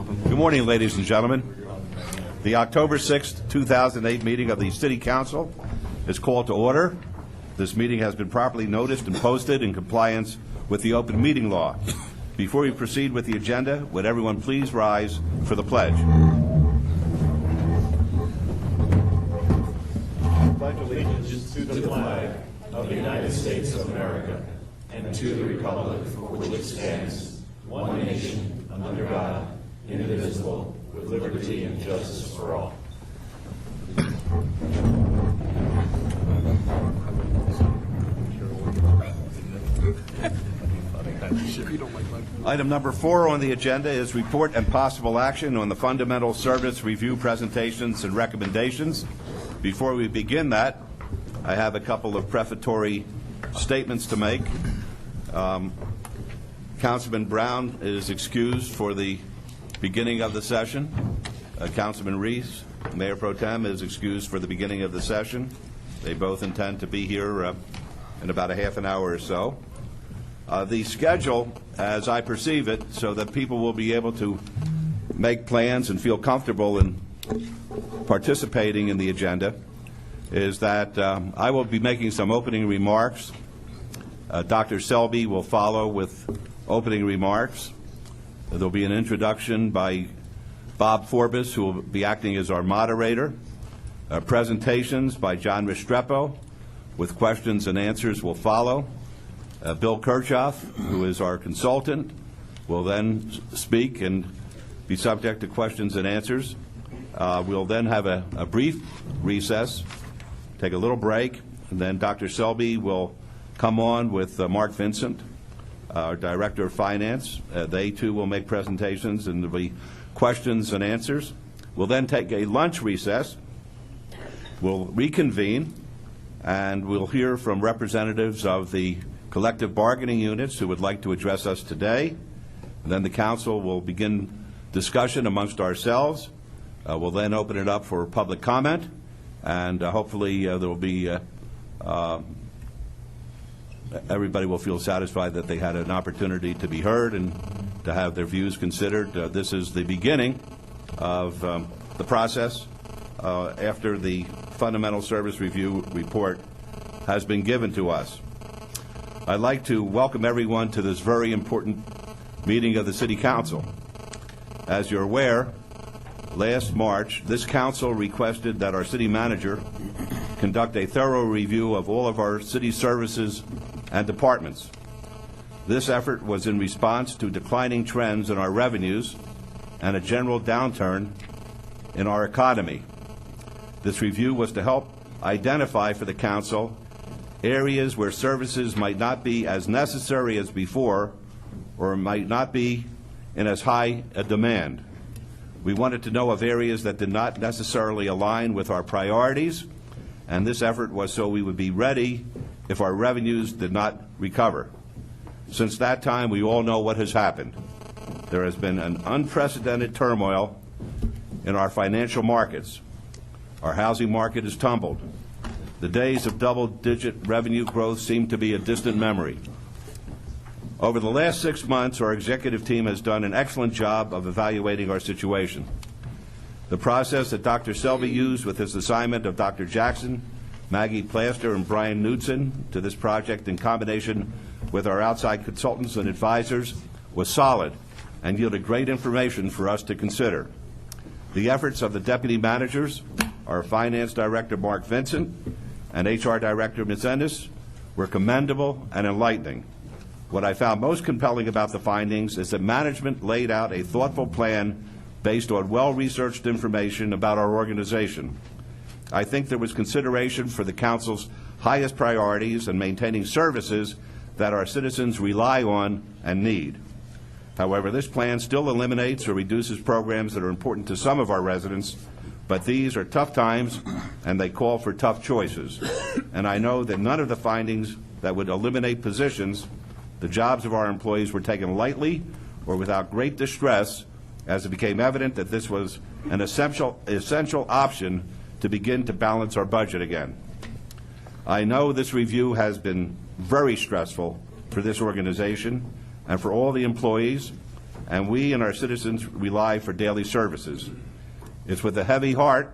Good morning, ladies and gentlemen. The October 6th, 2008 meeting of the City Council is called to order. This meeting has been properly noticed and posted in compliance with the open meeting law. Before we proceed with the agenda, would everyone please rise for the pledge? Pledge allegiance to the flag of the United States of America and to the republic for which it stands, one nation, under God, indivisible, with liberty and justice for all. Item number 4 on the agenda is report and possible action on the fundamental service review presentations and recommendations. Before we begin that, I have a couple of prefatory statements to make. Councilman Brown is excused for the beginning of the session. Councilman Reese, Mayor Pro Tem, is excused for the beginning of the session. They both intend to be here in about a half an hour or so. The schedule, as I perceive it, so that people will be able to make plans and feel comfortable in participating in the agenda, is that I will be making some opening remarks. Dr. Selby will follow with opening remarks. There will be an introduction by Bob Forbes, who will be acting as our moderator. Presentations by John Restrepo with questions and answers will follow. Bill Kirchhoff, who is our consultant, will then speak and be subject to questions and answers. We'll then have a brief recess, take a little break, and then Dr. Selby will come on with Mark Vincent, our Director of Finance. They, too, will make presentations, and there will be questions and answers. We'll then take a lunch recess. We'll reconvene, and we'll hear from representatives of the collective bargaining units who would like to address us today. And then the Council will begin discussion amongst ourselves. We'll then open it up for public comment, and hopefully there will be everybody will feel satisfied that they had an opportunity to be heard and to have their views considered. This is the beginning of the process after the Fundamental Service Review report has been given to us. I'd like to welcome everyone to this very important meeting of the City Council. As you're aware, last March, this Council requested that our City Manager conduct a thorough review of all of our city services and departments. This effort was in response to declining trends in our revenues and a general downturn in our economy. This review was to help identify for the Council areas where services might not be as necessary as before or might not be in as high a demand. We wanted to know of areas that did not necessarily align with our priorities, and this effort was so we would be ready if our revenues did not recover. Since that time, we all know what has happened. There has been an unprecedented turmoil in our financial markets. Our housing market has tumbled. The days of double-digit revenue growth seem to be a distant memory. Over the last 6 months, our executive team has done an excellent job of evaluating our situation. The process that Dr. Selby used with his assignment of Dr. Jackson, Maggie Plaster, and Brian Knudsen to this project in combination with our outside consultants and advisors was solid and yielded great information for us to consider. The efforts of the deputy managers, our finance director, Mark Vincent, and HR director, Ms. Ennis, were commendable and enlightening. What I found most compelling about the findings is that management laid out a thoughtful plan based on well-researched information about our organization. I think there was consideration for the Council's highest priorities in maintaining services that our citizens rely on and need. However, this plan still eliminates or reduces programs that are important to some of our residents, but these are tough times and they call for tough choices. And I know that none of the findings that would eliminate positions, the jobs of our employees, were taken lightly or without great distress, as it became evident that this was an essential option to begin to balance our budget again. I know this review has been very stressful for this organization and for all the employees, and we and our citizens rely for daily services. It's with a heavy heart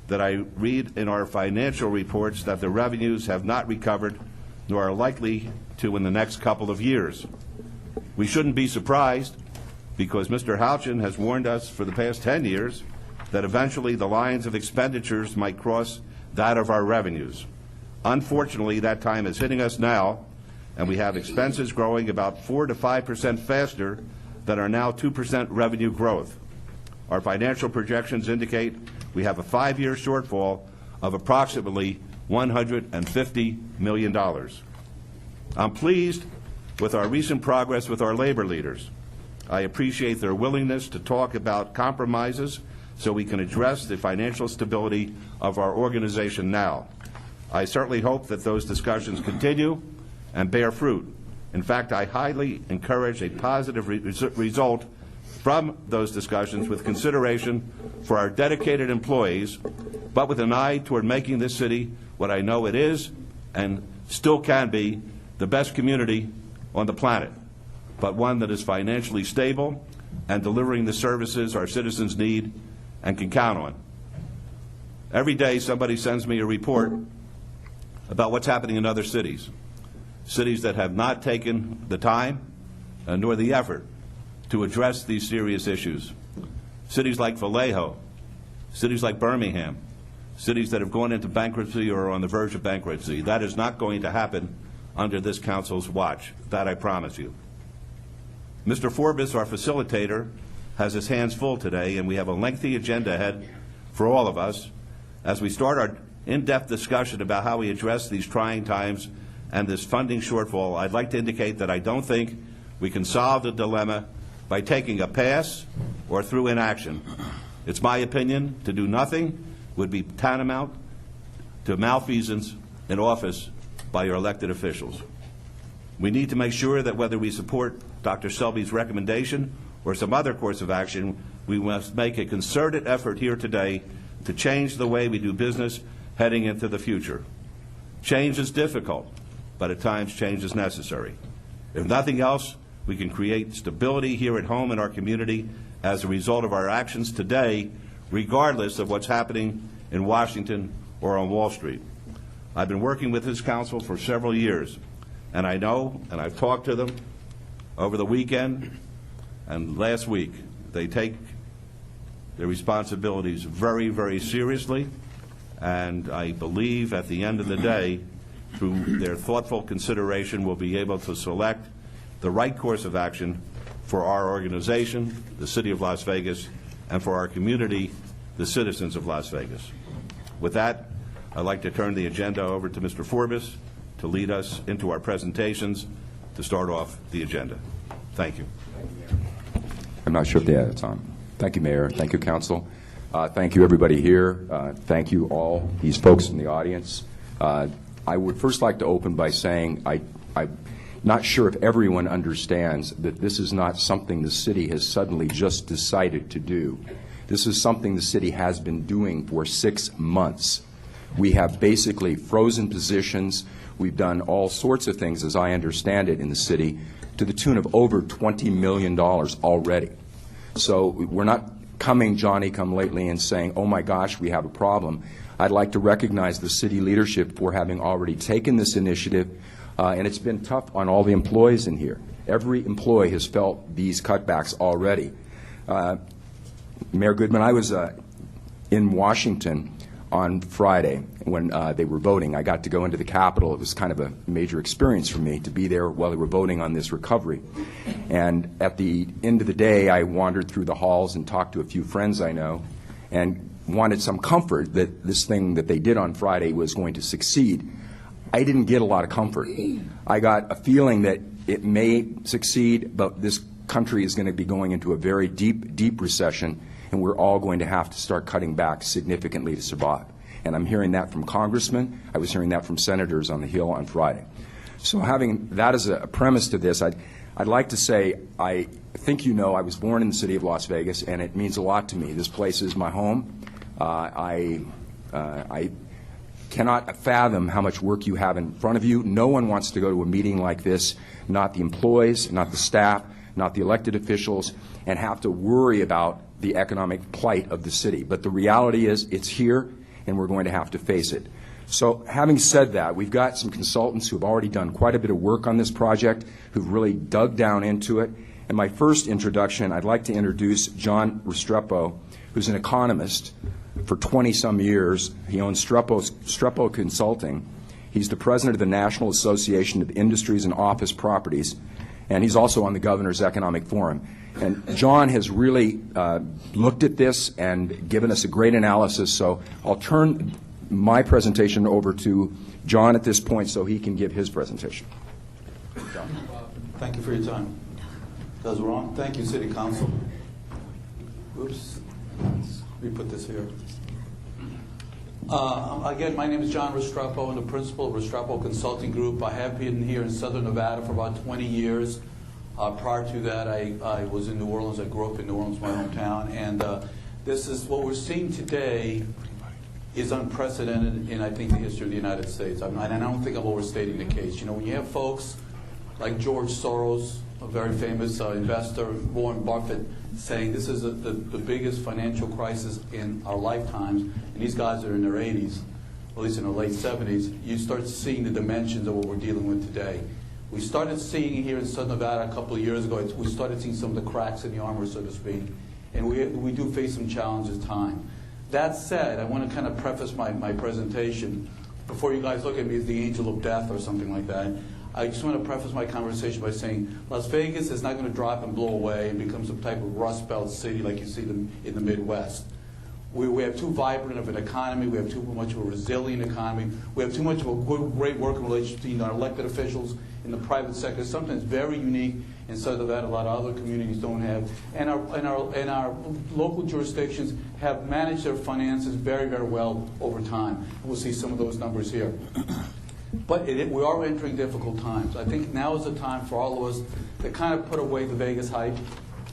that I read in our financial reports that the revenues have not recovered nor are likely to in the next couple of years. We shouldn't be surprised because Mr. Houchin has warned us for the past 10 years that eventually the lines of expenditures might cross that of our revenues. Unfortunately, that time is hitting us now, and we have expenses growing about 4 to 5% faster than our now 2% revenue growth. Our financial projections indicate we have a 5-year shortfall of approximately $150 million. I'm pleased with our recent progress with our labor leaders. I appreciate their willingness to talk about compromises so we can address the financial stability of our organization now. I certainly hope that those discussions continue and bear fruit. In fact, I highly encourage a positive result from those discussions with consideration for our dedicated employees, but with an eye toward making this city what I know it is and still can be, the best community on the planet, but one that is financially stable and delivering the services our citizens need and can count on. Every day somebody sends me a report about what's happening in other cities, cities that have not taken the time nor the effort to address these serious issues. Cities like Vallejo, cities like Birmingham, cities that have gone into bankruptcy or are on the verge of bankruptcy. That is not going to happen under this council's watch. That I promise you. Mr. Forbes, our facilitator, has his hands full today, and we have a lengthy agenda ahead for all of us as we start our in-depth discussion about how we address these trying times and this funding shortfall. I'd like to indicate that I don't think we can solve the dilemma by taking a pass or through inaction. It's my opinion to do nothing would be tantamount to malfeasance in office by your elected officials. We need to make sure that whether we support Dr. Selby's recommendation or some other course of action, we must make a concerted effort here today to change the way we do business heading into the future. Change is difficult, but at times change is necessary. If nothing else, we can create stability here at home in our community as a result of our actions today, regardless of what's happening in Washington or on Wall Street. I've been working with this council for several years, and I know, and I've talked to them over the weekend and last week, they take their responsibilities very, very seriously, and I believe at the end of the day, through their thoughtful consideration, we'll be able to select the right course of action for our organization, the City of Las Vegas, and for our community, the citizens of Las Vegas. With that, I'd like to turn the agenda over to Mr. Forbes to lead us into our presentations to start off the agenda. Thank you. I'm not sure if they have it on. Thank you, Mayor. Thank you, Council. Thank you, everybody here. Thank you, all these folks in the audience. I would first like to open by saying I'm not sure if everyone understands that this is not something the city has suddenly just decided to do. This is something the city has been doing for 6 months. We have basically frozen positions. We've done all sorts of things, as I understand it, in the city to the tune of over $20 million already. So we're not coming Johnny-come-lately and saying, oh my gosh, we have a problem. I'd like to recognize the city leadership for having already taken this initiative, and it's been tough on all the employees in here. Every employee has felt these cutbacks already. Mayor Goodman, I was in Washington on Friday when they were voting. I got to go into the Capitol. It was kind of a major experience for me to be there while they were voting on this recovery. And at the end of the day, I wandered through the halls and talked to a few friends I know and wanted some comfort that this thing that they did on Friday was going to succeed. I didn't get a lot of comfort. I got a feeling that it may succeed, but this country is going to be going into a very deep, deep recession, and we're all going to have to start cutting back significantly to survive. And I'm hearing that from congressmen. I was hearing that from senators on the Hill on Friday. So having that as a premise to this, I'd like to say I think you know I was born in the city of Las Vegas, and it means a lot to me. This place is my home. I cannot fathom how much work you have in front of you. No one wants to go to a meeting like this, not the employees, not the staff, not the elected officials, and have to worry about the economic plight of the city. But the reality is it's here, and we're going to have to face it. So having said that, we've got some consultants who have already done quite a bit of work on this project, who've really dug down into it. In my first introduction, I'd like to introduce John Restrepo, who's an economist for 20-some years. He owns Restrepo Consulting. He's the president of the National Association of Industries and Office Properties, and he's also on the Governor's Economic Forum. And John has really looked at this and given us a great analysis, so I'll turn my presentation over to John at this point so he can give his presentation. John. Thank you for your time. That was wrong. Thank you, City Council. Oops. Let me put this here. Again, my name is John Restrepo. I'm the principal of Restrepo Consulting Group. I have been here in Southern Nevada for about 20 years. Prior to that, I was in New Orleans. I grew up in New Orleans, my hometown. And this is what we're seeing today is unprecedented in, I think, the history of the United States. And I don't think I'm overstating the case. You know, when you have folks like George Soros, a very famous investor, Warren Buffett, saying this is the biggest financial crisis in our lifetimes, and these guys are in their 80s, at least in their late 70s, you start seeing the dimensions of what we're dealing with today. We started seeing here in Southern Nevada a couple of years ago, we started seeing some of the cracks in the armor, so to speak, and we do face some challenges at time. That said, I want to kind of preface my presentation, before you guys look at me as the angel of death or something like that. I just want to preface my conversation by saying Las Vegas is not going to drop and blow away and become some type of Rust Belt city like you see them in the Midwest. We have too vibrant of an economy. We have too much of a resilient economy. We have too much of a great working relationship between our elected officials in the private sector. Something that's very unique in Southern Nevada, a lot of other communities don't have. And our local jurisdictions have managed their finances very, very well over time. We'll see some of those numbers here. But we are entering difficult times. I think now is the time for all of us to kind of put away the Vegas hype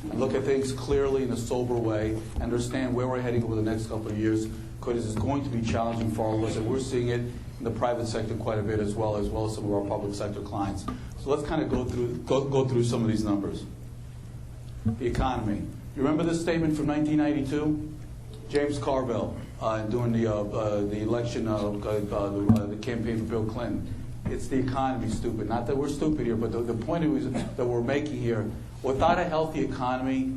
and look at things clearly in a sober way, understand where we're heading over the next couple of years, because it's going to be challenging for all of us, and we're seeing it in the private sector quite a bit as well as some of our public sector clients. So let's kind of go through some of these numbers. The economy. You remember this statement from 1992? James Carville, during the election, the campaign for Bill Clinton. It's the economy, stupid. Not that we're stupid here, but the point that we're making here, without a healthy economy,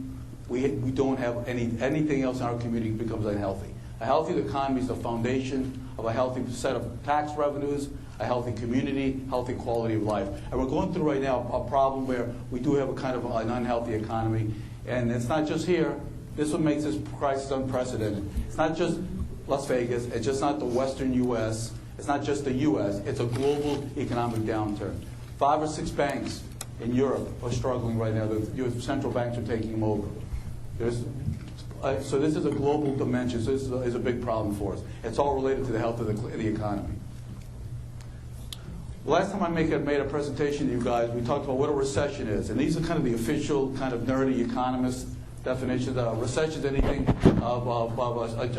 we don't have anything else in our community becomes unhealthy. A healthy economy is the foundation of a healthy set of tax revenues, a healthy community, healthy quality of life. And we're going through right now a problem where we do have a kind of an unhealthy economy. And it's not just here. This is what makes this crisis unprecedented. It's not just Las Vegas. It's just not the Western U.S. It's not just the U.S. It's a global economic downturn. 5 or 6 banks in Europe are struggling right now. The U.S. central banks are taking them over. So this is a global dimension. So this is a big problem for us. It's all related to the health of the economy. Last time I made a presentation to you guys, we talked about what a recession is. And these are kind of the official kind of nerdy economist definitions. A recession is anything of a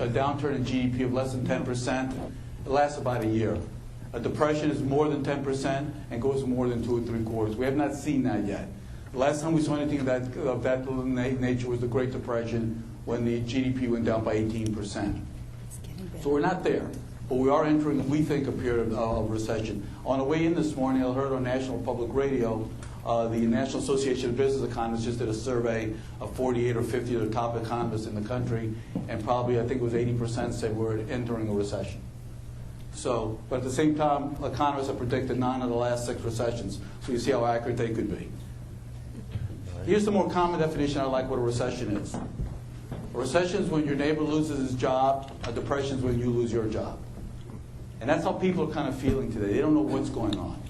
downturn in GDP of less than 10%. It lasts about a year. A depression is more than 10% and goes more than 2 or 3 quarters. We have not seen that yet. The last time we saw anything of that nature was the Great Depression, when the GDP went down by 18%. So we're not there, but we are entering, we think, a period of recession. On the way in this morning, I heard on National Public Radio, the National Association of Business Economists just did a survey of 48 or 50 of the top economists in the country, and probably, I think it was 80% said we're entering a recession. So, but at the same time, economists have predicted 9 of the last 6 recessions, so you see how accurate they could be. Here's the more common definition I like what a recession is. A recession is when your neighbor loses his job. A depression is when you lose your job. And that's how people are kind of feeling today. They don't know what's going on.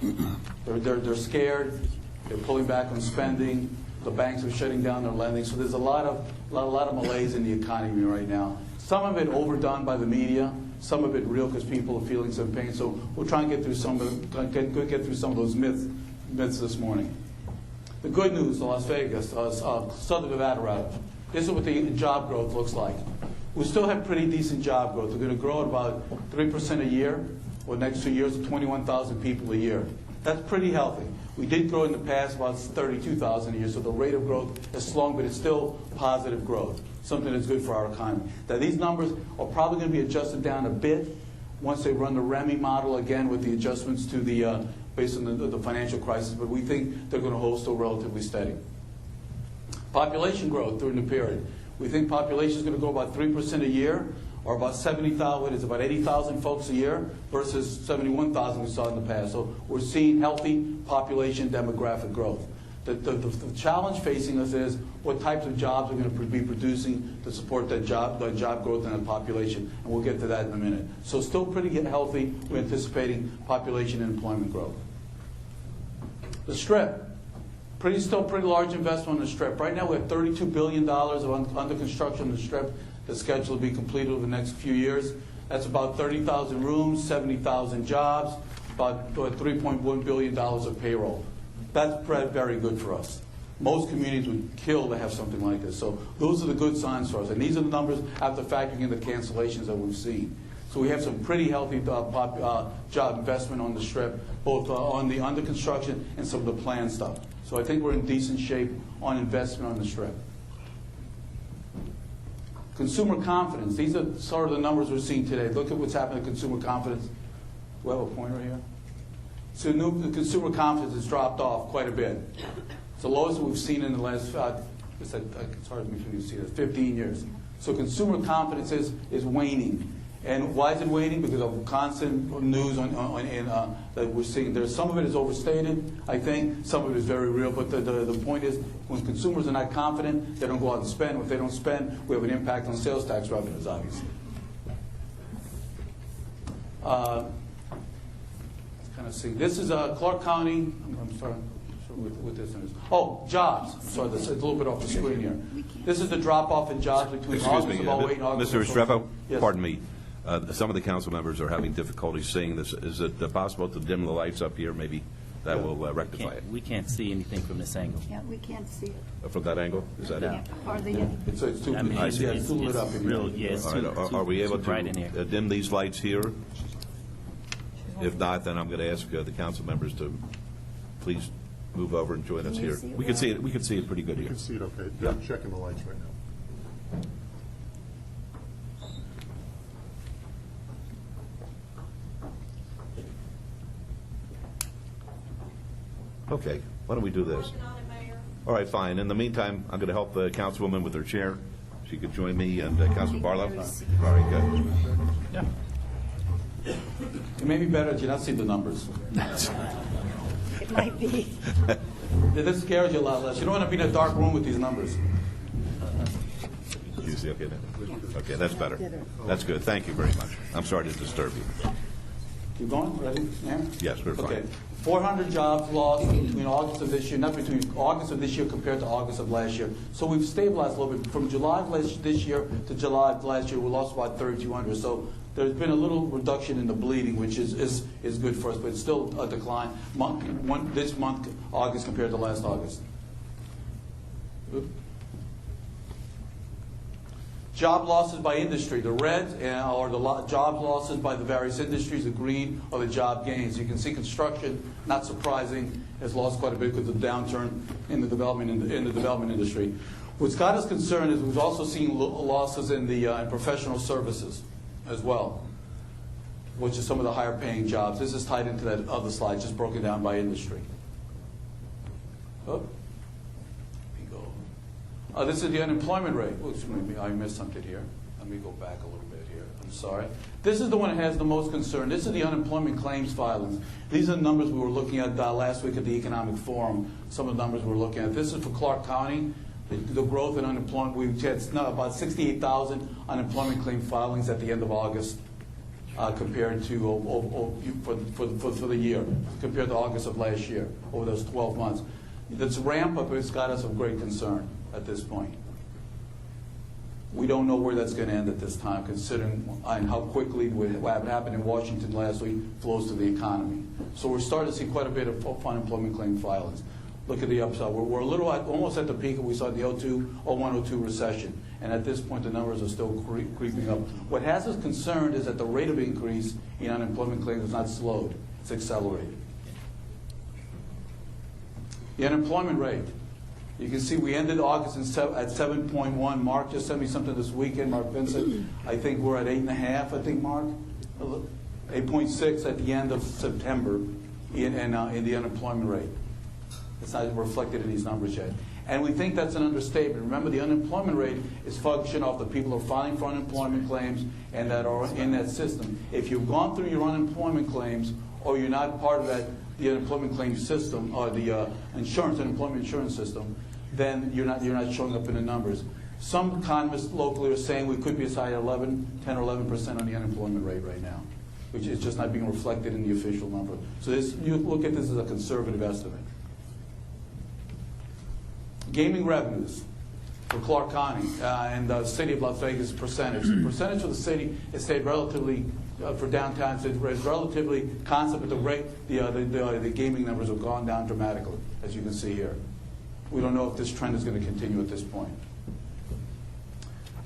They're scared. They're pulling back on spending. The banks are shutting down their lending. So there's a lot of malaise in the economy right now. Some of it overdone by the media. Some of it real because people are feeling some pain. So we'll try and get through some of those myths this morning. The good news, Las Vegas, Southern Nevada rather. This is what the job growth looks like. We still have pretty decent job growth. We're going to grow at about 3% a year, or next 2 years, 21,000 people a year. That's pretty healthy. We did grow in the past about 32,000 a year, so the rate of growth is slowing, but it's still positive growth, something that's good for our economy. Now, these numbers are probably going to be adjusted down a bit once they run the REMI model again with the adjustments to the based on the financial crisis, but we think they're going to hold still relatively steady. Population growth during the period. We think population is going to grow about 3% a year, or about 70,000, what is it, about 80,000 folks a year versus 71,000 we saw in the past. So we're seeing healthy population demographic growth. The challenge facing us is what types of jobs we're going to be producing to support that job growth and the population, and we'll get to that in a minute. So still pretty healthy. We're anticipating population and employment growth. The Strip. Still pretty large investment on the Strip. Right now we have $32 billion of under construction on the Strip that's scheduled to be completed over the next few years. That's about 30,000 rooms, 70,000 jobs, about $3.1 billion of payroll. That's very good for us. Most communities would kill to have something like this. So those are the good signs for us. And these are the numbers after factoring in the cancellations that we've seen. So we have some pretty healthy job investment on the Strip, both on the under construction and some of the planned stuff. So I think we're in decent shape on investment on the Strip. Consumer confidence. These are sort of the numbers we're seeing today. Look at what's happening to consumer confidence. Do we have a pointer here? So the consumer confidence has dropped off quite a bit. It's the lowest we've seen in the last, it's hard for me to see this, 15 years. So consumer confidence is waning. And why is it waning? Because of constant news that we're seeing. There's some of it is overstated, I think. Some of it is very real. But the point is, when consumers are not confident, they don't go out and spend. If they don't spend, we have an impact on sales tax revenues, obviously. Let's kind of see. This is Clark County. I'm sorry. What this is. Oh, jobs. Sorry, it's a little bit off the screen here. This is the drop-off in jobs between August of 08 and August of 08. Mr. Restrepo, Yes. pardon me. Some of the council members are having difficulty seeing this. Is it possible to dim the lights up here? Maybe that will rectify it. We can't see anything from this angle. Yeah, we can't see it. From that angle? Is that it? Hardly any. It's too, I mean, it's too lit up in here. real, yeah, it's All too, right. too, Are we able too bright in to here. dim these lights here? If not, then I'm going to ask the council members to please move over and join us Can you here. see it We can well? see it. We can see it pretty good You here. can see it okay. Yeah. I'm checking the lights right now. Okay. Why don't we do this? All right, fine. In the meantime, I'm going to help the councilwoman with her chair. She could join me and Councilman Barlow. All right, good. Yeah. It may be better if you not see the numbers. It might be. This scares you a lot less. You don't want to be in a dark room with these numbers. You see, okay, then. Okay, that's better. That's good. Thank you very much. I'm sorry to disturb you. Keep going, ready? Yeah? Yes, we're fine. Okay. 400 jobs lost between August of this year, not between August of this year compared to August of last year. So we've stabilized a little bit. From July of this year to July of last year, we lost about 3,200. So there's been a little reduction in the bleeding, which is good for us, but it's still a decline this month, August, compared to last August. Oop. Job losses by industry. The red are the job losses by the various industries. The green are the job gains. You can see construction, not surprising, has lost quite a bit because of the downturn in the development industry. What's got us concerned is we've also seen losses in the in professional services as well, which is some of the higher paying jobs. This is tied into that other slide, just broken down by industry. Oh. This is the unemployment rate. Oops, maybe I missed something here. Let me go back a little bit here. I'm sorry. This is the one that has the most concern. This is the unemployment claims filings. These are the numbers we were looking at last week at the Economic Forum. Some of the numbers we're looking at. This is for Clark County. The growth in unemployment, we've had about 68,000 unemployment claim filings at the end of August compared to for the year, compared to August of last year, over those 12 months. This ramp up has got us of great concern at this point. We don't know where that's going to end at this time, considering how quickly what happened in Washington last week flows to the economy. So we're starting to see quite a bit of unemployment claim filings. Look at the upside. We're a little almost at the peak we saw in the 01-02 recession, and at this point the numbers are still creeping up. What has us concerned is that the rate of increase in unemployment claims has not slowed; it's accelerated. The unemployment rate. You can see we ended August at 7.1. Mark just sent me something this weekend, Mark Vincent. I think we're at 8.5, I think, Mark? 8.6 at the end of September in the unemployment rate. It's not reflected in these numbers yet. And we think that's an understatement. Remember, the unemployment rate is function of the people who are filing for unemployment claims and that are in that system. If you've gone through your unemployment claims or you're not part of the unemployment claims system or the unemployment insurance system, then you're not showing up in the numbers. Some economists locally are saying we could be as high as 10 or 11% on the unemployment rate right now, which is just not being reflected in the official number. So you look at this as a conservative estimate. Gaming revenues for Clark County and the city of Las Vegas percentage. The percentage for the city has stayed relatively, for downtown, it's relatively constant, but the gaming numbers have gone down dramatically, as you can see here. We don't know if this trend is going to continue at this point.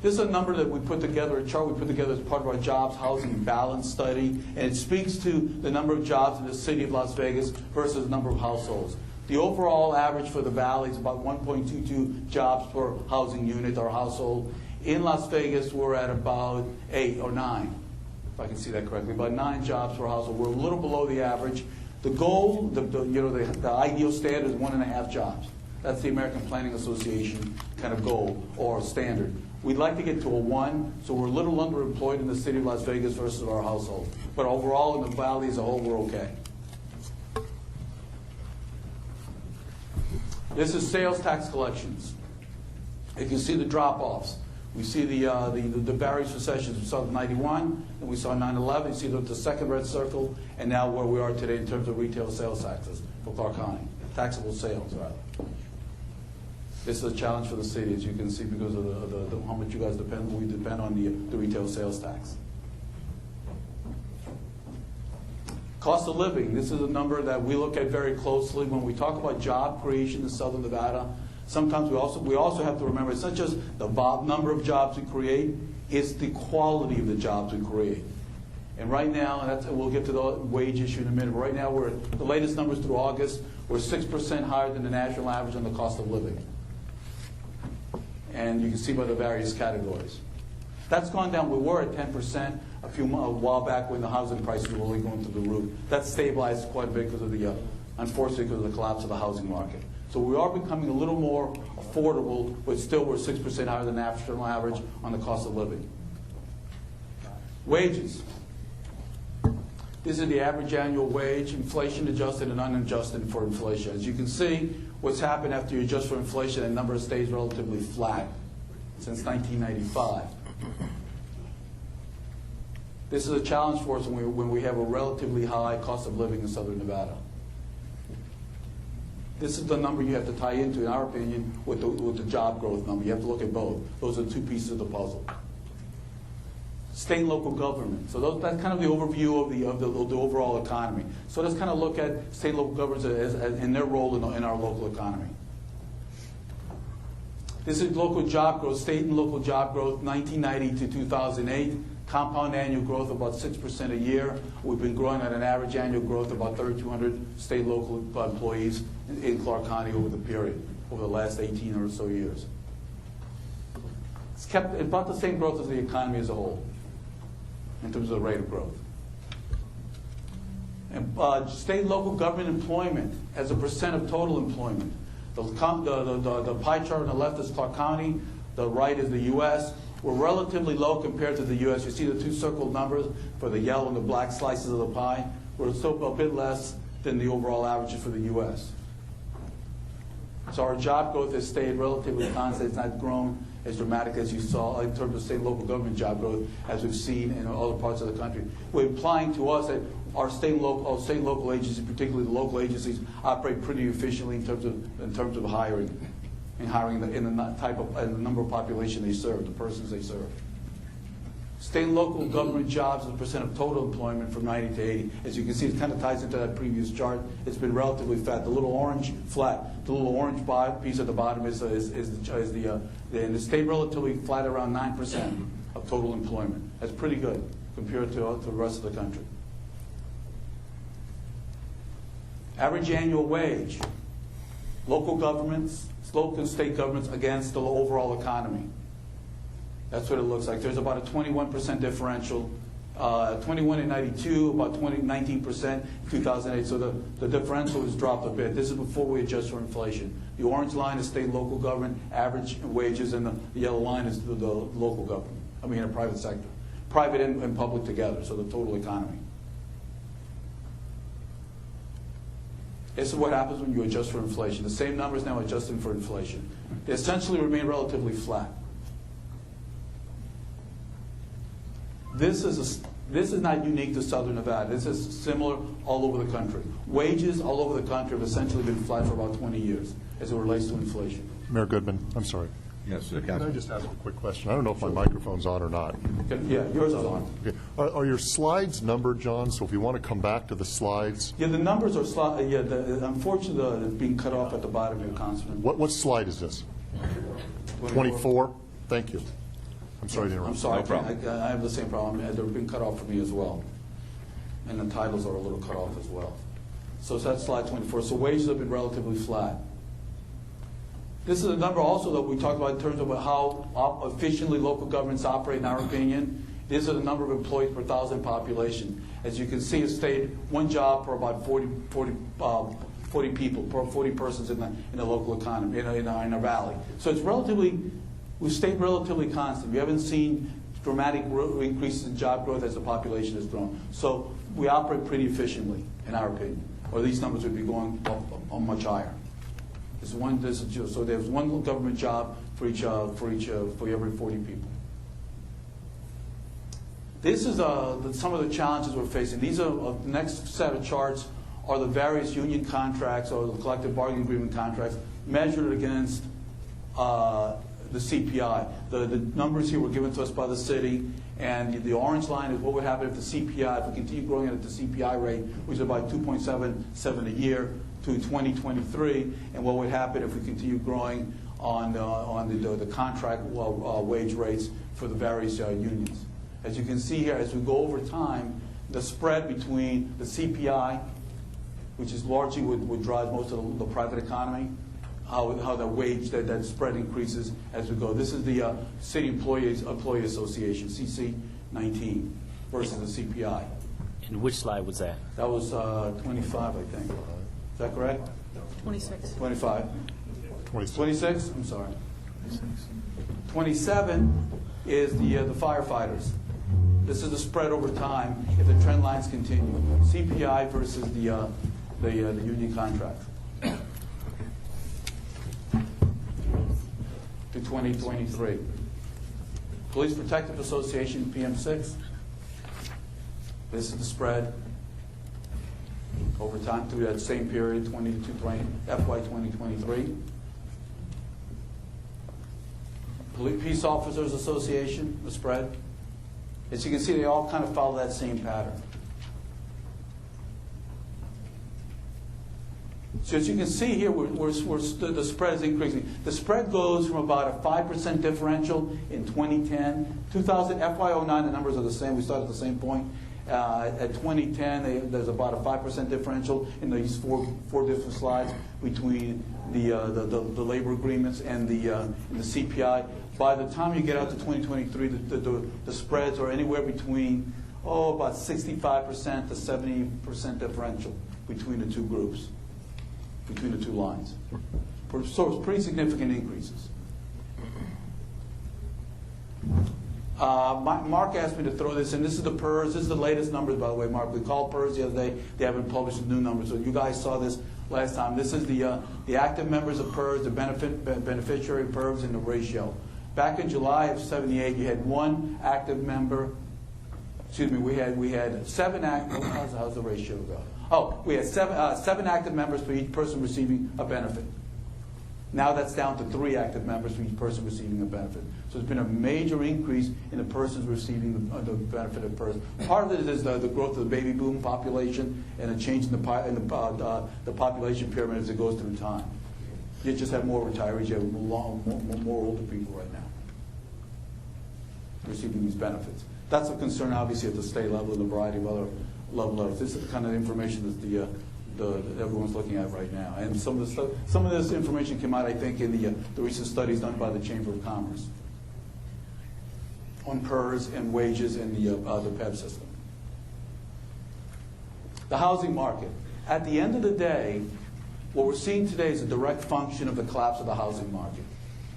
This is a number that we put together, a chart we put together as part of our jobs, housing balance study, and it speaks to the number of jobs in the city of Las Vegas versus the number of households. The overall average for the valley is about 1.22 jobs per housing unit or household. In Las Vegas, we're at about 8 or 9, if I can see that correctly, about 9 jobs per household. We're a little below the average. The goal, the ideal standard is 1.5 jobs. That's the American Planning Association kind of goal or standard. We'd like to get to a 1, so we're a little underemployed in the city of Las Vegas versus our household. But overall, in the valley as a whole, we're okay. This is sales tax collections. You can see the drop-offs. We see the various recessions. We saw 91, and we saw 9/11. You see the second red circle, and now where we are today in terms of retail sales taxes for Clark County, taxable sales, rather. This is a challenge for the city, as you can see, because of how much you guys depend. We depend on the retail sales tax. Cost of living. This is a number that we look at very closely when we talk about job creation in Southern Nevada. Sometimes we also have to remember it's not just the number of jobs we create; it's the quality of the jobs we create. And right now, and we'll get to the wage issue in a minute. But right now, the latest numbers through August were 6% higher than the national average on the cost of living. And you can see by the various categories. That's gone down. We were at 10% a while back when the housing prices were really going through the roof. That's stabilized quite a bit because of unfortunately, because of the collapse of the housing market. So we are becoming a little more affordable, but still we're 6% higher than the national average on the cost of living. Wages. This is the average annual wage, inflation adjusted and unadjusted for inflation. As you can see, what's happened after you adjust for inflation, that number stays relatively flat since 1995. This is a challenge for us when we have a relatively high cost of living in Southern Nevada. This is the number you have to tie into, in our opinion, with the job growth number. You have to look at both. Those are 2 pieces of the puzzle. State and local government. So that's kind of the overview of the overall economy. So let's kind of look at state and local governments and their role in our local economy. This is local job growth, state and local job growth, 1990 to 2008. Compound annual growth of about 6% a year. We've been growing at an average annual growth of about 3,200 state and local employees in Clark County over the period, over the last 18 or so years. It's kept about the same growth as the economy as a whole in terms of the rate of growth. And state and local government employment as a percent of total employment. The pie chart on the left is Clark County, the right is the U.S. We're relatively low compared to the U.S. You see the 2 circled numbers for the yellow and the black slices of the pie. We're still a bit less than the overall averages for the U.S. So our job growth has stayed relatively constant. It's not grown as dramatic as you saw in terms of state and local government job growth as we've seen in other parts of the country. We're implying to us that our state and local agencies, particularly the local agencies, operate pretty efficiently in terms of hiring. And hiring in the type of and the number of population they serve, the persons they serve. State and local government jobs as a percent of total employment from 90 to 80. As you can see, it kind of ties into that previous chart. It's been relatively flat. The little orange flat, the little orange piece at the bottom is and it stayed relatively flat around 9% of total employment. That's pretty good compared to the rest of the local governments, local and state governments against the overall economy. That's what it looks like. There's about a 21% differential. 21 in 92, about 19% in 2008. So the differential has dropped a bit. This is before we adjust for inflation. The orange line is state and local government average wages, and the yellow line is the local government. I mean, the private sector. Private and public together, so the total economy. This is what happens when you adjust for inflation. The same numbers now adjusting for inflation. They essentially remain relatively flat. This is not unique to Southern Nevada. This is similar all over the country. Wages all over the country have essentially been flat for about 20 years as it relates to inflation. Mayor Goodman, I'm sorry. Yes, Can I Councilman. just ask a quick question? I don't know if my microphone's on or not. Yeah, yours is on. Okay. Are your slides numbered, John? So if you want to come back to the slides, Yeah, the numbers are slightly, unfortunately, it's being cut off at the bottom here, Councilman. what slide is this? 24? Thank you. I'm sorry to I'm interrupt. sorry, No problem. I have the same problem. They're being cut off for me as well. And the titles are a little cut off as well. So that's slide 24. So wages have been relatively flat. This is a number also that we talked about in terms of how efficiently local governments operate, in our opinion. These are the number of employees per thousand population. As you can see, it stayed one job per about 40 people, per 40 persons in the local economy, in our valley. So it's relatively, we've stayed relatively constant. We haven't seen dramatic increases in job growth as the population has grown. So we operate pretty efficiently, in our opinion, or these numbers would be going up much higher. So there's one government job for every 40 people. This is some of the challenges we're facing. These are the next set of charts are the various union contracts or the collective bargaining agreement contracts measured against the CPI. The numbers here were given to us by the city, and the orange line is what would happen if the CPI, if we continue growing at the CPI rate, which is about 2.77 a year, to 2023, and what would happen if we continue growing on the contract wage rates for the various unions. As you can see here, as we go over time, the spread between the CPI, which is largely what drives most of the private economy, how the wage, that spread increases as we go. This is the City Employee Association, CC19, versus the CPI. And which slide was that? That was 25, I think. Is that correct? 26. 25. 26. 26? I'm sorry. 27 is the firefighters. This is the spread over time if the trend lines continue. CPI versus the union contract. To 2023. Police Protective Association, PM6. This is the spread over time through that same period, FY 2023. Peace Officers Association, the spread. As you can see, they all kind of follow that same pattern. So as you can see here, the spread is increasing. The spread goes from about a 5% differential in 2010. FY09, the numbers are the same. We started at the same point. At 2010, there's about a 5% differential in these four different slides between the labor agreements and the CPI. By the time you get out to 2023, the spreads are anywhere between about 65% to 70% differential between the two groups, between the two lines. So it's pretty significant increases. Mark asked me to throw this in. This is the PERS. This is the latest numbers, by the way, Mark. We called PERS the other day. They haven't published the new numbers, so you guys saw this last time. This is the active members of PERS, the beneficiary PERS, and the ratio. Back in July of '78, you had one active member. Excuse me, we had 7 active. How's the ratio go? Oh, we had seven active members for each person receiving a benefit. Now that's down to 3 active members for each person receiving a benefit. So there's been a major increase in the persons receiving the benefit of PERS. Part of it is the growth of the baby boom population and a change in the population pyramid as it goes through time. You just have more retirees. You have more older people right now receiving these benefits. That's a concern, obviously, at the state level and a variety of other levels. This is the kind of information that that everyone's looking at right now. And some of this information came out, I think, in the recent studies done by the Chamber of Commerce on PERS and wages in the PEB system. The housing market. At the end of the day, what we're seeing today is a direct function of the collapse of the housing market.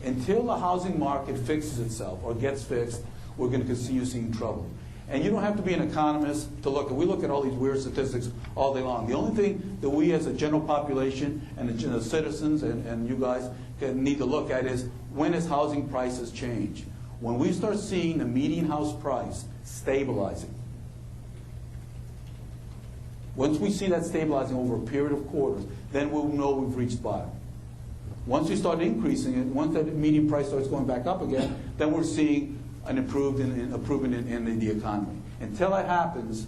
Until the housing market fixes itself or gets fixed, we're going to continue seeing trouble. And you don't have to be an economist to look at, we look at all these weird statistics all day long. The only thing that we as a general population and the citizens and you guys need to look at is, when does housing prices change? When we start seeing the median house price stabilizing. Once we see that stabilizing over a period of quarters, then we'll know we've reached bottom. Once we start increasing it, once that median price starts going back up again, then we're seeing an improvement in the economy. Until that happens,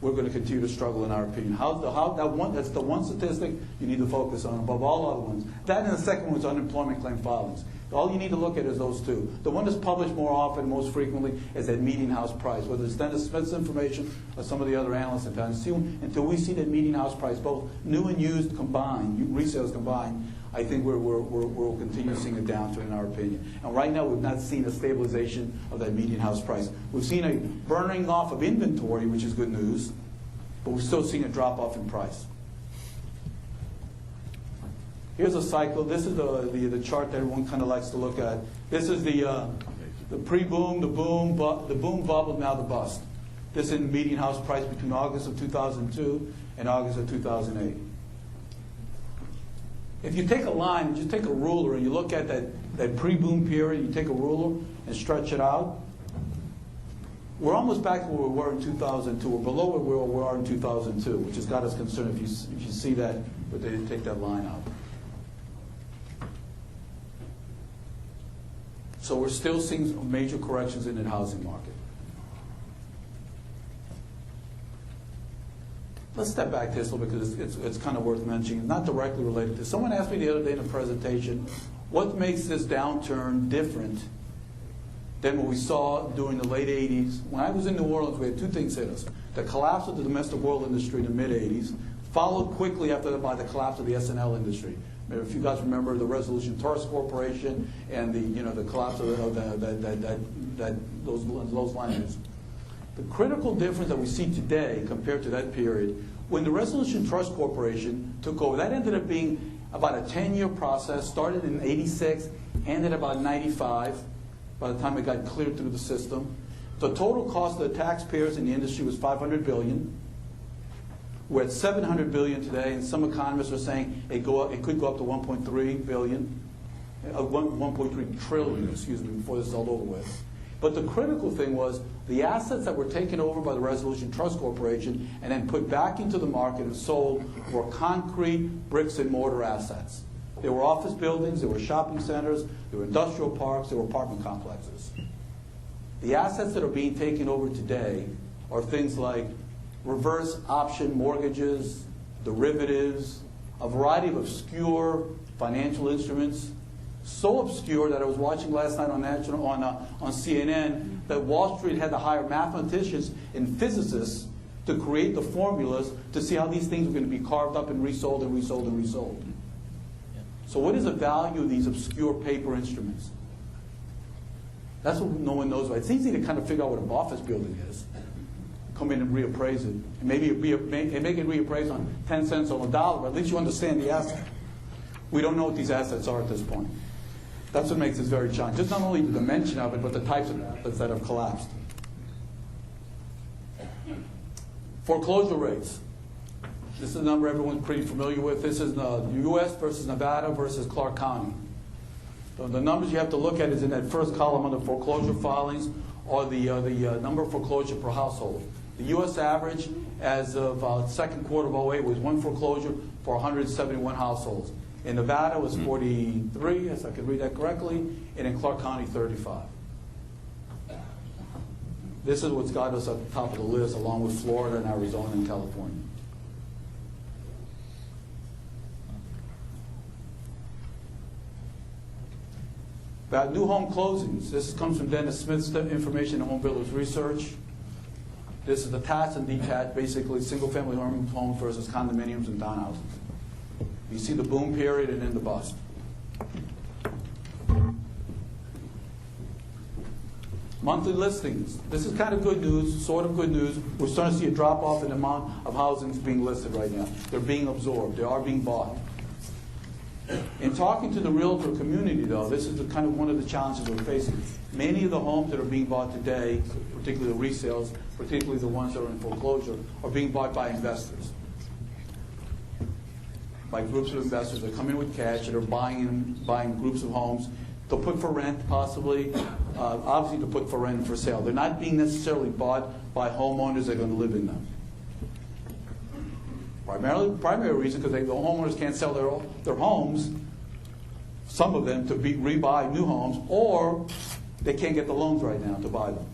we're going to continue to struggle, in our opinion. That's the one statistic you need to focus on above all other ones. That and the second one is unemployment claim filings. All you need to look at is those two. The one that's published more often, most frequently, is that median house price, whether it's Dennis Smith's information or some of the other analysts have done. Until we see that median house price, both new and used combined, resales combined, I think we'll continue seeing a downturn, in our opinion. And right now, we've not seen a stabilization of that median house price. We've seen a burning off of inventory, which is good news, but we're still seeing a drop off in price. Here's a cycle. This is the chart that everyone kind of likes to look at. This is the pre-boom, the boom bubble, now the bust. This is the median house price between August of 2002 and August of 2008. If you take a line, and just take a ruler, and you look at that pre-boom period, you take a ruler and stretch it out, we're almost back to where we were in 2002. We're below where we were in 2002, which has got us concerned if you see that, but they didn't take that line out. So we're still seeing major corrections in the housing market. Let's step back to this a little bit, because it's kind of worth mentioning. It's not directly related to this. Someone asked me the other day in a presentation, what makes this downturn different than what we saw during the late 80s? When I was in New Orleans, we had two things hit us. The collapse of the domestic oil industry in the mid-80s, followed quickly after that by the collapse of the S&L industry. If you guys remember the Resolution Trust Corporation and the collapse of those lines. The critical difference that we see today compared to that period, when the Resolution Trust Corporation took over, that ended up being about a 10-year process, started in '86, ended about '95, by the time it got cleared through the system. The total cost of the taxpayers in the industry was $500 billion. We're at $700 billion today, and some economists are saying it could go up to $1.3 billion, 1.3 trillion, before this is all over with. But the critical thing was the assets that were taken over by the Resolution Trust Corporation and then put back into the market and sold were concrete bricks and mortar assets. There were office buildings, there were shopping centers, there were industrial parks, there were apartment complexes. The assets that are being taken over today are things like reverse option mortgages, derivatives, a variety of obscure financial instruments, so obscure that I was watching last night on CNN that Wall Street had to hire mathematicians and physicists to create the formulas to see how these things were going to be carved up and resold and resold and resold. So what is the value of these obscure paper instruments? That's what no one knows about. It's easy to kind of figure out what an office building is. Come in and reappraise it. And maybe make it reappraised on 10 cents on the dollar, but at least you understand the asset. We don't know what these assets are at this point. That's what makes this very challenging. Just not only the dimension of it, but the types of assets that have collapsed. Foreclosure rates. This is a number everyone's pretty familiar with. This is the U.S. versus Nevada versus Clark County. So the numbers you have to look at is in that first column under foreclosure filings, or the number of foreclosure per household. The U.S. average as of second quarter of 2008 was one foreclosure for 171 households. In Nevada it was 43, if I could read that correctly, and in Clark County 35. This is what's got us at the top of the list, along with Florida and Arizona and California. About new home closings. This comes from Dennis Smith's information and Home Builders Research. This is attached and detached, basically single-family homes versus condominiums and townhouses. You see the boom period and then the bust. Monthly listings. This is kind of good news, sort of good news. We're starting to see a drop-off in the amount of housings being listed right now. They're being absorbed. They are being bought. In talking to the realtor community, though, this is kind of one of the challenges we're facing. Many of the homes that are being bought today, particularly the resales, particularly the ones that are in foreclosure, are being bought by investors. By groups of investors that come in with cash that are buying groups of homes to put for rent, possibly, obviously to put for rent and for sale. They're not being necessarily bought by homeowners that are going to live in them. Primary reason, because the homeowners can't sell their homes, some of them, to rebuy new homes, or they can't get the loans right now to buy them.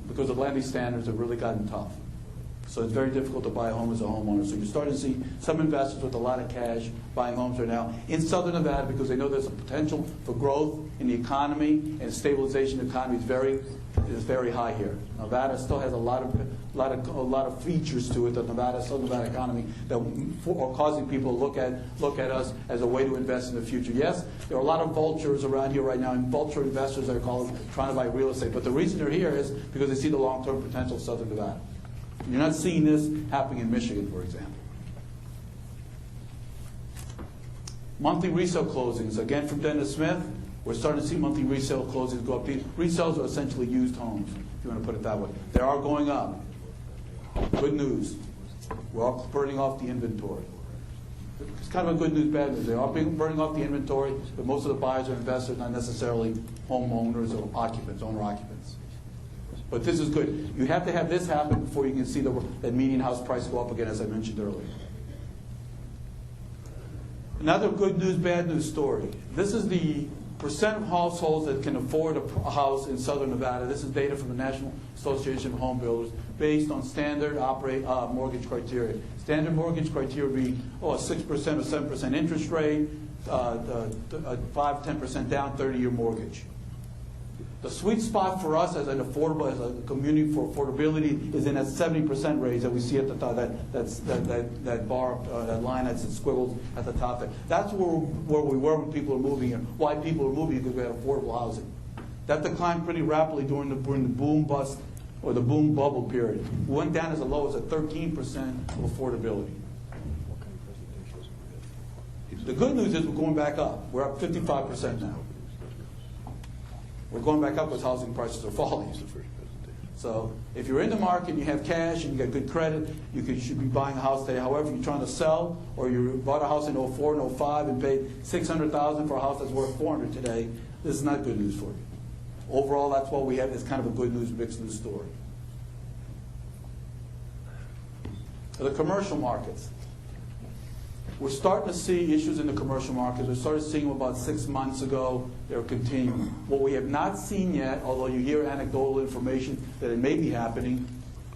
Because the lending standards have really gotten tough. So it's very difficult to buy a home as a homeowner. So you're starting to see some investors with a lot of cash buying homes right now in Southern Nevada because they know there's a potential for growth in the economy, and stabilization of the economy is very high here. Nevada still has a lot of features to it, the Southern Nevada economy, that are causing people to look at us as a way to invest in the future. Yes, there are a lot of vultures around here right now, and vulture investors are called trying to buy real estate. But the reason they're here is because they see the long-term potential of Southern Nevada. You're not seeing this happening in Michigan, for example. Monthly resale closings. Again, from Dennis Smith, we're starting to see monthly resale closings go up. Resales are essentially used homes, if you want to put it that way. They are going up. Good news. We're all burning off the inventory. It's kind of a good news, bad news. They are burning off the inventory, but most of the buyers are investors, not necessarily homeowners or occupants, owner-occupants. But this is good. You have to have this happen before you can see that median house price go up again, as I mentioned earlier. Another good news, bad news story. This is the percent of households that can afford a house in Southern Nevada. This is data from the National Association of Home Builders based on standard mortgage criteria. Standard mortgage criteria would be a 6% or 7% interest rate, 5-10% down, 30-year mortgage. The sweet spot for us as a community for affordability is in that 70% range that we see at the top, that bar, that line that's squiggled at the top there. That's where we were when people are moving here. Why people are moving? Because we had affordable housing. That declined pretty rapidly during the boom bust or the boom bubble period. We went down as low as 13% of affordability. The good news is we're going back up. We're up 55% now. We're going back up because housing prices are falling. So if you're in the market and you have cash and you got good credit, you should be buying a house today. However, if you're trying to sell, or you bought a house in 04 and 05 and paid $600,000 for a house that's worth $400 today, this is not good news for you. Overall, that's what we have. It's kind of a good news, mixed news story. The commercial markets. We're starting to see issues in the commercial markets. We started seeing them about 6 months ago. They're continuing. What we have not seen yet, although you hear anecdotal information that it may be happening,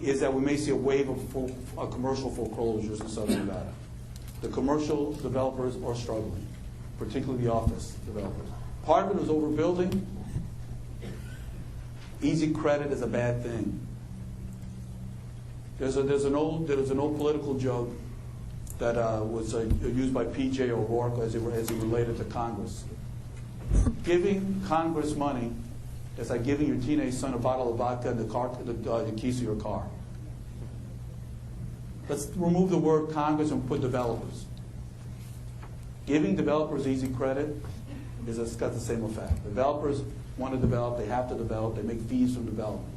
is that we may see a wave of commercial foreclosures in Southern Nevada. The commercial developers are struggling, particularly the office developers. Part of it is overbuilding. Easy credit is a bad thing. There's an old political joke that was used by P.J. O'Rourke as he related to Congress. Giving Congress money is like giving your teenage son a bottle of vodka and the keys to your car. Let's remove the word Congress and put developers. Giving developers easy credit has got the same effect. Developers want to develop, they have to develop, they make fees from development.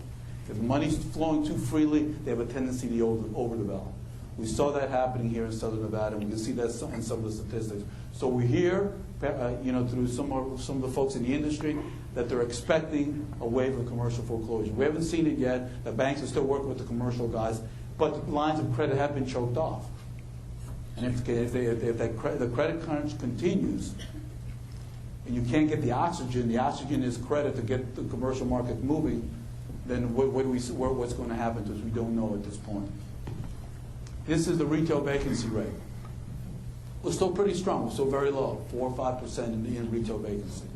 If money's flowing too freely, they have a tendency to overdevelop. We saw that happening here in Southern Nevada, and we can see that in some of the statistics. So we hear, through some of the folks in the industry, that they're expecting a wave of commercial foreclosure. We haven't seen it yet. The banks are still working with the commercial guys, but the lines of credit have been choked off. And if the credit crunch continues, and you can't get the oxygen is credit to get the commercial market moving, then what's going to happen to us? We don't know at this point. This is the retail vacancy rate. We're still pretty strong. We're still very low, 4 or 5% in retail vacancy.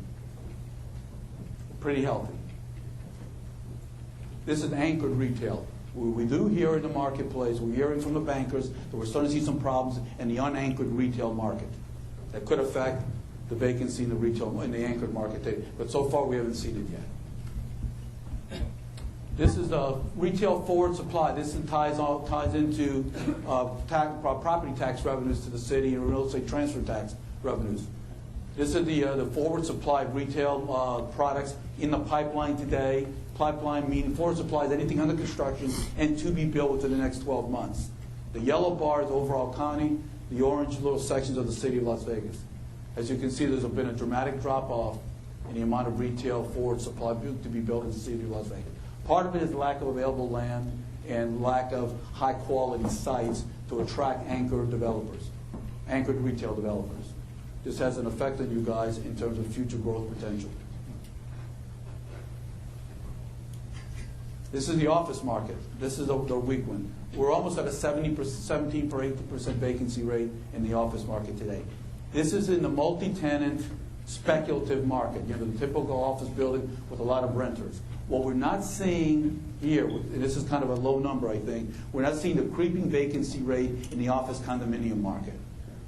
Pretty healthy. This is anchored retail. We do hear in the marketplace, we're hearing from the bankers that we're starting to see some problems in the unanchored retail market that could affect the vacancy in the retail, in the anchored market. But so far, we haven't seen it yet. This is the retail forward supply. This ties into property tax revenues to the city and real estate transfer tax revenues. This is the forward supply of retail products in the pipeline today. Pipeline meaning forward supply is anything under construction and to be built within the next 12 months. The yellow bar is overall county. The orange little sections of the city of Las Vegas. As you can see, there's been a dramatic drop-off in the amount of retail forward supply to be built in the city of Las Vegas. Part of it is lack of available land and lack of high-quality sites to attract anchored developers, anchored retail developers. This has an effect on you guys in terms of future growth potential. This is the office market. This is the weak one. We're almost at a 17% vacancy rate in the office market today. This is in the multi-tenant speculative market, the typical office building with a lot of renters. What we're not seeing here, and this is kind of a low number, I think, we're not seeing the creeping vacancy rate in the office condominium market.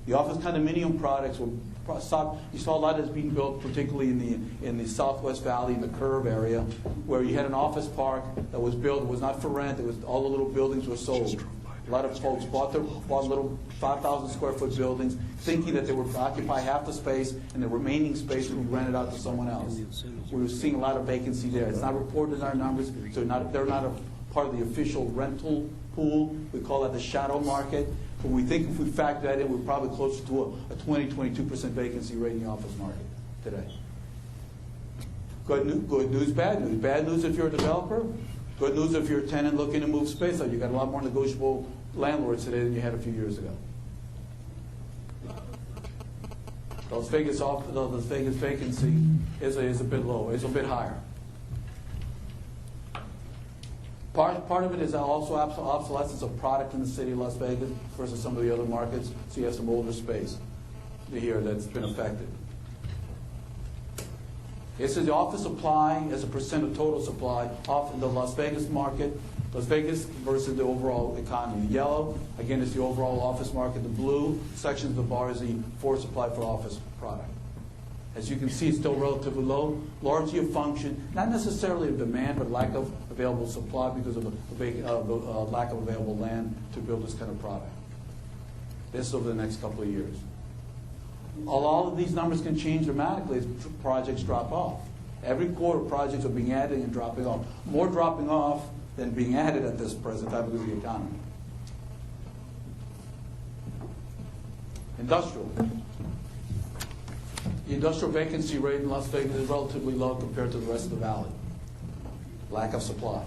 The office condominium products were you saw a lot that's being built, particularly in the Southwest Valley, in the Curve area, where you had an office park that was built. It was not for rent. It was all the little buildings were sold. A lot of folks bought little 5,000 square foot buildings, thinking that they would occupy half the space, and the remaining space would be rented out to someone else. We were seeing a lot of vacancy there. It's not reported in our numbers, so they're not a part of the official rental pool. We call that the shadow market. But we think if we factor that in, we're probably closer to a 20-22% vacancy rate in the office market today. Good news, bad news. Bad news if you're a developer. Good news if you're a tenant looking to move space out. You've got a lot more negotiable landlords today than you had a few years ago. Las Vegas vacancy is a bit low. It's a bit higher. Part of it is also obsolescence of product in the city of Las Vegas versus some of the other markets. So you have some older space here that's been affected. This is the office supply as a percent of total supply off in the Las Vegas market. Las Vegas versus the overall economy. The yellow, again, is the overall office market. The blue section of the bar is the forward supply for office product. As you can see, it's still relatively low, largely a function, not necessarily of demand, but lack of available supply because of the lack of available land to build this kind of product. This is over the next couple of years. All of these numbers can change dramatically as projects drop off. Every quarter, projects are being added and dropping off. More dropping off than being added at this present time because of the economy. Industrial. The industrial vacancy rate in Las Vegas is relatively low compared to the rest of the valley. Lack of supply.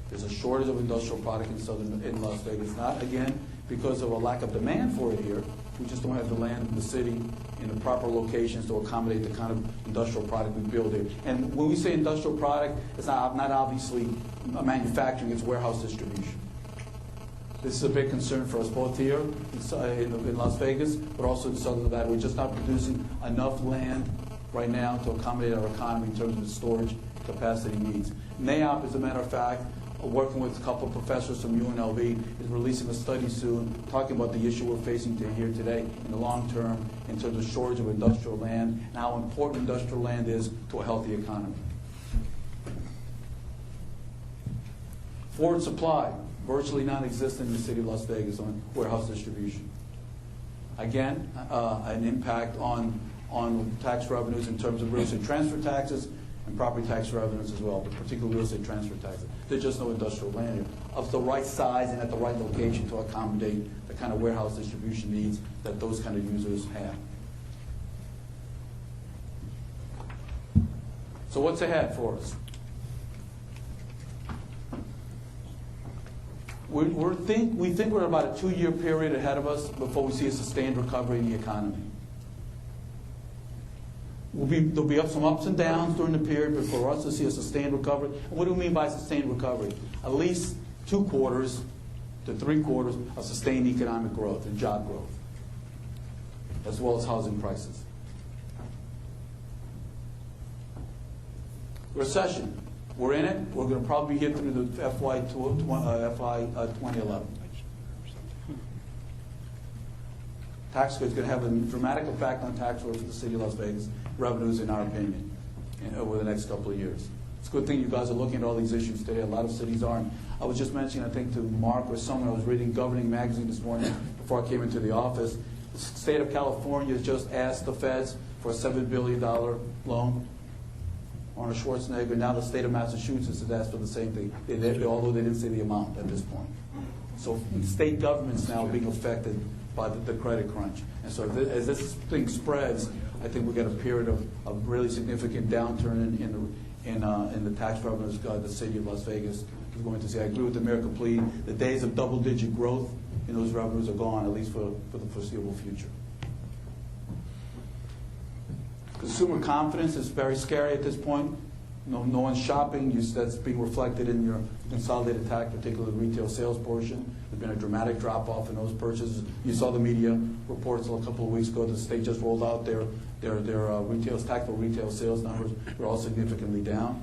There's a shortage of industrial product in Las Vegas. Not, again, because of a lack of demand for it here. We just don't have the land in the city in the proper locations to accommodate the kind of industrial product we build here. And when we say industrial product, it's not obviously manufacturing, it's warehouse distribution. This is a big concern for us both here in Las Vegas, but also in Southern Nevada. We're just not producing enough land right now to accommodate our economy in terms of the storage capacity needs. NAIOP, as a matter of fact, working with a couple of professors from UNLV, is releasing a study soon talking about the issue we're facing here today in the long term in terms of shortage of industrial land and how important industrial land is to a healthy economy. Forward supply, virtually non-existent in the city of Las Vegas on warehouse distribution. Again, an impact on tax revenues in terms of real estate transfer taxes and property tax revenues as well, but particularly real estate transfer taxes. There's just no industrial land here of the right size and at the right location to accommodate the kind of warehouse distribution needs that those kind of users have. So what's ahead for us? We think we're about a 2-year period ahead of us before we see a sustained recovery in the economy. There'll be some ups and downs during the period, but for us to see a sustained recovery. And what do we mean by sustained recovery? At least 2 quarters to 3 quarters of sustained economic growth and job growth, as well as housing prices. Recession. We're in it. We're going to probably get through the FY 2011. Tax code is going to have a dramatic effect on tax rate for the city of Las Vegas revenues, in our opinion, over the next couple of years. It's a good thing you guys are looking at all these issues today. A lot of cities aren't. I was just mentioning, I think, to Mark or someone, I was reading Governing Magazine this morning before I came into the office. The state of California has just asked the feds for a $7 billion loan. Arnold Schwarzenegger. Now the state of Massachusetts has asked for the same thing, although they didn't say the amount at this point. So state governments now are being affected by the credit crunch. And so as this thing spreads, I think we get a period of really significant downturn in the tax revenues the city of Las Vegas is going to see. I agree with the mayor completely. The days of double-digit growth in those revenues are gone, at least for the foreseeable future. Consumer confidence is very scary at this point. No one's shopping. That's being reflected in your consolidated tax, particularly the retail sales portion. There's been a dramatic drop-off in those purchases. You saw the media reports a couple of weeks ago. The state just rolled out their taxable retail sales numbers. They're all significantly down.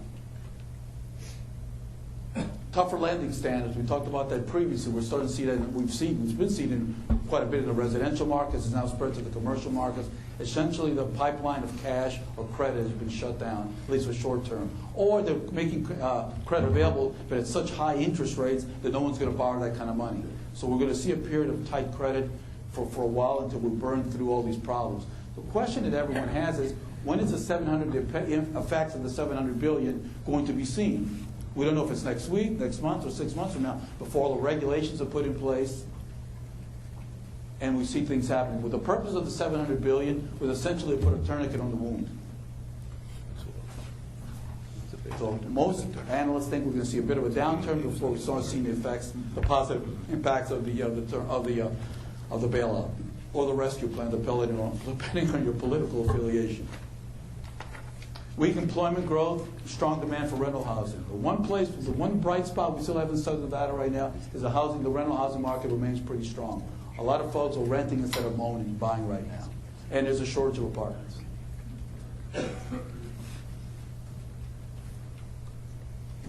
Tougher lending standards. We talked about that previously. We're starting to see that. It's been seen in quite a bit in the residential markets. It's now spread to the commercial markets. Essentially, the pipeline of cash or credit has been shut down, at least for short term. Or they're making credit available, but at such high interest rates that no one's going to borrow that kind of money. So we're going to see a period of tight credit for a while until we burn through all these problems. The question that everyone has is, when is the effects of the $700 billion going to be seen? We don't know if it's next week, next month, or 6 months from now, before all the regulations are put in place and we see things happening. With the purpose of the $700 billion was essentially to put a tourniquet on the wound. So most analysts think we're going to see a bit of a downturn before we start seeing the effects, the positive impacts of the bailout or the rescue plan, depending on your political affiliation. Weak employment growth, strong demand for rental housing. The one bright spot we still have in Southern Nevada right now is the rental housing market remains pretty strong. A lot of folks are renting instead of buying right now. And there's a shortage of apartments.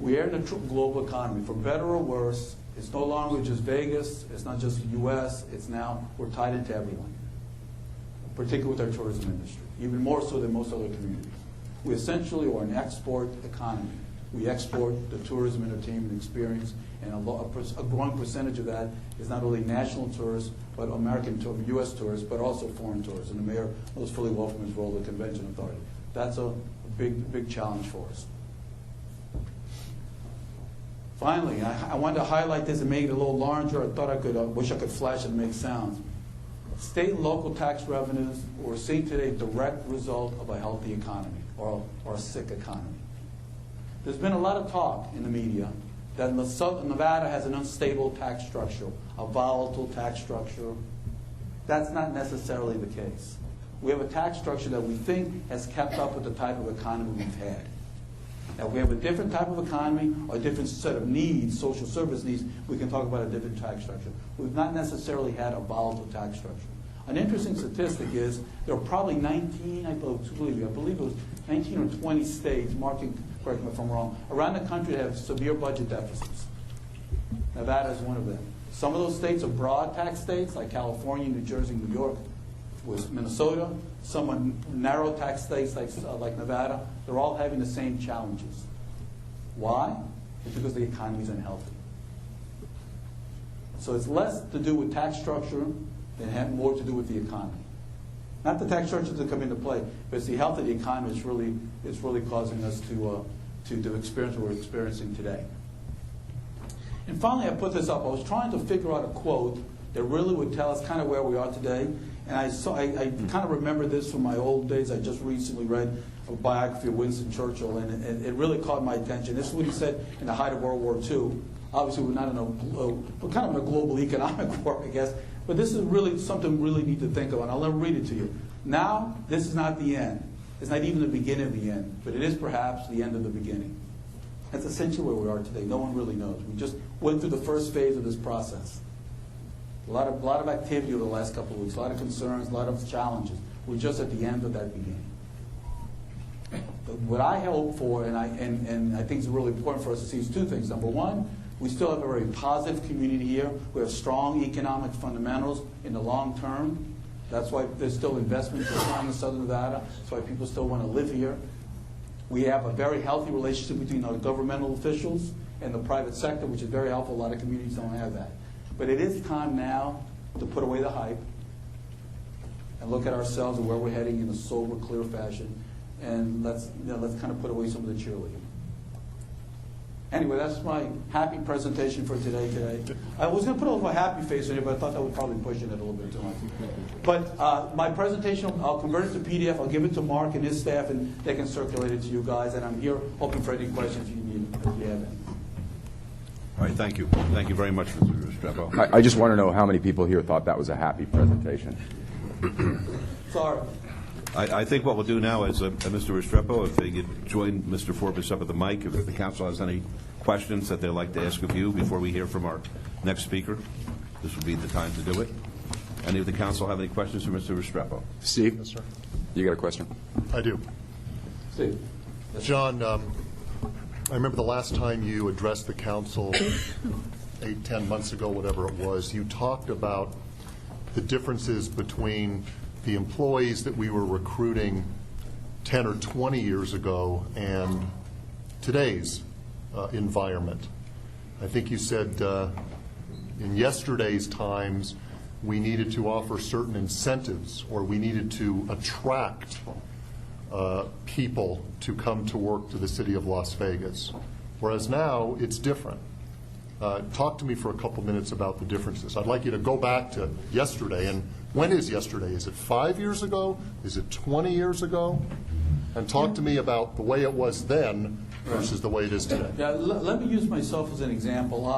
We are in a global economy. For better or worse, it's no longer just Vegas. It's not just the U.S. It's now, we're tied into everyone, particularly with our tourism industry, even more so than most other communities. We essentially are an export economy. We export the tourism, entertainment experience, and a growing percentage of that is not only national tourists, but U.S. tourists, but also foreign tourists. And the mayor knows fully well from his role at the Convention Authority. That's a big challenge for us. Finally, I wanted to highlight this and make it a little larger. I wish I could flash it and make sounds. State and local tax revenues, we're seeing today, a direct result of a healthy economy or a sick economy. There's been a lot of talk in the media that Nevada has an unstable tax structure, a volatile tax structure. That's not necessarily the case. We have a tax structure that we think has kept up with the type of economy we've had. Now, if we have a different type of economy or a different set of needs, social service needs, we can talk about a different tax structure. We've not necessarily had a volatile tax structure. An interesting statistic is there are probably 19, I believe it was 19 or 20 states, Mark can correct me if I'm wrong, around the country that have severe budget deficits. Nevada is one of them. Some of those states are broad tax states, like California, New Jersey, New York, with Minnesota. Some are narrow tax states like Nevada. They're all having the same challenges. Why? It's because the economy is unhealthy. So it's less to do with tax structure than have more to do with the economy. Not the tax structure to come into play, but it's the health of the economy is really causing us to experience what we're experiencing today. And finally, I put this up. I was trying to figure out a quote that really would tell us kind of where we are today. And I kind of remember this from my old days. I just recently read a biography of Winston Churchill, and it really caught my attention. This is what he said in the height of World War II. Obviously, we're not in we're kind of in a global economic war, I guess. But this is really something we really need to think about. I'll read it to you. Now, this is not the end. It's not even the beginning of the end, but it is perhaps the end of the beginning. That's essentially where we are today. No one really knows. We just went through the first phase of this process. A lot of activity over the last couple of weeks, a lot of concerns, a lot of challenges. We're just at the end of that beginning. What I hope for, and I think it's really important for us to see, is two things. Number one, we still have a very positive community here. We have strong economic fundamentals in the long term. That's why there's still investment going on in Southern Nevada. That's why people still want to live here. We have a very healthy relationship between our governmental officials and the private sector, which is very helpful. A lot of communities don't have that. But it is time now to put away the hype and look at ourselves and where we're heading in a sober, clear fashion. And let's kind of put away some of the cheerleading. Anyway, that's my happy presentation for today. I was going to put a little happy face on it, but I thought that would probably push it a little bit too much. But my presentation, I'll convert it to PDF. I'll give it to Mark and his staff, and they can circulate it to you guys. And I'm here open for any questions you need, if you have any. All right, thank you. Thank you very much, Mr. Restrepo. I just want to know how many people here thought that was a happy presentation. Sorry. I think what we'll do now is, Mr. Restrepo, if they could join Mr. Forbes up at the mic, if the council has any questions that they'd like to ask of you before we hear from our next speaker, this would be the time to do it. Any of the council have any questions for Mr. Restrepo? Steve? Yes, sir. You got a question? I do. Steve. John, I remember the last time you addressed the council 8, 10 months ago, whatever it was, you talked about the differences between the employees that we were recruiting 10 or 20 years ago and today's environment. I think you said in yesterday's times we needed to offer certain incentives, or we needed to attract people to come to work to the city of Las Vegas, whereas now it's different. Talk to me for a couple minutes about the differences. I'd like you to go back to yesterday. And when is yesterday? Is it 5 years ago? Is it 20 years ago? And talk to me about the way it was then versus the way it is today. Yeah, let me use myself as an example.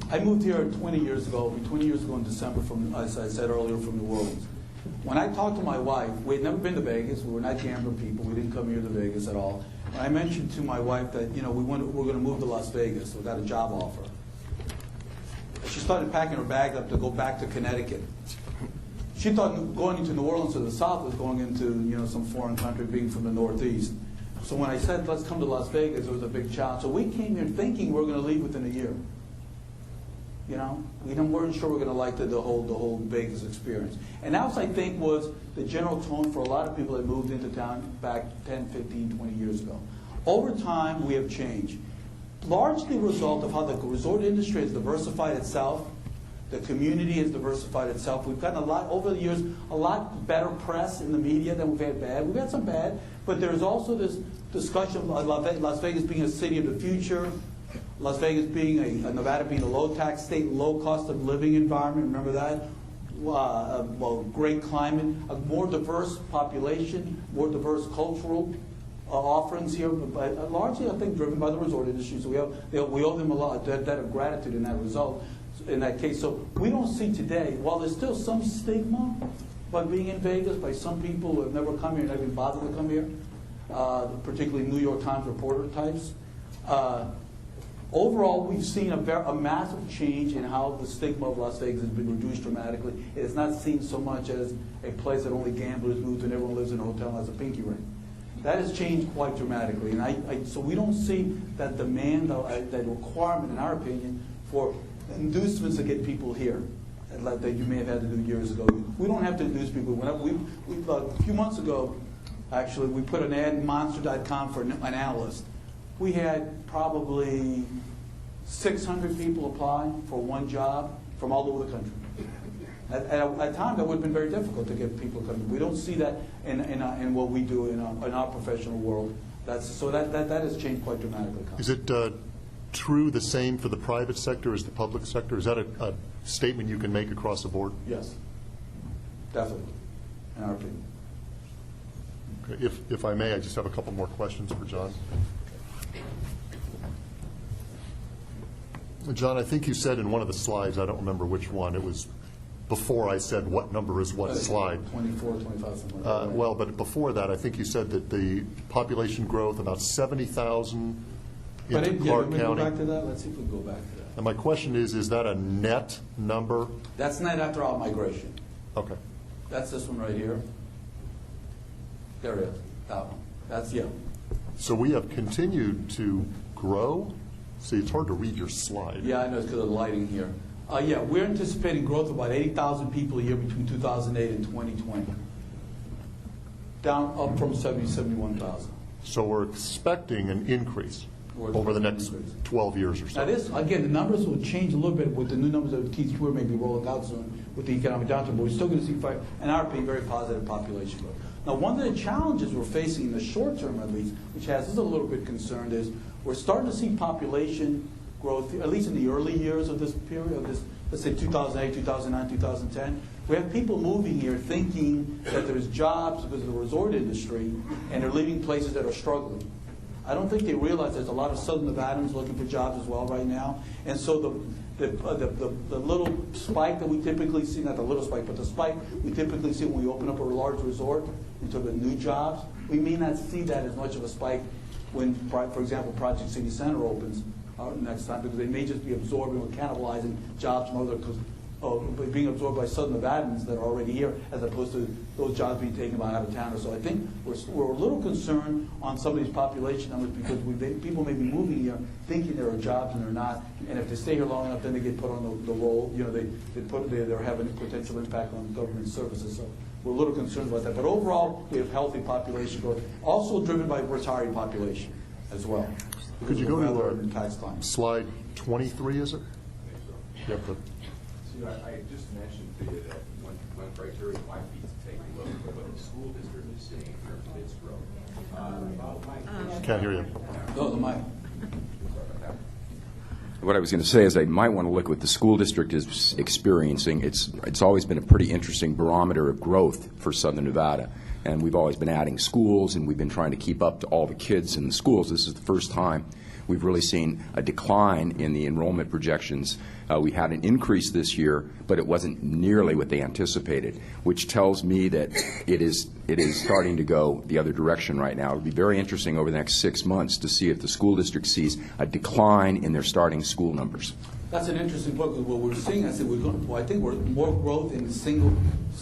I moved here 20 years ago in December, from, as I said earlier, from New Orleans. When I talked to my wife, we had never been to Vegas. We were not gambler people. We didn't come here to Vegas at all. And I mentioned to my wife that, we're going to move to Las Vegas. We got a job offer. She started packing her bag up to go back to Connecticut. She thought going into New Orleans to the south was going into, some foreign country, being from the Northeast. So when I said, let's come to Las Vegas, it was a big challenge. So we came here thinking we were going to leave within a year. We weren't sure we were going to like the whole Vegas experience. And that was, I think, was the general tone for a lot of people that moved into town back 10, 15, 20 years ago. Over time, we have changed. Largely a result of how the resort industry has diversified itself. The community has diversified itself. We've gotten over the years, a lot better press in the media than we've had bad. We've had some bad, but there's also this discussion of Las Vegas being a city of the future, Las Vegas being Nevada being a low-tax state, low-cost of living environment. Remember that? Great climate, a more diverse population, more diverse cultural offerings here, but largely, I think, driven by the resort industry. So we owe them a lot of debt of gratitude in that result, in that case. So we don't see today, while there's still some stigma by being in Vegas by some people who have never come here, never even bothered to come here, particularly New York Times reporter types. Overall, we've seen a massive change in how the stigma of Las Vegas has been reduced dramatically. It is not seen so much as a place that only gamblers move to and everyone lives in a hotel and has a pinky ring. That has changed quite dramatically. And so we don't see that demand, that requirement, in our opinion, for inducements to get people here that you may have had to do years ago. We don't have to induce people. A few months ago, actually, we put an ad in Monster.com for an analyst. We had probably 600 people apply for one job from all over the country. At a time, that would have been very difficult to get people to come. We don't see that in what we do in our professional world. That has changed quite dramatically. Is it true the same for the private sector as the public sector? Is that a statement you can make across the board? Yes, definitely, in our opinion. Okay. If I may, I just have a couple more questions for John. John, I think you said in one of the slides, I don't remember which one, it was before I said what number is what slide. 24, 25, something like that. Well, but before that, I think you said that the population growth, about 70,000 in Clark County. Go back to that? Let's see if we can go back to that. And my question is that a net number? That's not after all migration. Okay. That's this one right here. There it is, that one. That's, yeah. So we have continued to grow? See, it's hard to read your slide. Yeah, I know, it's because of the lighting here. Yeah, we're anticipating growth of about 80,000 people a year between 2008 and 2020. Down, up from 71,000. So we're expecting an increase We're over the expecting next an increase. 12 years or Now so. this, again, the numbers will change a little bit with the new numbers that Keith Stewart may be rolling out soon with the economic downturn, but we're still going to see, in our opinion, very positive population growth. Now, one of the challenges we're facing in the short term, at least, which has us a little bit concerned, is we're starting to see population growth, at least in the early years of this period, of this, let's say 2008, 2009, 2010. We have people moving here thinking that there's jobs because of the resort industry, and they're leaving places that are struggling. I don't think they realize there's a lot of Southern Nevadans looking for jobs as well right now. And so the little spike that we typically see, not the little spike, but the spike we typically see when we open up a large resort in terms of new jobs, we may not see that as much of a spike when, for example, Project City Center opens next time, because they may just be absorbing or cannibalizing jobs from other, being absorbed by Southern Nevadans that are already here, as opposed to those jobs being taken by out-of-towners. So I think we're a little concerned on some of these population numbers because people may be moving here thinking there are jobs and they're not. And if they stay here long enough, then they get put on the roll. You know, they're having a potential impact on government services. So we're a little concerned about that. But overall, we have healthy population growth, also driven by retiring population as well. Could you go to tax climate. slide 23, is it? Yep. See, I just mentioned to you that one criteria might be to take a look at what the school district is seeing in terms of its growth. Can't hear you. No, the mic. What I was going to say is I might want to look at what the school district is experiencing. It's always been a pretty interesting barometer of growth for Southern Nevada. And we've always been adding schools, and we've been trying to keep up to all the kids in the schools. This is the first time we've really seen a decline in the enrollment projections. We had an increase this year, but it wasn't nearly what they anticipated, which tells me that it is starting to go the other direction right now. It'll be very interesting over the next 6 months to see if the school district sees a decline in their starting school numbers. That's an interesting point, because what we're seeing, I think we're more growth in single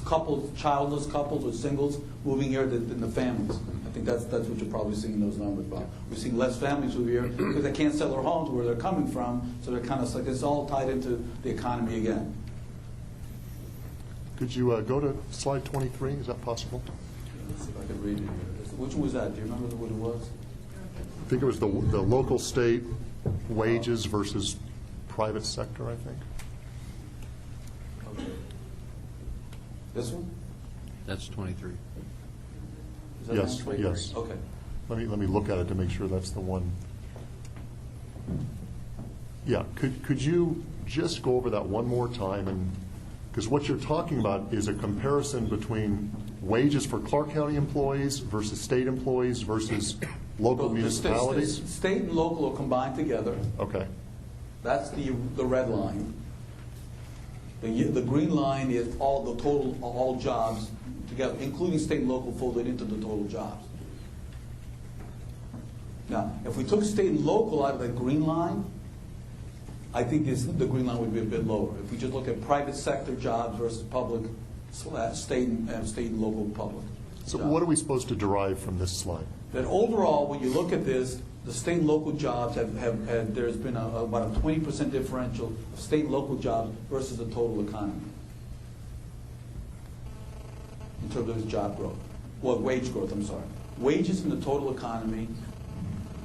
couples, childless couples or singles moving here than the families. I think that's what you're probably seeing in those numbers, Bob. We're seeing less families move here because they can't sell their homes where they're coming from, so they're kind of like, it's all tied into the economy again. Could you go to slide 23? Is that possible? Let's see if I can read it here. Which one was that? Do you remember what it was? I think it was the local state wages versus private sector, I think. Okay. This one? That's 23. Is that Yes, the one? yes. Okay. Let me look at it to make sure that's the one. Yeah, could you just go over that one more time? And because what you're talking about is a comparison between wages for Clark County employees versus state employees versus local The municipalities? State and local are combined together. Okay. That's the red line. The green line is all jobs together, including state and local folded into the total jobs. Now, if we took state and local out of the green line, I think the green line would be a bit lower. If we just look at private sector jobs versus public, state and local public. So jobs. what are we supposed to derive from this slide? That overall, when you look at this, the state and local jobs there's been about a 20% differential of state and local jobs versus the total economy in terms of its job growth. Well, wage growth, I'm sorry. Wages in the total economy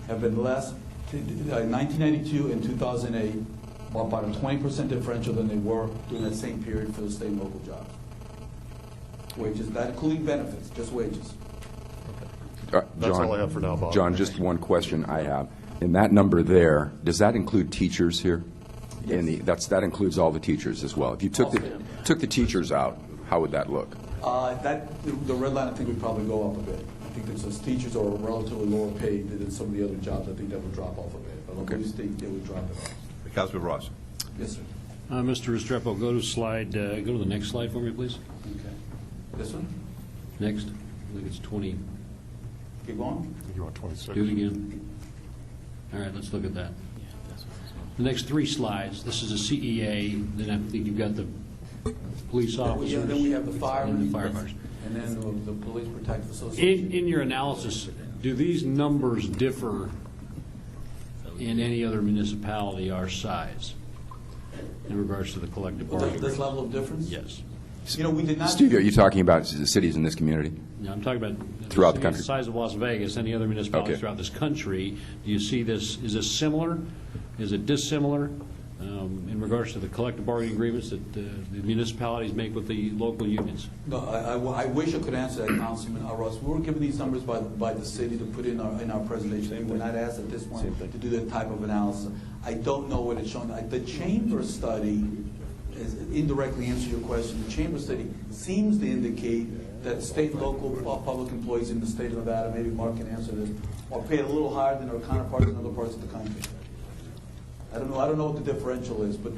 have been less in 1992 and 2008, about a 20% differential than they were during that same period for the state and local jobs. Wages, not including benefits, just wages. That's all I have for now, Bob. John, just one question I have. In that number there, does that include teachers here? Yes. That includes all the teachers as well. If you took the teachers out, how would that look? The red line, I think, would probably go up a bit. I think that since teachers are relatively lower paid than some of the other jobs, I think that would drop off a bit. But Okay. at least they would drop it off. Councilman Ross. Yes, sir. Mr. Restrepo, go to the next slide for me, please. Okay. This one? Next. I think it's 20. Keep going? You want 26? Do it again. All right, let's look at that. The next 3 slides, this is a CEA, then I think you've got the police officers. Then we have the firemen. And the firefighters. And then the Police Protective Association. In your analysis, Do these numbers differ in any other municipality our size in regards to the collective bargaining This agreements? level of difference? Yes. You know, we did not. Steve, are you talking about the cities in this community? Now, I'm talking about Throughout the city country. The size of Las Vegas, any other municipalities Okay. throughout this country. Do you see this, is this similar? Is it dissimilar in regards to the collective bargaining agreements that the municipalities make with the local unions? No, I wish I could answer that, Councilman Ross. We were given these numbers by the city to put in our presentation. We were not asked at this point to do that type of analysis. I don't know what it's showing. The chamber study is indirectly answer your question. The chamber study seems to indicate that state and local public employees in the state of Nevada, maybe Mark can answer this, are paid a little higher than their counterparts in other parts of the country. I don't know what the differential is, but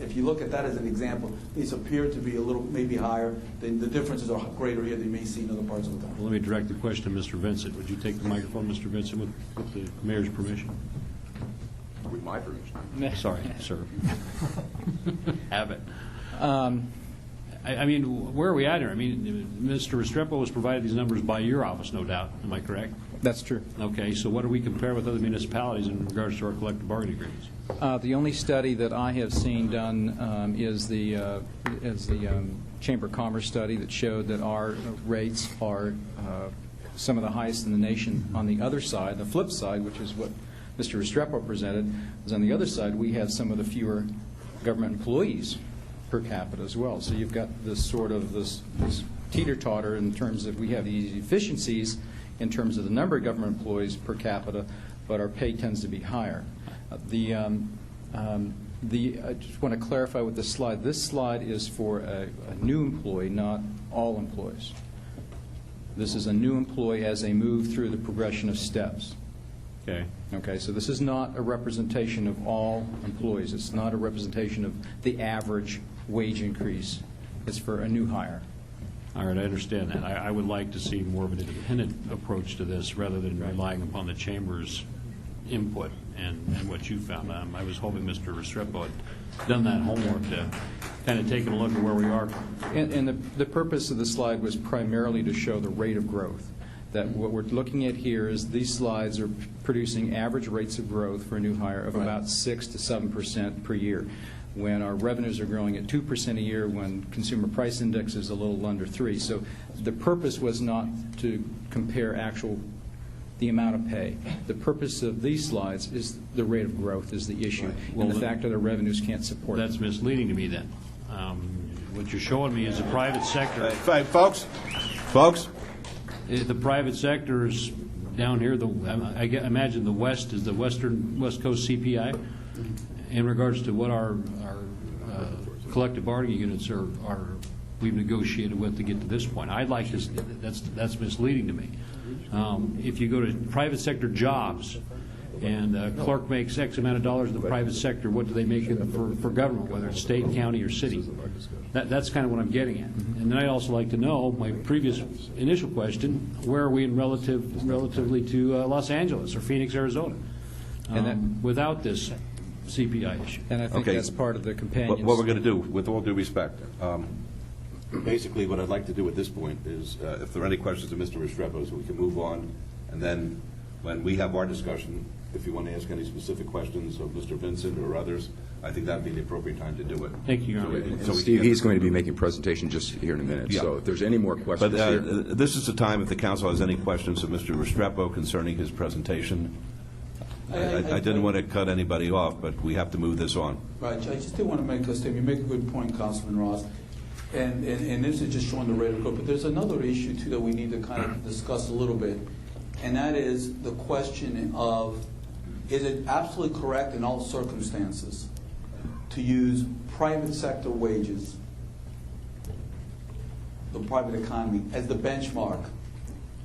if you look at that as an example, these appear to be a little maybe higher. The differences are greater here than you may see in other parts of the country. Well, let me direct the question to Mr. Vincent. Would you take the microphone, Mr. Vincent, with the mayor's permission? With my permission. Sorry, sir. Have it. I mean, where are we at here? I mean, Mr. Restrepo was provided these numbers by your office, no doubt. Am I correct? That's true. Okay, so what do we compare with other municipalities in regards to our collective bargaining agreements? The only study that I have seen done is the Chamber of Commerce study that showed that our rates are some of the highest in the nation. On the other side, the flip side, which is what Mr. Restrepo presented, is on the other side we have some of the fewer government employees per capita as well. So you've got this sort of this teeter-totter in terms of we have these efficiencies in terms of the number of government employees per capita, but our pay tends to be higher. I just want to clarify with this slide. This slide is for a new employee, not all employees. This is a new employee as they move through the progression of steps. Okay. Okay, so this is not a representation of all employees. It's not a representation of the average wage increase. It's for a new hire. All right, I understand that. I would like to see more of an independent approach to this rather than relying upon the Chamber's input and what you found. I was hoping Mr. Restrepo had done that homework to kind of take a look at where we are. And the purpose of the slide was primarily to show the rate of growth. That what we're looking at here is these slides are producing average rates of growth for a new hire of about 6 to 7% per year. When our revenues are growing at 2% a year, when consumer price index is a little under 3. So the purpose was not to compare the amount of pay. The purpose of these slides is the rate of growth is the issue, Well, and the fact that our revenues can't support it. That's misleading to me then. What you're showing me is the private sector. Folks, The private sector is down here. I imagine the West is the West Coast CPI in regards to what our collective bargaining units we've negotiated with to get to this point. I'd like to. That's misleading to me. If you go to private sector jobs, and a clerk makes X amount of dollars in the private sector, what do they make for government, whether it's state, county, or city? That's kind of what I'm getting at. And then I'd also like to know, my previous initial question, where are we in relatively to Los Angeles or Phoenix, Arizona, without this CPI issue? And I think Okay. that's part of the companions. what we're going to do, with all due respect, basically what I'd like to do at this point is, if there are any questions of Mr. Restrepo, so we can move on, and then when we have our discussion, if you want to ask any specific questions of Mr. Vincent or others, I think that would be the appropriate time to do it. Thank you, Your So Honor. we- And so we Steve, can- he's going to be making a presentation just here in a minute. Yeah. So if there's any more questions But here. this is the time, if the council has any questions of Mr. Restrepo concerning his presentation. I didn't want to cut anybody off, but we have to move this on. Right, I just did want to make a statement. You make a good point, Councilman Ross. And this is just showing the rate of growth. But there's another issue, too, that we need to kind of discuss a little bit. And that is the question of, is it absolutely correct in all circumstances to use private sector wages, the private economy, as the benchmark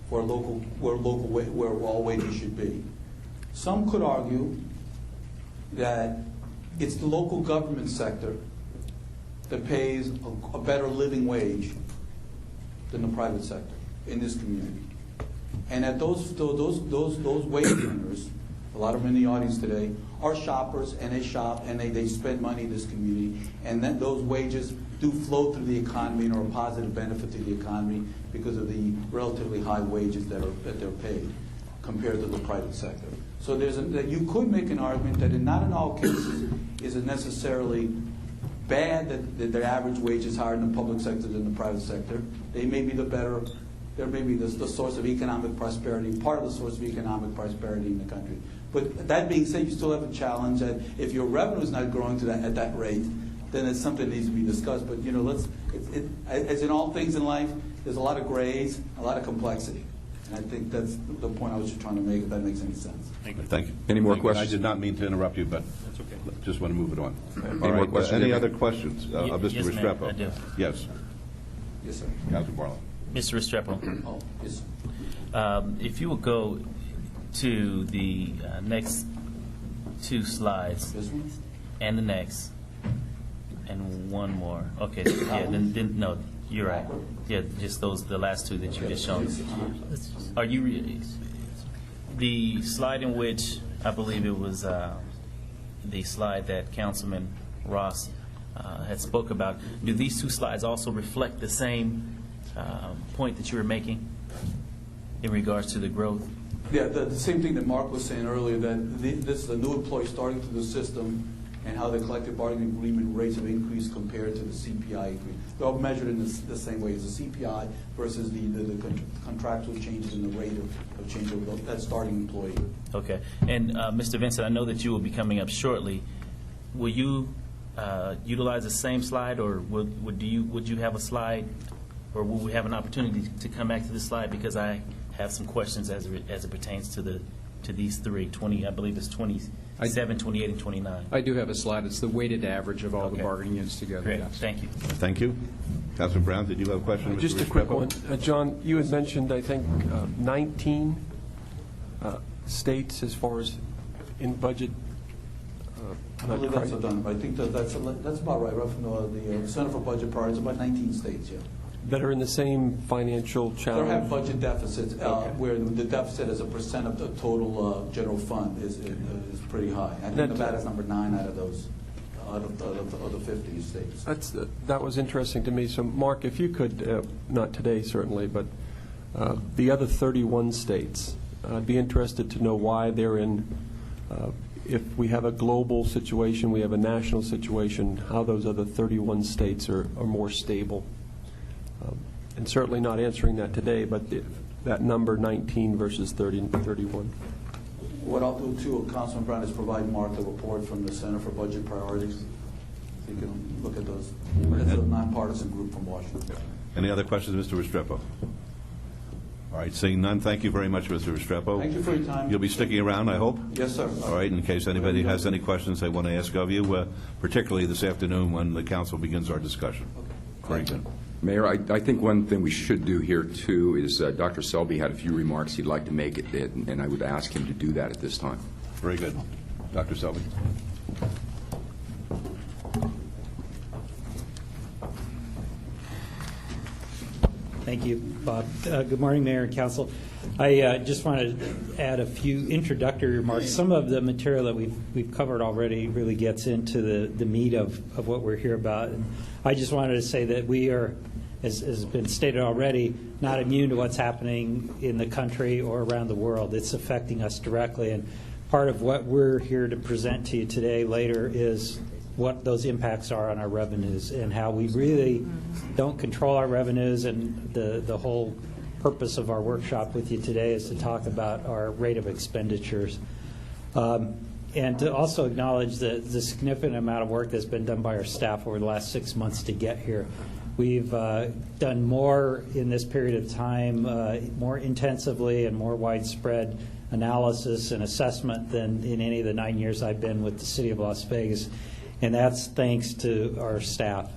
for where all wages should be? Some could argue that it's the local government sector that pays a better living wage than the private sector in this community. And that those wage earners, a lot of them in the audience today, are shoppers, and they shop and they spend money in this community, and that those wages do flow through the economy and are a positive benefit to the economy because of the relatively high wages that they're paid compared to the private sector. So that you could make an argument that not in all cases is it necessarily bad that their average wage is higher in the public sector than the private sector. They may be there may be the source of economic prosperity, part of the source of economic prosperity in the country. But that being said, you still have a challenge that if your revenue is not growing at that rate, then it's something that needs to be discussed. But as in all things in life, there's a lot of grays, a lot of complexity. And I think that's the point I was just trying to make, if that makes any sense. Thank you. Any more Thank you. questions? I did not mean to interrupt you, but just want to move it on. Any more questions? Any other questions of Mr. Yes, ma'am, Restrepo? I do. Yes, Yes, sir. Councilor Barlow. Mr. Restrepo, Oh, yes. if you will go to the next two slides This one? and the next, and one more. Okay, yeah, then no, you're right. Yeah, just the last two that you just shown. Are you the slide in which I believe it was the slide that Councilman Ross had spoke about? Do these two slides also reflect the same point that you were making in regards to the growth? Yeah, the same thing that Mark was saying earlier, that this is a new employee starting through the system and how the collective bargaining agreement rates have increased compared to the CPI increase. They're all measured in the same way as the CPI versus the contractual changes in the rate of change of that starting employee. Okay. And Mr. Vincent, I know that you will be coming up shortly. Will you utilize the same slide, or would you have a slide, or will we have an opportunity to come back to this slide, because I have some questions as it pertains to these three, 20, I believe it's 27, 28, and 29. I do have a slide. It's the weighted average of all the Okay. bargaining units together. Great, yes. thank you. Thank you. Councilor Brown, did you have a question? Mr. Just a quick Restrepo? one. John, you had mentioned, I think, 19 states as far as in budget. I believe that's done. I think that's about right. Right from the Center for Budget Priorities, about 19 states, yeah. That are in the same financial They challenge. have budget deficits where the deficit as a percent of the total general fund is pretty high. I think That- Nevada's number 9 out of those, out of the 50 states. That was interesting to me. So, Mark, if you could, not today certainly, but the other 31 states, I'd be interested to know why they're in, if we have a global situation, we have a national situation, how those other 31 states are more stable. And certainly not answering that today, but that number 19 versus 30 and 31. What I'll do too, Councilman Brown, is provide Mark the report from the Center for Budget Priorities. So you can look at those. It's a nonpartisan group from Washington. Any other questions, Mr. Restrepo? All right, seeing none, thank you very much, Mr. Restrepo. Thank you for your time. You'll be sticking around, I hope? Yes, sir. All right, in case anybody has any questions they want to ask of you, particularly this afternoon when the council begins our discussion. Very good. Mayor, I think one thing we should do here, too, is Dr. Selby had a few remarks he'd like to make, and I would ask him to do that at this time. Very good. Dr. Selby? Thank you, Bob. Good morning, Mayor and Council. I just want to add a few introductory remarks. Some of the material that we've covered already really gets into the meat of what we're here about. And I just wanted to say that we are, as has been stated already, not immune to what's happening in the country or around the world. It's affecting us directly. And part of what we're here to present to you today later is what those impacts are on our revenues and how we really don't control our revenues. And the whole purpose of our workshop with you today is to talk about our rate of expenditures. And to also acknowledge the significant amount of work that's been done by our staff over the last 6 months to get here. We've done more in this period of time, more intensively and more widespread analysis and assessment than in any of the 9 years I've been with the City of Las Vegas. And that's thanks to our staff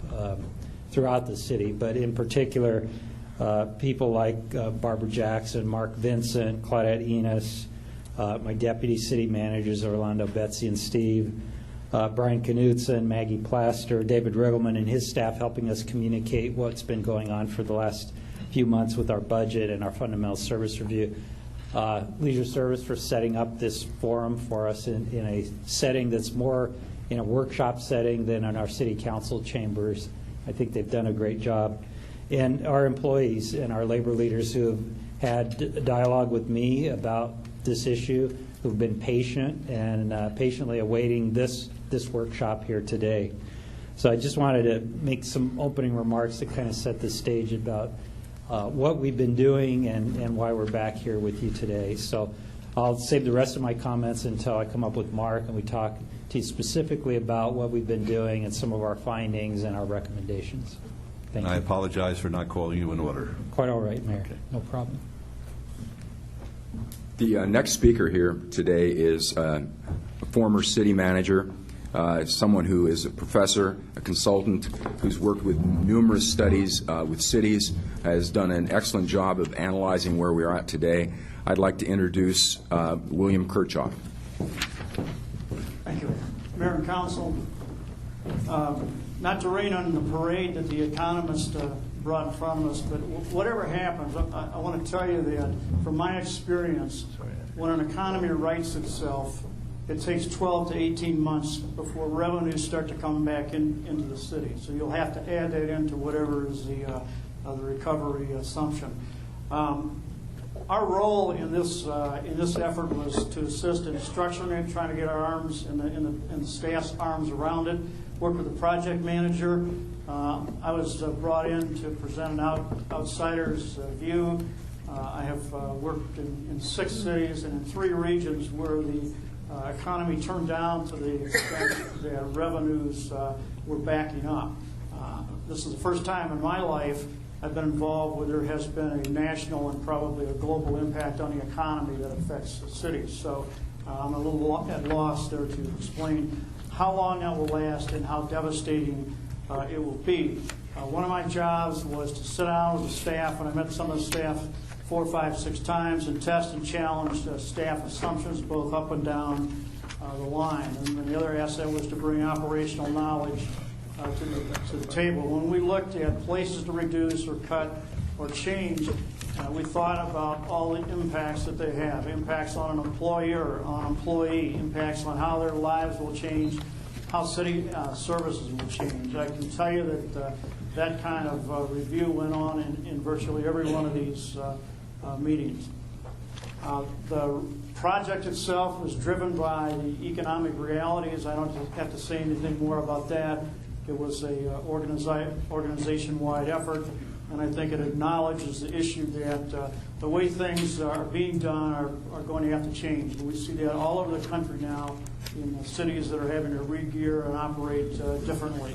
throughout the city, but in particular, people like Barbara Jackson, Mark Vincent, Claudette Enos, my deputy city managers, Orlando, Betsy, and Steve, Brian Knutson, Maggie Plaster, David Riggleman, and his staff helping us communicate what's been going on for the last few months with our budget and our fundamental service review. Leisure Service for setting up this forum for us in a setting that's more in a workshop setting than in our city council chambers I think they've done a great job. And our employees and our labor leaders who have had dialogue with me about this issue, who've been patient and patiently awaiting this workshop here today. So I just wanted to make some opening remarks to kind of set the stage about what we've been doing and why we're back here with you today. So I'll save the rest of my comments until I come up with Mark and we talk to you specifically about what we've been doing and some of our findings and our recommendations. Thank I you. apologize for not calling you in order. Quite all right, Mayor. No problem. The next speaker here today is a former city manager, someone who is a professor, a consultant, who's worked with numerous studies with cities, has done an excellent job of analyzing where we are at today. I'd like to introduce William Kirchhoff. Thank you. Mayor and Council, not to rain on the parade that the economist brought in front of us, but whatever happens, I want to tell you that from my experience, when an economy rights itself, it takes 12 to 18 months before revenues start to come back into the city. So you'll have to add that into whatever is the recovery assumption. Our role in this effort was to assist in structuring it, trying to get our arms and the staff's arms around it. Work with the project manager. I was brought in to present an outsider's view. I have worked in 6 cities and in 3 regions where the economy turned down to the extent that revenues were backing up. This is the first time in my life I've been involved where there has been a national and probably a global impact on the economy that affects the cities. So I'm a little at loss there to explain how long that will last and how devastating it will be. One of my jobs was to sit down with the staff, and I met some of the staff 4, 5, 6 times and test and challenge staff assumptions both up and down the line. And then the other asset was to bring operational knowledge to the table. When we looked at places to reduce or cut or change, we thought about all the impacts that they have, impacts on an employer, on employee, impacts on how their lives will change, how city services will change. I can tell you that that kind of review went on in virtually every one of these meetings. The project itself was driven by the economic realities. I don't have to say anything more about that. It was a organization-wide effort, and I think it acknowledges the issue that the way things are being done are going to have to change. We see that all over the country now in the cities that are having to re-gear and operate differently.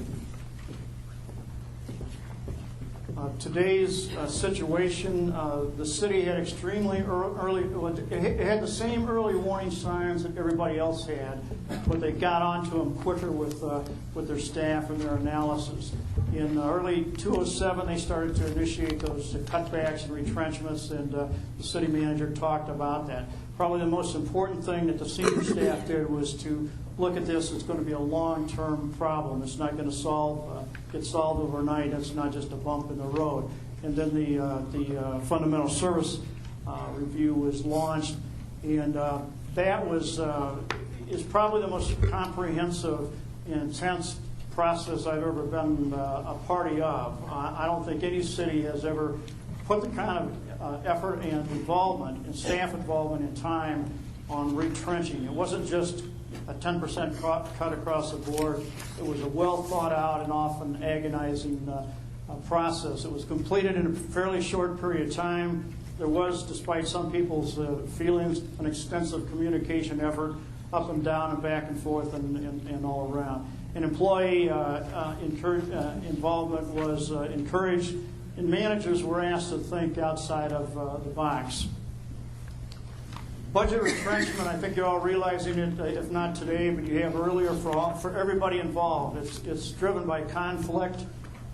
Today's situation, the city had extremely early, it had the same early warning signs that everybody else had, but they got onto them quicker with their staff and their analysis. In early 2007, they started to initiate those cutbacks and retrenchments, and the city manager talked about that. Probably the most important thing that the senior staff did was to look at this. It's going to be a long-term problem. It's not going to get solved overnight. It's not just a bump in the road. And then the fundamental service review was launched, and that is probably the most comprehensive and intense process I've ever been a party of. I don't think any city has ever put the kind of effort and involvement and staff involvement and time on retrenching. It wasn't just a 10% cut across the board. It was a well thought out and often agonizing process. It was completed in a fairly short period of time. There was, despite some people's feelings, an extensive communication effort up and down and back and forth and all around. And employee involvement was encouraged, and managers were asked to think outside of the box. Budget retrenchment, I think you're all realizing it, if not today, but you have earlier for everybody involved. It's driven by conflict.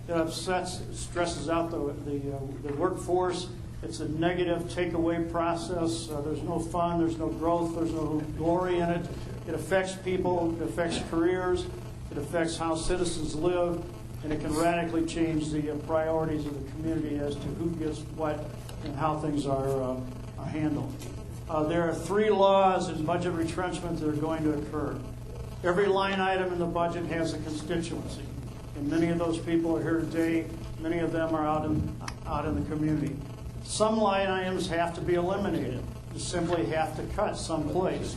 It upsets, stresses out the workforce. It's a negative takeaway process. There's no fun, there's no growth, there's no glory in it. It affects people, it affects careers, it affects how citizens live, and it can radically change the priorities of the community as to who gets what and how things are handled. There are 3 laws in budget retrenchment that are going to occur. Every line item in the budget has a constituency. And many of those people are here today. Many of them are out in the community. Some line items have to be eliminated. You simply have to cut someplace.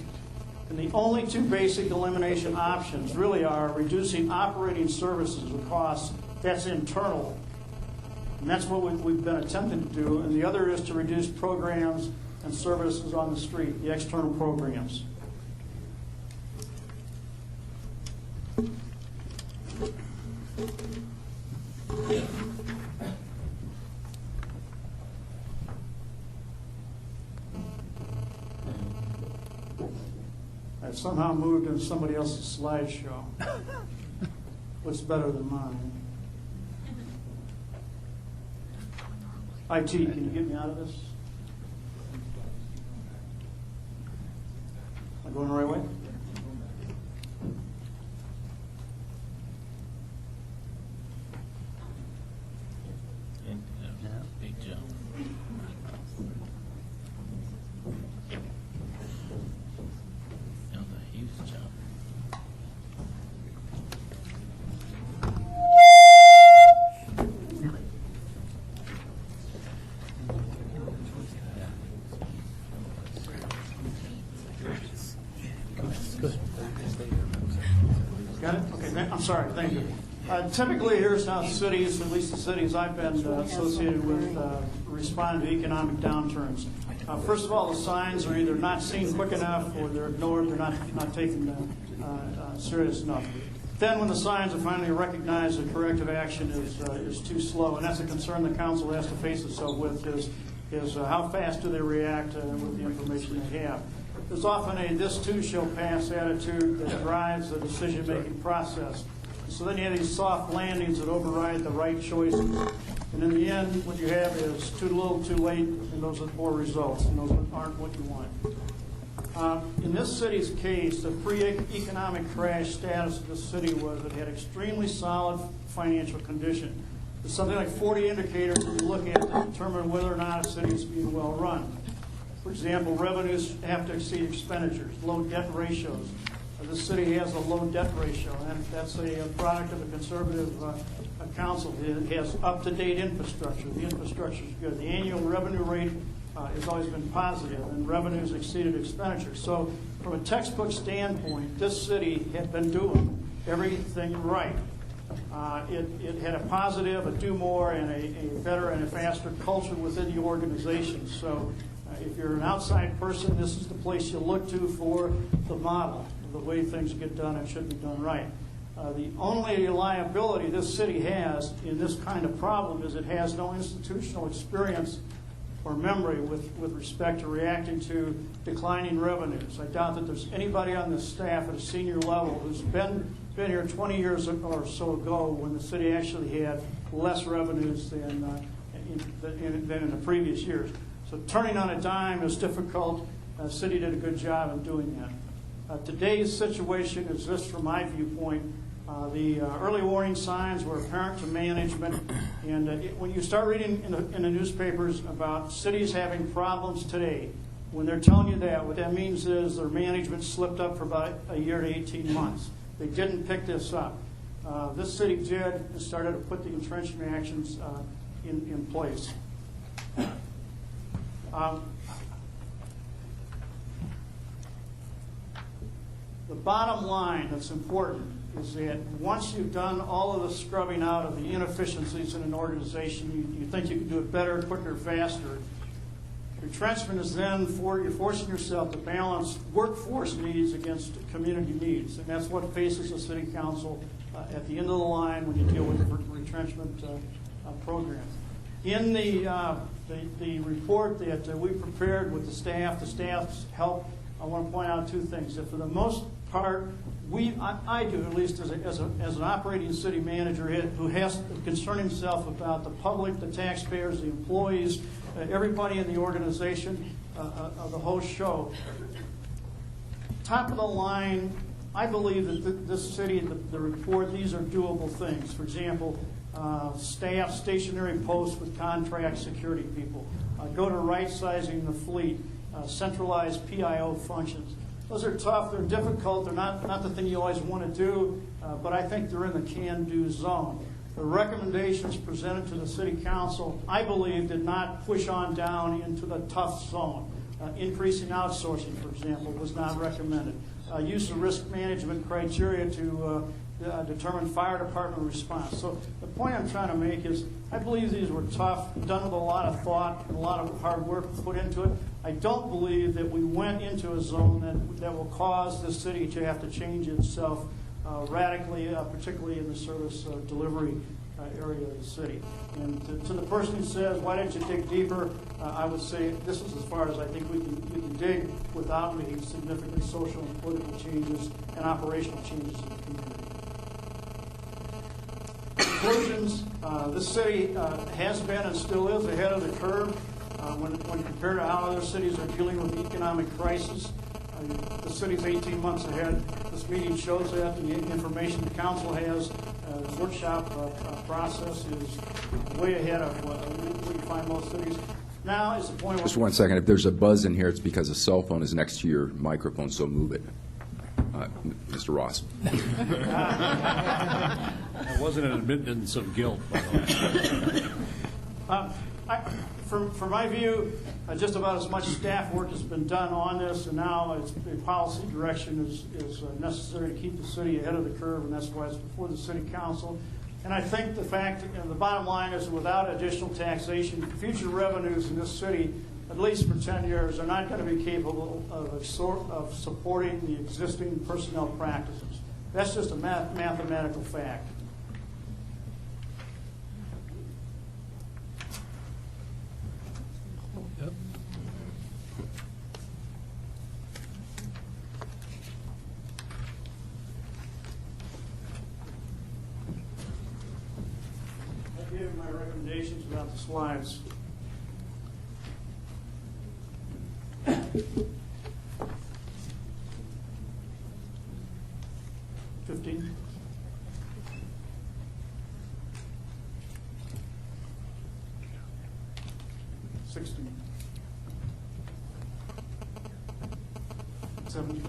And the only two basic elimination options really are reducing operating services costs. That's internal. And that's what we've been attempting to do. And the other is to reduce programs and services on the street, the external programs. I've somehow moved into somebody else's slideshow. What's better than mine? IT, can you get me out of this? Am I going the right way? Yeah, big jump. That was a huge jump. Got it? Okay, I'm sorry, thank you. Typically, here's how cities, at least the cities I've been associated with, respond to economic downturns. First of all, the signs are either not seen quick enough or they're ignored, they're not taken serious enough. Then when the signs are finally recognized, the corrective action is too slow, and that's a concern the council has to face itself with, is how fast do they react with the information they have. There's often a this too shall pass attitude that drives the decision-making process. So then you have these soft landings that override the right choices. And in the end, what you have is too little, too late, and those are poor results, and those aren't what you want. In this city's case, the pre-economic crash status of this city was it had extremely solid financial condition. There's something like 40 indicators that you look at to determine whether or not a city is being well run. For example, revenues have to exceed expenditures, low debt ratios. This city has a low debt ratio, and that's a product of a conservative council. It has up-to-date infrastructure. The infrastructure is good. The annual revenue rate has always been positive, and revenues exceeded expenditures. So from a textbook standpoint, this city had been doing everything right. It had a positive, a do more, and a better and a faster culture within the organization. So if you're an outside person, this is the place you look to for the model, the way things get done and should be done right. The only liability this city has in this kind of problem is it has no institutional experience or memory with respect to reacting to declining revenues. I doubt that there's anybody on this staff at a senior level who's been here 20 years or so ago when the city actually had less revenues than in the previous years. So turning on a dime is difficult. The city did a good job in doing that. Today's situation is this from my viewpoint. The early warning signs were apparent to management, and when you start reading in the newspapers about cities having problems today, when they're telling you that, what that means is their management slipped up for about a year to 18 months. They didn't pick this up. This city did and started to put the entrenchment actions in place. The bottom line that's important is that once you've done all of the scrubbing out of the inefficiencies in an organization, you think you can do it better, quicker, faster. Retrenchment is then you're forcing yourself to balance workforce needs against community needs, and that's what faces the city council at the end of the line when you deal with the retrenchment program. In the report that we prepared with the staff's help, I want to point out two things. That for the most part, I do, at least as an operating city manager who has to concern himself about the public, the taxpayers, the employees, everybody in the organization, of the whole show. Top of the line, I believe that this city, the report, these are doable things. For example, staff stationary posts with contract security people. Go to right-sizing the fleet. Centralized PIO functions. Those are tough, they're difficult, they're not the thing you always want to do, but I think they're in the can-do zone. The recommendations presented to the City Council, I believe, did not push on down into the tough zone. Increasing outsourcing, for example, was not recommended. Use of risk management criteria to determine fire department response. So the point I'm trying to make is I believe these were tough, done with a lot of thought and a lot of hard work put into it. I don't believe that we went into a zone that will cause the city to have to change itself radically, particularly in the service delivery area of the city. And to the person who says, why didn't you dig deeper, I would say this is as far as I think we can dig without making significant social and political changes and operational changes in the community. Conclusions, this city has been and still is ahead of the curve when compared to how other cities are dealing with the economic crisis. The city's 18 months ahead. This meeting shows that, and the information the council has, the workshop process is way ahead of what we find most cities. Now is the point where... Just 1 second. If there's a buzz in here, it's because a cell phone is next to your microphone, so move it. Mr. Ross. That wasn't an admittance of guilt, by the way. From my view, just about as much staff work has been done on this, and now a policy direction is necessary to keep the city ahead of the curve, and that's why it's before the City Council. And I think the fact, the bottom line is without additional taxation, future revenues in this city, at least for 10 years, are not going to be capable of supporting the existing personnel practices. That's just a mathematical fact. Yep. I gave my recommendations without the slides. $15. $16. $17.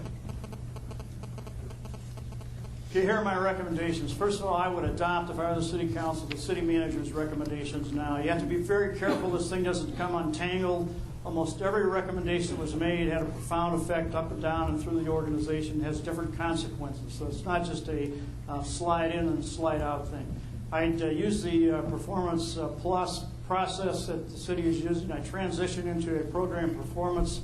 Okay, here are my recommendations. First of all, I would adopt, if I were the City Council, the City Manager's recommendations now. You have to be very careful this thing doesn't come untangled. Almost every recommendation that was made had a profound effect up and down and through the organization, has different consequences. So it's not just a slide in and slide out thing. I'd use the Performance Plus process that the city is using. I transition into a program performance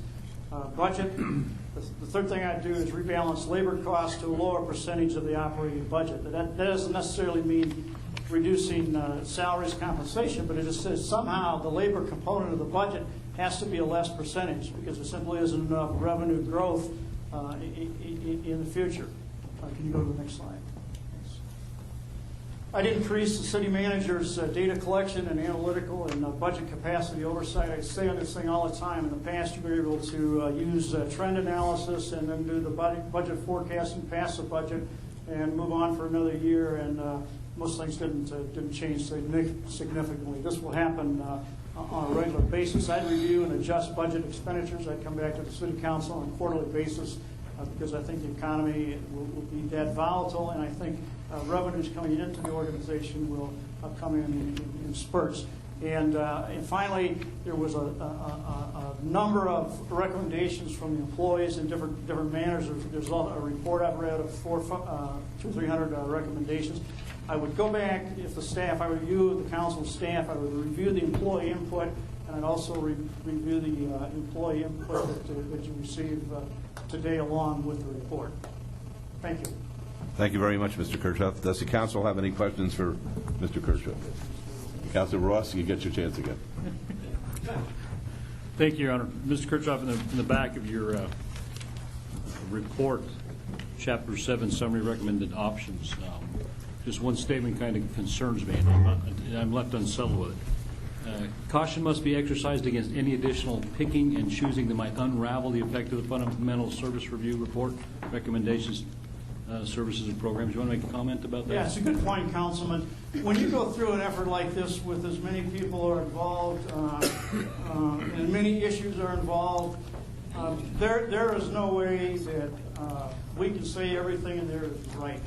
budget. The third thing I'd do is rebalance labor costs to a lower percentage of the operating budget. That doesn't necessarily mean reducing salaries compensation, but it just says somehow the labor component of the budget has to be a less percentage because there simply isn't enough revenue growth in the future. Can you go to the next slide? Thanks. I'd increase the city manager's data collection and analytical and budget capacity oversight. I say on this thing all the time. In the past, you were able to use trend analysis and then do the budget forecasting, pass the budget, and move on for another year. And most things didn't change significantly. This will happen on a regular basis. I'd review and adjust budget expenditures. I'd come back to the City Council on a quarterly basis because I think the economy will be that volatile, and I think revenues coming into the organization will come in spurts. And finally, there was a number of recommendations from the employees in different manners. There's a report I've read of 200 or 300 recommendations. I would go back, if the staff, I would review the council staff, I would review the employee input, and I'd also review the employee input that you receive today along with the report. Thank you. Thank you very much, Mr. Kirchhoff. Does the council have any questions for Mr. Kirchhoff? Councilor Ross, you get your chance again. Thank you, Your Honor. Mr. Kirchhoff, in the back of your report, Chapter 7, Summary Recommended Options, just one statement kind of concerns me, and I'm left unsettled with it. Caution must be exercised against any additional picking and choosing that might unravel the effect of the Fundamental Service Review Report, recommendations, services, and programs. You want to make a comment about that? Yeah, it's a good point, Councilman. When you go through an effort like this with as many people are involved and many issues are involved, There is no way that we can say everything in there is right.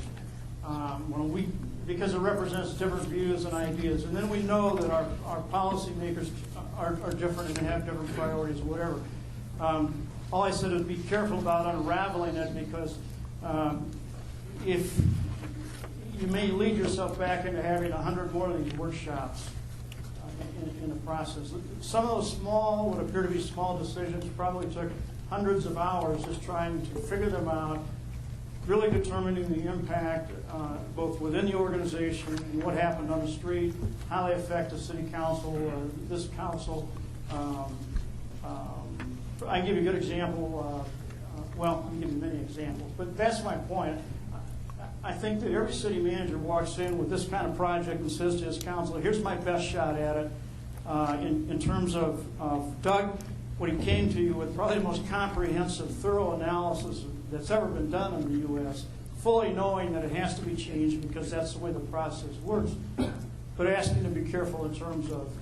Because it represents different views and ideas. And then we know that our policymakers are different and have different priorities or whatever. All I said is be careful about unraveling it, because if you may lead yourself back into having 100 more of these workshops in the process. Some of those small, what appear to be small decisions, probably took hundreds of hours just trying to figure them out, really determining the impact both within the organization and what happened on the street, how they affect the city council or this council. I can give you a good example. Well, I can give you many examples, but that's my point. I think that every city manager walks in with this kind of project and says to his council, here's my best shot at it. In terms of Doug, when he came to you with probably the most comprehensive, thorough analysis that's ever been done in the U.S., fully knowing that it has to be changed because that's the way the process works, but asking to be careful in terms of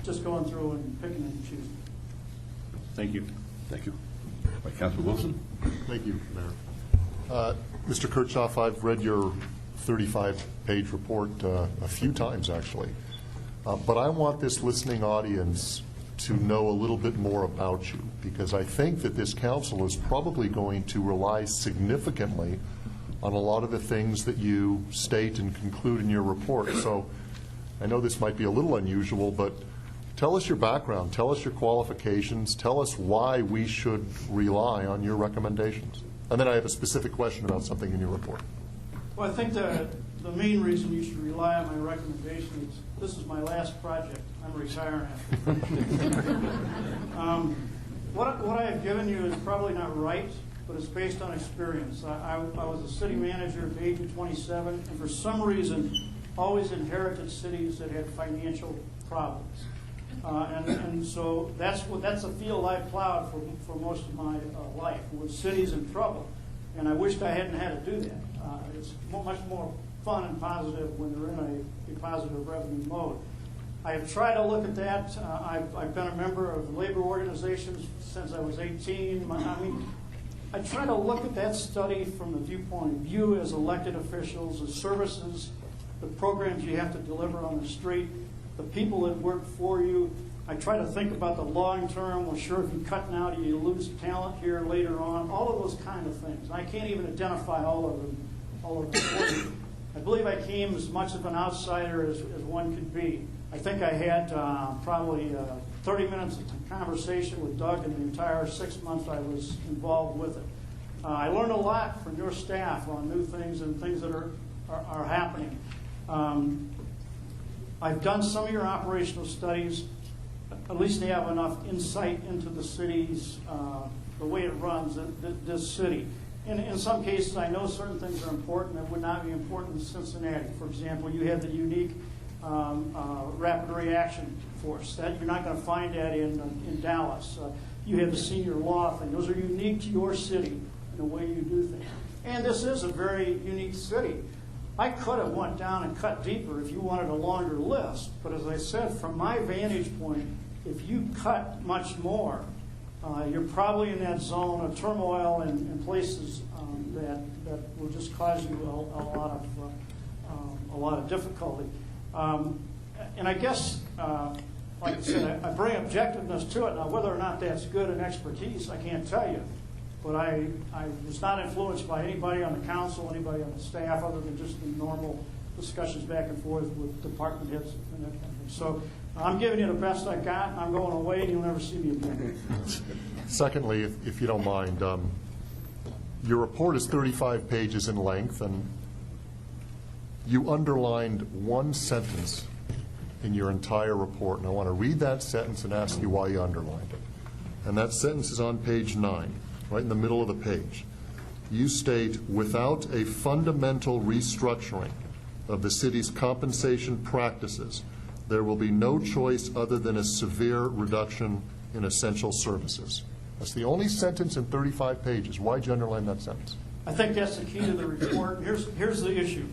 just going through and picking and choosing. Thank you. Thank you. Councilor Wilson? Thank you, Mayor. Mr. Kirchhoff, I've read your 35-page report a few times, actually. But I want this listening audience to know a little bit more about you, because I think that this council is probably going to rely significantly on a lot of the things that you state and conclude in your report. So I know this might be a little unusual, but tell us your background, tell us your qualifications, tell us why we should rely on your recommendations. And then I have a specific question about something in your report. Well, I think the main reason you should rely on my recommendation is this is my last project. I'm retiring after. What I have given you is probably not right, but it's based on experience. I was a city manager at the age of 27, and for some reason always inherited cities that had financial problems. And so that's a field I plowed for most of my life, with cities in trouble. And I wished I hadn't had to do that. It's much more fun and positive when they're in a positive revenue mode. I have tried to look at that. I've been a member of labor organizations since I was 18. I try to look at that study from the viewpoint of you as elected officials, the services, the programs you have to deliver on the street, the people that work for you. I try to think about the long term. Well, sure, if you cut now, do you lose talent here later on? All of those kind of things. I can't even identify all of them for you. I believe I came as much of an outsider as one could be. I think I had probably 30 minutes of conversation with Doug in the entire 6 months I was involved with it. I learned a lot from your staff on new things and things that are happening. I've done some of your operational studies. At least they have enough insight into the city's, the way it runs, this city. In some cases, I know certain things are important that would not be important in Cincinnati. For example, you have the unique rapid reaction force. That you're not going to find that in Dallas. You have the senior law thing. Those are unique to your city in the way you do things. And this is a very unique city. I could have went down and cut deeper if you wanted a longer list. But as I said, from my vantage point, if you cut much more, you're probably in that zone of turmoil in places that will just cause you a lot of difficulty. And I guess, like I said, I bring objectiveness to it. Now, whether or not that's good and expertise, I can't tell you. But I was not influenced by anybody on the council, anybody on the staff, other than just the normal discussions back and forth with department heads and that kind of thing. So I'm giving you the best I got, and I'm going away, and you'll never see me again. Secondly, if you don't mind, your report is 35 pages in length, and you underlined one sentence in your entire report. And I want to read that sentence and ask you why you underlined it. And that sentence is on page 9, right in the middle of the page. You state, without a fundamental restructuring of the city's compensation practices, there will be no choice other than a severe reduction in essential services. That's the only sentence in 35 pages. Why'd you underline that sentence? I think that's the key to the report. Here's the issue.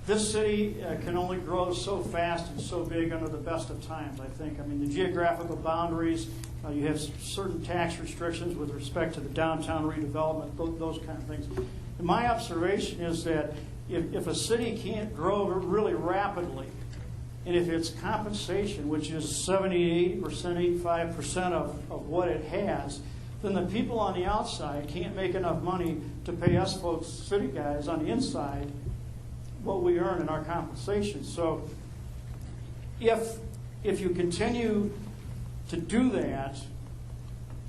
This city can only grow so fast and so big under the best of times, I think. I mean, the geographical boundaries You have certain tax restrictions with respect to the downtown redevelopment, those kind of things. And my observation is that if a city can't grow really rapidly, and if its compensation, which is 70, 80%, 85% of what it has, then the people on the outside can't make enough money to pay us folks, city guys, on the inside what we earn in our compensation. So if you continue to do that,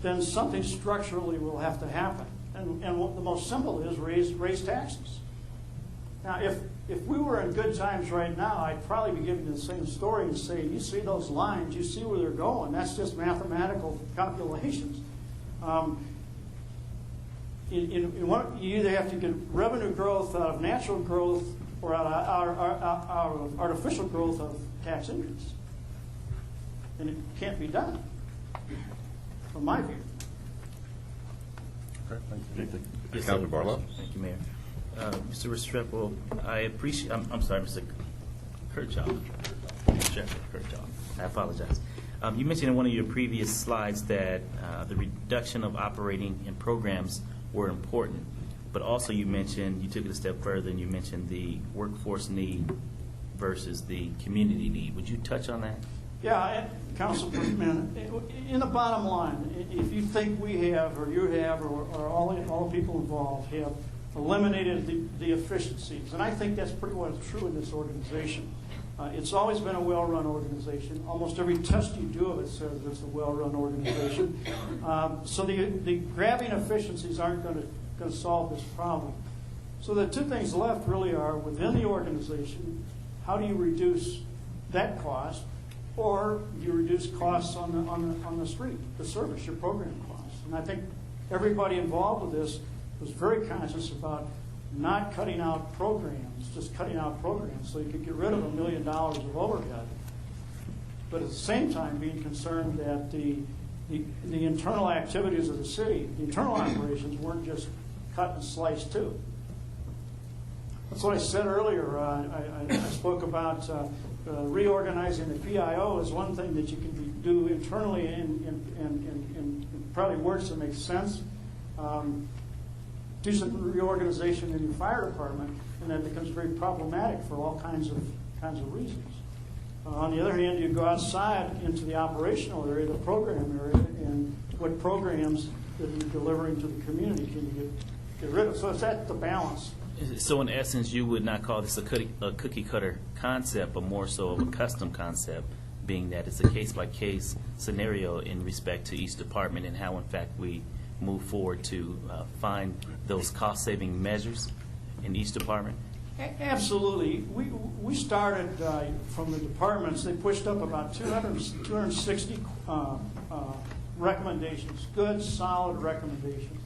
then something structurally will have to happen. And what the most simple is raise taxes. Now, if we were in good times right now, I'd probably be giving you the same story and say, you see those lines, you see where they're going. That's just mathematical calculations. You either have to get revenue growth out of natural growth or out of artificial growth of tax increase. And it can't be done, from my view. Okay, thank you. Yes, Councilman sir. Barlow. Thank you, Mayor. Mr. Restrepo, I appreciate, I'm sorry, Mr. Kirchhoff. Kirchhoff. I apologize. You mentioned in one of your previous slides that the reduction of operating and programs were important, but also you mentioned, you took it a step further and you mentioned the workforce need versus the community need. Would you touch on that? Yeah, Councilman, in the bottom line, if you think we have, or you have, or all the people involved have eliminated the efficiencies, and I think that's pretty well true in this organization. It's always been a well-run organization. Almost every test you do of it says it's a well-run organization. So the grabbing efficiencies aren't going to solve this problem. So the two things left really are within the organization, how do you reduce that cost, or you reduce costs on the street, the service, your program costs. And I think everybody involved with this was very conscious about not cutting out programs, just cutting out programs so you could get rid of $1 million of overhead. But at the same time being concerned that the internal activities of the city, the internal operations, weren't just cut and sliced too. That's what I said earlier. I spoke about reorganizing the PIO is one thing that you can do internally and probably works and makes sense. Do some reorganization in your fire department, and that becomes very problematic for all kinds of reasons. On the other hand, you go outside into the operational area, the program area, and what programs that you're delivering to the community can you get rid of. So it's at the balance. So in essence, you would not call this a cookie cutter concept, but more so of a custom concept, being that it's a case-by-case scenario in respect to each department and how, in fact, we move forward to find those cost-saving measures in each department? Absolutely. We started from the departments. They pushed up about 260 recommendations, good, solid recommendations.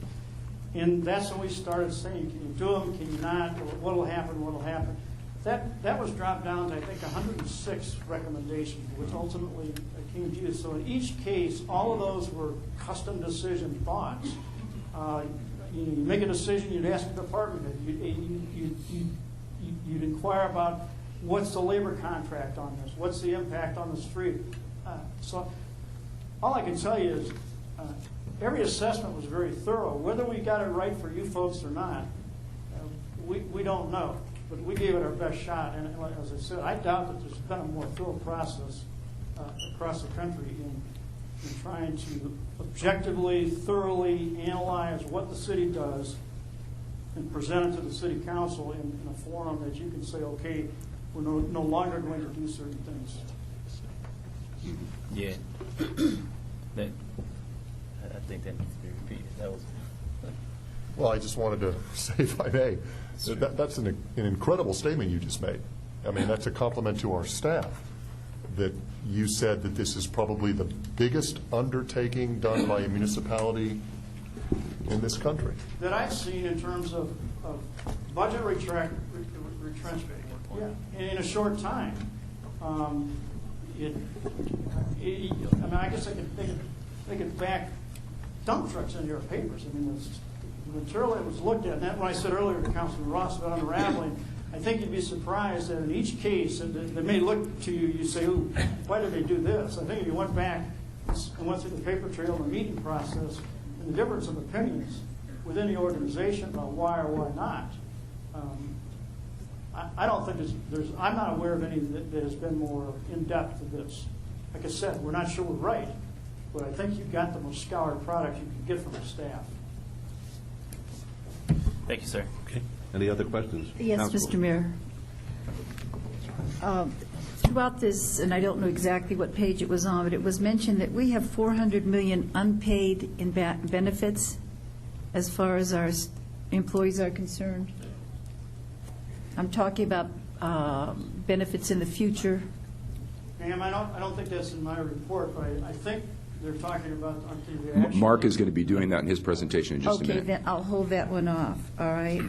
And that's when we started saying, can you do them, can you not, what will happen? That was dropped down to, I think, 106 recommendations, which ultimately came to you. So in each case, all of those were custom decision thoughts. You make a decision, you'd ask the department head, you'd inquire about what's the labor contract on this, what's the impact on the street. So all I can tell you is every assessment was very thorough. Whether we got it right for you folks or not, we don't know. But we gave it our best shot. And as I said, I doubt that there's been a more thorough process across the country in trying to objectively, thoroughly analyze what the city does and present it to the city council in a forum that you can say, okay, we're no longer going to do certain things. Yeah. I think that needs to be repeated. That was. Well, I just wanted to say, if I may, that's an incredible statement you just made. I mean, that's a compliment to our staff, that you said that this is probably the biggest undertaking done by a municipality in this country. That I've seen in terms of budget retrenchment. Yeah, in a short time. I mean, I guess they could back dump trucks into your papers. I mean, the material that was looked at, and that when I said earlier to Councilman Ross about unraveling, I think you'd be surprised that in each case, and they may look to you, you say, ooh, why did they do this? I think if you went back months and went through the paper trail and the meeting process and the difference of opinions within the organization about why or why not, I don't think I'm not aware of any that has been more in-depth to this. Like I said, we're not sure we're right, but I think you've got the most scoured product you can get from the staff. Thank you, sir. Okay. Any other questions? Yes, Councilor. Mr. Mayor. Throughout this, and I don't know exactly what page it was on, but it was mentioned that we have $400 million unpaid in benefits as far as our employees are concerned. I'm talking about benefits in the future. Ma'am, I don't think that's in my report, but I think they're talking about the actual. Mark is going to be doing that in his presentation in just a minute. Okay, then I'll hold that one off, all right?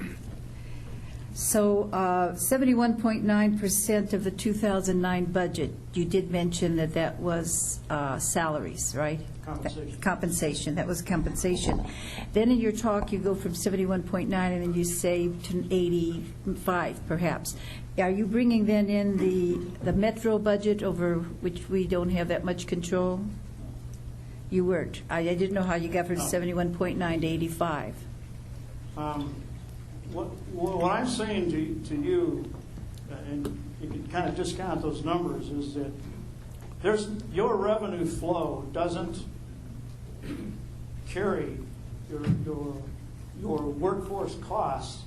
So 71.9% of the 2009 budget, you did mention that that was salaries, right? Compensation. Compensation, that was compensation. Then in your talk, you go from 71.9 and then you say to 85 perhaps. Are you bringing then in the metro budget over which we don't have that much control? You weren't. I didn't know how you got from 71.9 to 85. What I'm saying to you, and you can kind of discount those numbers, is that your revenue flow doesn't carry your workforce costs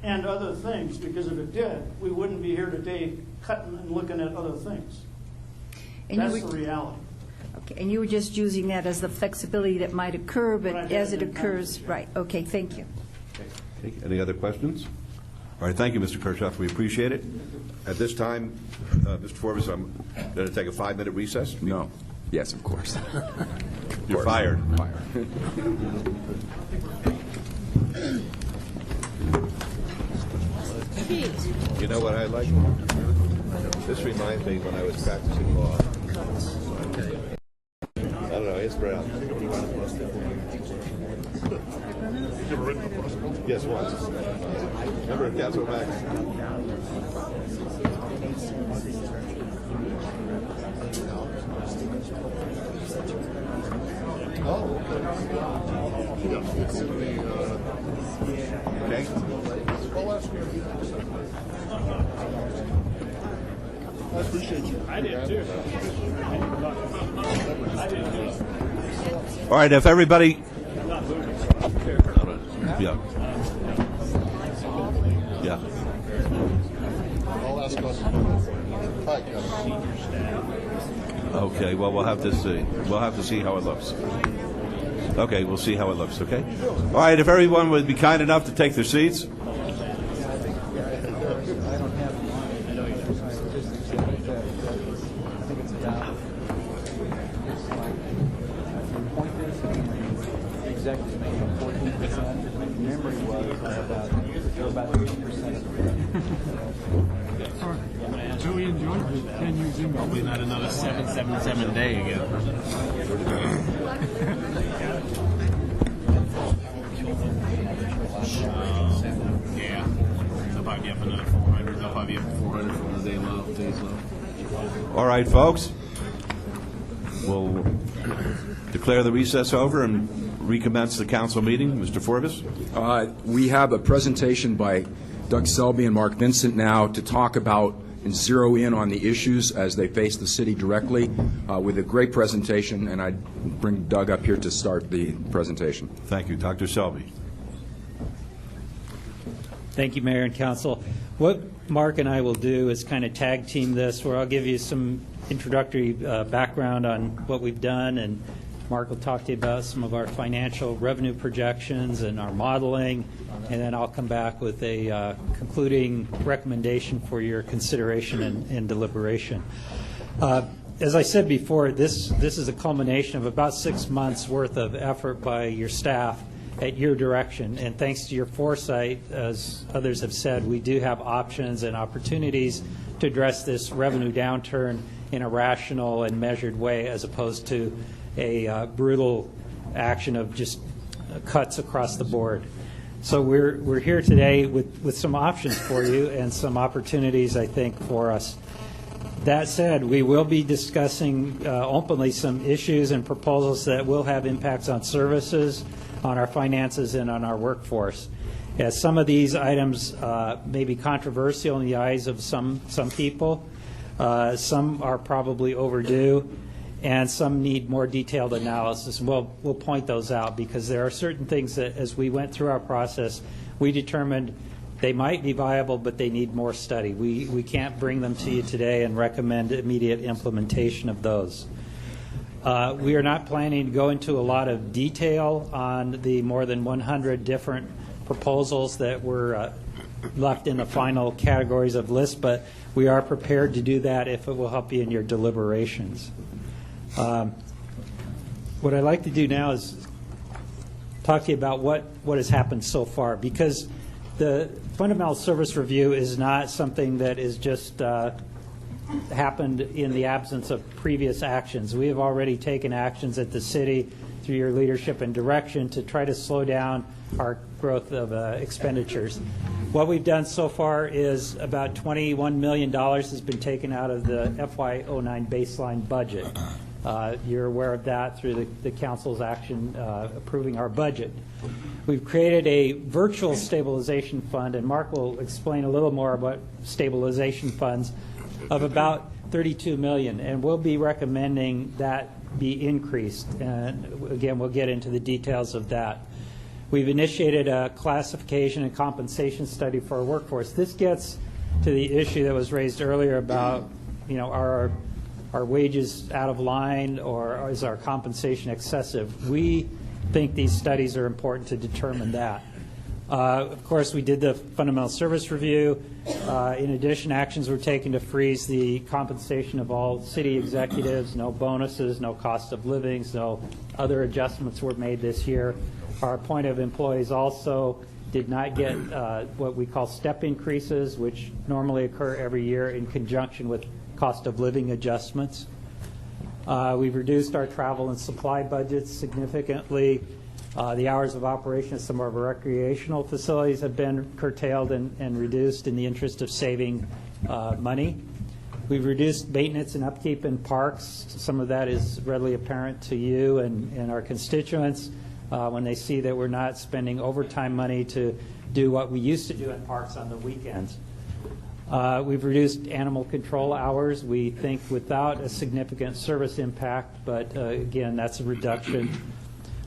and other things, because if it did, we wouldn't be here today cutting and looking at other things. And that's the reality. Okay, and you were just using that as the flexibility that might occur, but Right, as it and occurs, right, okay, thank you. Okay. Any other questions? All right, thank you, Mr. Kirchhoff. We appreciate it. At this time, Mr. Forbes, I'm going to take a 5-minute recess. No. Yes, of course. You're fired. You know what I like? This reminds me when I was practicing law. I don't know, it's Brown. Yes, once. Remember Councilman Max? Oh, okay. I appreciate you. I did too. All right, if everybody... Yeah. Yeah. I'll ask questions. Hi, Kevin. Okay, well, we'll have to see. We'll have to see how it looks. Okay, we'll see how it looks, okay? All right, if everyone would be kind enough to take their seats. Executives make up 14%. Memory was about 50%. Really enjoyed the 10 years in. Probably not another 777 day again. Yeah. They'll probably be up another 400. They'll probably be up 400 for the days low. All right, folks. We'll declare the recess over and recommence the council meeting. Mr. Forbes? We have a presentation by Doug Selby and Mark Vincent now to talk about and zero in on the issues as they face the city directly with a great presentation, and I bring Doug up here to start the presentation. Thank you. Dr. Selby. Thank you, Mayor and Council. What Mark and I will do is kind of tag team this, where I'll give you some introductory background on what we've done, and Mark will talk to you about some of our financial revenue projections and our modeling, and then I'll come back with a concluding recommendation for your consideration and deliberation. As I said before, this is a culmination of about 6 months' worth of effort by your staff at your direction, and thanks to your foresight, as others have said, we do have options and opportunities to address this revenue downturn in a rational and measured way, as opposed to a brutal action of just cuts across the board. So we're here today with some options for you and some opportunities, I think, for us. That said, we will be discussing openly some issues and proposals that will have impacts on services, on our finances, and on our workforce. As some of these items may be controversial in the eyes of some people, some are probably overdue, and some need more detailed analysis. And we'll point those out because there are certain things that, as we went through our process, we determined they might be viable, but they need more study. We can't bring them to you today and recommend immediate implementation of those. We are not planning to go into a lot of detail on the more than 100 different proposals that were left in the final categories of list, but we are prepared to do that if it will help you in your deliberations. What I'd like to do now is talk to you about what has happened so far, because the fundamental service review is not something that is just happened in the absence of previous actions. We have already taken actions at the city through your leadership and direction to try to slow down our growth of expenditures. What we've done so far is about $21 million has been taken out of the FY09 baseline budget. You're aware of that through the council's action approving our budget. We've created a virtual stabilization fund, and Mark will explain a little more about stabilization funds, of about $32 million, and we'll be recommending that be increased. And again, we'll get into the details of that. We've initiated a classification and compensation study for our workforce. This gets to the issue that was raised earlier about, are our wages out of line, or is our compensation excessive? We think these studies are important to determine that. Of course, we did the fundamental service review. In addition, actions were taken to freeze the compensation of all city executives. No bonuses, no cost of livings, no other adjustments were made this year. Our appointed employees also did not get what we call step increases, which normally occur every year in conjunction with cost of living adjustments. We've reduced our travel and supply budgets significantly. The hours of operation of some of our recreational facilities have been curtailed and reduced in the interest of saving money. We've reduced maintenance and upkeep in parks. Some of that is readily apparent to you and our constituents when they see that we're not spending overtime money to do what we used to do in parks on the weekends. We've reduced animal control hours, we think, without a significant service impact, but again, that's a reduction.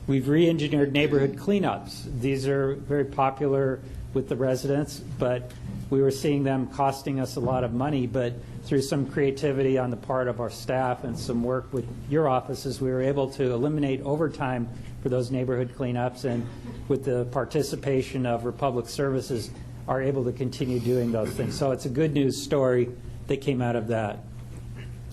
We've re-engineered neighborhood cleanups. These are very popular with the residents, but we were seeing them costing us a lot of money, but through some creativity on the part of our staff and some work with your offices, we were able to eliminate overtime for those neighborhood cleanups, and with the participation of Republic Services, are able to continue doing those things. So it's a good news story that came out of that.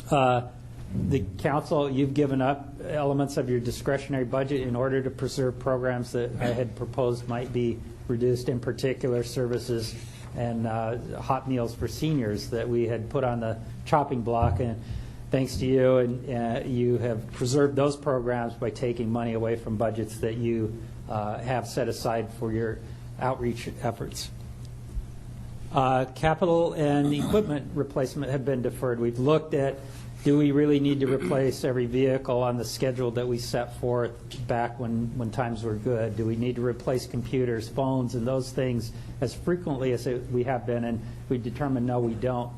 The council, you've given up elements of your discretionary budget in order to preserve programs that I had proposed might be reduced, in particular services and hot meals for seniors that we had put on the chopping block. And thanks to you, and you have preserved those programs by taking money away from budgets that you have set aside for your outreach efforts. Capital and equipment replacement have been deferred. We've looked at, do we really need to replace every vehicle on the schedule that we set forth back when times were good? Do we need to replace computers, phones, and those things as frequently as we have been? And we determined, no, we don't.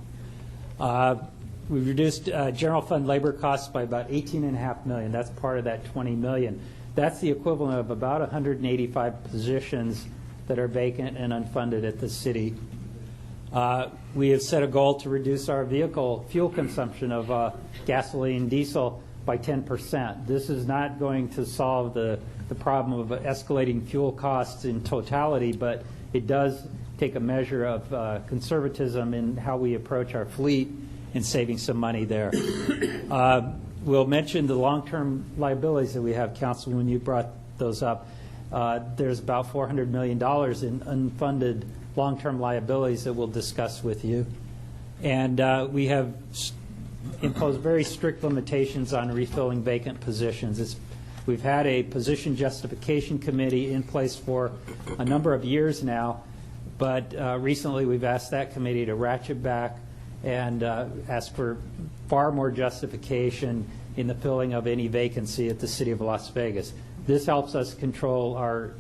We've reduced general fund labor costs by about $18.5 million. That's part of that $20 million. That's the equivalent of about 185 positions that are vacant and unfunded at the city. We have set a goal to reduce our vehicle fuel consumption of gasoline, diesel by 10%. This is not going to solve the problem of escalating fuel costs in totality, but it does take a measure of conservatism in how we approach our fleet and saving some money there. We'll mention the long-term liabilities that we have, Council, when you brought those up. There's about $400 million in unfunded long-term liabilities that we'll discuss with you. And we have imposed very strict limitations on refilling vacant positions. We've had a position justification committee in place for a number of years now, but recently we've asked that committee to ratchet back and ask for far more justification in the filling of any vacancy at the City of Las Vegas. This helps us control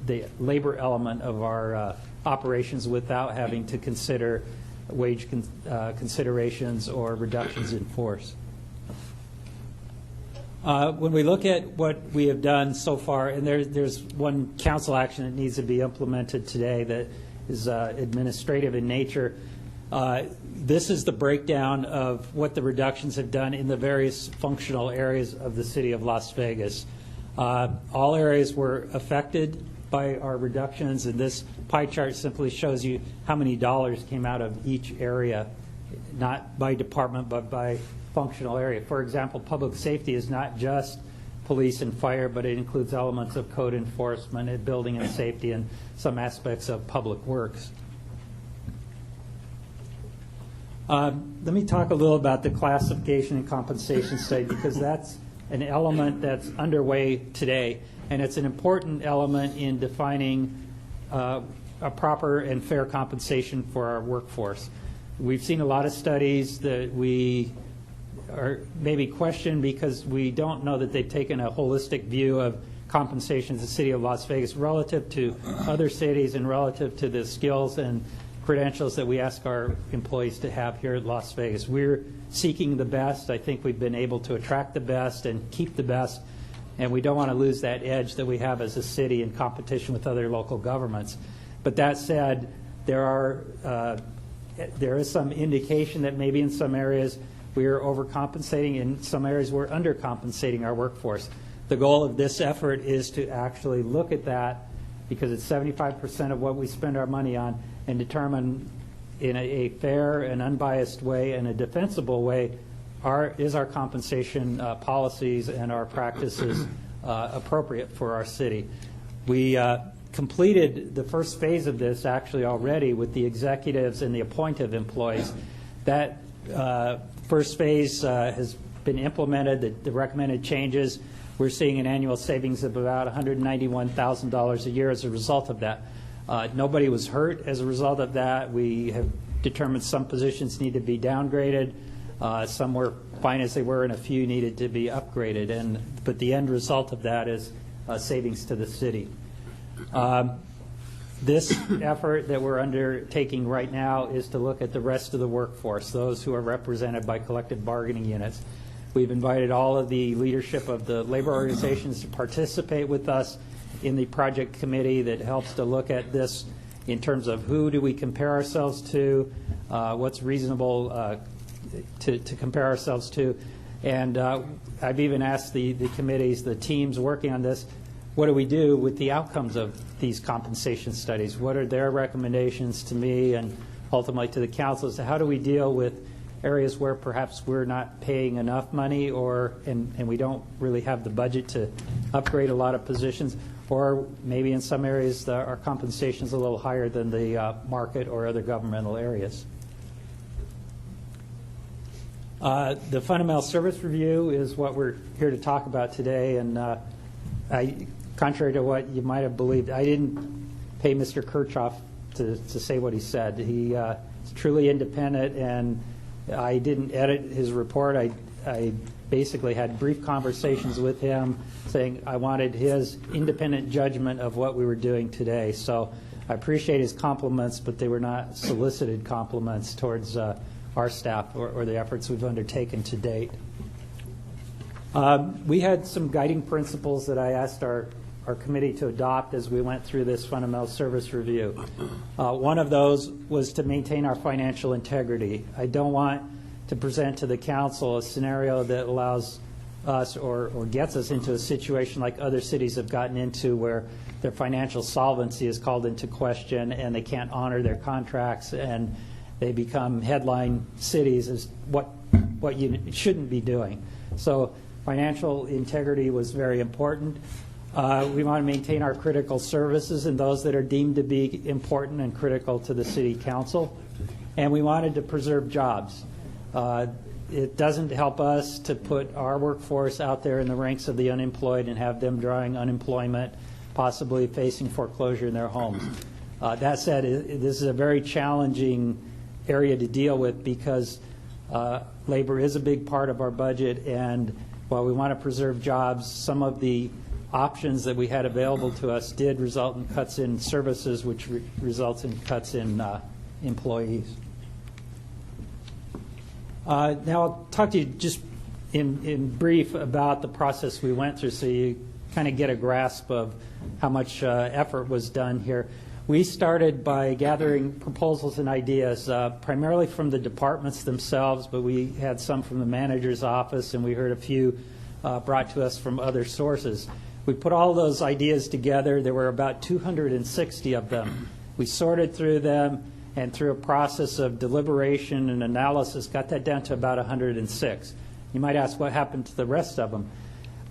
the labor element of our operations without having to consider wage considerations or reductions in force. When we look at what we have done so far, and there's one council action that needs to be implemented today that is administrative in nature. This is the breakdown of what the reductions have done in the various functional areas of the City of Las Vegas. All areas were affected by our reductions, and this pie chart simply shows you how many dollars came out of each area, not by department, but by functional area. For example, public safety is not just police and fire, but it includes elements of code enforcement and building and safety and some aspects of public works. Let me talk a little about the classification and compensation study, because that's an element that's underway today, and it's an important element in defining a proper and fair compensation for our workforce. We've seen a lot of studies that we are maybe questioned because we don't know that they've taken a holistic view of compensation in the City of Las Vegas relative to other cities and relative to the skills and credentials that we ask our employees to have here at Las Vegas. We're seeking the best. I think we've been able to attract the best and keep the best, and we don't want to lose that edge that we have as a city in competition with other local governments. But that said, there is some indication that maybe in some areas we are overcompensating, in some areas we're undercompensating our workforce. The goal of this effort is to actually look at that, because it's 75% of what we spend our money on, and determine in a fair and unbiased way and a defensible way, is our compensation policies and our practices appropriate for our city. We completed the first phase of this actually already with the executives and the appointed employees. That first phase has been implemented, the recommended changes. We're seeing an annual savings of about $191,000 a year as a result of that. Nobody was hurt as a result of that. We have determined some positions need to be downgraded. Some were fine as they were, and a few needed to be upgraded. But the end result of that is savings to the city. This effort that we're undertaking right now is to look at the rest of the workforce, those who are represented by collective bargaining units. We've invited all of the leadership of the labor organizations to participate with us in the project committee that helps to look at this in terms of who do we compare ourselves to, what's reasonable to compare ourselves to. And I've even asked the committees, the teams working on this, what do we do with the outcomes of these compensation studies? What are their recommendations to me and ultimately to the council as to how do we deal with areas where perhaps we're not paying enough money, and we don't really have the budget to upgrade a lot of positions, or maybe in some areas our compensation is a little higher than the market or other governmental areas. The fundamental service review is what we're here to talk about today, and contrary to what you might have believed, I didn't pay Mr. Kirchhoff to say what he said. He is truly independent, and I didn't edit his report. I basically had brief conversations with him saying I wanted his independent judgment of what we were doing today. So I appreciate his compliments, but they were not solicited compliments towards our staff or the efforts we've undertaken to date. We had some guiding principles that I asked our committee to adopt as we went through this fundamental service review. One of those was to maintain our financial integrity. I don't want to present to the council a scenario that allows us or gets us into a situation like other cities have gotten into where their financial solvency is called into question and they can't honor their contracts and they become headline cities as what you shouldn't be doing. So financial integrity was very important. We want to maintain our critical services and those that are deemed to be important and critical to the city council. And we wanted to preserve jobs. It doesn't help us to put our workforce out there in the ranks of the unemployed and have them drawing unemployment, possibly facing foreclosure in their homes. That said, this is a very challenging area to deal with because Labor is a big part of our budget, and while we want to preserve jobs, some of the options that we had available to us did result in cuts in services, which results in cuts in employees. Now I'll talk to you just in brief about the process we went through so you kind of get a grasp of how much effort was done here. We started by gathering proposals and ideas, primarily from the departments themselves, but we had some from the manager's office, and we heard a few brought to us from other sources. We put all those ideas together. There were about 260 of them. We sorted through them, and through a process of deliberation and analysis, got that down to about 106. You might ask what happened to the rest of them.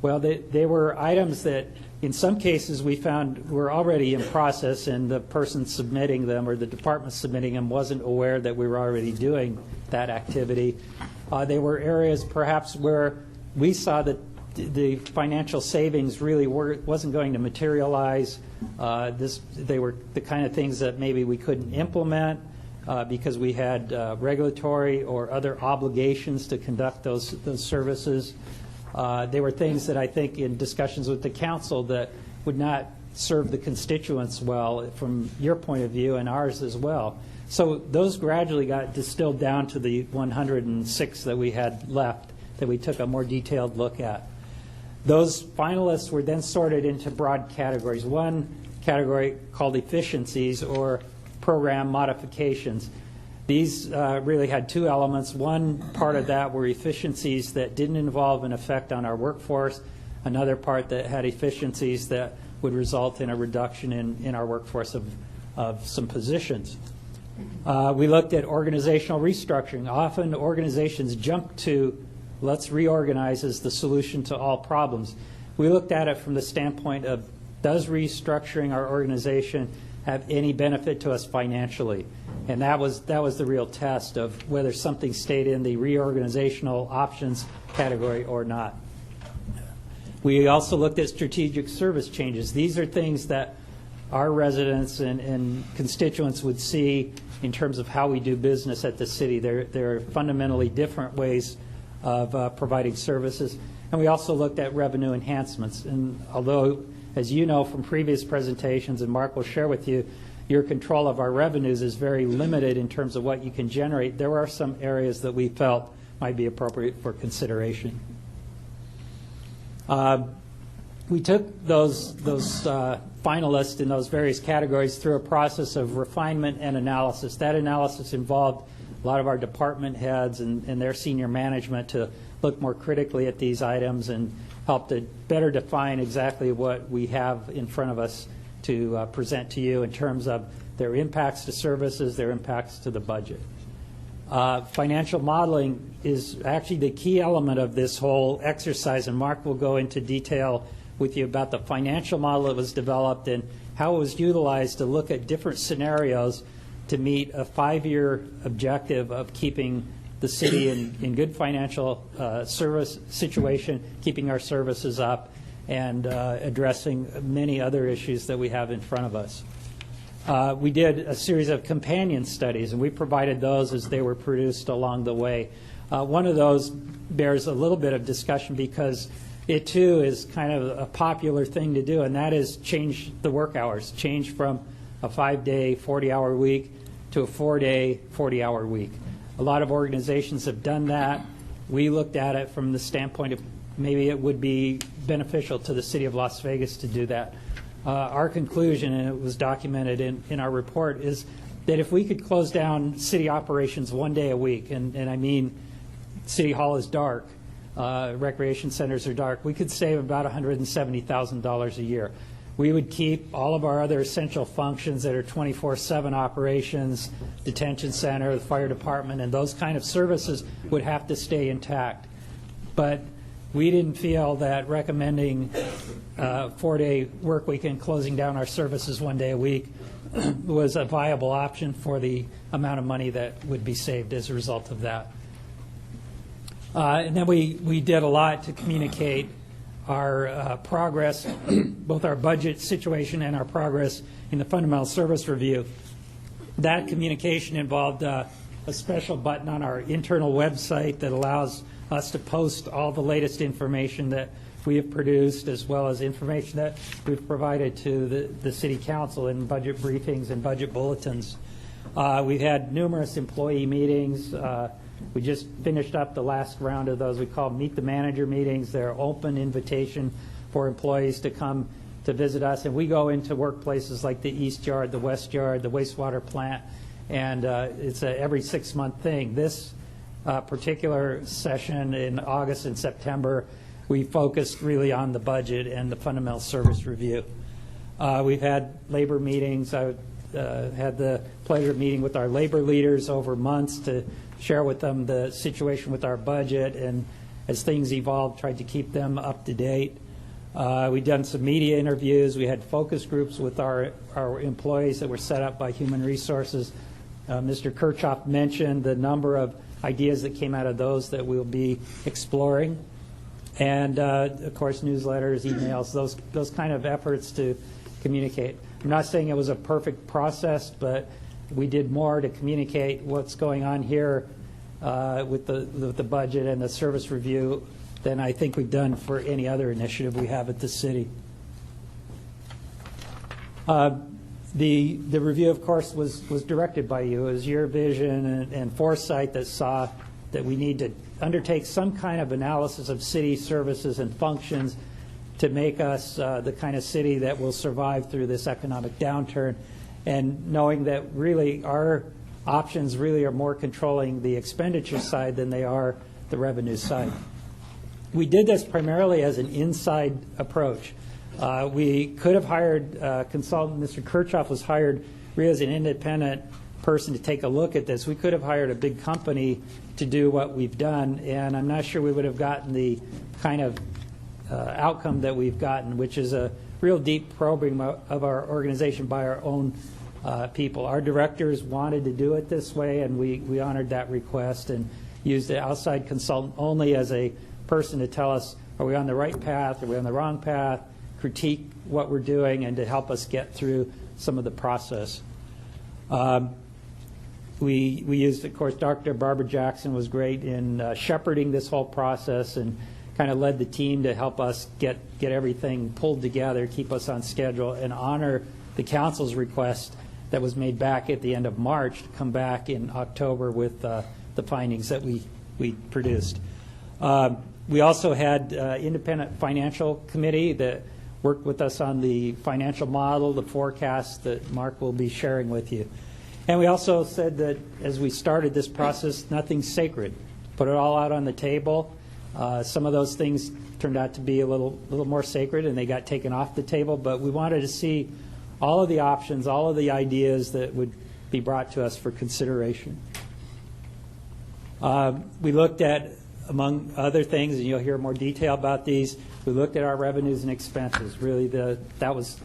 Well, they were items that in some cases we found were already in process, and the person submitting them or the department submitting them wasn't aware that we were already doing that activity. They were areas perhaps where we saw that the financial savings really wasn't going to materialize. They were the kind of things that maybe we couldn't implement because we had regulatory or other obligations to conduct those services. They were things that I think in discussions with the council that would not serve the constituents well from your point of view and ours as well. So those gradually got distilled down to the 106 that we had left that we took a more detailed look at. Those finalists were then sorted into broad categories. One category called efficiencies or program modifications. These really had two elements. One part of that were efficiencies that didn't involve an effect on our workforce. Another part that had efficiencies that would result in a reduction in our workforce of some positions. We looked at organizational restructuring. Often organizations jump to let's reorganize as the solution to all problems. We looked at it from the standpoint of does restructuring our organization have any benefit to us financially? And that was the real test of whether something stayed in the reorganizational options category or not. We also looked at strategic service changes. These are things that our residents and constituents would see in terms of how we do business at the city. There are fundamentally different ways of providing services. And we also looked at revenue enhancements. And although, as you know from previous presentations, and Mark will share with you, your control of our revenues is very limited in terms of what you can generate, there are some areas that we felt might be appropriate for consideration. We took those finalists in those various categories through a process of refinement and analysis. That analysis involved a lot of our department heads and their senior management to look more critically at these items and help to better define exactly what we have in front of us to present to you in terms of their impacts to services, their impacts to the budget. Financial modeling is actually the key element of this whole exercise, and Mark will go into detail with you about the financial model that was developed and how it was utilized to look at different scenarios to meet a 5-year objective of keeping the city in good financial service situation, keeping our services up, and addressing many other issues that we have in front of us. We did a series of companion studies, and we provided those as they were produced along the way. One of those bears a little bit of discussion because it, too, is kind of a popular thing to do, and that is change the work hours, change from a 5-day, 40-hour week to a 4-day, 40-hour week. A lot of organizations have done that. We looked at it from the standpoint of maybe it would be beneficial to the city of Las Vegas to do that. Our conclusion, and it was documented in our report, is that if we could close down city operations 1 day a week, and I mean City Hall is dark, recreation centers are dark, we could save about $170,000 a year. We would keep all of our other essential functions that are 24/7 operations, detention center, the fire department, and those kind of services would have to stay intact. But we didn't feel that recommending a 4-day work week and closing down our services 1 day a week was a viable option for the amount of money that would be saved as a result of that. And then we did a lot to communicate our progress, both our budget situation and our progress in the fundamental service review. That communication involved a special button on our internal website that allows us to post all the latest information that we have produced, as well as information that we've provided to the City Council in budget briefings and budget bulletins. We've had numerous employee meetings. We just finished up the last round of those we call Meet the Manager meetings. They're open invitation for employees to come to visit us. And we go into workplaces like the East Yard, the West Yard, the wastewater plant, and it's a every 6-month thing. This particular session in August and September, we focused really on the budget and the fundamental service review. We've had labor meetings. I had the pleasure of meeting with our labor leaders over months to share with them the situation with our budget, and as things evolved, tried to keep them up to date. We've done some media interviews. We had focus groups with our employees that were set up by Human Resources. Mr. Kirchhoff mentioned the number of ideas that came out of those that we'll be exploring. And, of course, newsletters, emails, those kind of efforts to communicate. I'm not saying it was a perfect process, but we did more to communicate what's going on here with the budget and the service review than I think we've done for any other initiative we have at the city. The review, of course, was directed by you. It was your vision and foresight that saw that we need to undertake some kind of analysis of city services and functions to make us the kind of city that will survive through this economic downturn, and knowing that really our options really are more controlling the expenditure side than they are the revenue side. We did this primarily as an inside approach. We could have hired a consultant. Mr. Kirchhoff was hired really as an independent person to take a look at this. We could have hired a big company to do what we've done, and I'm not sure we would have gotten the kind of outcome that we've gotten, which is a real deep probing of our organization by our own people. Our directors wanted to do it this way, and we honored that request and used the outside consultant only as a person to tell us, are we on the right path, are we on the wrong path, critique what we're doing, and to help us get through some of the process. We used, of course, Dr. Barbara Jackson was great in shepherding this whole process and kind of led the team to help us get everything pulled together, keep us on schedule, and honor the council's request that was made back at the end of March to come back in October with the findings that we produced. We also had independent financial committee that worked with us on the financial model, the forecast that Mark will be sharing with you. And we also said that as we started this process, nothing's sacred. Put it all out on the table. Some of those things turned out to be a little more sacred, and they got taken off the table. But we wanted to see all of the options, all of the ideas that would be brought to us for consideration. We looked at, among other things, and you'll hear more detail about these, we looked at our revenues and expenses. Really, that was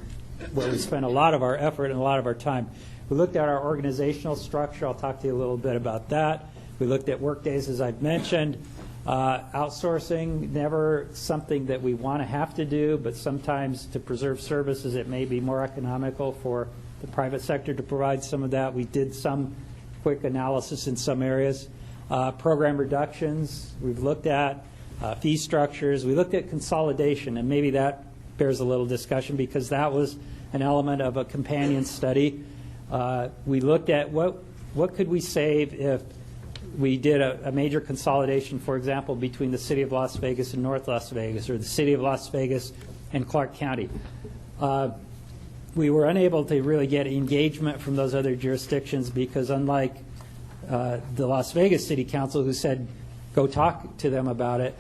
where we spent a lot of our effort and a lot of our time. We looked at our organizational structure. I'll talk to you a little bit about that. We looked at work days, as I've mentioned. Outsourcing, never something that we want to have to do, but sometimes to preserve services, it may be more economical for the private sector to provide some of that. We did some quick analysis in some areas. Program reductions, we've looked at fee structures. We looked at consolidation, and maybe that bears a little discussion because that was an element of a companion study. We looked at what could we save if we did a major consolidation, for example, between the City of Las Vegas and North Las Vegas, or the City of Las Vegas and Clark County. We were unable to really get engagement from those other jurisdictions because unlike the Las Vegas City Council, who said, go talk to them about it,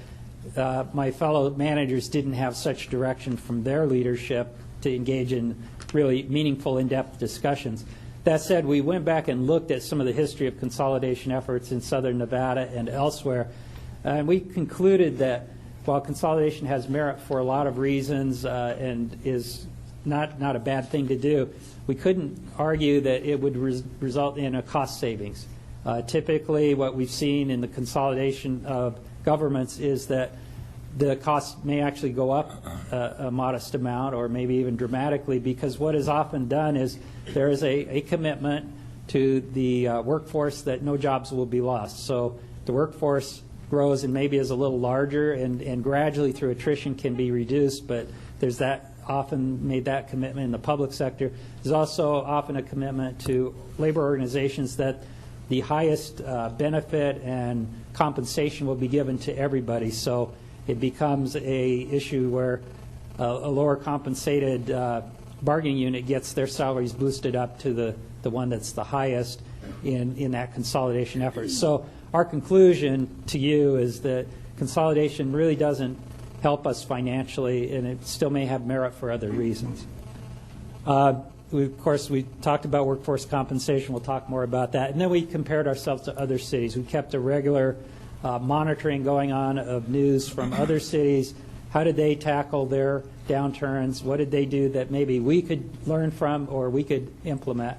my fellow managers didn't have such direction from their leadership to engage in really meaningful, in-depth discussions. That said, we went back and looked at some of the history of consolidation efforts in southern Nevada and elsewhere, and we concluded that while consolidation has merit for a lot of reasons and is not a bad thing to do, we couldn't argue that it would result in a cost savings. Typically, what we've seen in the consolidation of governments is that the costs may actually go up a modest amount or maybe even dramatically, because what is often done is there is a commitment to the workforce that no jobs will be lost. So the workforce grows and maybe is a little larger and gradually through attrition can be reduced, but there's that often made that commitment in the public sector. There's also often a commitment to labor organizations that the highest benefit and compensation will be given to everybody. So it becomes a issue where a lower compensated bargaining unit gets their salaries boosted up to the one that's the highest in that consolidation effort. So our conclusion to you is that consolidation really doesn't help us financially, and it still may have merit for other reasons. Of course, we talked about workforce compensation. We'll talk more about that. And then we compared ourselves to other cities. We kept a regular monitoring going on of news from other cities. How did they tackle their downturns? What did they do that maybe we could learn from or we could implement?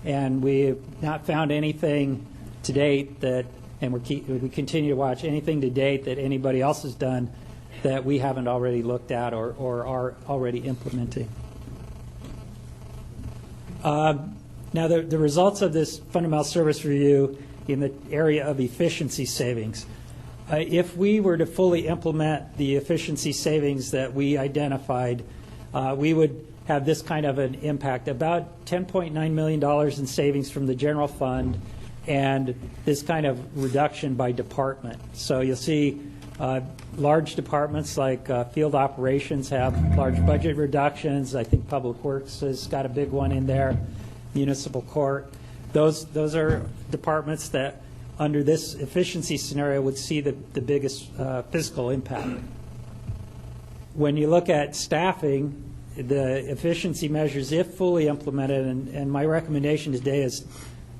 And we have not found anything to date that, and we continue to watch anything to date that anybody else has done that we haven't already looked at or are already implementing. Now, the results of this fundamental service review in the area of efficiency savings. If we were to fully implement the efficiency savings that we identified, we would have this kind of an impact, about $10.9 million in savings from the general fund and this kind of reduction by department. So you'll see large departments like field operations have large budget reductions. I think Public Works has got a big one in there, municipal court. Those are departments that under this efficiency scenario would see the biggest fiscal impact. When you look at staffing, the efficiency measures, if fully implemented, and my recommendation today is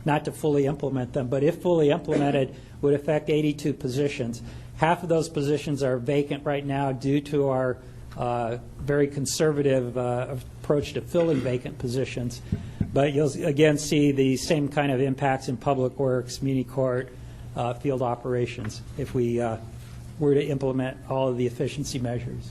not to fully implement them, but if fully implemented, would affect 82 positions. Half of those positions are vacant right now due to our very conservative approach to filling vacant positions. But you'll again see the same kind of impacts in Public Works, Muni Court, field operations if we were to implement all of the efficiency measures.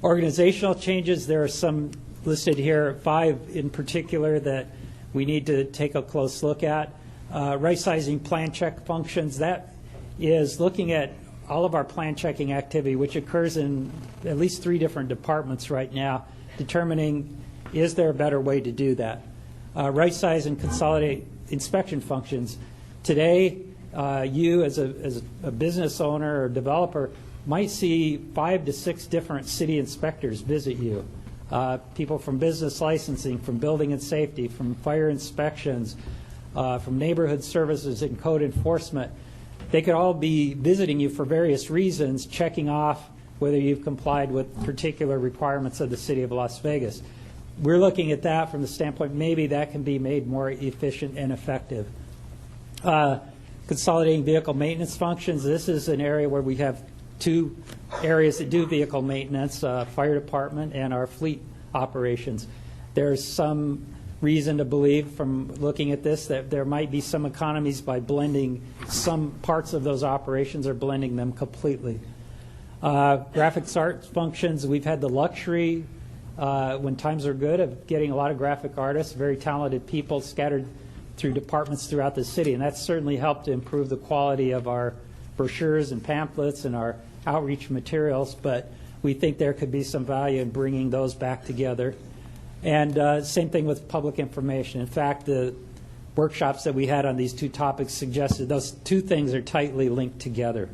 Organizational changes, there are some listed here, 5 in particular that we need to take a close look at. Right-sizing plan check functions, that is looking at all of our plan checking activity, which occurs in at least 3 different departments right now, determining is there a better way to do that. Right-size and consolidate inspection functions. Today, you as a business owner or developer might see 5 to 6 different city inspectors visit you. People from business licensing, from building and safety, from fire inspections, from neighborhood services and code enforcement. They could all be visiting you for various reasons, checking off whether you've complied with particular requirements of the city of Las Vegas. We're looking at that from the standpoint maybe that can be made more efficient and effective. Consolidating vehicle maintenance functions. This is an area where we have 2 areas that do vehicle maintenance, fire department and our fleet operations. There's some reason to believe from looking at this that there might be some economies by blending some parts of those operations or blending them completely. Graphics arts functions, we've had the luxury when times are good of getting a lot of graphic artists, very talented people scattered through departments throughout the city, and that's certainly helped to improve the quality of our brochures and pamphlets and our outreach materials, but we think there could be some value in bringing those back together. And same thing with public information. In fact, the workshops that we had on these 2 topics suggested those 2 things are tightly linked together.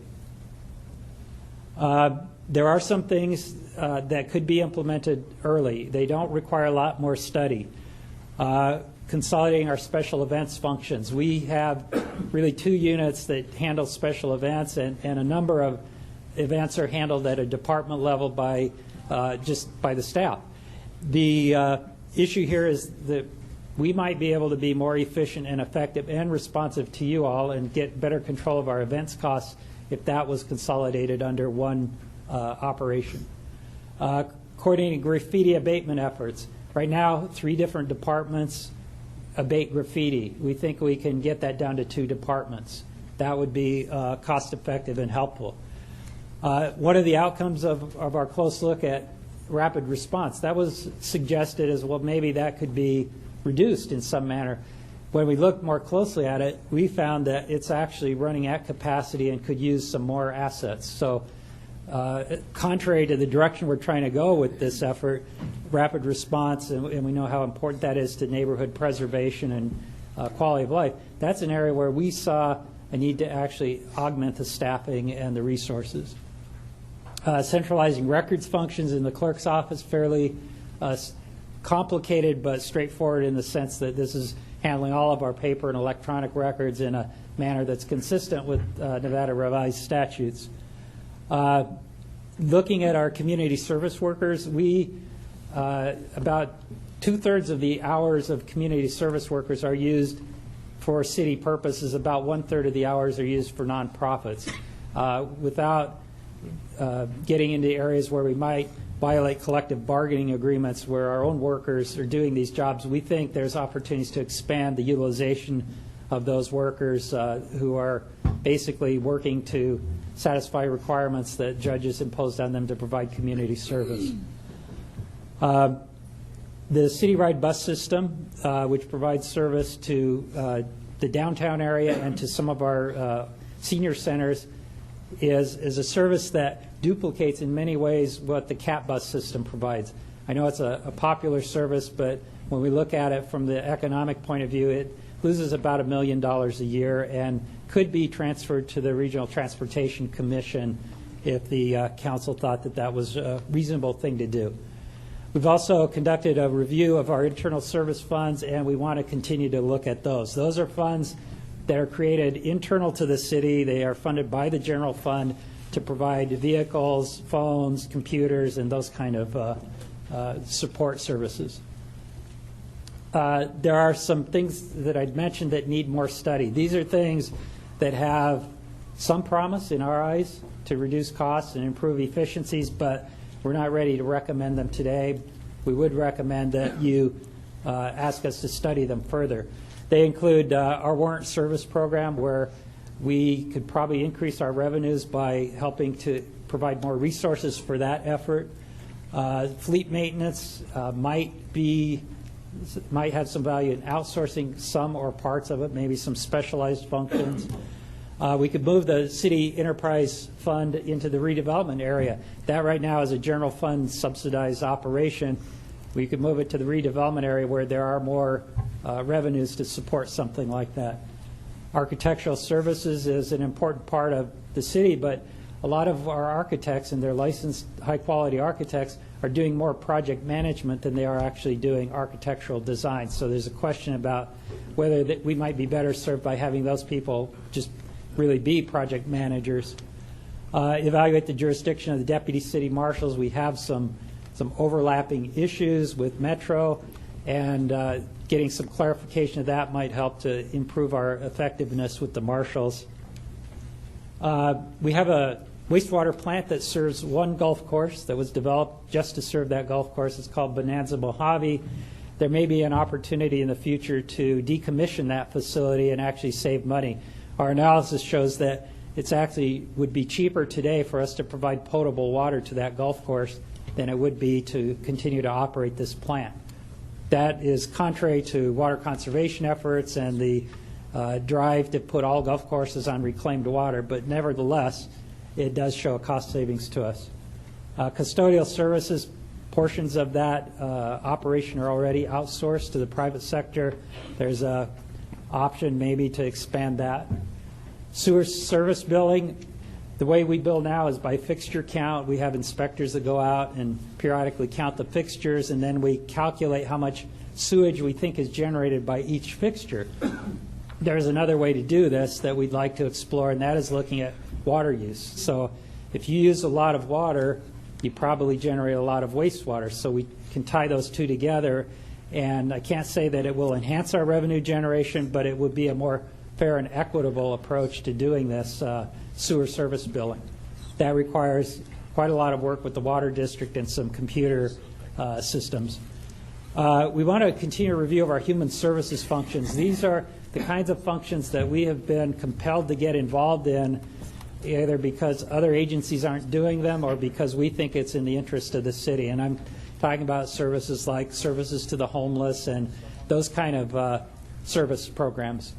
There are some things that could be implemented early. They don't require a lot more study. Consolidating our special events functions. We have really 2 units that handle special events, and a number of events are handled at a department level by just by the staff. The issue here is that we might be able to be more efficient and effective and responsive to you all and get better control of our events costs if that was consolidated under one operation. Coordinating graffiti abatement efforts. Right now, 3 different departments abate graffiti. We think we can get that down to 2 departments. That would be cost effective and helpful. What are the outcomes of our close look at rapid response? That was suggested as well, maybe that could be reduced in some manner. When we looked more closely at it, we found that it's actually running at capacity and could use some more assets. So contrary to the direction we're trying to go with this effort, rapid response, and we know how important that is to neighborhood preservation and quality of life, that's an area where we saw a need to actually augment the staffing and the resources. Centralizing records functions in the clerk's office, fairly complicated but straightforward in the sense that this is handling all of our paper and electronic records in a manner that's consistent with Nevada revised statutes. Looking at our community service workers, we about 2/3 of the hours of community service workers are used for city purposes. About 1/3 of the hours are used for nonprofits. Without getting into areas where we might violate collective bargaining agreements where our own workers are doing these jobs, we think there's opportunities to expand the utilization of those workers who are basically working to satisfy requirements that judges imposed on them to provide community service. The citywide bus system, which provides service to the downtown area and to some of our senior centers, is a service that duplicates in many ways what the CAT bus system provides. I know it's a popular service, but when we look at it from the economic point of view, it loses about $1 million a year and could be transferred to the Regional Transportation Commission if the council thought that that was a reasonable thing to do. We've also conducted a review of our internal service funds, and we want to continue to look at those. Those are funds that are created internal to the city. They are funded by the general fund to provide vehicles, phones, computers, and those kind of support services. There are some things that I'd mentioned that need more study. These are things that have some promise in our eyes to reduce costs and improve efficiencies, but we're not ready to recommend them today. We would recommend that you ask us to study them further. They include our warrant service program, where we could probably increase our revenues by helping to provide more resources for that effort. Fleet maintenance might have some value in outsourcing some or parts of it, maybe some specialized functions. We could move the city enterprise fund into the redevelopment area. That right now is a general fund subsidized operation. We could move it to the redevelopment area where there are more revenues to support something like that. Architectural services is an important part of the city, but a lot of our architects and their licensed high-quality architects are doing more project management than they are actually doing architectural design. So there's a question about whether we might be better served by having those people just really be project managers. Evaluate the jurisdiction of the deputy city marshals. We have some overlapping issues with Metro, and getting some clarification of that might help to improve our effectiveness with the marshals. We have a wastewater plant that serves one golf course that was developed just to serve that golf course. It's called Bonanza Mojave. There may be an opportunity in the future to decommission that facility and actually save money. Our analysis shows that it's actually would be cheaper today for us to provide potable water to that golf course than it would be to continue to operate this plant. That is contrary to water conservation efforts and the drive to put all golf courses on reclaimed water, but nevertheless, it does show a cost savings to us. Custodial services, portions of that operation are already outsourced to the private sector. There's an option maybe to expand that. Sewer service billing, the way we bill now is by fixture count. We have inspectors that go out and periodically count the fixtures, and then we calculate how much sewage we think is generated by each fixture. There's another way to do this that we'd like to explore, and that is looking at water use. So if you use a lot of water, you probably generate a lot of wastewater. So we can tie those two together, and I can't say that it will enhance our revenue generation, but it would be a more fair and equitable approach to doing this sewer service billing. That requires quite a lot of work with the water district and some computer systems. We want to continue a review of our human services functions. These are the kinds of functions that we have been compelled to get involved in, either because other agencies aren't doing them or because we think it's in the interest of the city. And I'm talking about services like services to the homeless and those kind of service programs.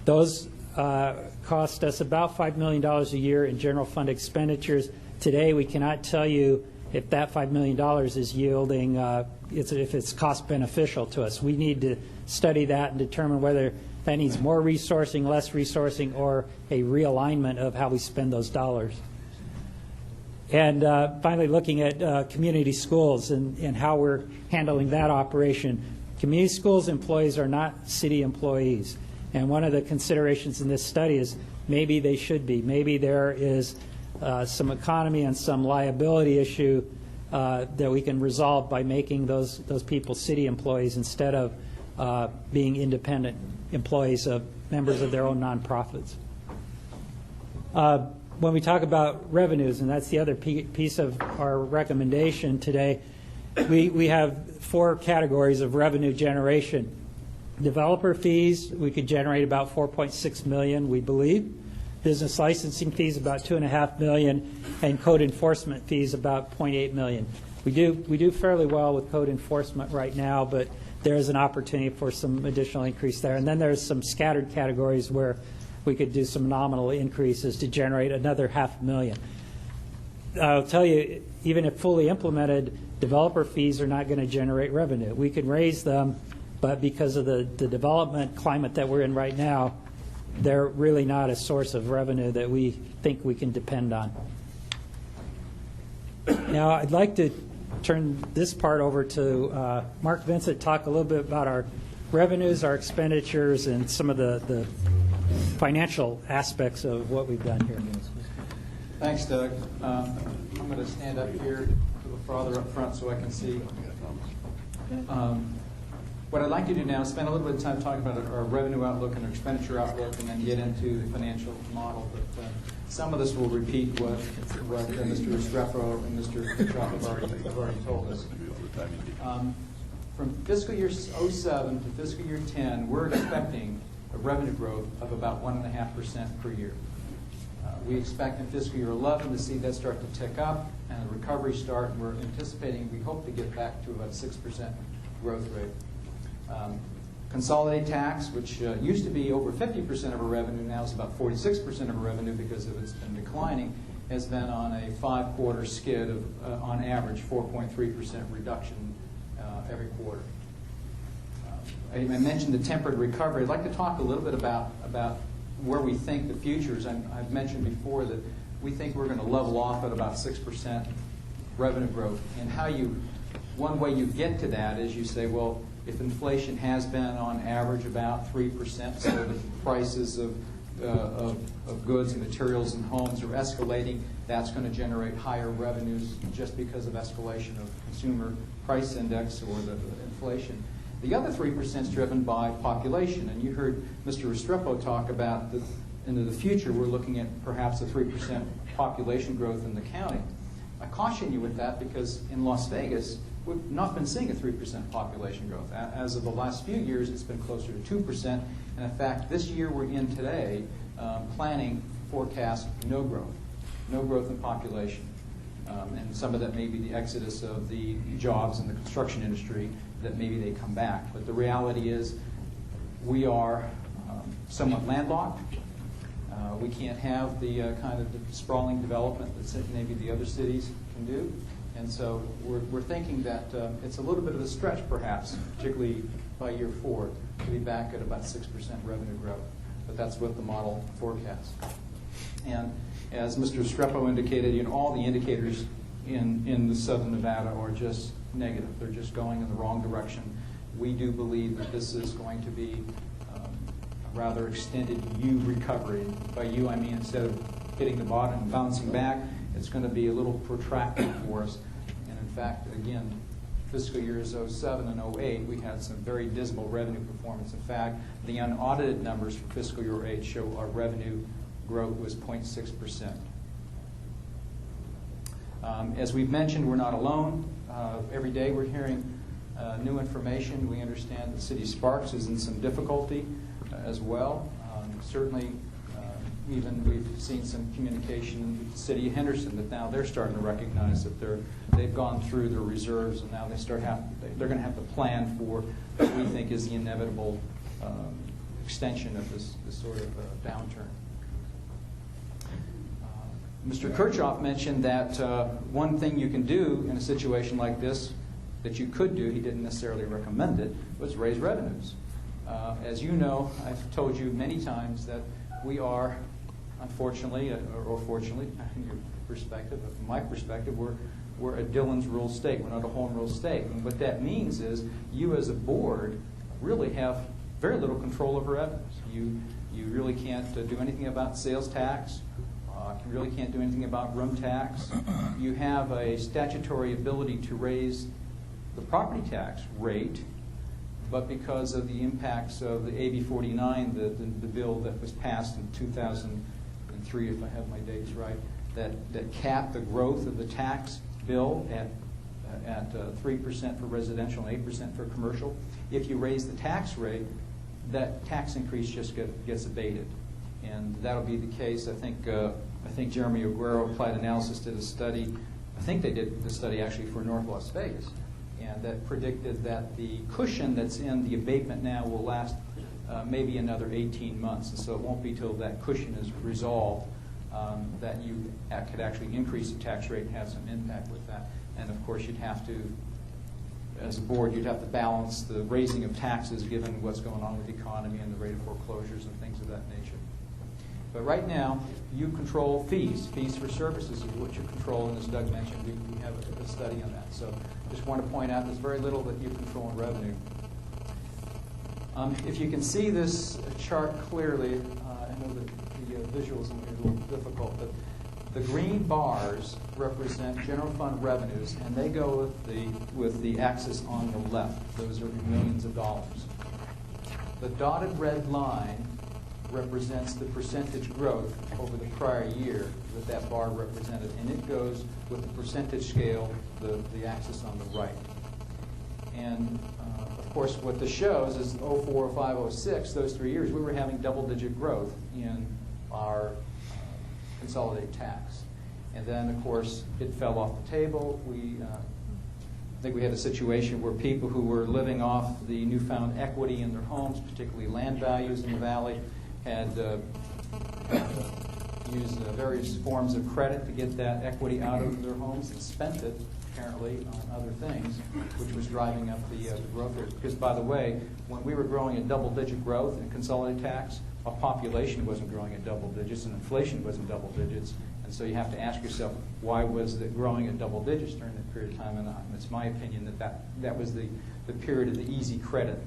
Those cost us about $5 million a year in general fund expenditures. Today, we cannot tell you if that $5 million is yielding, if it's cost beneficial to us. We need to study that and determine whether that needs more resourcing, less resourcing, or a realignment of how we spend those dollars. And finally, looking at community schools and how we're handling that operation. Community schools employees are not city employees. And one of the considerations in this study is maybe they should be. Maybe there is some economy and some liability issue that we can resolve by making those people city employees instead of being independent employees of members of their own nonprofits. When we talk about revenues, and that's the other piece of our recommendation today, we have 4 categories of revenue generation. Developer fees, we could generate about $4.6 million, we believe. Business licensing fees, about $2.5 million, and code enforcement fees, about $0.8 million. We do fairly well with code enforcement right now, but there is an opportunity for some additional increase there. And then there's some scattered categories where we could do some nominal increases to generate another $500,000. I'll tell you, even if fully implemented, developer fees are not going to generate revenue. We can raise them, but because of the development climate that we're in right now, they're really not a source of revenue that we think we can depend on. Now, I'd like to turn this part over to Mark Vincent, talk a little bit about our revenues, our expenditures, and some of the financial aspects of what we've done here. Thanks, Doug. I'm going to stand up here a little farther up front so I can see. What I'd like to do now is spend a little bit of time talking about our revenue outlook and our expenditure outlook, and then get into the financial model. But some of this will repeat what Mr. Restrepo and Mr. Kuchar have already told us. From fiscal year 07 to fiscal year 10, we're expecting a revenue growth of about 1.5% per year. We expect in fiscal year 11 to see that start to tick up and the recovery start. And we're anticipating, we hope to get back to about 6% growth rate. Consolidated tax, which used to be over 50% of our revenue, now is about 46% of our revenue because of it's been declining, has been on a 5-quarter skid of, on average, 4.3% reduction every quarter. I mentioned the tempered recovery. I'd like to talk a little bit about where we think the future is. I've mentioned before that we think we're going to level off at about 6% revenue growth. And one way you get to that is you say, well, if inflation has been on average about 3%, so the prices of goods and materials and homes are escalating, that's going to generate higher revenues just because of escalation of consumer price index or the inflation. The other 3% is driven by population, and you heard Mr. Restrepo talk about into the future we're looking at perhaps a 3% population growth in the county. I caution you with that because in Las Vegas, we've not been seeing a 3% population growth. As of the last few years, it's been closer to 2%. And in fact, this year we're in today, planning forecast no growth in population. And some of that may be the exodus of the jobs in the construction industry, that maybe they come back. But the reality is we are somewhat landlocked. We can't have the kind of sprawling development that maybe the other cities can do. And so we're thinking that it's a little bit of a stretch, perhaps, particularly by year 4, to be back at about 6% revenue growth. But that's what the model forecasts. And as Mr. Restrepo indicated, all the indicators in the Southern Nevada are just negative. They're just going in the wrong direction. We do believe that this is going to be a rather extended U recovery. By U, I mean instead of hitting the bottom and bouncing back, it's going to be a little protracted for us. And in fact, again, fiscal years 07 and 08, we had some very dismal revenue performance. In fact, the unaudited numbers for fiscal year 08 show our revenue growth was 0.6%. As we've mentioned, we're not alone. Every day we're hearing new information. We understand that City Sparks is in some difficulty as well. Certainly, even we've seen some communication with the City of Henderson that now they're starting to recognize that they've gone through their reserves, and now they're going to have to plan for what we think is the inevitable extension of this sort of downturn. Mr. Kirchhoff mentioned that one thing you can do in a situation like this that you could do, he didn't necessarily recommend it, was raise revenues. As you know, I've told you many times that we are, unfortunately, or fortunately, in your perspective, but from my perspective, we're a Dillon's rule state. We're not a home rule state. And what that means is you as a board really have very little control over revenues. You really can't do anything about sales tax. You really can't do anything about room tax. You have a statutory ability to raise the property tax rate, but because of the impacts of the AB 49, the bill that was passed in 2003, if I have my dates right, that capped the growth of the tax bill at 3% for residential and 8% for commercial. If you raise the tax rate, that tax increase just gets abated, and that'll be the case. I think Jeremy Aguero, Applied Analysis, did a study. I think they did the study actually for North Las Vegas, and that predicted that the cushion that's in the abatement now will last maybe another 18 months. And so it won't be till that cushion is resolved that you could actually increase the tax rate and have some impact with that. And of course, you'd have to, as a board, you'd have to balance the raising of taxes given what's going on with the economy and the rate of foreclosures and things of that nature. But right now, you control fees. Fees for services is what you control, and as Doug mentioned, we have a study on that. So just want to point out there's very little that you control in revenue. If you can see this chart clearly, I know that the visuals are a little difficult, but the green bars represent general fund revenues, and they go with the axis on the left. Those are millions of dollars. The dotted red line represents the percentage growth over the prior year that bar represented, and it goes with the percentage scale, the axis on the right. And of course, what this shows is 04, 05, 06, those 3 years, we were having double-digit growth in our consolidated tax. And then, of course, it fell off the table. I think we had a situation where people who were living off the newfound equity in their homes, particularly land values in the valley, had used various forms of credit to get that equity out of their homes and spent it, apparently, on other things, which was driving up the growth rate. Because, by the way, when we were growing at double-digit growth in consolidated tax, our population wasn't growing at double digits and inflation wasn't double digits. And so you have to ask yourself, why was it growing at double digits during that period of time? And it's my opinion that was the period of the easy credit,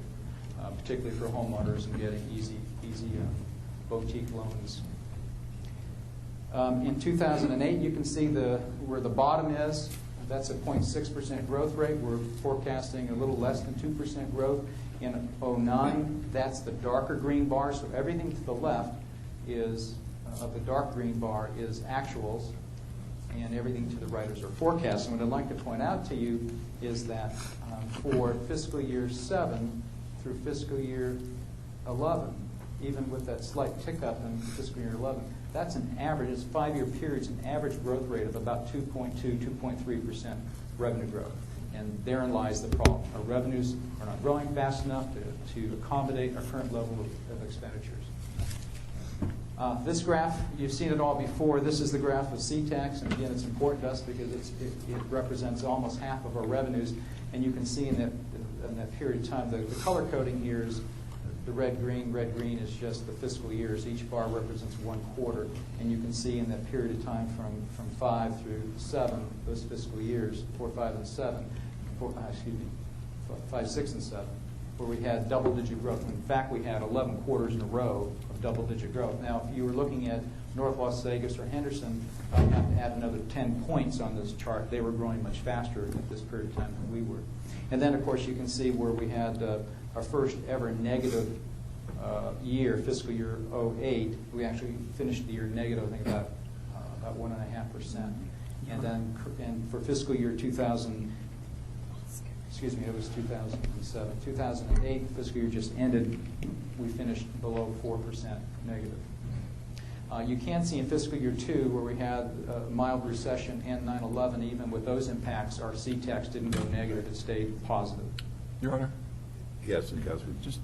particularly for homeowners and getting easy boutique loans. In 2008, you can see where the bottom is. That's a 0.6% growth rate. We're forecasting a little less than 2% growth. In 2009, that's the darker green bar. So everything to the left of the dark green bar is actuals, and everything to the right is our forecast. And what I'd like to point out to you is that for fiscal year 7 through fiscal year 11, even with that slight tick up in fiscal year 11, that's an average, it's 5-year periods, an average growth rate of about 2.2, 2.3% revenue growth. And therein lies the problem. Our revenues are not growing fast enough to accommodate our current level of expenditures. This graph, you've seen it all before. This is the graph of CTAX, and again, it's important to us because it represents almost half of our revenues. And you can see in that period of time, the color coding here is the red green. Red green is just the fiscal years. Each bar represents 1 quarter. And you can see in that period of time from 5 through 7, those fiscal years, 4, 5, and 7, 5, 6, and 7, where we had double-digit growth. In fact, we had 11 quarters in a row of double-digit growth. Now, if you were looking at North Las Vegas or Henderson, I have to add another 10 points on this chart. They were growing much faster at this period of time than we were. And then, of course, you can see where we had our first ever negative year, fiscal year 08. We actually finished the year negative, I think, about 1.5%. And then for fiscal year 2000, it was 2007. 2008, fiscal year just ended, we finished below 4% negative. You can see in fiscal year 2, where we had a mild recession and 9/11, even with those impacts, our CTAX didn't go negative, it stayed positive. Your Honor? Yes, Councilman. Just,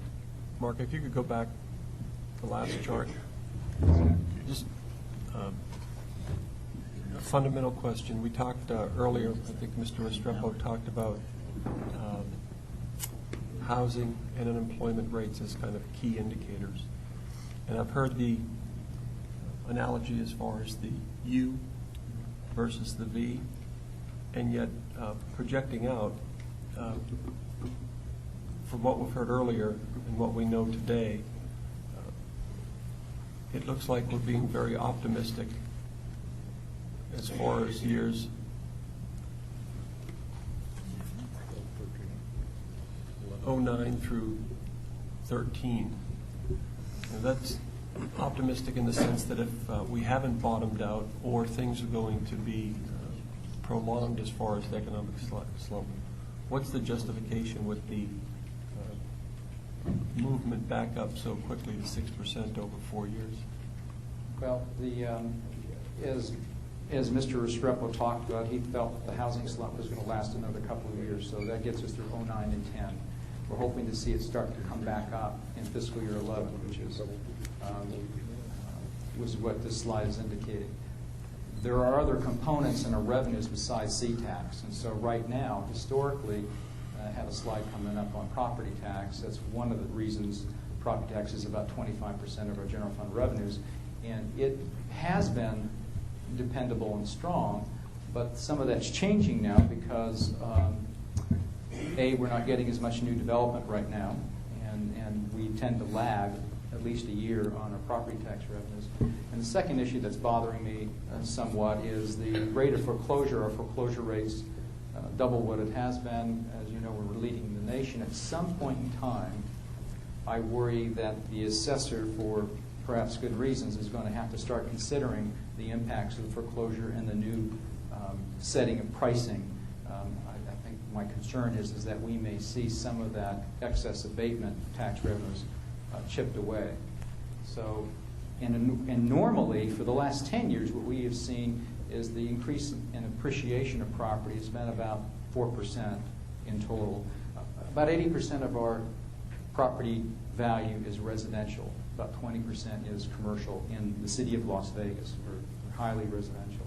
Mark, if you could go back the last chart. Just a fundamental question. We talked earlier, I think Mr. Restrepo talked about housing and unemployment rates as kind of key indicators. And I've heard the analogy as far as the U versus the V, and yet projecting out from what we've heard earlier and what we know today, it looks like we're being very optimistic as far as years 09 through 13. And that's optimistic in the sense that if we haven't bottomed out or things are going to be prolonged as far as the economic slump, what's the justification with the movement back up so quickly to 6% over 4 years? Well, as Mr. Restrepo talked about, he felt that the housing slump was going to last another couple of years, so that gets us through 09 and 10. We're hoping to see it start to come back up in fiscal year 11, which is was what this slide is indicating. There are other components in our revenues besides C-tax, and so right now, historically, I have a slide coming up on property tax. That's one of the reasons property tax is about 25% of our general fund revenues, and it has been dependable and strong, but some of that's changing now because A, we're not getting as much new development right now, and we tend to lag at least a year on our property tax revenues. And the second issue that's bothering me somewhat is the rate of foreclosure. Our foreclosure rates double what it has been. As you know, we're leading the nation. At some point in time, I worry that the assessor, for perhaps good reasons, is going to have to start considering the impacts of the foreclosure and the new setting of pricing. I think my concern is that we may see some of that excess abatement tax revenues chipped away. So, and normally, for the last 10 years, what we have seen is the increase in appreciation of property has been about 4% in total. About 80% of our property value is residential. About 20% is commercial in the city of Las Vegas. We're highly residential.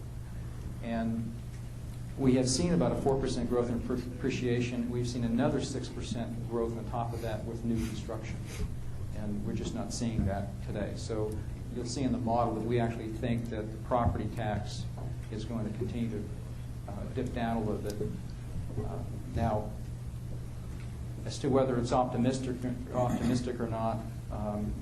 And we have seen about a 4% growth in appreciation. We've seen another 6% growth on top of that with new construction. And we're just not seeing that today. So you'll see in the model that we actually think that the property tax is going to continue to dip down a little bit. Now, as to whether it's optimistic or not,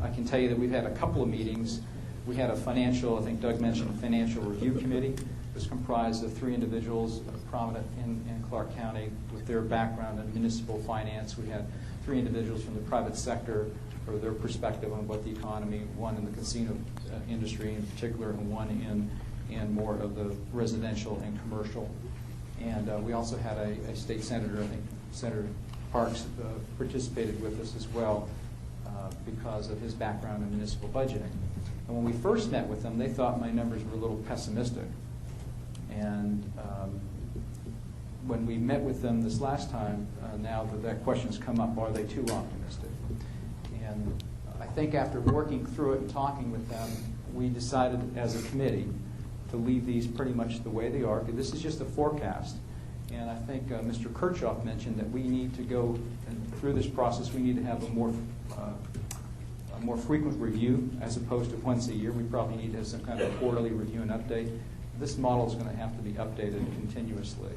I can tell you that we've had a couple of meetings. We had a financial, I think Doug mentioned, a financial review committee. It was comprised of 3 individuals prominent in Clark County with their background in municipal finance. We had 3 individuals from the private sector for their perspective on what the economy, one in the casino industry in particular, and one in more of the residential and commercial. And we also had a state senator, I think Senator Parks, participated with us as well because of his background in municipal budgeting. And when we first met with them, they thought my numbers were a little pessimistic. And when we met with them this last time, now that question's come up, are they too optimistic? And I think after working through it and talking with them, we decided as a committee to leave these pretty much the way they are. This is just a forecast. And I think Mr. Kirchhoff mentioned that we need to go through this process. We need to have a more frequent review as opposed to once a year. We probably need to have some kind of quarterly review and update. This model is going to have to be updated continuously.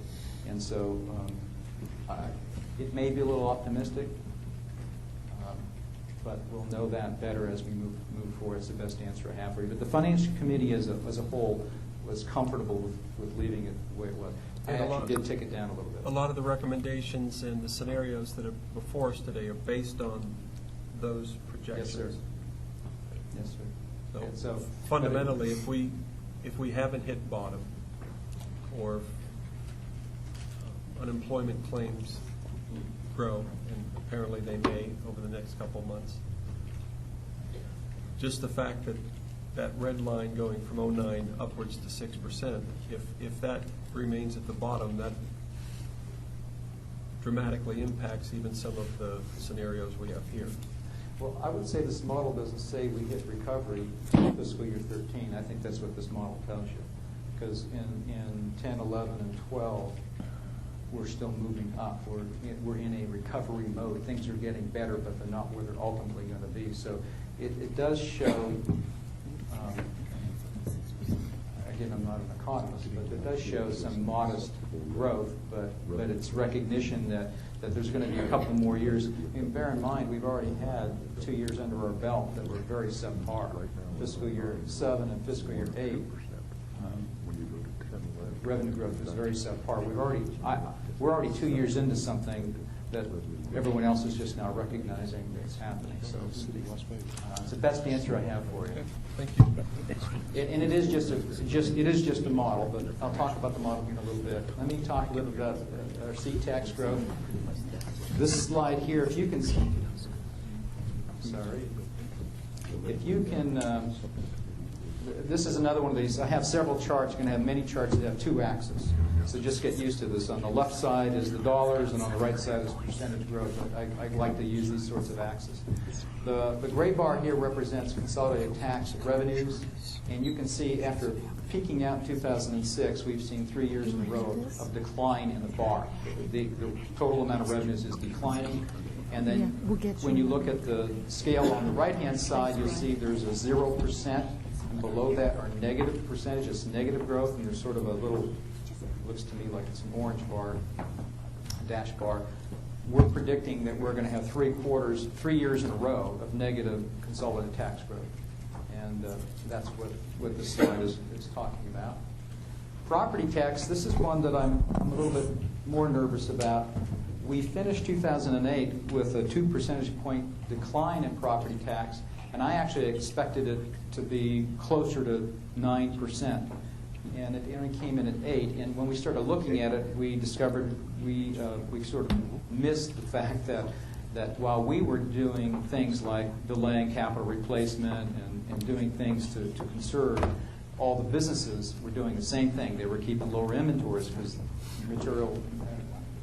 And so it may be a little optimistic, but we'll know that better as we move forward. It's the best answer I have for you. But the Finance Committee as a whole was comfortable with leaving it the way it was. I actually did take it down a little bit. A lot of the recommendations and the scenarios that are before us today are based on those projections. Yes, sir. Yes, sir. So fundamentally, if we haven't hit bottom, or unemployment claims grow, and apparently they may over the next couple of months, just the fact that that red line going from 09 upwards to 6%, if that remains at the bottom, that dramatically impacts even some of the scenarios we have here. Well, I would say this model doesn't say we hit recovery in fiscal year 13. I think that's what this model tells you. Because in 10, 11, and 12, we're still moving up. We're in a recovery mode. Things are getting better, but they're not where they're ultimately going to be. So it does show, again, I'm not an economist, but it does show some modest growth, but it's recognition that there's going to be a couple more years. I mean, bear in mind, we've already had 2 years under our belt that were very subpar. Fiscal year 7 and fiscal year 8. Revenue growth is very subpar. We're already 2 years into something that everyone else is just now recognizing that's happening. So it's the best answer I have for you. Thank you. And it is just a model, but I'll talk about the model in a little bit. Let me talk a little bit about our seat tax growth. This slide here, if you can, this is another one of these. I have several charts. You're going to have many charts that have 2 axes. So just get used to this. On the left side is the dollars, and on the right side is percentage growth. I like to use these sorts of axes. The gray bar here represents consolidated tax revenues, and you can see after peaking out in 2006, we've seen 3 years in a row of decline in the bar. The total amount of revenues is declining. And then when you look at the scale on the right-hand side, you'll see there's a 0%, and below that are negative percentages, negative growth, and there's sort of a little, looks to me like it's an orange bar, a dash bar. We're predicting that we're going to have 3 years in a row of negative consolidated tax growth. And that's what this slide is talking about. Property tax, this is one that I'm a little bit more nervous about. We finished 2008 with a 2 percentage point decline in property tax, and I actually expected it to be closer to 9%. And it only came in at 8. And when we started looking at it, we discovered we sort of missed the fact that while we were doing things like delaying capital replacement and doing things to conserve, all the businesses were doing the same thing. They were keeping lower inventories because material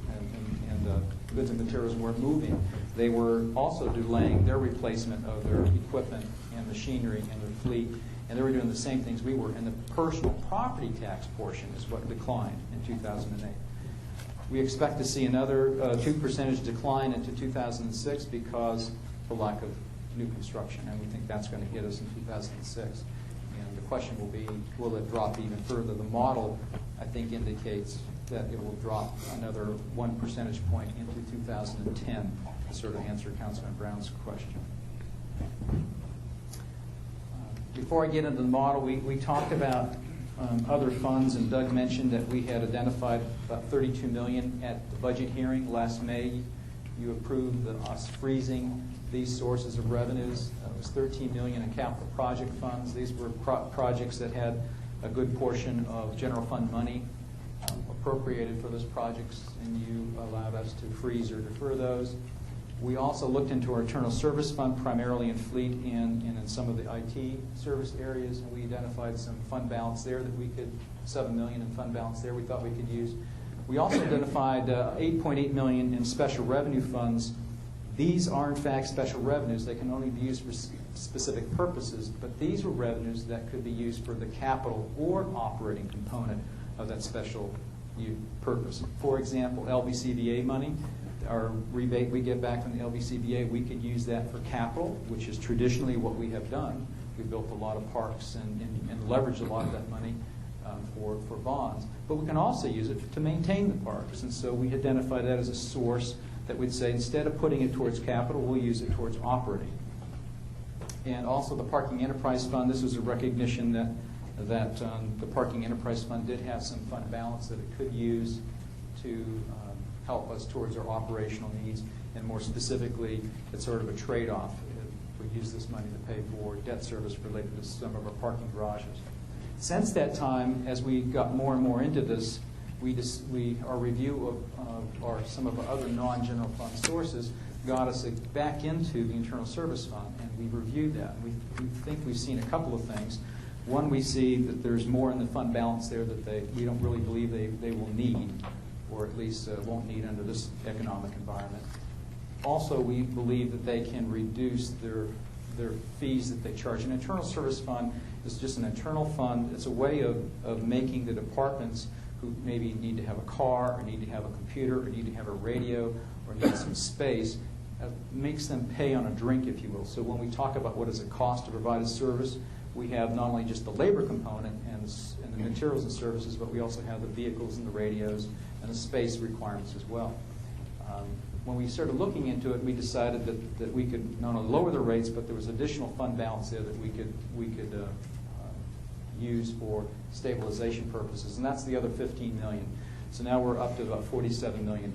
and goods and materials weren't moving. They were also delaying their replacement of their equipment and machinery and their fleet, and they were doing the same things we were. And the personal property tax portion is what declined in 2008. We expect to see another 2 percentage decline into 2006 because of the lack of new construction, and we think that's going to hit us in 2006. And the question will be, will it drop even further? The model, I think, indicates that it will drop another 1 percentage point into 2010 to sort of answer Councilman Brown's question. Before I get into the model, we talked about other funds, and Doug mentioned that we had identified about $32 million at the budget hearing last May. You approved us freezing these sources of revenues. It was $13 million in capital project funds. These were projects that had a good portion of general fund money appropriated for those projects, and you allowed us to freeze or defer those. We also looked into our internal service fund, primarily in fleet and in some of the IT service areas, and we identified some fund balance there that we could, $7 million in fund balance there we thought we could use. We also identified $8.8 million in special revenue funds. These are, in fact, special revenues. They can only be used for specific purposes, but these were revenues that could be used for the capital or operating component of that special purpose. For example, LBCBA money, our rebate we get back from the LBCBA, we could use that for capital, which is traditionally what we have done. We built a lot of parks and leveraged a lot of that money for bonds. But we can also use it to maintain the parks. And so we identified that as a source that we'd say instead of putting it towards capital, we'll use it towards operating. And also the Parking Enterprise Fund, this was a recognition that the Parking Enterprise Fund did have some fund balance that it could use to help us towards our operational needs, and more specifically, it's sort of a trade-off. We use this money to pay for debt service related to some of our parking garages. Since that time, as we got more and more into this, our review of some of our other non-general fund sources got us back into the internal service fund, and we reviewed that. We think we've seen a couple of things. One, we see that there's more in the fund balance there that we don't really believe they will need, or at least won't need under this economic environment. Also, we believe that they can reduce their fees that they charge. An internal service fund is just an internal fund. It's a way of making the departments who maybe need to have a car, or need to have a computer, or need to have a radio, or need some space, makes them pay on a drink, if you will. So when we talk about what does it cost to provide a service, we have not only just the labor component and the materials and services, but we also have the vehicles and the radios and the space requirements as well. When we started looking into it, we decided that we could not only lower the rates, but there was additional fund balance there that we could use for stabilization purposes, and that's the other $15 million. So now we're up to about $47 million.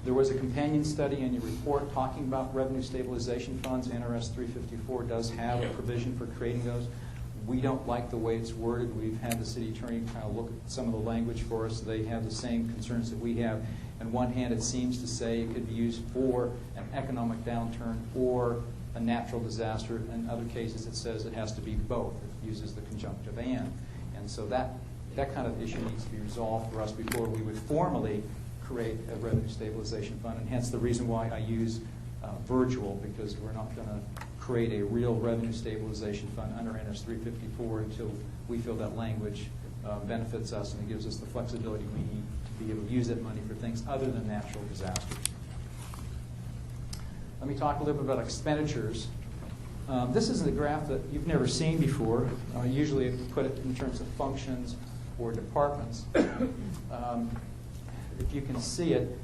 There was a companion study in your report talking about revenue stabilization funds. NRS 354 does have a provision for creating those. We don't like the way it's worded. We've had the city attorney kind of look at some of the language for us. They have the same concerns that we have. On one hand, it seems to say it could be used for an economic downturn or a natural disaster. In other cases, it says it has to be both. It uses the conjunctive and. And so that kind of issue needs to be resolved for us before we would formally create a revenue stabilization fund, and hence the reason why I use virtual, because we're not going to create a real revenue stabilization fund under NS 354 until we feel that language benefits us and it gives us the flexibility we need to be able to use that money for things other than natural disasters. Let me talk a little bit about expenditures. This is a graph that you've never seen before. Usually I put it in terms of functions or departments. If you can see it,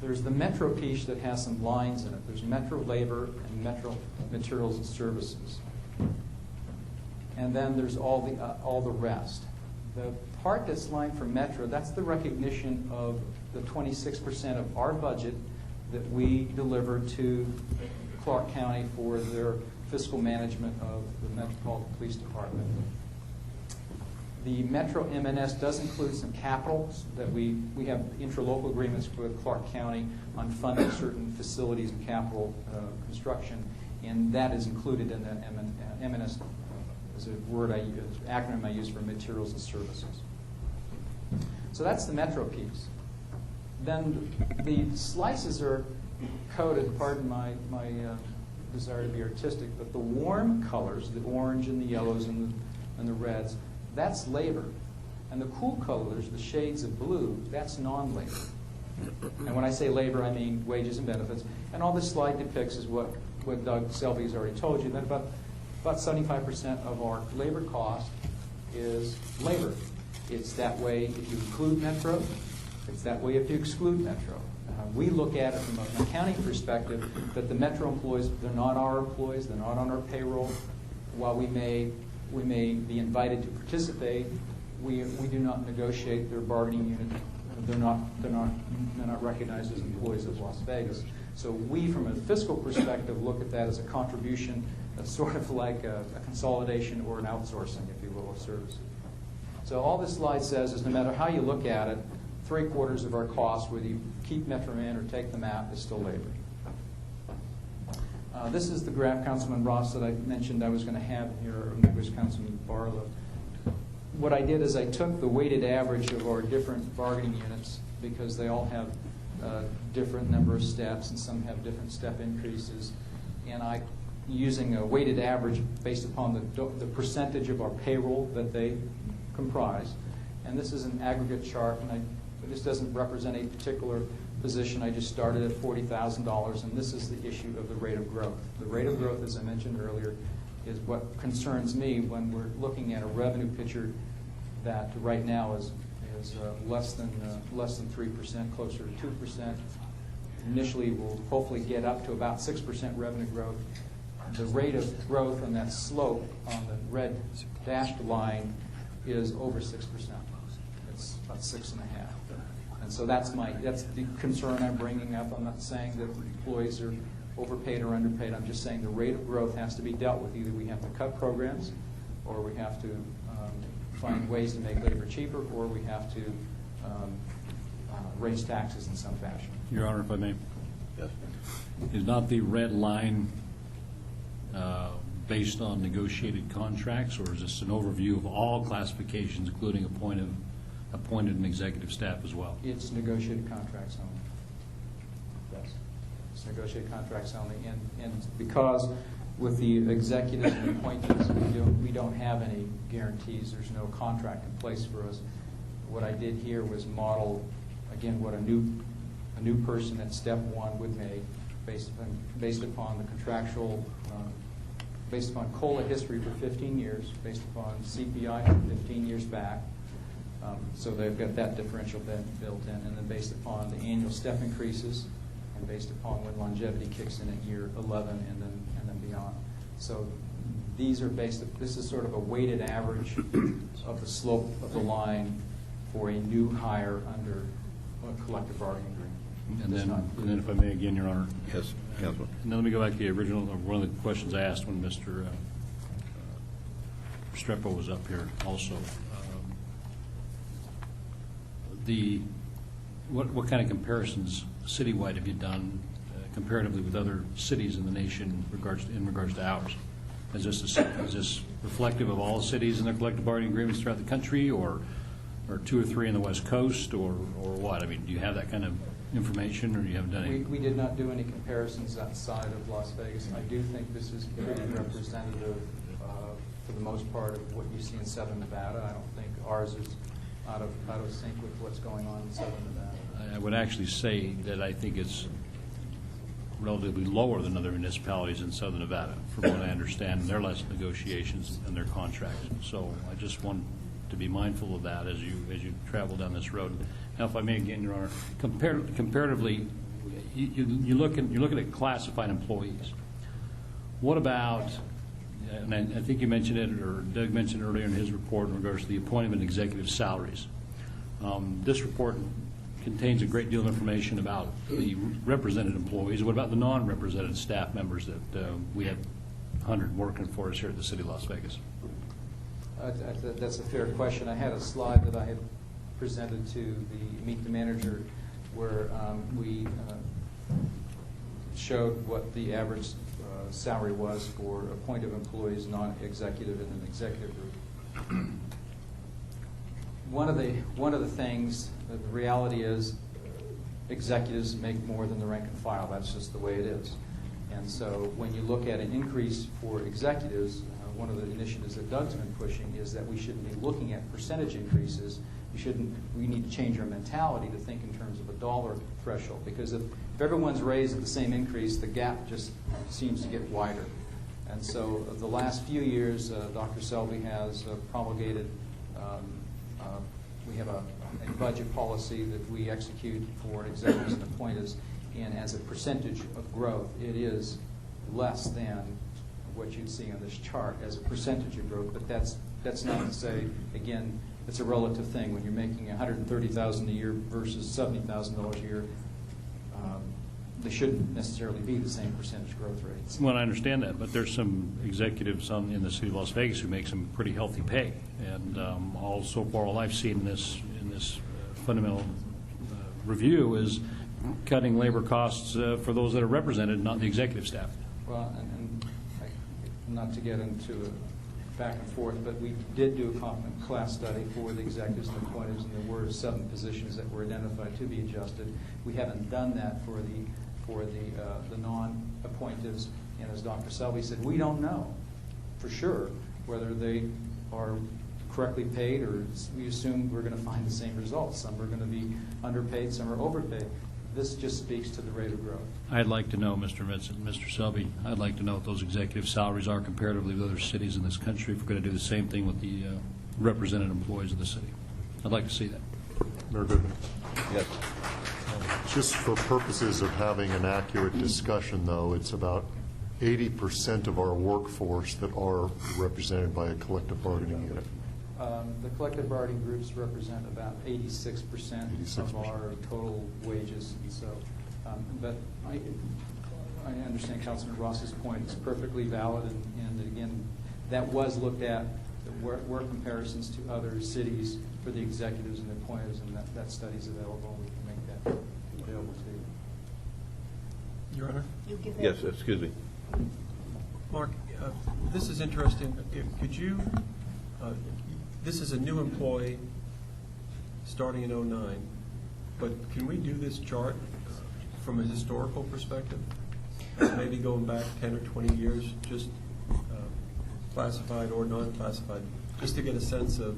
there's the Metro piece that has some lines in it. There's Metro labor and Metro materials and services. And then there's all the rest. The part that's lined for Metro, that's the recognition of the 26% of our budget that we deliver to Clark County for their fiscal management of the Metropolitan Police Department. The Metro M&S does include some capital that we have interlocal agreements with Clark County on funding certain facilities and capital construction, and that is included in that M&S is a word I use, acronym I use for materials and services. So that's the Metro piece. Then the slices are coded, pardon my desire to be artistic, but the warm colors, the orange and the yellows and the reds, that's labor. And the cool colors, the shades of blue, that's non-labor. And when I say labor, I mean wages and benefits. And all this slide depicts is what Doug Selby has already told you, that about 75% of our labor cost is labor. It's that way if you include Metro. It's that way if you exclude Metro. We look at it from an accounting perspective that the Metro employees, they're not our employees, they're not on our payroll. While we may be invited to participate, we do not negotiate their bargaining unit. They're not recognized as employees of Las Vegas. So we, from a fiscal perspective, look at that as a contribution, sort of like a consolidation or an outsourcing, if you will, of services. So all this slide says is no matter how you look at it, 3/4 of our costs, whether you keep Metro in or take them out, is still labor. This is the graph, Councilman Ross, that I mentioned I was going to have here, or maybe it was Councilman Barlow. What I did is I took the weighted average of our different bargaining units, because they all have a different number of steps, and some have different step increases, and using a weighted average based upon the percentage of our payroll that they comprise. And this is an aggregate chart, and this doesn't represent a particular position. I just started at $40,000, and this is the issue of the rate of growth. The rate of growth, as I mentioned earlier, is what concerns me when we're looking at a revenue picture that right now is less than 3%, closer to 2%. Initially, we'll hopefully get up to about 6% revenue growth. The rate of growth on that slope on the red dashed line is over 6%. It's about 6.5%. And so that's the concern I'm bringing up. I'm not saying that employees are overpaid or underpaid. I'm just saying the rate of growth has to be dealt with. Either we have to cut programs, or we have to find ways to make labor cheaper, or we have to raise taxes in some fashion. Your Honor, if I may. Yes. Is not the red line based on negotiated contracts, or is this an overview of all classifications, including appointed and executive staff as well? It's negotiated contracts only. negotiated contracts only. And because with the executives and appointees, we don't have any guarantees. There's no contract in place for us. What I did here was model, again, what a new person at step one would make based upon the contractual, based upon COLA history for 15 years, based upon CPI for 15 years back. So they've got that differential built in, and then based upon the annual step increases, and based upon when longevity kicks in at year 11 and then beyond. So these are this is sort of a weighted average of the slope of the line for a new hire under a collective bargaining agreement. And then if I may again, Your Honor. Yes, Councilman. And then let me go back to the original, one of the questions I asked when Mr. Restrepo was up here also. What kind of comparisons citywide have you done comparatively with other cities in the nation in regards to ours? Is this reflective of all cities and their collective bargaining agreements throughout the country, or 2 or 3 in the West Coast, or what? I mean, do you have that kind of information, or you haven't done any? We did not do any comparisons outside of Las Vegas. I do think this is pretty representative, for the most part, of what you see in Southern Nevada. I don't think ours is out of sync with what's going on in Southern Nevada. I would actually say that I think it's relatively lower than other municipalities in Southern Nevada, from what I understand, in their last negotiations and their contracts. So I just want to be mindful of that as you travel down this road. Now, if I may again, Your Honor, comparatively, you're looking at classified employees. What about, and I think you mentioned it, or Doug mentioned earlier in his report in regards to the appointment and executive salaries. This report contains a great deal of information about the represented employees. What about the non-represented staff members that we have 100 working for us here at the City of Las Vegas? That's a fair question. I had a slide that I had presented to the Meet the Manager where we showed what the average salary was for appointed employees, non-executive, and an executive group. One of the things, the reality is executives make more than the rank and file. That's just the way it is. And so when you look at an increase for executives, one of the initiatives that Doug's been pushing is that we shouldn't be looking at percentage increases. We need to change our mentality to think in terms of a dollar threshold, because if everyone's raised at the same increase, the gap just seems to get wider. And so the last few years, Dr. Selby has promulgated, we have a budget policy that we execute for executives and appointees, and as a percentage of growth, it is less than what you'd see on this chart as a percentage of growth. But that's not to say, again, it's a relative thing. When you're making $130,000 a year versus $70,000 a year, they shouldn't necessarily be the same percentage growth rates. Well, I understand that, but there's some executives in the City of Las Vegas who make some pretty healthy pay, and so far all I've seen in this fundamental review is cutting labor costs for those that are represented, not the executive staff. Well, and not to get into a back and forth, but we did do a class study for the executives and appointees, and there were 7 positions that were identified to be adjusted. We haven't done that for the non-appointees, and as Dr. Selby said, we don't know for sure whether they are correctly paid, or we assume we're going to find the same results. Some are going to be underpaid, some are overpaid. This just speaks to the rate of growth. I'd like to know, Mr. Vincent, Mr. Selby, I'd like to know what those executive salaries are comparatively with other cities in this country if we're going to do the same thing with the represented employees of the city. I'd like to see that. Mayor Goodman. Yes. Just for purposes of having an accurate discussion, though, it's about 80% of our workforce that are represented by a collective bargaining unit. The collective bargaining groups represent about 86% of our total wages. And so, but I understand Councilman Ross's point. It's perfectly valid, and again, that was looked at. There were comparisons to other cities for the executives and appointees, and that study is available. We can make that available to you. Your Honor? Yes, excuse me. Mark, this is interesting. Could you, this is a new employee starting in '09, but can we do this chart from a historical perspective, maybe going back 10 or 20 years, just classified or non-classified, just to get a sense of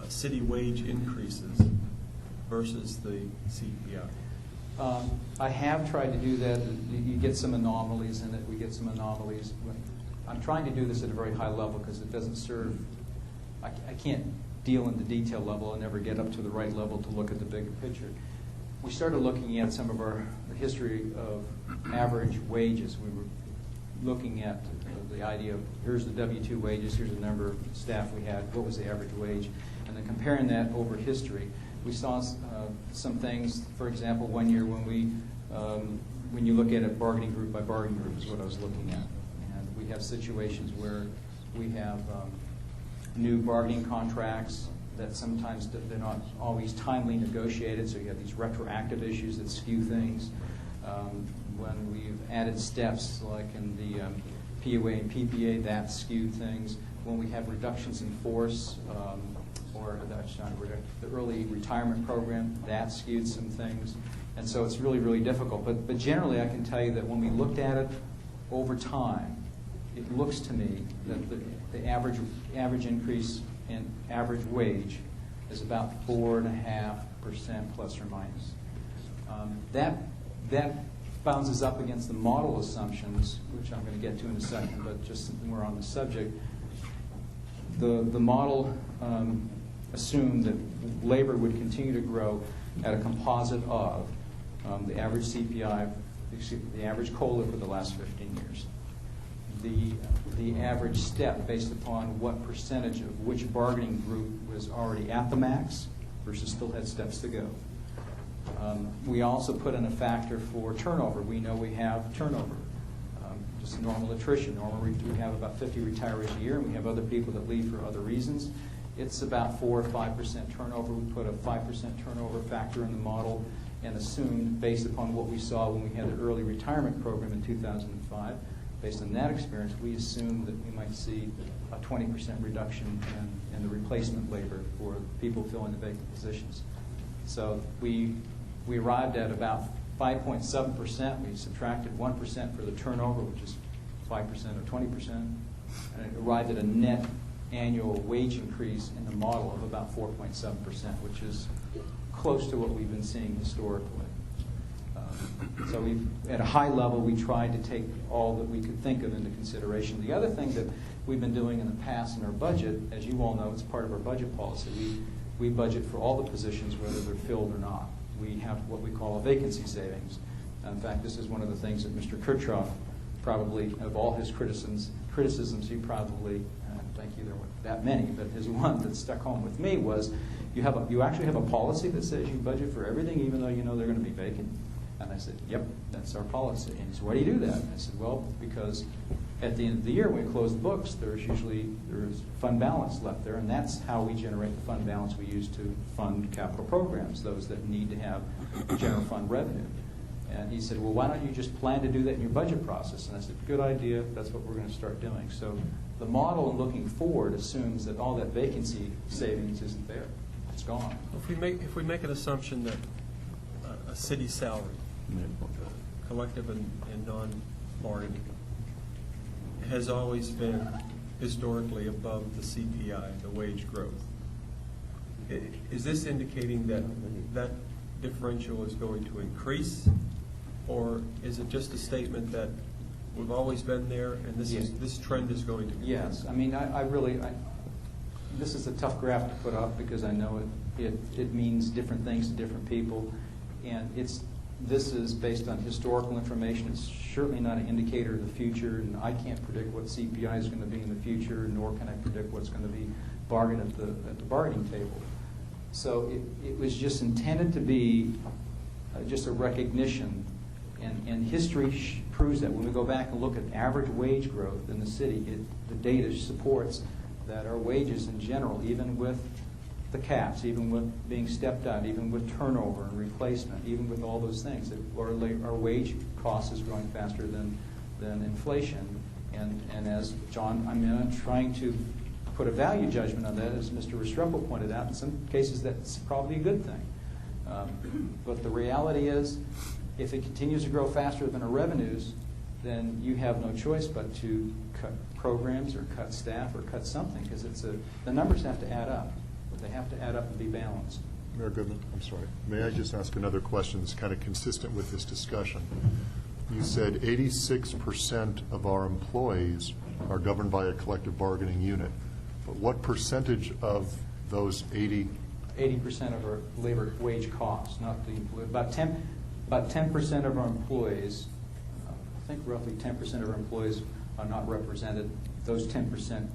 city wage increases versus the CPI? I have tried to do that. You get some anomalies in it. We get some anomalies. I'm trying to do this at a very high level because it doesn't serve, I can't deal in the detail level and never get up to the right level to look at the bigger picture. We started looking at some of our history of average wages. We were looking at the idea of here's the W-2 wages, here's the number of staff we had, what was the average wage, and then comparing that over history. We saw some things, for example, one year when you look at it bargaining group by bargaining group is what I was looking at. And we have situations where we have new bargaining contracts that sometimes they're not always timely negotiated, so you have these retroactive issues that skew things. When we've added steps like in the POA and PPA, that skewed things. When we have reductions in force, or the early retirement program, that skewed some things. And so it's really, really difficult. But generally, I can tell you that when we looked at it over time, it looks to me that the average increase in average wage is about 4.5% plus or minus. That bounces up against the model assumptions, which I'm going to get to in a second, but just since we're on the subject. The model assumed that labor would continue to grow at a composite of the average CPI, the average COLA for the last 15 years, the average step based upon what percentage of which bargaining group was already at the max versus still had steps to go. We also put in a factor for turnover. We know we have turnover, just normal attrition. Normally we have about 50 retirees a year, and we have other people that leave for other reasons. It's about 4 or 5% turnover. We put a 5% turnover factor in the model and assumed, based upon what we saw when we had the early retirement program in 2005, based on that experience, we assumed that we might see a 20% reduction in the replacement labor for people filling the vacant positions. So we arrived at about 5.7%. We subtracted 1% for the turnover, which is 5% or 20%, and it arrived at a net annual wage increase in the model of about 4.7%, which is close to what we've been seeing historically. So at a high level, we tried to take all that we could think of into consideration. The other thing that we've been doing in the past in our budget, as you all know, it's part of our budget policy. We budget for all the positions, whether they're filled or not. We have what we call a vacancy savings. In fact, this is one of the things that Mr. Kirchhoff probably, of all his criticisms, he probably, thank you, there weren't that many, but his one that stuck home with me was, you actually have a policy that says you budget for everything even though you know they're going to be vacant? And I said, yep, that's our policy. And he said, why do you do that? And I said, well, because at the end of the year, when we close the books, there's fund balance left there, and that's how we generate the fund balance we use to fund capital programs, those that need to have general fund revenue. And he said, well, why don't you just plan to do that in your budget process? And I said, good idea. That's what we're going to start doing. So the model in looking forward assumes that all that vacancy savings isn't there. It's gone. If we make an assumption that a city salary, collective and non-bargaining, has always been historically above the CPI, the wage growth, is this indicating that that differential is going to increase, or is it just a statement that we've always been there and this trend is going to continue? Yes. I mean, I this is a tough graph to put up because I know it means different things to different people, and this is based on historical information. It's certainly not an indicator of the future, and I can't predict what CPI is going to be in the future, nor can I predict what's going to be bargained at the bargaining table. So it was just intended to be just a recognition, and history proves that. When we go back and look at average wage growth in the city, the data supports that our wages in general, even with the caps, even with being stepped out, even with turnover and replacement, even with all those things, that our wage cost is growing faster than inflation. And as John, I'm trying to put a value judgment on that, as Mr. Restrepo pointed out. In some cases, that's probably a good thing. But the reality is, If it continues to grow faster than our revenues, then you have no choice but to cut programs or cut staff or cut something, because the numbers have to add up. They have to add up and be balanced. Mayor Goodman, I'm sorry. May I just ask another question that's kind of consistent with this discussion? You said 86% of our employees are governed by a collective bargaining unit. But what percentage of those 80%? 80% of our labor wage costs, not the employee. About 10% of our employees, I think roughly 10% of our employees are not represented. Those 10%,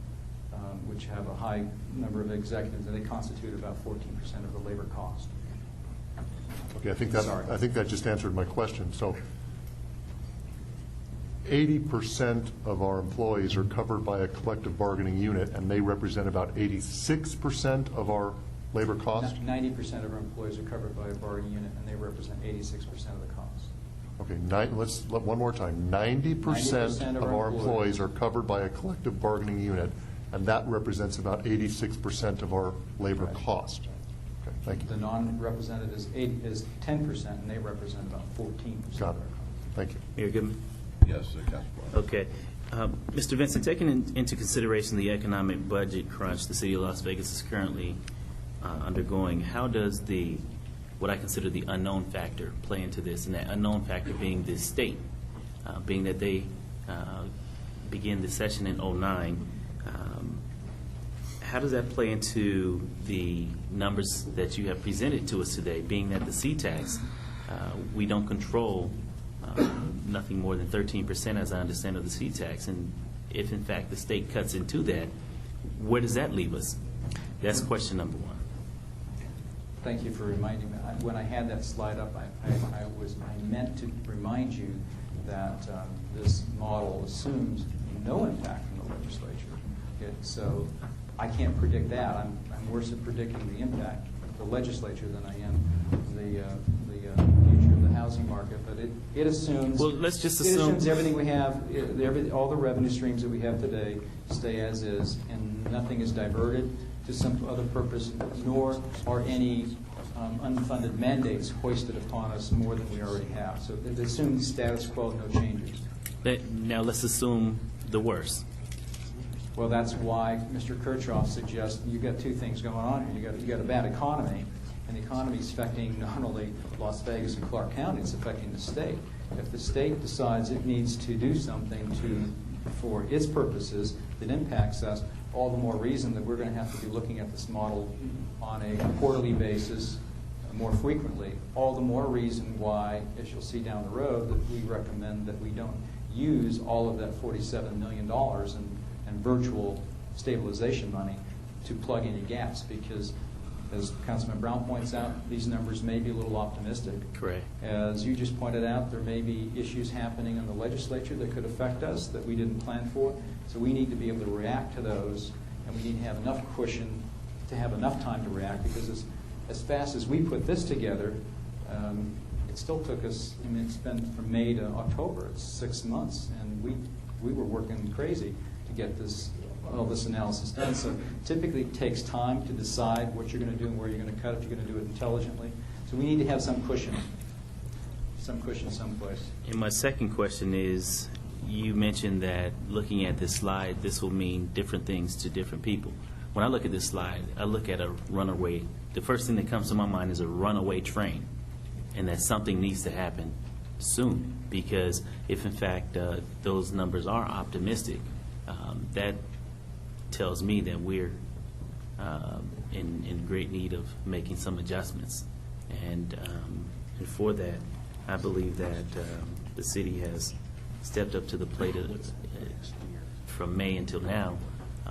which have a high number of executives, and they constitute about 14% of the labor cost. Okay, I think Sorry. that just answered my question. So 80% of our employees are covered by a collective bargaining unit, and they represent about 86% of our labor cost? 90% of our employees are covered by a bargaining unit, and they represent 86% of the cost. Okay, one more time. 90% of our employees are covered by a collective bargaining unit, and that represents about 86% of our labor cost. Okay, thank you. The non-represented is 10%, and they represent about 14%. Got it. Thank you. Mayor Goodman? Yes, Councilman. Okay. Mr. Vincent, taking into consideration the economic budget crunch the city of Las Vegas is currently undergoing, how does what I consider the unknown factor play into this, and that unknown factor being the state, being that they began the session in 2009, how does that play into the numbers that you have presented to us today, being that the C-Tax, we don't control nothing more than 13%, as I understand, of the C-Tax, and if in fact the state cuts into that, where does that leave us? That's question number one. Thank you for reminding me. When I had that slide up, I meant to remind you that this model assumes no impact from the legislature. So I can't predict that. I'm worse at predicting the impact of the legislature than I am the future of the housing market. But it assumes. Well, let's just it assume assumes everything we have, all the revenue streams that we have today stay as is, and nothing is diverted to some other purpose, nor are any unfunded mandates hoisted upon us more than we already have. So it assumes status quo, no changes. Now let's assume the worst. Well, that's why Mr. Kirchhoff suggests you've got two things going on here. You got a bad economy, and the economy is affecting not only Las Vegas and Clark County, it's affecting the state. If the state decides it needs to do something for its purposes that impacts us, all the more reason that we're going to have to be looking at this model on a quarterly basis more frequently. All the more reason why, as you'll see down the road, that we recommend that we don't use all of that $47 million in virtual stabilization money to plug any gaps, because as Councilman Brown points out, these numbers may be a little optimistic. Correct. As you just pointed out, there may be issues happening in the legislature that could affect us that we didn't plan for. So we need to be able to react to those, and we need to have enough cushion to have enough time to react, because as fast as we put this together, it still took us, it's been from May to October, it's 6 months, and we were working crazy to get all this analysis done. So typically it takes time to decide what you're going to do and where you're going to cut if you're going to do it intelligently. So we need to have some cushion someplace. And my second question is, you mentioned that looking at this slide, this will mean different things to different people. When I look at this slide, I look at a runaway. The first thing that comes to my mind is a runaway train, and that something needs to happen soon, because if in fact those numbers are optimistic, that tells me that we're in great need of making some adjustments. And for that, I believe that the city has stepped up to the plate from May until now,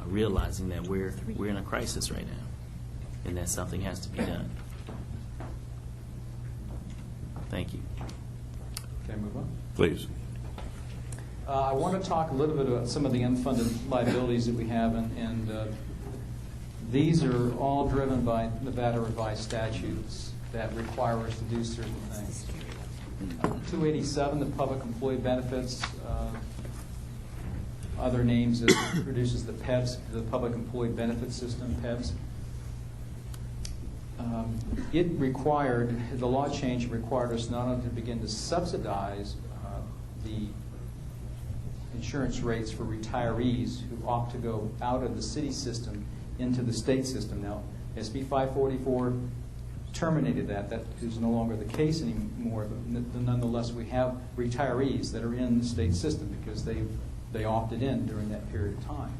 realizing that we're in a crisis right now, and that something has to be done. Thank you. Can I move on? Please. I want to talk a little bit about some of the unfunded liabilities that we have, and these are all driven by Nevada revised statutes that require us to do certain things. 287, the public employee benefits, other names, it produces the PEBS, the Public Employee Benefit System, PEBS. it required, the law change required us not only to begin to subsidize the insurance rates for retirees who opt to go out of the city system into the state system. Now, SB 544 terminated that. That is no longer the case anymore. But nonetheless, we have retirees that are in the state system because they opted in during that period of time.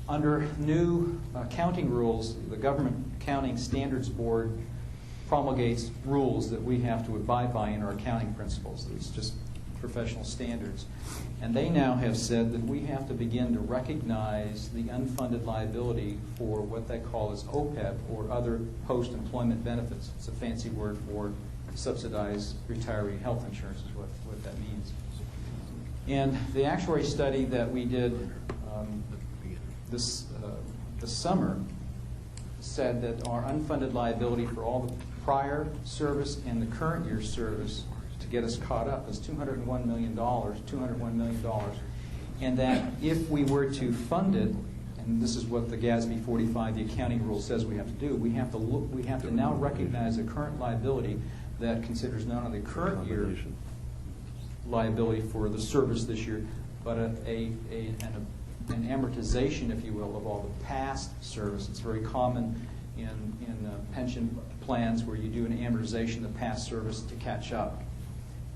Under new accounting rules, the Government Accounting Standards Board promulgates rules that we have to abide by in our accounting principles. It's just professional standards. And they now have said that we have to begin to recognize the unfunded liability for what they call as OPEB, or other post-employment benefits. It's a fancy word for subsidized retiree health insurance is what that means. And the actuary study that we did this summer said that our unfunded liability for all the prior service and the current year's service to get us caught up is $201 million, and that if we were to fund it, and this is what the GASB 45, the accounting rule, says we have to do, we have to now recognize a current liability that considers not only the current year liability for the service this year, but an amortization, if you will, of all the past service. It's very common in pension plans where you do an amortization of past service to catch up.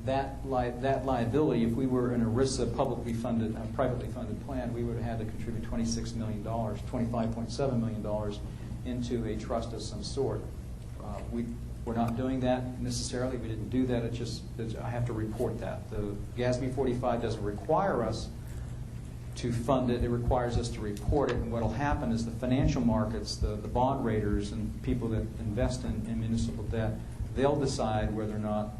That liability, if we were an ERISA privately funded plan, we would have had to contribute $26 million, $25.7 million into a trust of some sort. We're not doing that necessarily. We didn't do that. It's just I have to report that. The GASB 45 doesn't require us to fund it. It requires us to report it. And what will happen is the financial markets, the bond raters and people that invest in municipal debt, they'll decide whether or not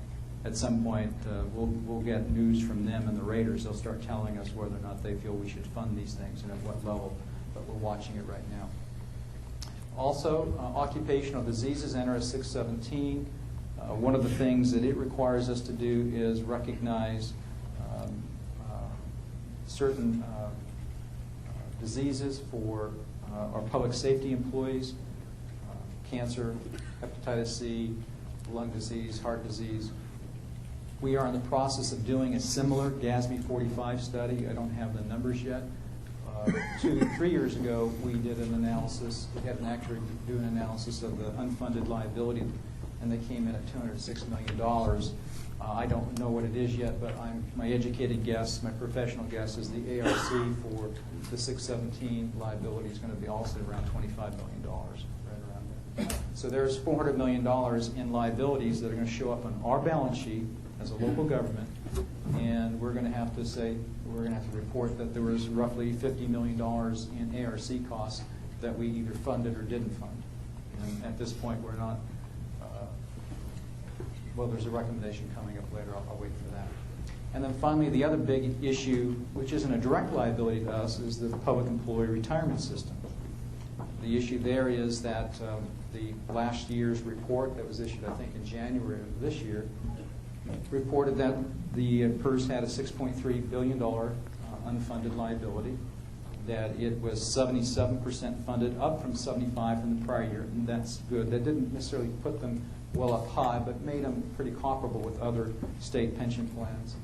at some point we'll get news from them and the raters. They'll start telling us whether or not they feel we should fund these things and at what level, but we're watching it right now. Also, occupational diseases, NRS 617. One of the things that it requires us to do is recognize certain diseases for our public safety employees, cancer, hepatitis C, lung disease, heart disease. We are in the process of doing a similar GASB 45 study. I don't have the numbers yet. 3 years ago, we did an analysis. We had an actuary do an analysis of the unfunded liability, and they came in at $206 million. I don't know what it is yet, but my educated guess, my professional guess, is the ARC for the 617 liability is going to be also around $25 million, right around there. So there's $400 million in liabilities that are going to show up on our balance sheet as a local government, and we're going to have to say, we're going to have to report that there was roughly $50 million in ARC costs that we either funded or didn't fund. And at this point, we're not, well, there's a recommendation coming up later. I'll wait for that. And then finally, the other big issue, which isn't a direct liability to us, is the public employee retirement system. The issue there is that the last year's report that was issued, I think, in January of this year, reported that the PERS had a $6.3 billion unfunded liability, that it was 77% funded, up from 75% from the prior year, and that's good. That didn't necessarily put them well up high, but made them pretty comparable with other state pension plans.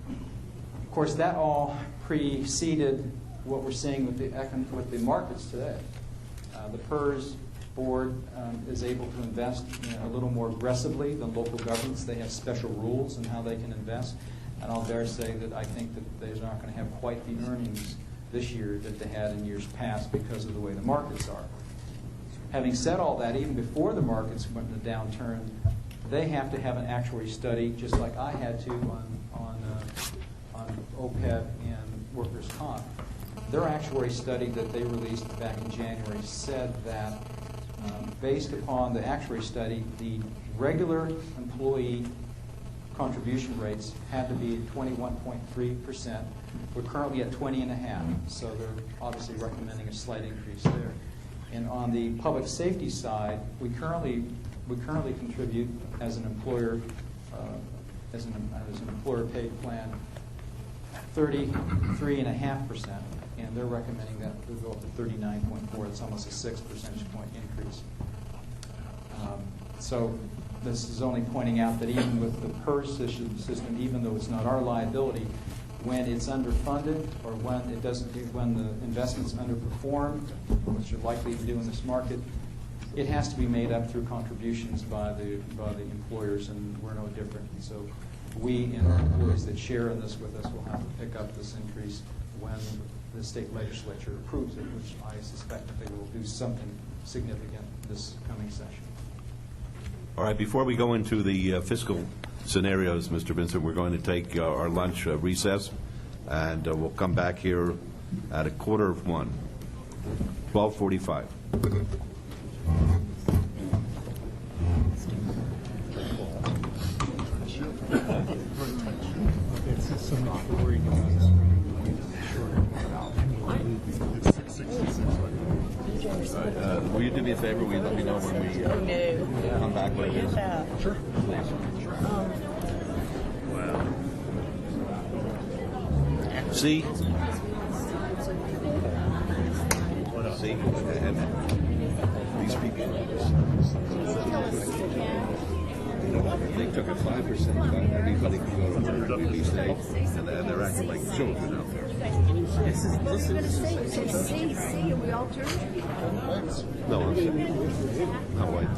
Of course, that all preceded what we're seeing with the markets today. The PERS board is able to invest a little more aggressively than local governments. They have special rules on how they can invest, and I'll dare say that I think that they're not going to have quite the earnings this year that they had in years past because of the way the markets are. Having said all that, even before the markets went in a downturn, they have to have an actuary study, just like I had to on OPEB and workers' comp. Their actuary study that they released back in January said that based upon the actuary study, the regular employee contribution rates had to be 21.3%. We're currently at 20.5%, so they're obviously recommending a slight increase there. And on the public safety side, we currently contribute as an employer paid plan 33.5%, and they're recommending that we go up to 39.4. It's almost a 6 percentage point increase. So this is only pointing out that even with the PERS system, even though it's not our liability, when it's underfunded or when it doesn't do, when the investments underperform, which you're likely to do in this market, it has to be made up through contributions by the employers, and we're no different. And so we and our employees that share in this with us will have to pick up this increase when the state legislature approves it, which I suspect that they will do something significant this coming session. All right, before we go into the fiscal scenarios, Mr. Vincent, we're going to take our lunch recess, and we'll come back here at 12:45. 12:45. Will you do me a favor? Will you let me know when we come back with this? Sure. See? See? And these people, they took a 5% cut. Everybody can go to work and be safe, and they're acting like children out there. See, we all turn to you. No, I'm saying, how white?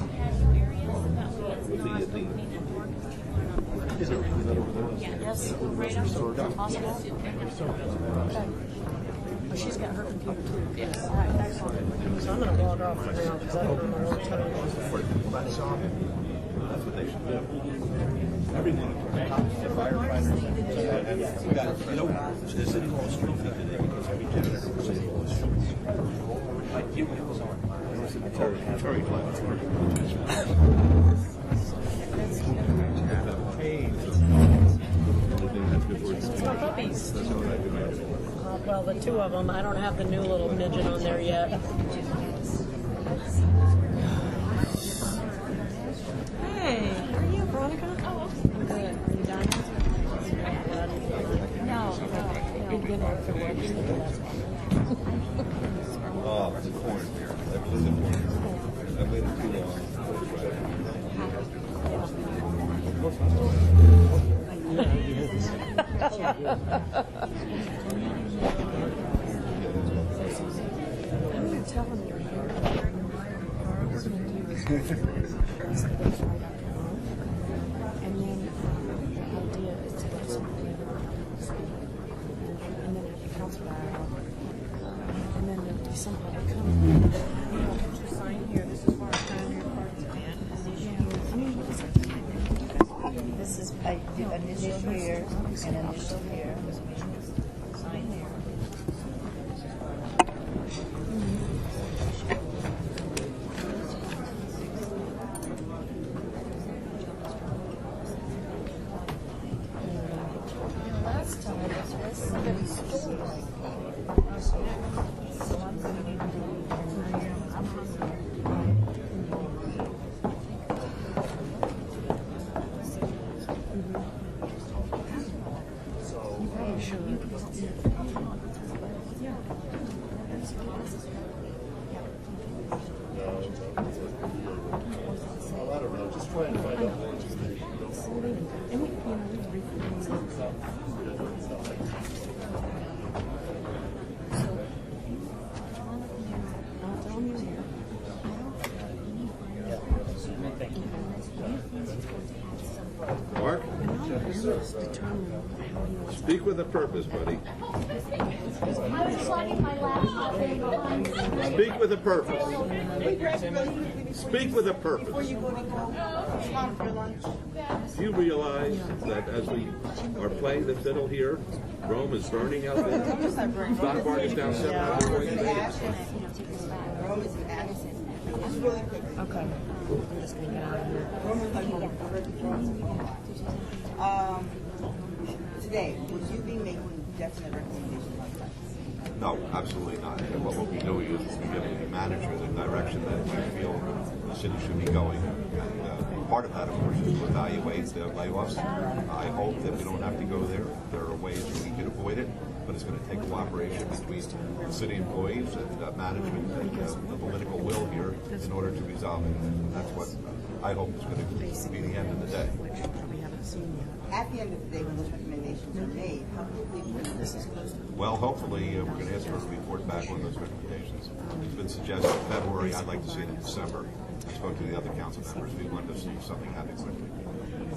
Yes, possible. Okay. Oh, she's got her computer too. Yes. All right, excellent. So I'm going to log off for now because I don't know what time it is. That's what they should do. Everyone. The firefighters. We got, you know, the City Hall street fee today because every janitor was City Hall street. Like you, it was on. Terry It's my puppies. Well, the two of them. I don't have the new little midget on there yet. Hey, how are you, Veronica? Oh, good. Are you done? No. You've been there for work. Oh, it's a corn beer. I've waited too long. I'm going to tell them you're here. What we're going to do is and then the idea is to get somebody and then have the council dialogue. And then there'll be somebody come. Put your sign here. This is where I found your card. I mean, what is it? This is an initial here, and initial here. Sign here. Last time, somebody stole it. So I'm going to give I don't know, just try and find out more information. Mark? Speak with a purpose, buddy. Speak with a purpose. Speak with a purpose. Do you realize that as we are playing the fiddle here, Rome is burning out there? Stock market is down 700 points today. Okay. I'm just going to get out of here. Today, would you be making definite recommendations like that? No, absolutely not. And what we'll be doing is we'll be giving the manager the direction that we feel the city should be going. And part of that, of course, is to evaluate the layoffs. I hope that we don't have to go there. There are ways that we can avoid it. but it's going to take cooperation between the city employees and management and the political will here in order to resolve it. And that's what I hope is going to be the end of the day. At the end of the day, when those recommendations are made, how quickly will this is closed? Well, hopefully, we're going to ask for a report back on those recommendations. It's been suggested February. I'd like to see it in December. I spoke to the other council members. We want to see something happen quickly.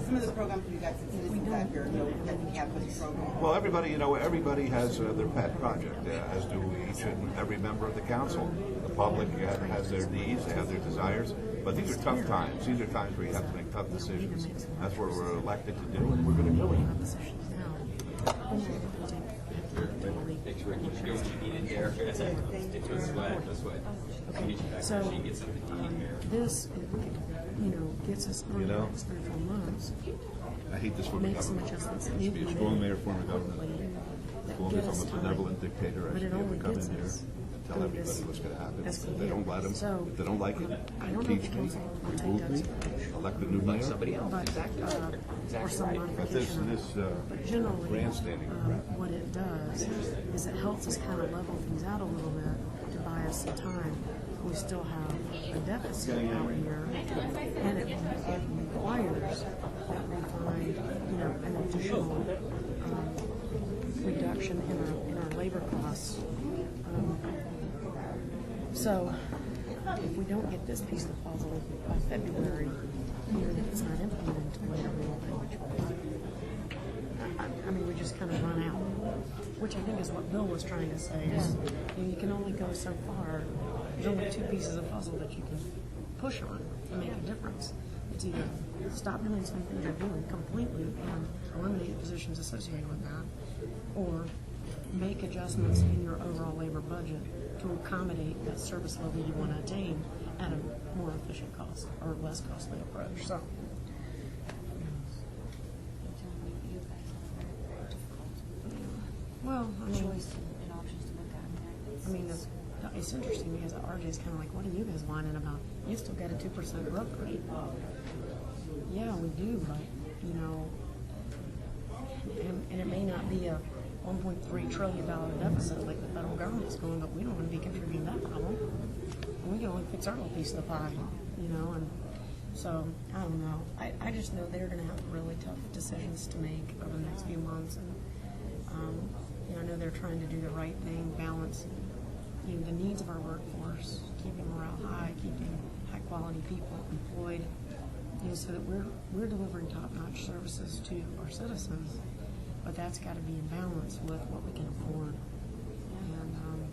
Some of the programs you got some citizens out here that we have this program. Well, everybody has their pet project, as do each and every member of the council. The public has their needs, they have their desires, but these are tough times. These are times where you have to make tough decisions. That's what we're elected to do, and we're going to do it. So, this, gets us on the next 3 or 4 months. I hate this form of Make some government. adjustments It should be a strong mayor form of government. As long as I'm a benevolent dictator, I should be able to come in here and tell everybody what's going to happen. If they don't let them, if they don't like it, impeach me, remove me, elect a new mayor. Or some But this generally, grandstanding crap. what it does is it helps us kind of level things out a little bit to buy us some time. We still have a deficit out here, and it requires that we find, an additional reduction in our labor costs. So, if we don't get this piece of the puzzle by February, even if it's not implemented until later, we won't know which way. I mean, we just kind of run out, which I think is what Bill was trying to say, is you can only go so far. There's only 2 pieces of puzzle that you can push on to make a difference. It's either stop doing something you're doing completely and eliminate positions associated with that, or make adjustments in your overall labor budget to accommodate that service level you want to attain at a more efficient cost or less costly approach. So. Well, I mean, it's interesting because RJ's kind of like, what are you guys whining about? You still got a 2% growth rate. Yeah, we do, but, and it may not be a $1.3 trillion deficit like the federal government's going, but we don't want to be contributing that problem. And we can only fix our little piece of the pie, and so, I don't know. I just know they're going to have really tough decisions to make over the next few months, and I know they're trying to do the right thing, balance the needs of our workforce, keeping morale high, keeping high-quality people employed, so that we're delivering top-notch services to our citizens. But that's got to be in balance with what we can afford. And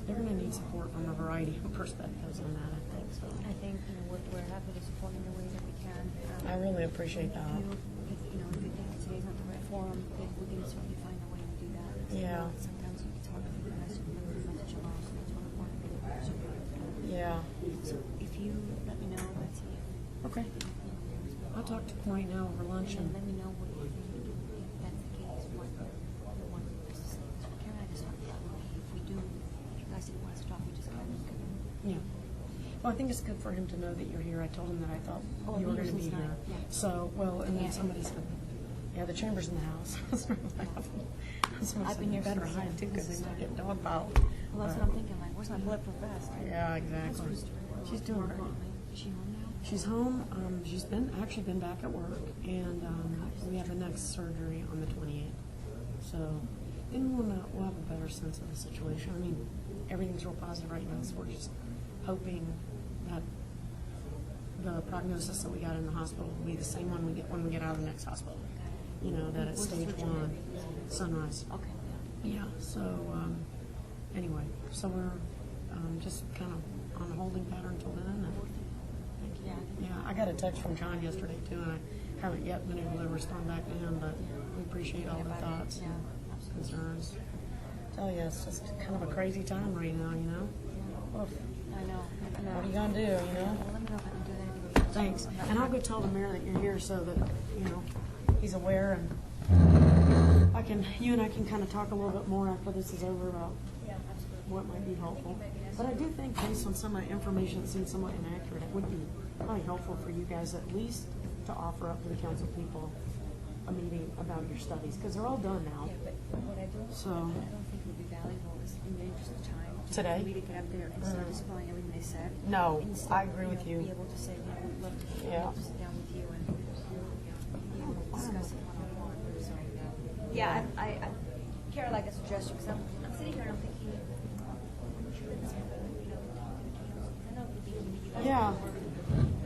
they're going to need support from a variety of perspectives on that, I think. So I think we're happy to support in the way that we can. I really appreciate that. If you think today's not the right forum, we can certainly find a way to do that. Yeah. Sometimes it's hard to do that. So remember the message along, so that's what I want to do. Yeah. So if you let me know, let's see. Okay. I'll talk to him right now over lunch and let me know what you think. If that's the case, what you want us to say. So Karen and I just talked about if we do, if you guys didn't want us to talk, we just kind of yeah. Well, I think it's good for him to know that you're here. I told him that I thought you were going to be here. Yeah. So, well, and then somebody said, yeah, the chamber's in the house. I've been here better since, hide too because they might get dog piled. Well, that's what I'm thinking. Like, where's my bulletproof vest? Yeah, exactly. She's doing great. Is she home now? She's home. She's actually been back at work, and we have the next surgery on the 28th. So then we'll have a better sense of the situation. I mean, everything's real positive right now, so we're just hoping that the prognosis that we got in the hospital will be the same one we get when we get out of the next hospital. That it's stage 1, Sunrise. Okay. Yeah. So anyway, so we're just kind of on a holding pattern until then. And, yeah, I got a text from John yesterday too, and I haven't yet been able to respond back to him, but we appreciate all the thoughts and concerns. Tell you, it's just kind of a crazy time right now, Oof. I know. What are you gonna do, Well, let me know if I can do anything. Thanks. And I'll go tell the mayor that you're here so that, he's aware, and you and I can kind of talk a little bit more after this is over about what might be helpful. But I do think based on some of the information that seems somewhat inaccurate, it would be probably helpful for you guys at least to offer up to the council people a meeting about your studies, because they're all done now. So. I don't think it would be valuable in the interest of time. Today? For me to get up there and start displaying everything they said. No, Instead, I agree with you. Be able to say, we'd love to, Yeah. sit down with you and be able to discuss it one-on-one. So, yeah, I care like a suggestion, because I'm sitting here and I'm thinking, Yeah.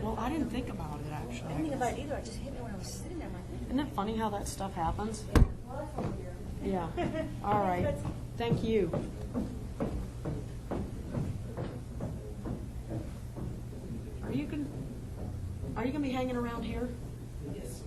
Well, I didn't think about it, I didn't actually. think about it either. It just hit me when I was sitting there. I'm like, Isn't it funny how that stuff happens? Yeah. All right. Thank you. Are you gonna be hanging around here? Yes.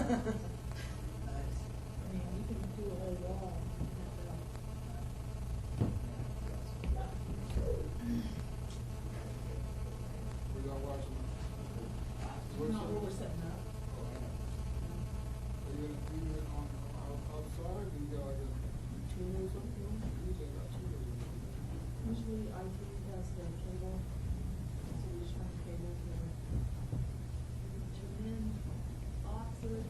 you can do a whole wall. Not what we're setting up. Usually IT has the cable, so you just run the cable to the tune in boxes.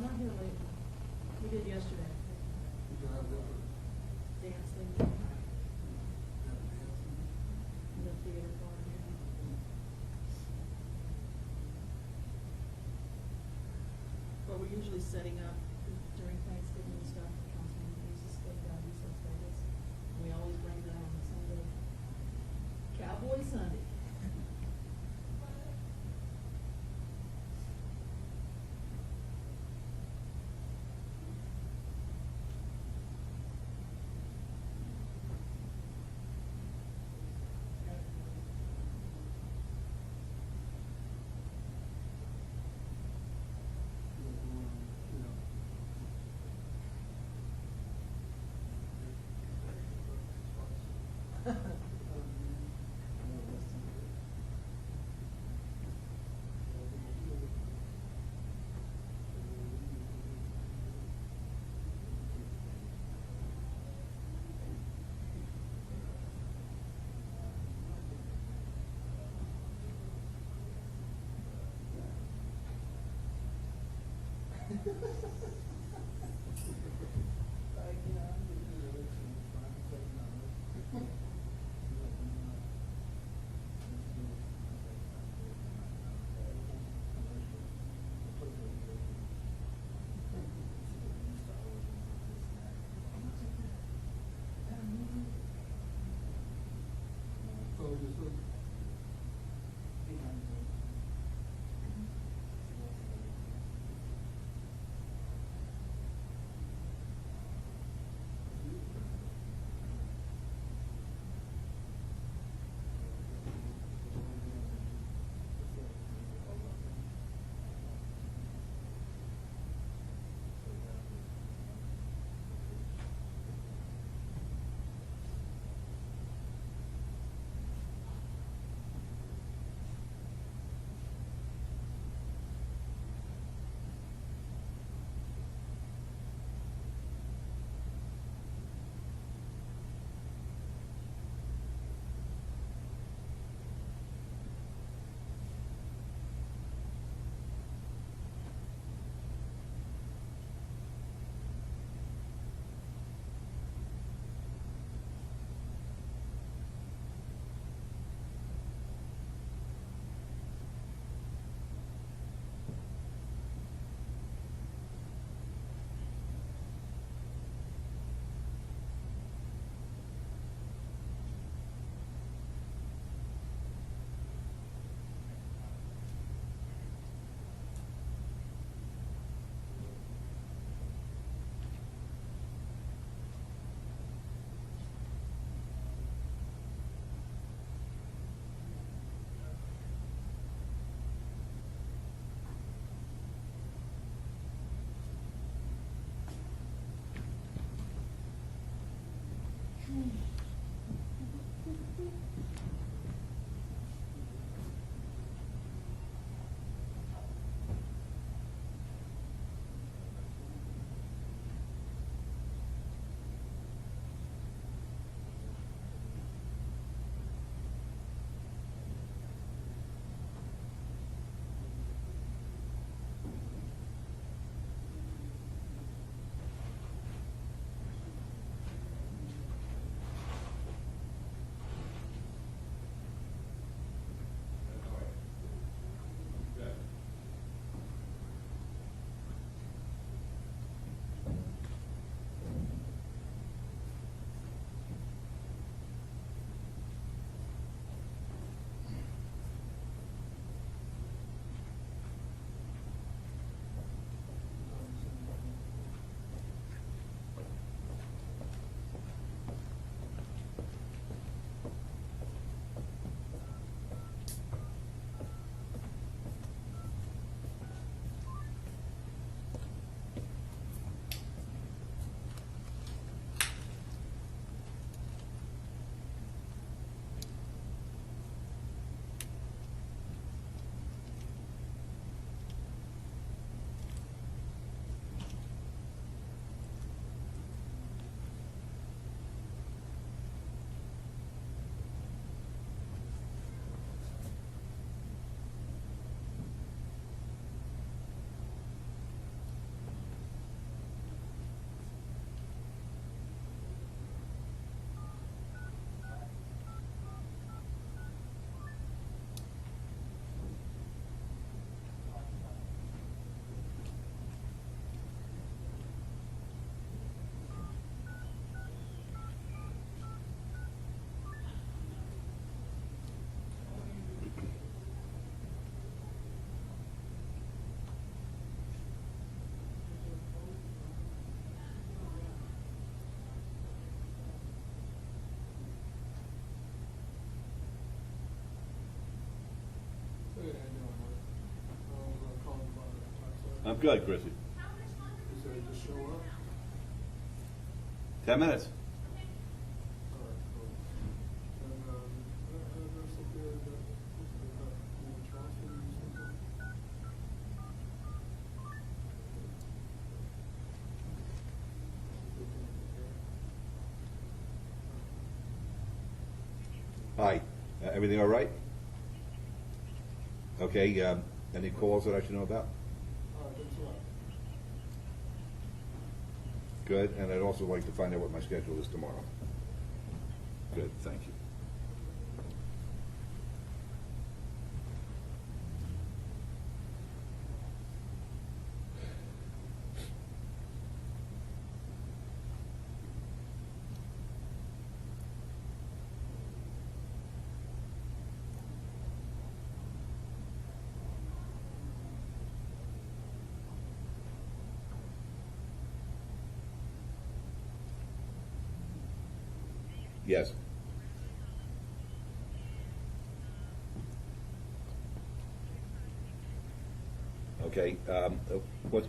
Not here lately. We did yesterday. Dancing. In the theater part. But we're usually setting up during Thanksgiving and stuff. Councilman uses to go down to East Vegas. And we always bring that on Sunday. Cowboy Sunday. I'm good, Chrissy. 10 minutes. Hi. Everything all right? Okay. Any calls that I should know about? Good. And I'd also like to find out what my schedule is tomorrow. Good. Thank you. Yes. Okay. What?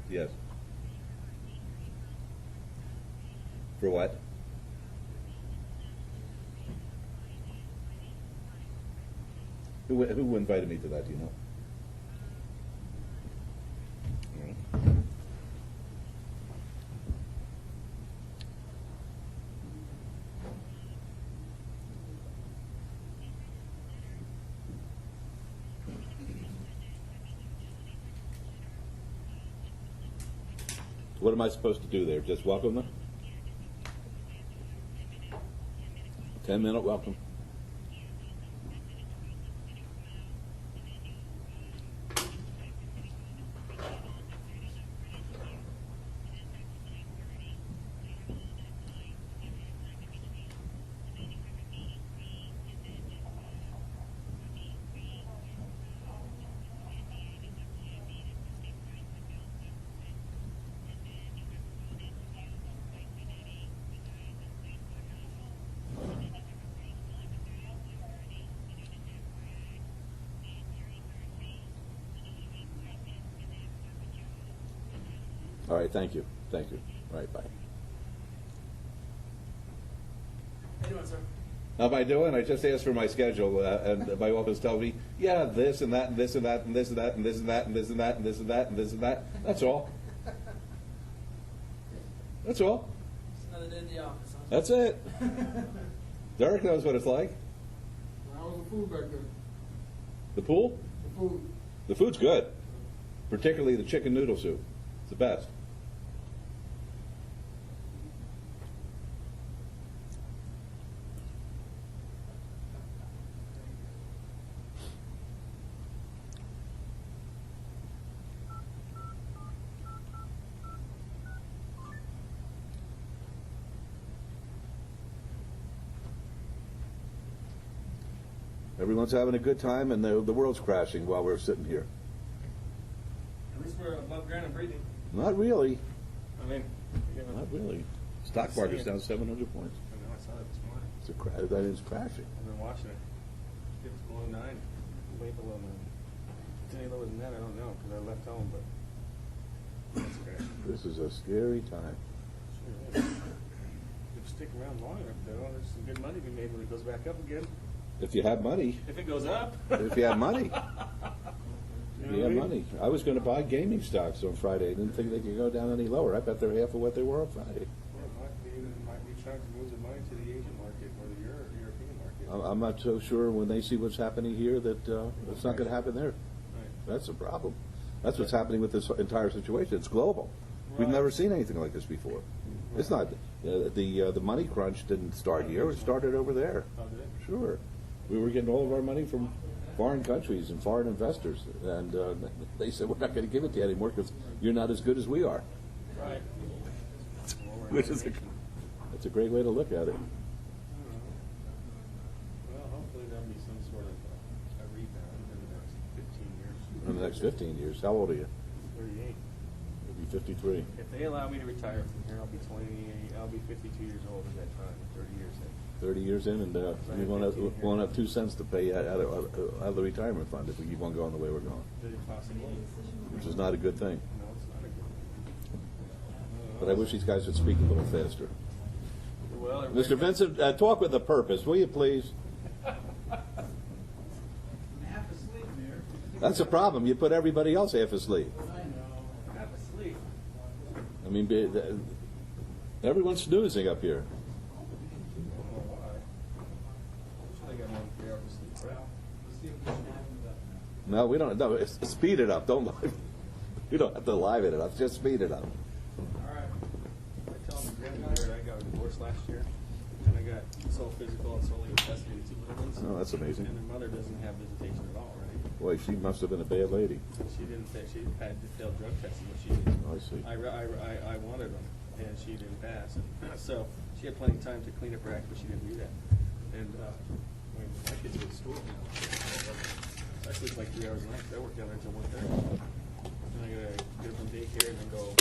Yes. For what? Who invited me to that? Do you know? What am I supposed to do there? Just welcome them? 10-minute welcome. All right, thank you. Thank you. All right, bye. How you doing, sir? How am I doing? I just asked for my schedule, and my office told me, yeah, this and that and this and that and this and that and this and that and this and that and this and that and this and that. That's all. That's all. It's another day in the office, huh? That's it. Derek knows what it's like. How was the food back there? The pool? The food. The food's good, particularly the chicken noodle soup. It's the best. Everyone's having a good time, and the world's crashing while we're sitting here. At least we're above ground and breathing. Not really. I mean, Not really. Stock market's down 700 points. I know, I saw that this morning. It's that is crashing. I've been watching it. It's below 9, way below 9. If it's any lower than that, I don't know, because I left home, but it's crashing. This is a scary time. Sure is. If you stick around long enough, though, there's some good money to be made when it goes back up again. If you have money. If it goes up. If you have money. You If know you what have I mean? money. I was going to buy gaming stocks on Friday. I didn't think they could go down any lower. I bet they're half of what they were on Friday. Yeah, it might be trying to move the money to the Asian market or the European market. I'm not so sure when they see what's happening here that it's not going to happen there. Right. That's the problem. That's what's happening with this entire situation. It's global. We've never seen anything like this before. It's not the money crunch didn't start here. It started over there. Oh, did it? Sure. We were getting all of our money from foreign countries and foreign investors, and they said, we're not going to give it to you anymore because you're not as good as we are. Right. Which is that's a great way to look at it. Well, hopefully there'll be some sort of a rebound in the next 15 years. In the next 15 years. How old are you? 38. You'll be 53. If they allow me to retire from here, I'll be 58. I'll be 52 years old at that time. 30 years in. 30 years in, and we won't have 2 cents to pay out of the retirement fund if we keep on going the way we're going, which is not a good thing. But I wish these guys would speak a little faster. Well, Mr. Vincent, talk with a purpose, will you please? That's a problem. You put everybody else half asleep. half asleep. I mean, everyone's snoozing up here. No, we don't. No, speed it up. Don't. You don't have to liven it up. Just speed it up. All right. I tell them I got divorced last year, and I got soul physical and soul legal custody of 2 little ones. Oh, that's amazing. And their mother doesn't have visitation at all, right? Boy, she must have been a bad lady. She didn't. She had failed drug testing, but she didn't. I see. I wanted them, and she didn't pass. And so she had plenty of time to clean up her act, but she didn't do that. And I mean, my kids are at school now. I sleep like 3 hours a night. I work down there until 1:30. And I gotta get up from daycare and then go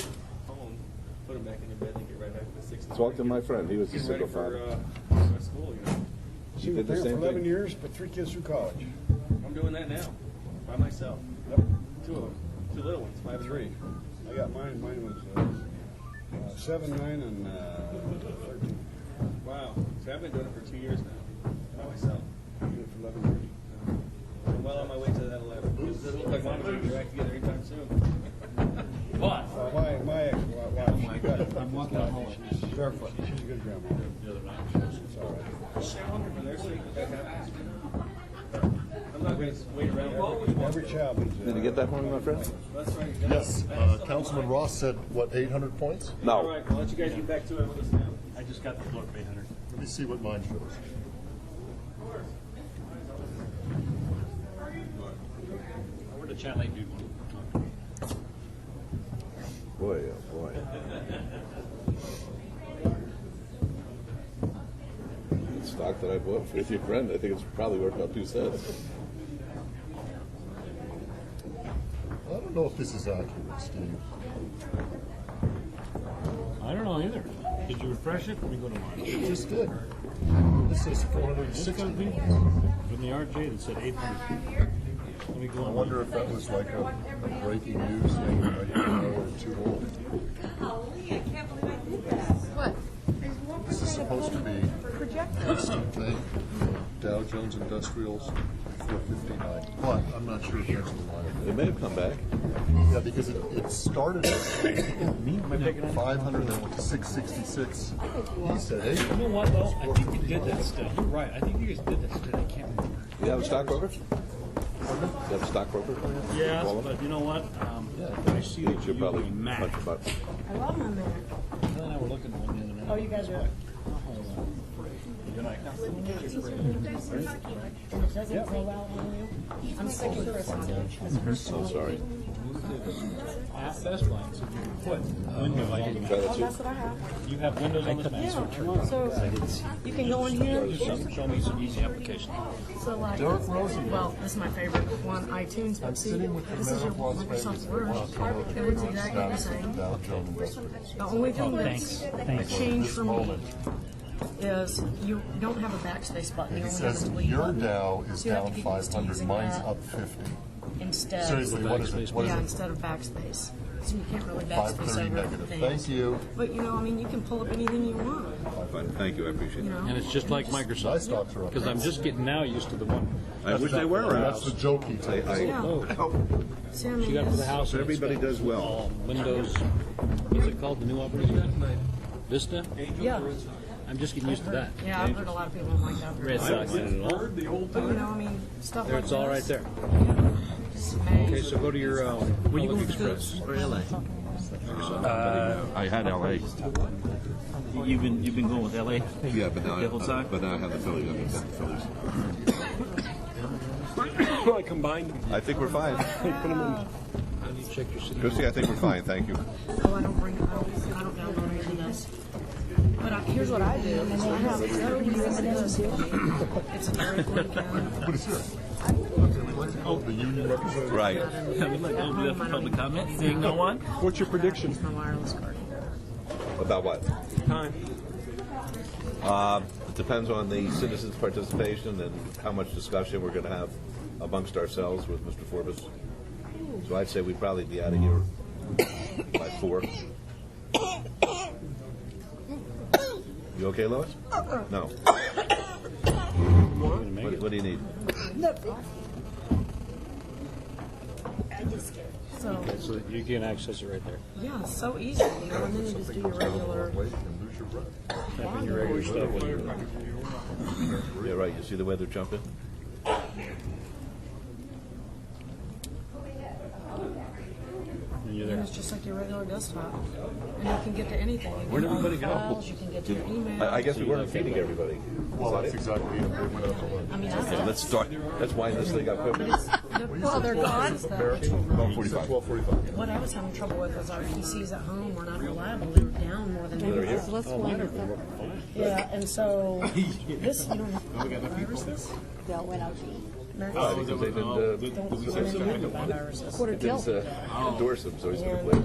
home, put them back in their bed, and get right back to the 6. Talk to my friend. He was a Get ready single father. for my school, you know. She was there for 11 years, put 3 kids through college. I'm doing that now, by myself. Yep. 2 of them. 2 little ones, 5 and 3. I got mine. Mine was 7, 9, and 13. Wow. So I've been doing it for 2 years now, by myself. I did it for 11 years. I'm well on my way to that 11. It doesn't look like Mommy's going to be back together anytime soon. What? My ex-wife, I'm walking out home. She's barefoot. She's a good grandma. The other night. It's all right. When they're sick, that happens. I'm not going to wait around. Every child needs Did you get that one, my friend? That's right. Yes. Councilman Ross said, what, 800 points? All right, I'll let you guys get back to it with us now. I just got the floor for 800. Let me see what mine shows. Where'd the Channel 8 dude want to talk to me? Boy, oh boy. The stock that I bought with your friend, I think it's probably worth about 2 cents. I don't know if this is accurate, Steve. I don't know either. Did you refresh it? Let me go to mine. It just did. This says 460. From the RJ that said 800. Let me go I on. wonder if that was like a breaking news thing that I didn't know or too old. What? This is supposed to be the same thing. Dow Jones Industrials, 459. But I'm not sure if that's the line. It may have come back. Yeah, because it started at 500, then went to 666. He said, hey. You know what, though? I think you did that still. You're right. I think you guys did that still. I can't remember. You have a stockbroker? You have a stockbroker? Yes, but you know what? I see that You're probably Mac. much about. I love my Mac. Then I were looking at one the other night. Oh, you guys are. Good night. And it doesn't go out on you. I'm sick of this. So sorry. Best lines. What? Windows on the Mac. Oh, that's what I have. You have Windows on this Mac? Yeah. So you can go in here. Show me some easy application. So like, well, this is my favorite one, iTunes. But see, this is your Microsoft Word. It looks exactly the same. The only thing that's a change for me is you don't have a backspace button. You He only have says a delete your button. Dow is So you have down to get used to 500, using mine's that up 50. Instead, Seriously, what is it? What is yeah, it? instead of backspace. So you can't really 530 backspace over negative. things. Thank you. But you know, I mean, you can pull up anything you want. Fine. Thank you. I appreciate You it. know. And it's just like Nice Microsoft. talk, Rob. Because I'm just getting now used to the one. I wish they were around. That's the joke he takes. Yeah. See, I mean, You got for the it's- house. and Everybody it's got does well. Windows. What's it called? The new operating system? Vista. Yeah. I'm just getting used to that. Yeah, I've heard a lot of people don't like that. Red Sox. But you know, I mean, stuff There, like it's all right this. there. Just amazing. Okay, so go to your Were you Public going to Express. or LA? I had LA. You've been going with LA? Yeah, but now The whole time? I have the Phillies. I combined them. I think we're fine. I need to check your city. Christy, I think we're fine. Thank you. Oh, I don't download any of this. But here's what I do. I have this. It's a very good What is this? Oh, the union representative. Right. We'd like to open it up for public comment. Seeing no one? What's your prediction? It's my wireless card. About what? Time. Depends on the citizens' participation and how much discussion we're going to have amongst ourselves with Mr. Forbes. So I'd say we'd probably be out of here by 4. You okay, Lois? No. What do you need? So you can access it right there. Yeah, so easy, you know, and then you just do your regular. Type in your regular stuff. Yeah, right. You see the way they're jumping? And you're And there. it's just like your regular desktop, and you can get to anything. You Where'd can get all everybody the go? files, you can get to your email. I guess we weren't feeding everybody. Well, that's exactly it. They went up to lunch. I mean, Okay, let's start. Let's wind this thing up quickly. well, they're gone. 12:45. 12:45. What I was having trouble with was our PCs at home were not reliable. They were down more than they were. That's wonderful. Yeah, and so this, you don't have to virus this? That went out. Oh, because they didn't, Quarter till. endorse them, so he's going to play.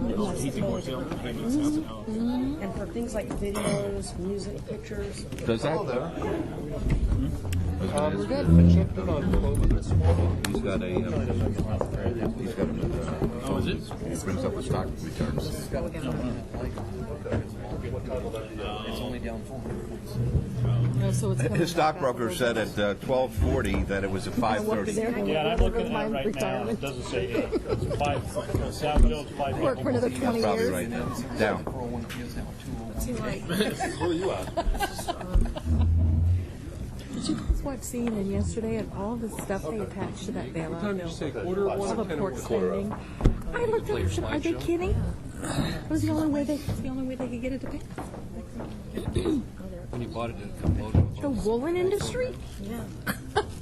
And for things like videos, music, pictures. Does that? We're good. He's got a. Oh, is it? Brings up the stock returns. It's only down 400 points. So it's His stockbroker said at 12:40 that it was at 5:30. Yeah, and I'm looking at it right now. It doesn't say 8. It's 5. South Jones 5. Work for another 20 Probably years. right. Down. Where are you at? Did you guys watch CNN yesterday and all the stuff they attached to that bailout bill? Did you say quarter of one All or the 10 pork of one? spending. I looked at it. Are they kidding? It was the only way they could get it to pay. When you bought it, did it come loaded? The woolen industry? Yeah.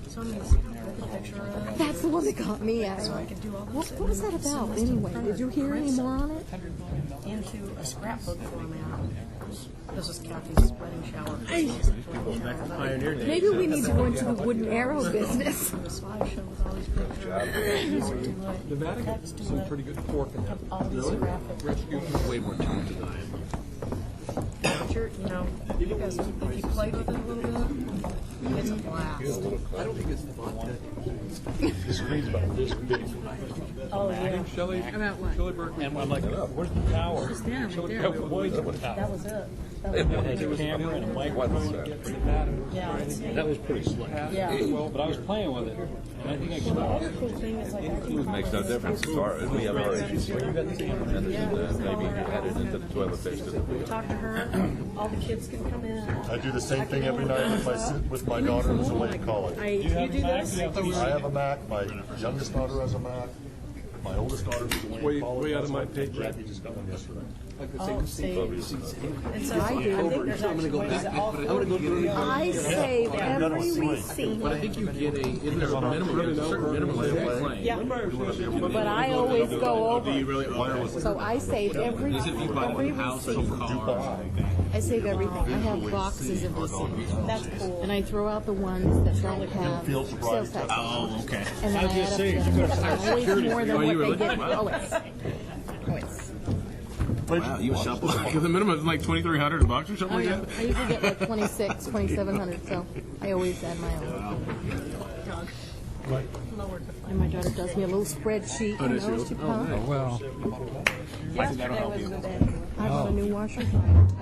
So I'm going to take a picture of it. That's the one that got me at. So I could do all this. What was that about anyway? Did you hear any more on it? Into a scrapbook format. This is Kathy's wedding shower. Maybe we need to go into the wooden arrow business. The slideshow with all these pictures. Pneumatic, some pretty good pork in that. All these graphics. Way more talented than I am. Picture, you know, because if you played with it a little bit, it's a blast. I don't think it's the font. The screen's about this big. Oh, yeah. Shelley, About what? Shelley Burke. And I'm like, where's the tower? Just there, right there. Got the boys in the That tower. was it. It had a camera and a microphone. Yeah, it's, That was pretty slick. yeah. But I was playing with it, and I think I The got other cool thing is like I can Makes no difference as far as we have our issues. And maybe you add it into the toilet paste. talk to her. All the kids can come in. I do the same thing every night with my daughter who's away in college. You do this? I have a Mac. My youngest daughter has a Mac. My oldest daughter who's away in Way college. out of has my one. pay grade. Jackie just got one yesterday. Oh, see. And so I think there's actually ways that all four I save every receipt, But I think you get a, isn't there a minimum, a certain minimum of claim? Yeah. but I always go over. So I save every receipt. I save everything. I have boxes of receipts. That's cool. And I throw out the ones that don't have Field sobriety sales tax. Oh, okay. And then I add up the always more than what they get. Always. Always. Wow, you shuffle. Because the minimum is like $2,300 or something Oh, like yeah. that. I usually get like 26, 2,700, so I always add my own. And my daughter does me a little spreadsheet. Oh, does she? She Oh, nice. well. Yesterday was the day. I bought a new washer. I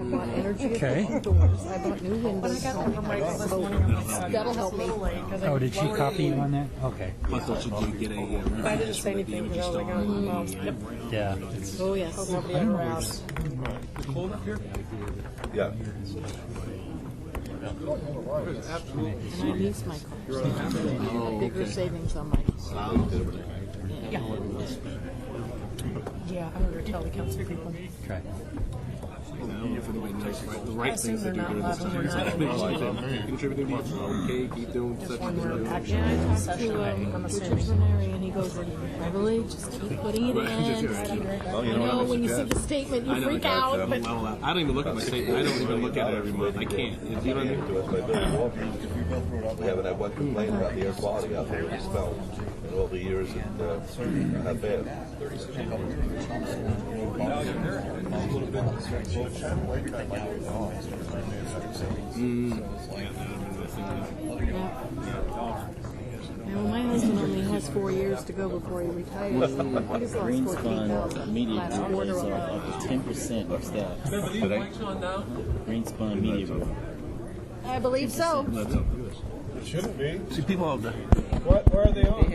bought energy efficient doors. I bought new windows. But I got from Rachel this morning. I'm like, That'll help me. Oh, did she copy you on that? Okay. Plus, don't you do get a I didn't say anything because I was like, oh, well, yep. Yeah. Oh, yes. Hope nobody ever asked. Cold up here? Yeah. And I lease my car. Bigger savings on my car. Yeah. Yeah, I'm going to tell the council people. Okay. the right things to do during this time. Contributing to okay, keep doing such I talked to Richard Renary, and he goes, Beverly, just keep putting it in. Oh, you I know know what when you see suggest? the statement, I you know, freak I out. But don't even look at my statement. I don't even look at it every month. I can't. You know what I mean? We haven't had one complaint about the air quality out there with the smell in all the years that have been. Well, my husband only has 4 years to go before he retires. He just lost Greenspun Media last Group quarter is alone. up to 10% of staff. Greenspun Media Group. I believe so. It shouldn't be. See, people have Where are they on?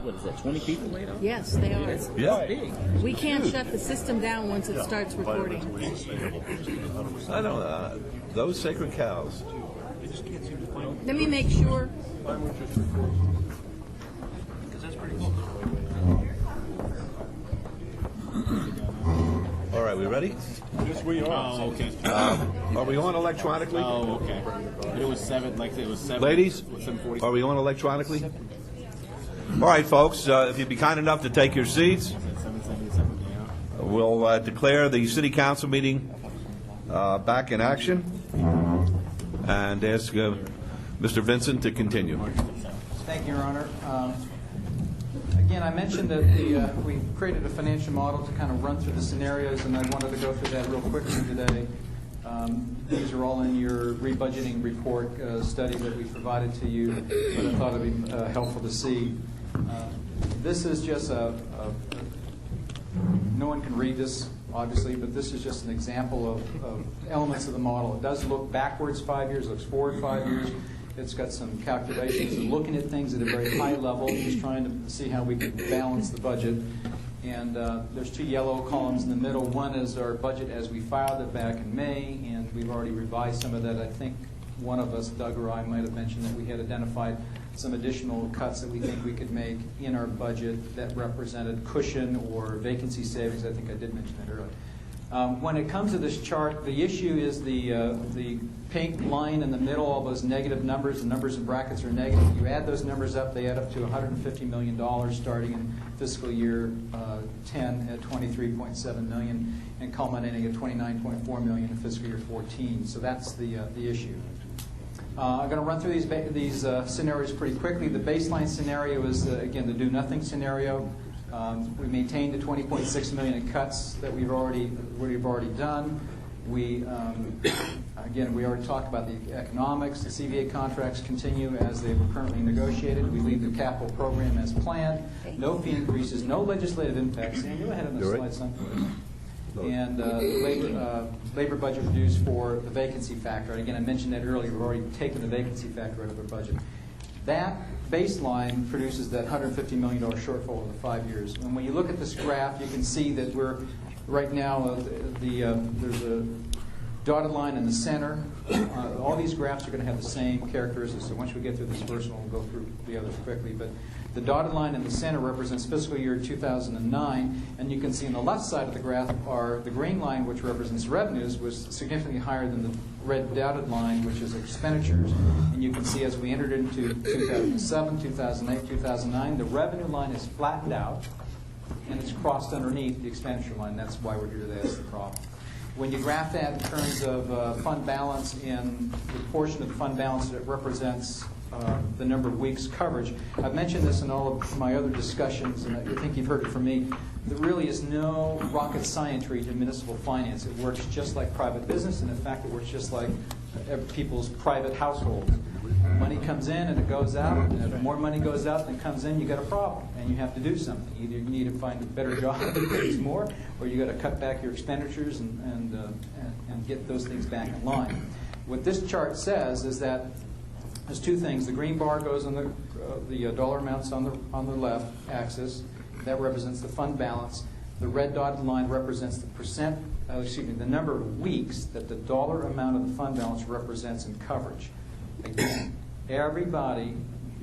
What is that, 20 people laid off? Yes, they are. Yeah. Big. We can't shut the system down once it starts recording. I don't know. Those sacred cows. Let me make sure. All right, we ready? Yes, we are. Oh, okay. Are we on electronically? Oh, okay. But it was 7, like it was 7. Ladies, 7:40. are we on electronically? All right, folks, if you'd be kind enough to take your seats, 7:77, yeah. we'll declare the City Council meeting back in action and ask Mr. Vincent to continue. Thank you, Your Honor. Again, I mentioned that we created a financial model to kind of run through the scenarios, and I wanted to go through that real quickly today. These are all in your rebudgeting report study that we provided to you, but I thought it'd be helpful to see. This is just no one can read this, obviously, but this is just an example of elements of the model. It does look backwards 5 years, looks forward 5 years. It's got some calculations and looking at things at a very high level, just trying to see how we can balance the budget. And there's 2 yellow columns in the middle. One is our budget as we filed it back in May, and we've already revised some of that. I think one of us, Doug or I, might have mentioned that we had identified some additional cuts that we think we could make in our budget that represented cushion or vacancy savings. I think I did mention that earlier. When it comes to this chart, the issue is the pink line in the middle, all those negative numbers. The numbers in brackets are negative. You add those numbers up, they add up to $150 million starting in fiscal year 10 at $23.7 million and culminating at $29.4 million in fiscal year 14. So that's the issue. I'm going to run through these scenarios pretty quickly. The baseline scenario is, again, the do-nothing scenario. We maintain the $20.6 million in cuts that we've already done. We already talked about the economics. The CVA contracts continue as they were currently negotiated. We leave the capital program as planned. No fee increases, no legislative impacts. And go ahead on the slide, son. And labor budget reduced for the vacancy factor. And again, I mentioned that earlier. We've already taken the vacancy factor out of our budget. That baseline produces that $150 million shortfall over 5 years. And when you look at this graph, you can see that we're right now there's a dotted line in the center. All these graphs are going to have the same characteristics. So once we get through this first one, we'll go through the others quickly. But the dotted line in the center represents fiscal year 2009, and you can see on the left side of the graph are the green line, which represents revenues, was significantly higher than the red dotted line, which is expenditures. And you can see as we entered into 2007, 2008, 2009, the revenue line is flattened out, and it's crossed underneath the expenditure line. That's why we're here to ask the problem. When you graph that in terms of fund balance and the portion of the fund balance that represents the number of weeks coverage, I've mentioned this in all of my other discussions, and I think you've heard it from me. There really is no rocket scientry to municipal finance. It works just like private business, and in fact, it works just like people's private households. Money comes in and it goes out, and if more money goes out than comes in, you got a problem, and you have to do something. Either you need to find a better job that pays more, or you got to cut back your expenditures and get those things back in line. What this chart says is that there's 2 things. The green bar goes on the dollar amounts on the left axis. That represents the fund balance. The red dotted line represents the number of weeks that the dollar amount of the fund balance represents in coverage. Again, everybody,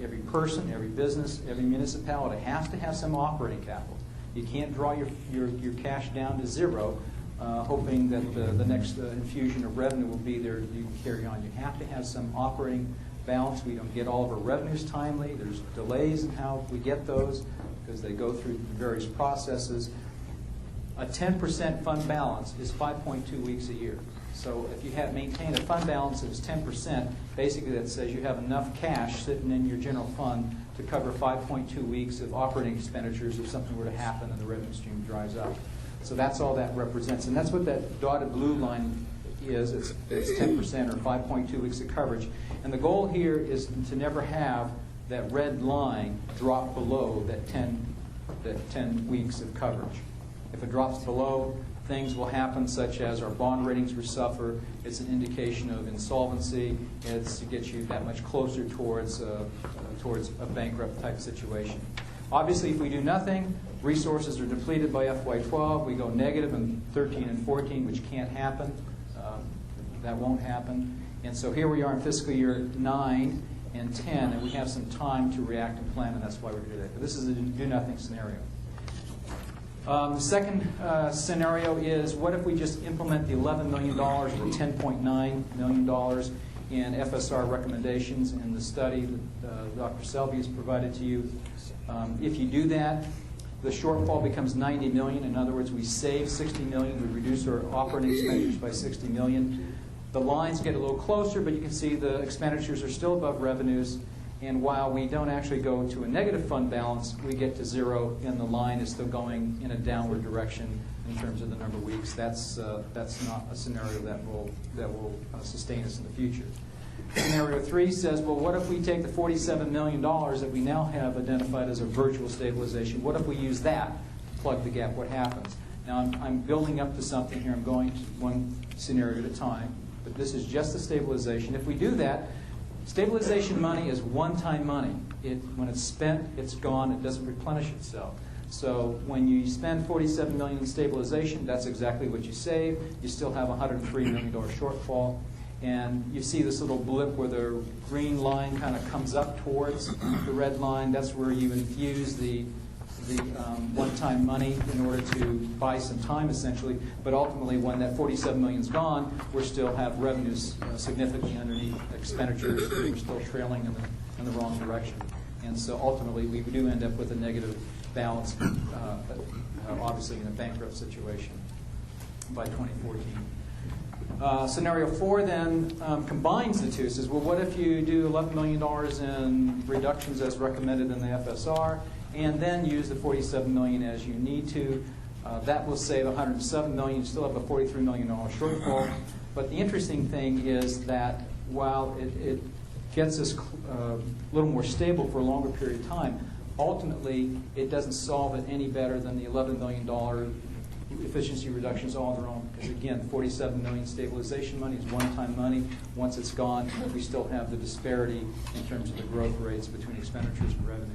every person, every business, every municipality has to have some operating capital. You can't draw your cash down to zero, hoping that the next infusion of revenue will be there. You can carry on. You have to have some operating balance. We don't get all of our revenues timely. There's delays in how we get those because they go through various processes. A 10% fund balance is 5.2 weeks a year. So if you have maintained a fund balance that's 10%, basically that says you have enough cash sitting in your general fund to cover 5.2 weeks of operating expenditures if something were to happen and the revenue stream dries up. So that's all that represents. And that's what that dotted blue line is. It's 10% or 5.2 weeks of coverage. And the goal here is to never have that red line drop below that 10 weeks of coverage. If it drops below, things will happen such as our bond ratings will suffer. It's an indication of insolvency. It's to get you that much closer towards a bankrupt type situation. Obviously, if we do nothing, resources are depleted by FY12. We go negative in 13 and 14, which can't happen. That won't happen. And so here we are in fiscal year 9 and 10, and we have some time to react and plan, and that's why we're here today. But this is a do-nothing scenario. The second scenario is, what if we just implement the $11 million or $10.9 million in FSR recommendations in the study that Dr. Selby has provided to you? If you do that, the shortfall becomes $90 million. In other words, we save $60 million. We reduce our operating expenditures by $60 million. The lines get a little closer, but you can see the expenditures are still above revenues. And while we don't actually go to a negative fund balance, we get to zero, and the line is still going in a downward direction in terms of the number of weeks. That's not a scenario that will sustain us in the future. Scenario 3 says, well, what if we take the $47 million that we now have identified as a virtual stabilization? What if we use that to plug the gap? What happens? Now, I'm building up to something here. I'm going one scenario at a time, but this is just the stabilization. If we do that, stabilization money is one-time money. When it's spent, it's gone. It doesn't replenish itself. So when you spend $47 million in stabilization, that's exactly what you save. You still have a $103 million shortfall. And you see this little blip where the green line kind of comes up towards the red line. That's where you infuse the one-time money in order to buy some time, essentially. But ultimately, when that $47 million is gone, we still have revenues significantly underneath expenditures. We're still trailing in the wrong direction. And so ultimately, we do end up with a negative balance, obviously in a bankrupt situation by 2014. Scenario 4 then combines the two. It says, well, what if you do $11 million in reductions as recommended in the FSR, and then use the $47 million as you need to? That will save $107 million. You still have a $43 million shortfall. But the interesting thing is that while it gets us a little more stable for a longer period of time, ultimately it doesn't solve it any better than the $11 million efficiency reductions all on their own. Because again, $47 million stabilization money is one-time money. Once it's gone, we still have the disparity in terms of the growth rates between expenditures and revenues.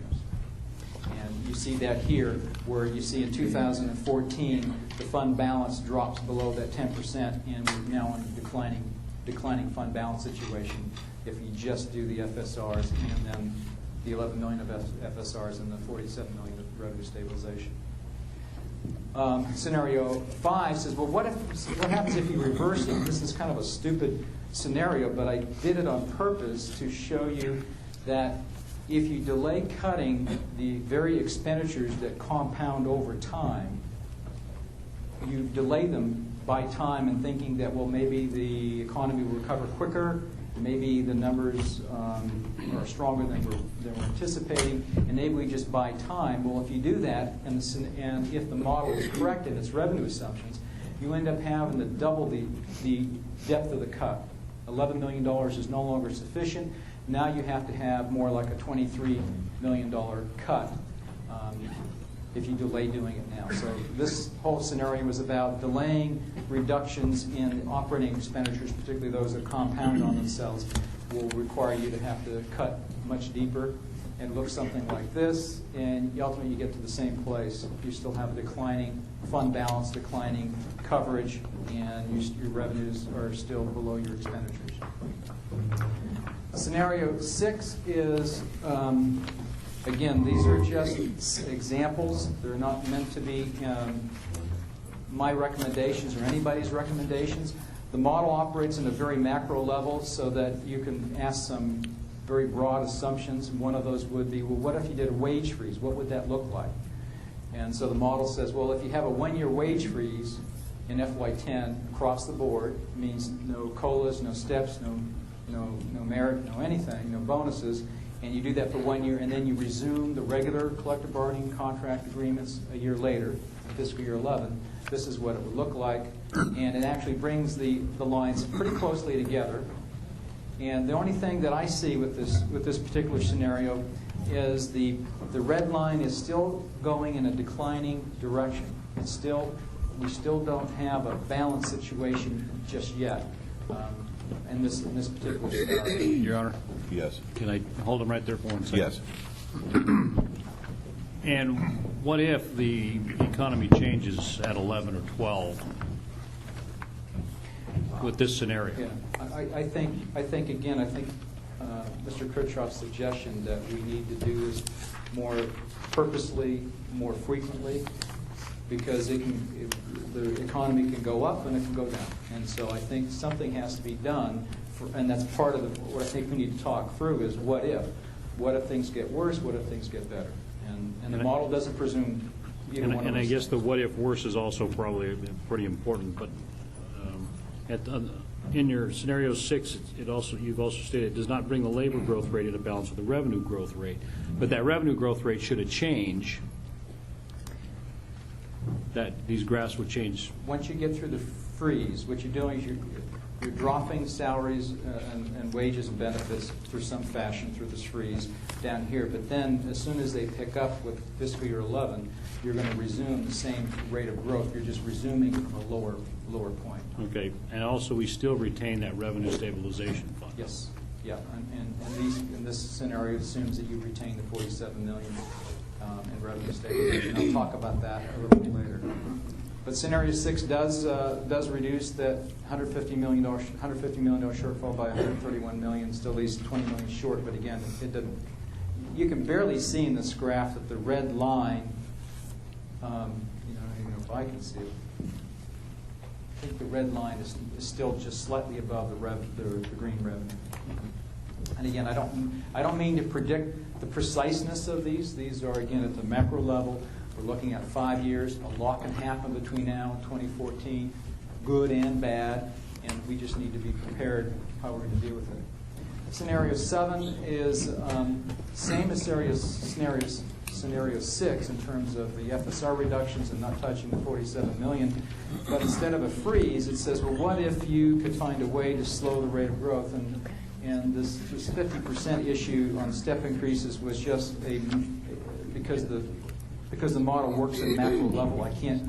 And you see that here, where you see in 2014, the fund balance drops below that 10%, and we're now in a declining fund balance situation if you just do the FSRs and then the $11 million of FSRs and the $47 million of revenue stabilization. Scenario 5 says, well, what happens if you reverse it? This is kind of a stupid scenario, but I did it on purpose to show you that if you delay cutting the very expenditures that compound over time, you delay them by time and thinking that, well, maybe the economy will recover quicker, maybe the numbers are stronger than we're anticipating, and maybe we just buy time. Well, if you do that, and if the model is correct in its revenue assumptions, you end up having to double the depth of the cut. $11 million is no longer sufficient. Now you have to have more like a $23 million cut if you delay doing it now. So this whole scenario is about delaying reductions in operating expenditures, particularly those that compound on themselves, will require you to have to cut much deeper and look something like this, and ultimately you get to the same place. You still have a declining fund balance, declining coverage, and your revenues are still below your expenditures. Scenario 6 is, again, these are just examples. They're not meant to be my recommendations or anybody's recommendations. The model operates in a very macro level so that you can ask some very broad assumptions. One of those would be, well, what if you did a wage freeze? What would that look like? And so the model says, well, if you have a one-year wage freeze, in FY10 across the board, means no COLAs, no steps, no merit, no anything, no bonuses, and you do that for 1 year, and then you resume the regular collective bargaining contract agreements a year later, fiscal year 11, this is what it would look like, and it actually brings the lines pretty closely together. And the only thing that I see with this particular scenario is the red line is still going in a declining direction. We still don't have a balanced situation just yet in this particular scenario. Your Honor? Yes. Can I hold them right there for 1 second? Yes. And what if the economy changes at 11 or 12 with this scenario? Yeah, I think Mr. Kirchhoff's suggestion that we need to do this more purposely, more frequently, because the economy can go up and it can go down. And so I think something has to be done, and that's part of what I think we need to talk through is what if. What if things get worse? What if things get better? And the model doesn't presume either one of And those I guess the things. what if worse is also probably pretty important, but in your scenario 6, you've also stated it does not bring the labor growth rate into balance with the revenue growth rate. But that revenue growth rate, should it change, that these graphs would change. Once you get through the freeze, what you're doing is you're dropping salaries and wages and benefits through some fashion through this freeze down here. But then as soon as they pick up with fiscal year 11, you're going to resume the same rate of growth. You're just resuming from a lower point. Okay, and also we still retain that revenue stabilization fund. Yes, yeah, and this scenario assumes that you retain the $47 million in revenue stabilization. I'll talk about that a little bit later. But scenario 6 does reduce that $150 million shortfall by $131 million. Still leaves $20 million short, but again, it doesn't. You can barely see in this graph that the red line. I don't even know if I can see it. I think the red line is still just slightly above the green revenue. And again, I don't mean to predict the preciseness of these. These are, again, at the macro level. We're looking at 5 years. A lot can happen between now and 2014, good and bad, and we just need to be prepared how we're going to deal with it. Scenario 7 is same as scenario 6 in terms of the FSR reductions and not touching the $47 million. But instead of a freeze, it says, well, what if you could find a way to slow the rate of growth? And this 50% issue on step increases was just because the model works at a macro level, I can't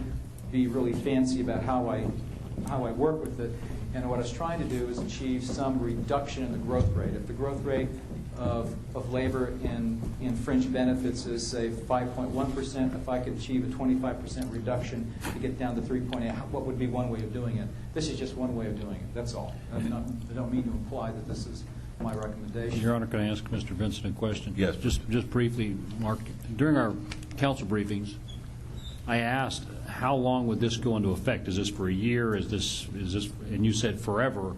be really fancy about how I work with it. And what I was trying to do is achieve some reduction in the growth rate. If the growth rate of labor in fringe benefits is, say, 5.1%, if I could achieve a 25% reduction to get down to 3.8, what would be one way of doing it? This is just one way of doing it. That's all. I don't mean to imply that this is my recommendation. Your Honor, can I ask Mr. Vincent a question? Yes. Just briefly, Mark, during our council briefings, I asked how long would this go into effect? Is this for a year? Is this? And you said forever,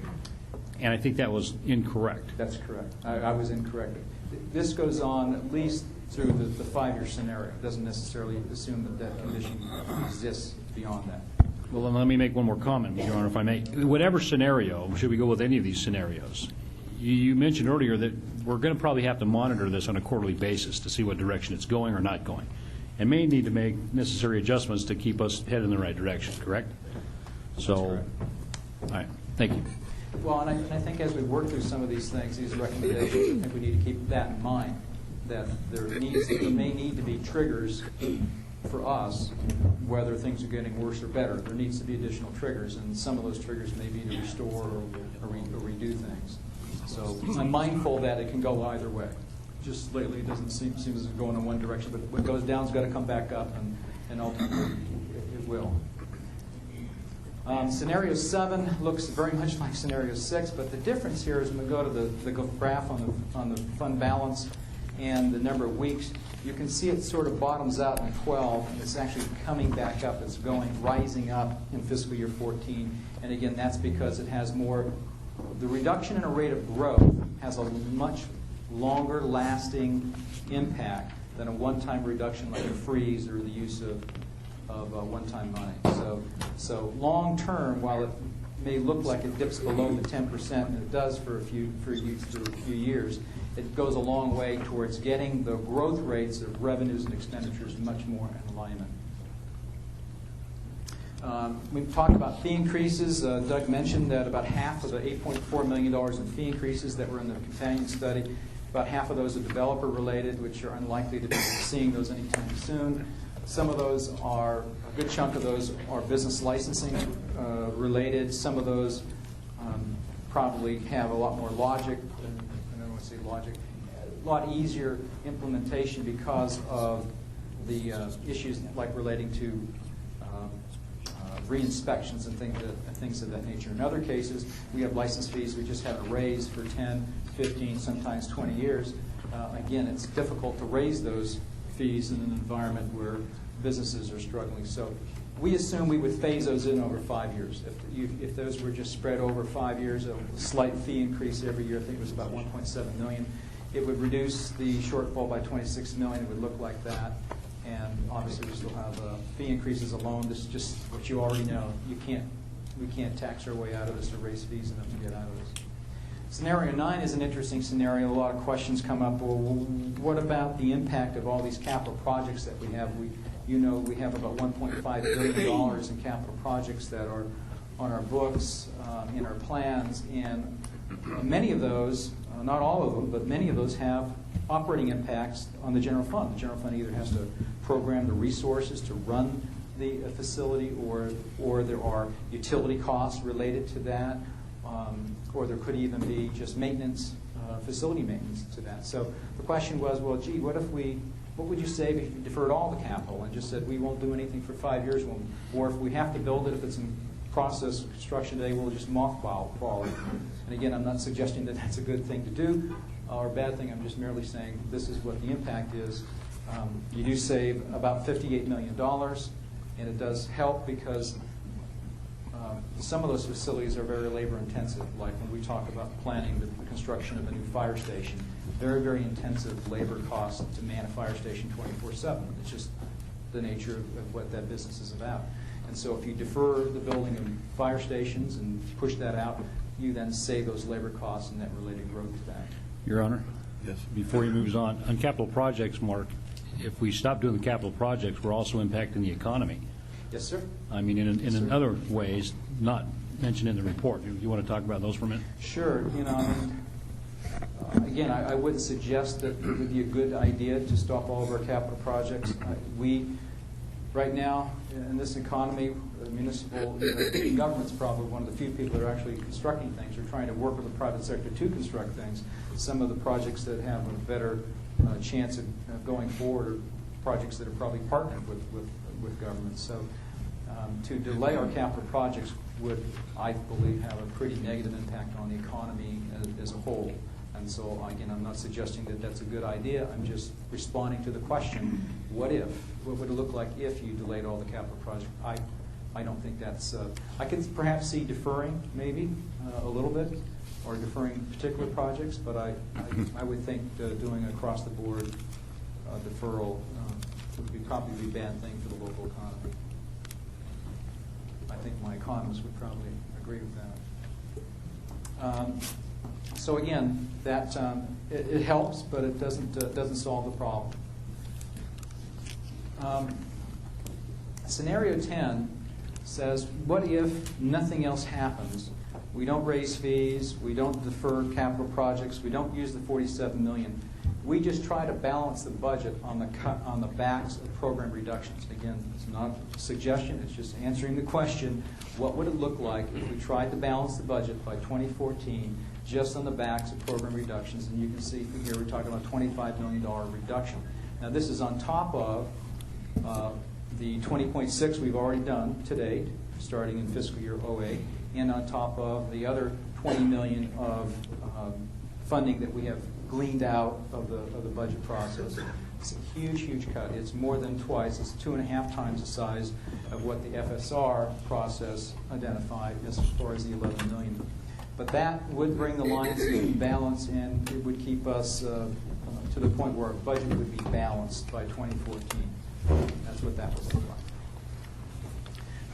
and I think that was incorrect. That's correct. I was incorrect. This goes on at least through the 5-year scenario. It doesn't necessarily assume that condition exists beyond that. Well, then let me make one more comment, Your Honor, if I may. Whatever scenario, should we go with any of these scenarios? You mentioned earlier that we're going to probably have to monitor this on a quarterly basis to see what direction it's going or not going, and may need to make necessary adjustments to keep us headed in the right direction, correct? So, all right, thank you. Well, and I think as we work through some of these things, these recommendations, I think we need to keep that in mind, that there may need to be triggers for us, whether things are getting worse or better. There needs to be additional triggers, and some of those triggers may be to restore or redo things. So I'm mindful that it can go either way. Just lately, it doesn't seem as it's going in one direction, but what goes down has got to come back up, and ultimately it will. Scenario 7 looks very much like scenario 6, but the difference here is when we go to the graph on the fund balance and the number of weeks, you can see it sort of bottoms out in 12, and it's actually coming back up. It's rising up in fiscal year 14, and again, that's because it has more. The reduction in a rate of growth has a much longer lasting impact than a one-time reduction like a freeze or the use of of one-time money. So long-term, while it may look like it dips below the 10%, and it does for a few years, it goes a long way towards getting the growth rates of revenues and expenditures much more in alignment. We've talked about fee increases. Doug mentioned that about half of the $8.4 million in fee increases that were in the companion study, about half of those are developer related, which are unlikely to be seeing those anytime soon. Some of those are, a good chunk of those are business licensing related. Some of those probably have a lot more logic, I don't want to say logic, a lot easier implementation because of the issues like relating to re-inspections and things of that nature. In other cases, we have license fees we just haven't raised for 10, 15, sometimes 20 years. Again, it's difficult to raise those fees in an environment where businesses are struggling. So we assume we would phase those in over 5 years. If those were just spread over 5 years, a slight fee increase every year, I think it was about $1.7 million, it would reduce the shortfall by $26 million. It would look like that. And obviously, we still have fee increases alone. This is just what you already know. We can't tax our way out of this or raise fees enough to get out of this. Scenario 9 is an interesting scenario. A lot of questions come up. Well, what about the impact of all these capital projects that we have? We have about $1.5 billion in capital projects that are on our books, in our plans, and many of those, not all of them, but many of those have operating impacts on the general fund. The general fund either has to program the resources to run the facility, or there are utility costs related to that, or there could even be just maintenance, facility maintenance to that. So the question was, well, gee, what would you save if you deferred all the capital and just said we won't do anything for 5 years, or if we have to build it, if it's in process construction today, we'll just mothball it. And again, I'm not suggesting that that's a good thing to do or a bad thing. I'm just merely saying this is what the impact is. You do save about $58 million, and it does help because some of those facilities are very labor intensive, like when we talk about planning the construction of a new fire station. Very, very intensive labor costs to man a fire station 24/7. It's just the nature of what that business is about. And so if you defer the building of fire stations and push that out, you then save those labor costs and that related growth back. Your Honor? Yes. Before he moves on capital projects, Mark, if we stop doing the capital projects, we're also impacting the economy. Yes, sir. I mean, in other ways, not mentioned in the report. You want to talk about those for a minute? Sure. Again, I wouldn't suggest that it would be a good idea to stop all of our capital projects. Right now, in this economy, the municipal government's probably one of the few people that are actually constructing things or trying to work with the private sector to construct things. Some of the projects that have a better chance of going forward are projects that are probably partnered with government. So to delay our capital projects would, I believe, have a pretty negative impact on the economy as a whole. And so, again, I'm not suggesting that that's a good idea. I'm just responding to the question, what if? What would it look like if you delayed all the capital projects? I don't think that's... I could perhaps see deferring, maybe, a little bit, or deferring particular projects, but I would think doing across-the-board deferral would probably be a bad thing for the local economy. I think my economists would probably agree with that. So again, that it helps, but it doesn't solve the problem. Scenario 10 says, what if nothing else happens? We don't raise fees, we don't defer capital projects, we don't use the $47 million. We just try to balance the budget on the backs of program reductions. Again, it's not a suggestion, it's just answering the question, what would it look like if we tried to balance the budget by 2014 just on the backs of program reductions? And you can see from here we're talking about a $25 million reduction. Now this is on top of the 20.6 we've already done to date, starting in fiscal year 08, and on top of the other $20 million of funding that we have gleaned out of the budget process. It's a huge, huge cut. It's more than twice. It's 2.5 times the size of what the FSR process identified as far as the $11 million. But that would bring the lines in balance, and it would keep us to the point where our budget would be balanced by 2014. That's what that would look like.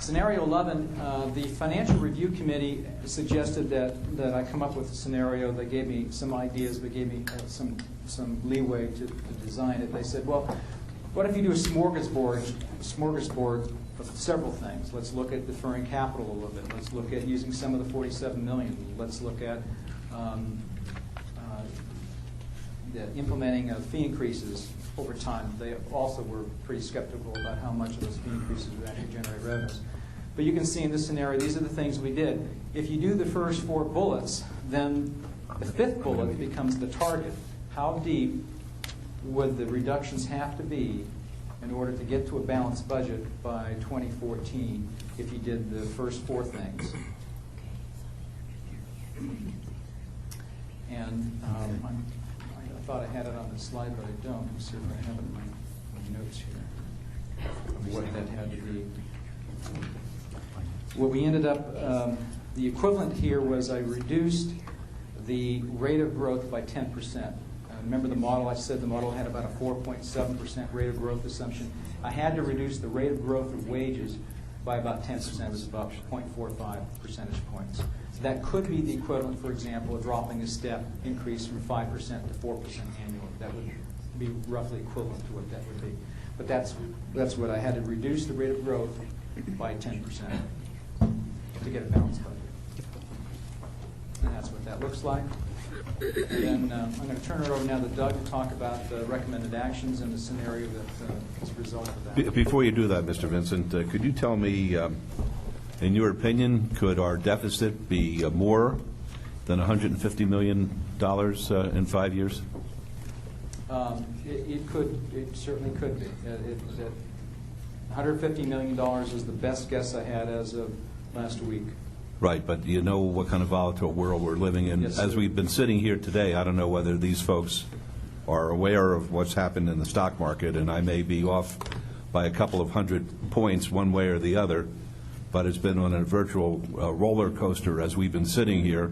Scenario 11, the Financial Review Committee suggested that I come up with a scenario. They gave me some ideas, but gave me some leeway to design it. They said, well, what if you do a smorgasbord of several things? Let's look at deferring capital a little bit. Let's look at using some of the $47 million. Let's look at implementing fee increases over time. They also were pretty skeptical about how much of those fee increases would actually generate revenues. But you can see in this scenario, these are the things we did. If you do the first 4 bullets, then the 5th bullet becomes the target. How deep would the reductions have to be in order to get to a balanced budget by 2014 if you did the first 4 things? And I thought I had it on the slide, but I don't. Let's see if I have it in my notes here, what that had to be. What we ended up, the equivalent here was I reduced the rate of growth by 10%. Remember the model, I said the model had about a 4.7% rate of growth assumption. I had to reduce the rate of growth of wages by about 10%. It was about 0.45 percentage points. So that could be the equivalent, for example, of dropping a step increase from 5% to 4% annually. That would be roughly equivalent to what that would be. But that's what I had to reduce the rate of growth by 10% to get a balanced budget. And that's what that looks like. And then I'm going to turn it over now to Doug to talk about the recommended actions and the scenario that is a result of that. Before you do that, Mr. Vincent, could you tell me, in your opinion, could our deficit be more than $150 million in 5 years? It could. It certainly could be. $150 million is the best guess I had as of last week. Right, but you know what kind of volatile world we're living in. Yes, as sir. we've been sitting here today, I don't know whether these folks are aware of what's happened in the stock market, and I may be off by a couple of hundred points one way or the other, but it's been on a virtual roller coaster as we've been sitting here.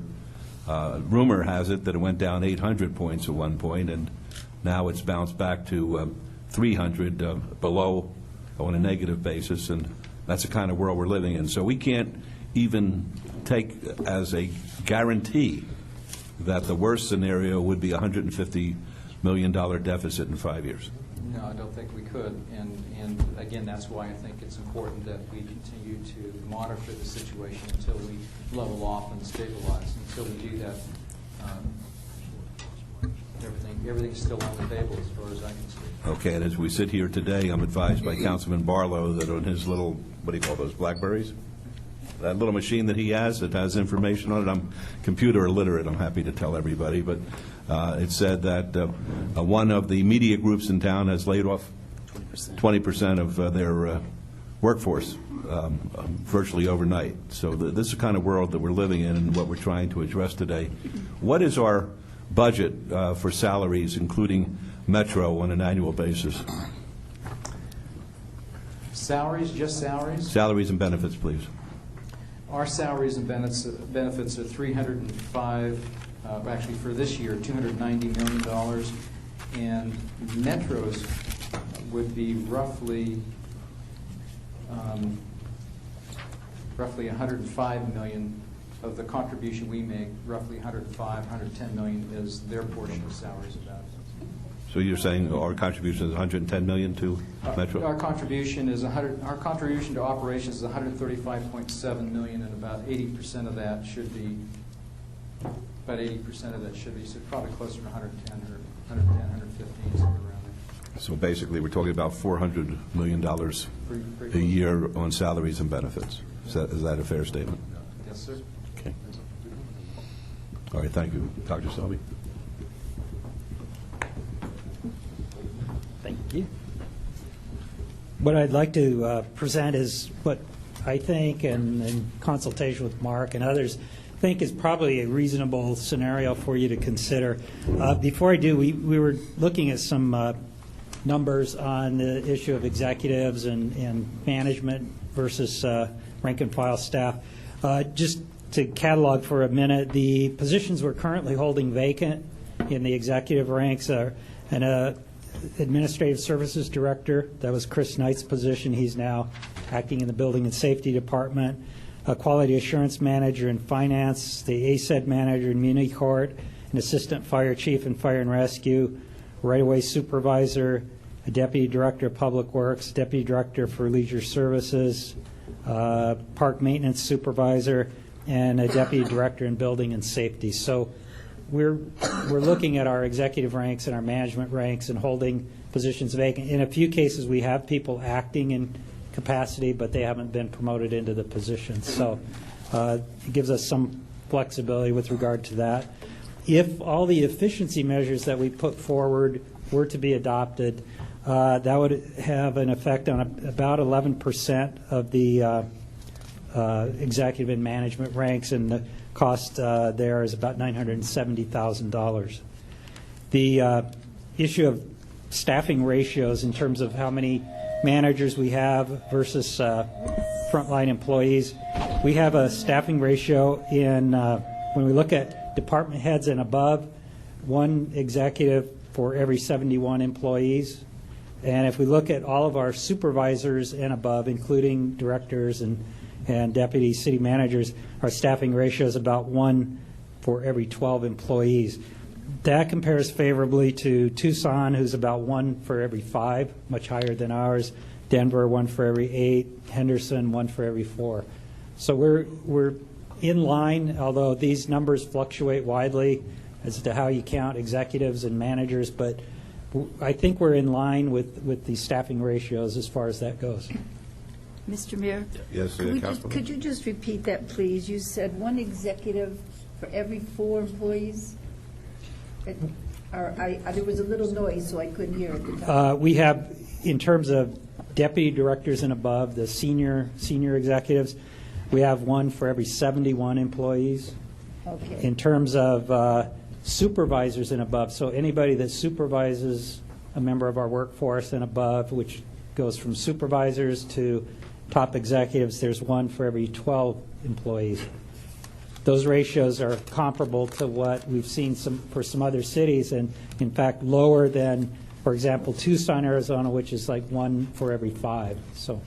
Rumor has it that it went down 800 points at one point, and now it's bounced back to 300 below on a negative basis, and that's the kind of world we're living in. So we can't even take as a guarantee that the worst scenario would be a $150 million deficit in 5 years. No, I don't think we could. And again, that's why I think it's important that we continue to monitor the situation until we level off and stabilize. Until we do that, everything's still on the table as far as I can see. Okay, and as we sit here today, I'm advised by Councilman Barlow that on his little, what do you call those, Blackberries? That little machine that he has that has information on it. I'm computer illiterate, I'm happy to tell everybody, but it said that one of the media groups in town has laid off 20% of their workforce virtually overnight. So this is the kind of world that we're living in and what we're trying to address today. What is our budget for salaries, including Metro, on an annual basis? Salaries, just salaries? Salaries and benefits, please. Our salaries and benefits are actually for this year, $290 million. And Metro's would be roughly $105 million of the contribution we make. Roughly $110 million is their portion of salaries and benefits. So you're saying our contribution is $110 million to Metro? Our contribution is our contribution to operations is $135.7 million, and about 80% of that should be so probably closer to 115, somewhere around there. So basically, we're talking about $400 million a year on salaries and benefits. Is that a fair statement? Yes, sir. Okay. All right, thank you. Dr. Selby. Thank you. What I'd like to present is what I think, and in consultation with Mark and others, think is probably a reasonable scenario for you to consider. Before I do, we were looking at some numbers on the issue of executives and management versus rank and file staff. Just to catalog for a minute, the positions we're currently holding vacant in the executive ranks are an administrative services director. That was Chris Knight's position. He's now acting in the Building and Safety Department, a Quality Assurance Manager in Finance, the ASED Manager in Muni Court, an Assistant Fire Chief in Fire and Rescue, Right-of-Way Supervisor, a Deputy Director of Public Works, Deputy Director for Leisure Services, Park Maintenance Supervisor, and a Deputy Director in Building and Safety. So we're looking at our executive ranks and our management ranks and holding positions vacant. In a few cases, we have people acting in capacity, but they haven't been promoted into the position. So it gives us some flexibility with regard to that. If all the efficiency measures that we put forward were to be adopted, that would have an effect on about 11% of the executive and management ranks, and the cost there is about $970,000. The issue of staffing ratios in terms of how many managers we have versus frontline employees, we have a staffing ratio in, when we look at department heads and above, 1 executive for every 71 employees. And if we look at all of our supervisors and above, including directors and deputy city managers, our staffing ratio is about 1 for every 12 employees. That compares favorably to Tucson, who's about 1 for every 5, much higher than ours. Denver, 1 for every 8. Henderson, 1 for every 4. So we're in line, although these numbers fluctuate widely as to how you count executives and managers, but I think we're in line with the staffing ratios as far as that goes. Mr. Mayor? Yes, Councilman. Could you just repeat that, please? You said 1 executive for every 4 employees? There was a little noise, so I couldn't hear it. We have, in terms of deputy directors and above, the senior executives, we have 1 for every 71 employees. Okay. In terms of supervisors and above, so anybody that supervises a member of our workforce and above, which goes from supervisors to top executives, there's 1 for every 12 employees. Those ratios are comparable to what we've seen for some other cities, and in fact lower than, for example, Tucson, Arizona, which is like 1 for every 5. So,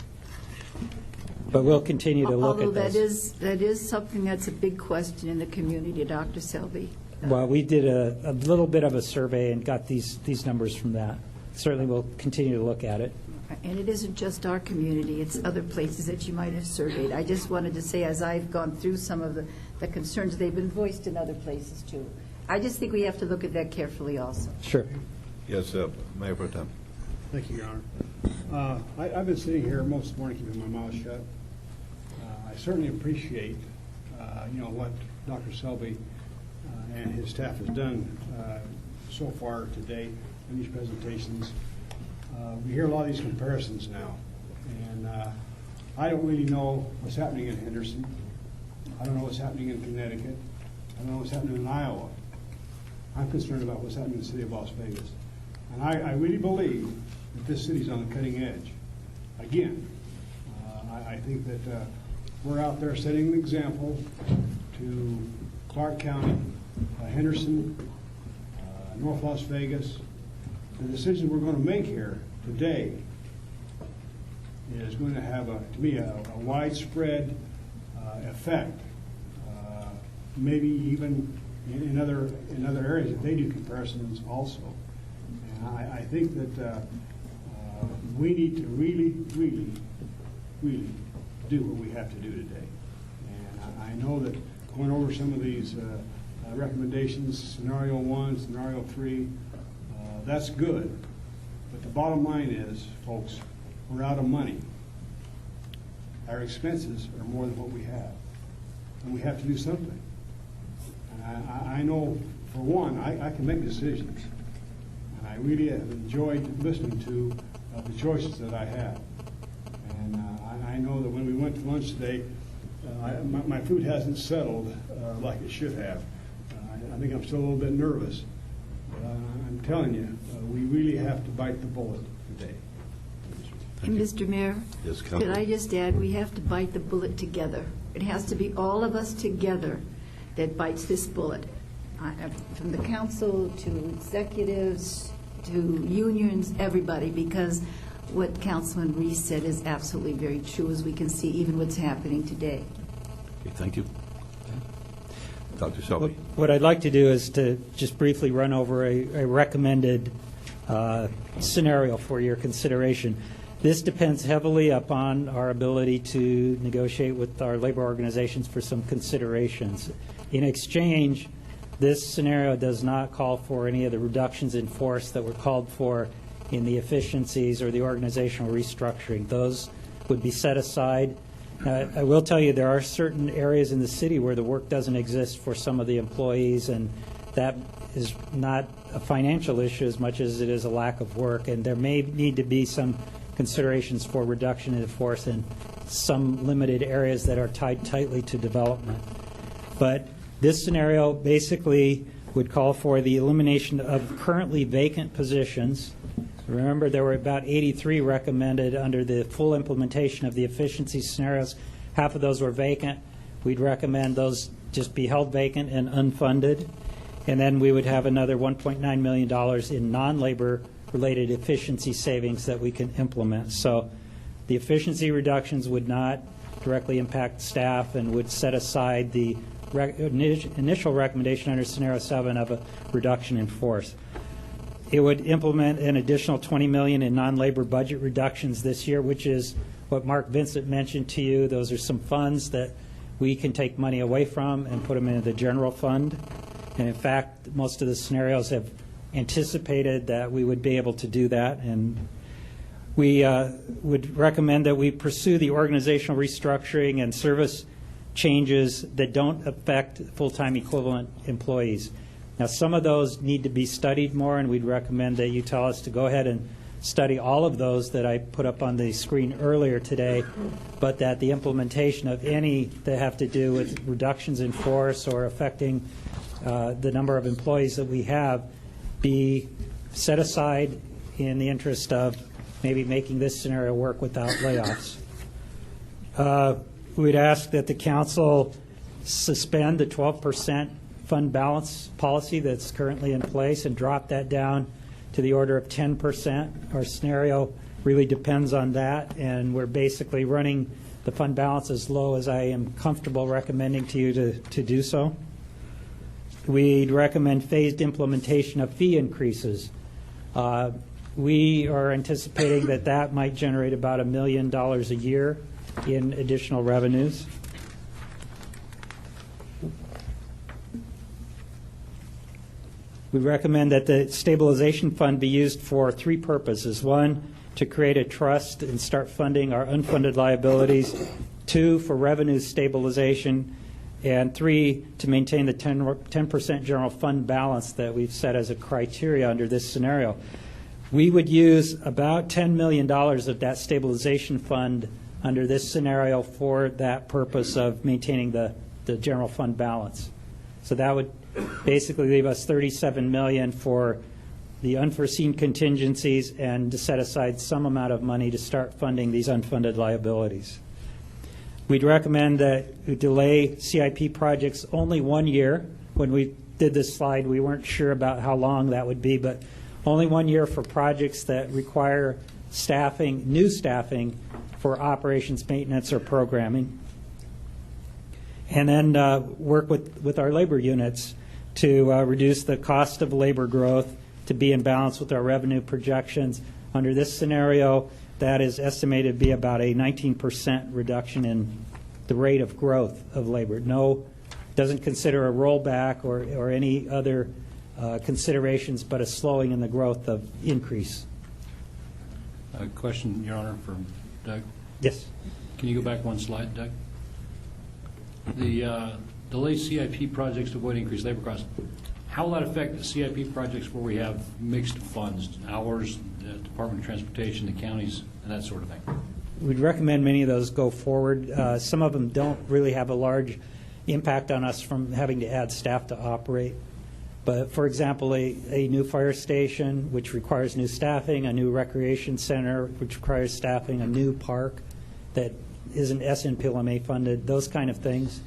but we'll continue to look at this. That is something that's a big question in the community, Dr. Selby. Well, we did a little bit of a survey and got these numbers from that. Certainly we'll continue to look at it. And it isn't just our community, it's other places that you might have surveyed. I just wanted to say, as I've gone through some of the concerns, they've been voiced in other places too. I just think we have to look at that carefully also. Sure. Yes, Mayor Pro Tem. Thank you, Your Honor. I've been sitting here most of the morning keeping my mouth shut. I certainly appreciate, what Dr. Selby and his staff has done so far today in these presentations. We hear a lot of these comparisons now, and I don't really know what's happening in Henderson. I don't know what's happening in Connecticut. I don't know what's happening in Iowa. I'm concerned about what's happening in the city of Las Vegas. And I really believe that this city's on the cutting edge. Again, I think that we're out there setting an example to Clark County, Henderson, North Las Vegas. The decision we're going to make here today is going to have, to me, a widespread effect, maybe even in other areas that they do comparisons also. And I think that we need to really do what we have to do today. And I know that going over some of these recommendations, scenario 1, scenario 3, that's good. But the bottom line is, folks, we're out of money. Our expenses are more than what we have. And we have to do something. And I know, for one, I can make decisions. And I really have enjoyed listening to the choices that I have. And I know that when we went to lunch today, my food hasn't settled like it should have. I think I'm still a little bit nervous. I'm telling you, we really have to bite the bullet today. And Mr. Mayor, Yes, could I just add, we have to bite the bullet together. It has to be all of us together that bites this bullet, from the council to executives to unions, everybody, because what Councilman Reese said is absolutely very true, as we can see even what's happening today. Okay, thank you. Dr. Selby. What I'd like to do is to just briefly run over a recommended scenario for your consideration. This depends heavily upon our ability to negotiate with our labor organizations for some considerations. In exchange, this scenario does not call for any of the reductions in force that were called for in the efficiencies or the organizational restructuring. Those would be set aside. I will tell you there are certain areas in the city where the work doesn't exist for some of the employees, and that is not a financial issue as much as it is a lack of work, and there may need to be some considerations for reduction in force in some limited areas that are tied tightly to development. But this scenario basically would call for the elimination of currently vacant positions. Remember, there were about 83 recommended under the full implementation of the efficiency scenarios. Half of those were vacant. We'd recommend those just be held vacant and unfunded. And then we would have another $1.9 million in non-labor related efficiency savings that we can implement. So the efficiency reductions would not directly impact staff and would set aside the initial recommendation under Scenario 7 of a reduction in force. It would implement an additional $20 million in non-labor budget reductions this year, which is what Mark Vincent mentioned to you. Those are some funds that we can take money away from and put them into the general fund. And in fact, most of the scenarios have anticipated that we would be able to do that. And we would recommend that we pursue the organizational restructuring and service changes that don't affect full-time equivalent employees. Now, some of those need to be studied more, and we'd recommend that you tell us to go ahead and study all of those that I put up on the screen earlier today, but that the implementation of any that have to do with reductions in force or affecting the number of employees that we have be set aside in the interest of maybe making this scenario work without layoffs. We'd ask that the council suspend the 12% fund balance policy that's currently in place and drop that down to the order of 10%. Our scenario really depends on that, and we're basically running the fund balance as low as I am comfortable recommending to you to do so. We'd recommend phased implementation of fee increases. We are anticipating that that might generate about $1 million a year in additional revenues. We recommend that the stabilization fund be used for three purposes. One, to create a trust and start funding our unfunded liabilities. Two, for revenue stabilization. And three, to maintain the 10% general fund balance that we've set as a criteria under this scenario. We would use about $10 million of that stabilization fund under this scenario for that purpose of maintaining the general fund balance. So that would basically leave us $37 million for the unforeseen contingencies and to set aside some amount of money to start funding these unfunded liabilities. We'd recommend that we delay CIP projects only 1 year. When we did this slide, we weren't sure about how long that would be, but only 1 year for projects that require staffing, new staffing for operations, maintenance, or programming. And then work with our labor units to reduce the cost of labor growth to be in balance with our revenue projections. Under this scenario, that is estimated to be about a 19% reduction in the rate of growth of labor. No, doesn't consider a rollback or any other considerations, but a slowing in the growth of increase. A question, Your Honor, from Doug. Yes. Can you go back one slide, Doug? The delay CIP projects to avoid increased labor costs. How will that affect the CIP projects where we have mixed funds, ours, the Department of Transportation, the counties, and that sort of thing? We'd recommend many of those go forward. Some of them don't really have a large impact on us from having to add staff to operate. But, for example, a new fire station, which requires new staffing, a new recreation center, which requires staffing, a new park that isn't SNPLMA funded, those kind of things.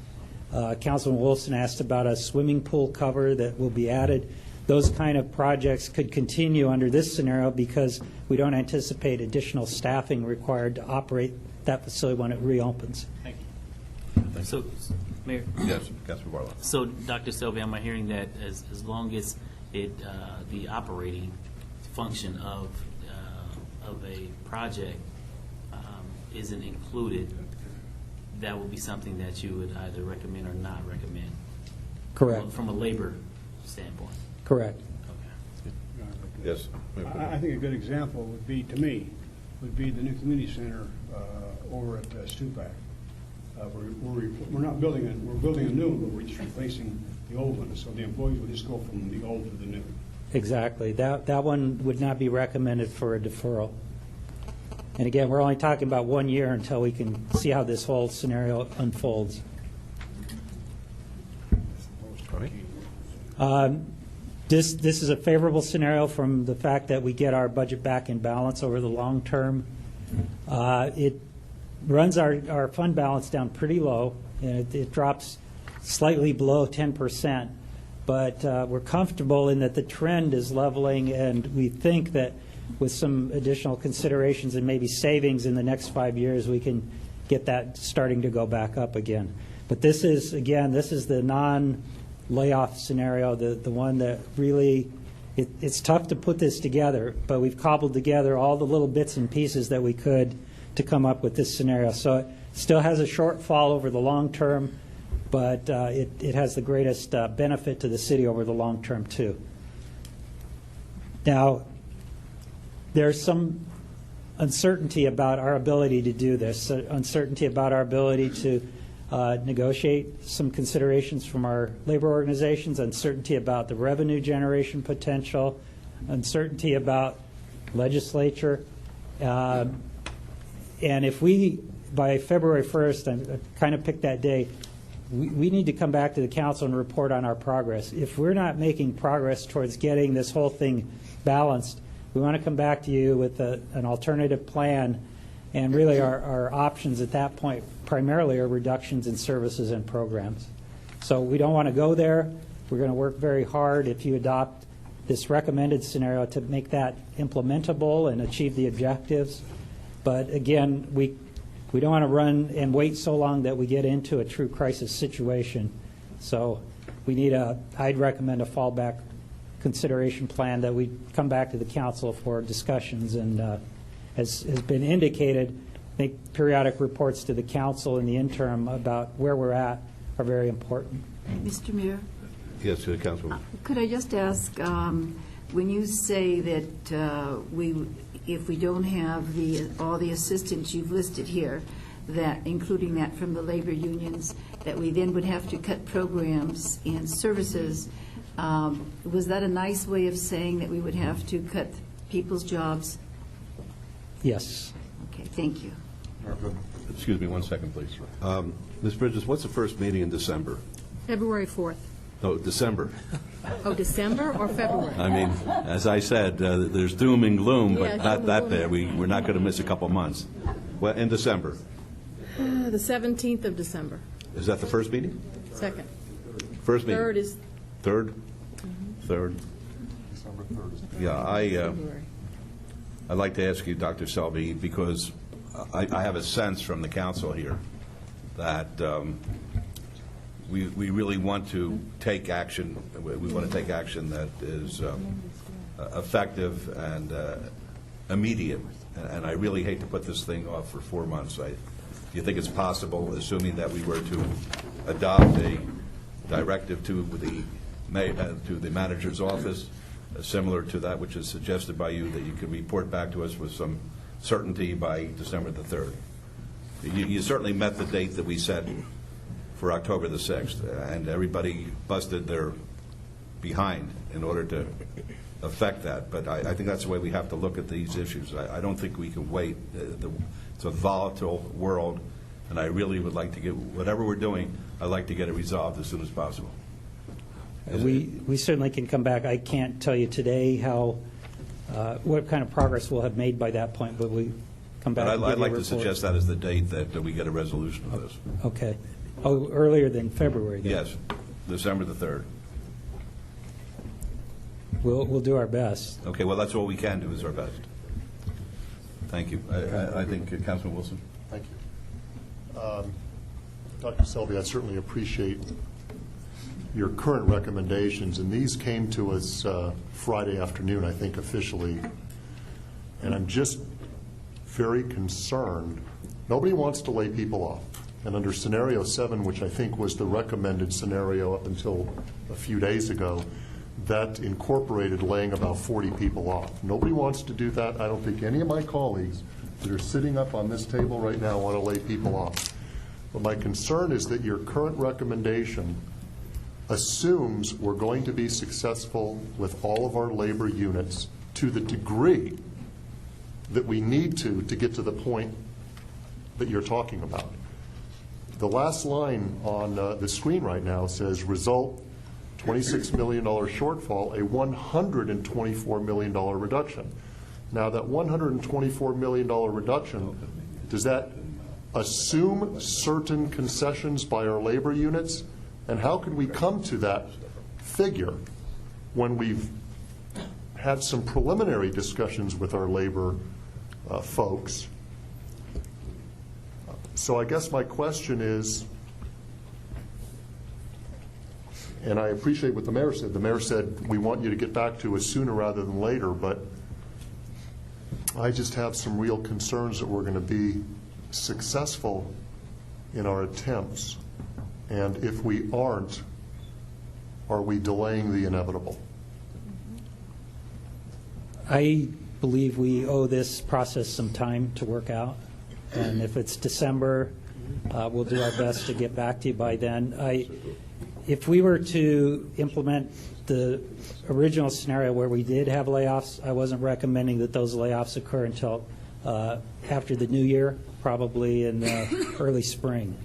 Councilman Wilson asked about a swimming pool cover that will be added. those kind of projects could continue under this scenario because we don't anticipate additional staffing required to operate that facility when it reopens. Thank you. So, Mayor? Yes, Councilman Barlow. So, Dr. Selby, am I hearing that as long as it, the operating function of a project isn't included, that will be something that you would either recommend or not recommend? Correct. From a labor standpoint? Correct. Yes. I think a good example would be, to me, would be the new community center over at Stupak. We're not building it, we're building a new one, but we're just replacing the old one, so the employees would just go from the old to the new. Exactly. That one would not be recommended for a deferral. And again, we're only talking about 1 year until we can see how this whole scenario unfolds. All right. This is a favorable scenario from the fact that we get our budget back in balance over the long term. It runs our fund balance down pretty low, and it drops slightly below 10%. But we're comfortable in that the trend is leveling, and we think that with some additional considerations and maybe savings in the next 5 years, we can get that starting to go back up again. But this is, again, this is the non-layoff scenario, the one that really, it's tough to put this together, but we've cobbled together all the little bits and pieces that we could to come up with this scenario. So it still has a shortfall over the long term, but it has the greatest benefit to the city over the long term, too. Now, there's some uncertainty about our ability to do this, uncertainty about our ability to negotiate some considerations from our labor organizations, uncertainty about the revenue generation potential, uncertainty about legislature. And if we, by February 1st, I kind of picked that day, we need to come back to the council and report on our progress. If we're not making progress towards getting this whole thing balanced, we want to come back to you with an alternative plan, and really our options at that point primarily are reductions in services and programs. So we don't want to go there. We're going to work very hard if you adopt this recommended scenario to make that implementable and achieve the objectives. But again, we don't want to run and wait so long that we get into a true crisis situation. So we need I'd recommend a fallback consideration plan that we come back to the council for discussions. And as has been indicated, I think periodic reports to the council in the interim about where we're at are very important. Mr. Mayor? Yes, Councilwoman. Could I just ask, when you say that if we don't have all the assistance you've listed here, that including that from the labor unions, that we then would have to cut programs and services, was that a nice way of saying that we would have to cut people's jobs? Yes. Okay, thank you. Excuse me 1 second, please. Ms. Bridges, what's the first meeting in December? February 4th. No, December. Oh, December or February? I mean, as I said, there's doom and gloom, but Yeah, not doom and that gloom. there. We're not going to miss a couple months. Well, in December. The 17th of December. Is that the first meeting? Second. First meeting? Third is Third? Third. December 3rd. Yeah, February. I'd like to ask you, Dr. Selby, because I have a sense from the council here that we really want to take action. We want to take action that is effective and immediate. And I really hate to put this thing off for 4 months. Do you think it's possible, assuming that we were to adopt a directive to the manager's office, similar to that which is suggested by you, that you could report back to us with some certainty by December the 3rd? You certainly met the date that we set for October the 6th, and everybody busted their behind in order to affect that. But I think that's the way we have to look at these issues. I don't think we can wait. It's a volatile world, and I really would like to get, whatever we're doing, I'd like to get it resolved as soon as possible. We certainly can come back. I can't tell you today what kind of progress we'll have made by that point, but we come back. But and I'd give you a like to report. suggest that as the date that we get a resolution of this. Okay. Oh, earlier than February then? Yes, December the 3rd. We'll do our best. Okay, well, that's all we can do, is our best. Thank you. I think Councilman Wilson. Thank you. Dr. Selby, I certainly appreciate your current recommendations, and these came to us Friday afternoon, I think, officially. And I'm just very concerned. Nobody wants to lay people off. And under scenario 7, which I think was the recommended scenario up until a few days ago, that incorporated laying about 40 people off. Nobody wants to do that. I don't think any of my colleagues that are sitting up on this table right now want to lay people off. But my concern is that your current recommendation assumes we're going to be successful with all of our labor units to the degree that we need to get to the point that you're talking about. The last line on the screen right now says, result $26 million shortfall, a $124 million reduction. Now, that $124 million reduction, does that assume certain concessions by our labor units? And how can we come to that figure when we've had some preliminary discussions with our labor folks? So I guess my question is, and I appreciate what the mayor said. The mayor said, we want you to get back to us sooner rather than later, but I just have some real concerns that we're going to be successful in our attempts. And if we aren't, are we delaying the inevitable? I believe we owe this process some time to work out. And if it's December, we'll do our best to get back to you by then. If we were to implement the original scenario where we did have layoffs, I wasn't recommending that those layoffs occur until after the new year, probably in the early spring.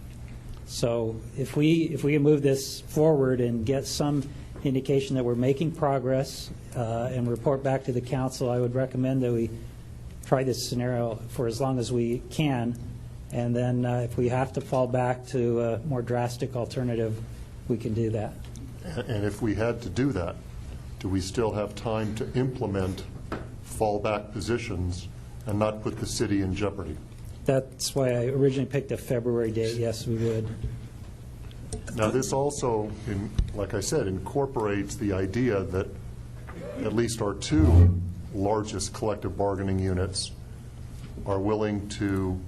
So if we can move this forward and get some indication that we're making progress and report back to the council, I would recommend that we try this scenario for as long as we can. And then if we have to fall back to a more drastic alternative, we can do that. And if we had to do that, do we still have time to implement fallback positions and not put the city in jeopardy? That's why I originally picked a February date. Yes, we would. Now, this also, like I said, incorporates the idea that at least our two largest collective bargaining units are willing to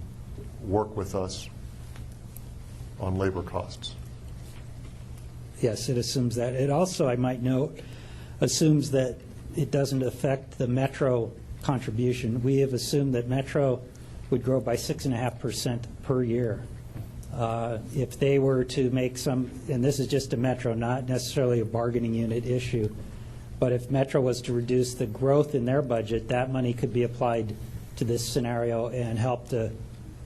work with us on labor costs. Yes, it assumes that. It also, I might note, assumes that it doesn't affect the Metro contribution. We have assumed that Metro would grow by 6.5% per year. If they were to make some, and this is just a Metro, not necessarily a bargaining unit issue, but if Metro was to reduce the growth in their budget, that money could be applied to this scenario and help to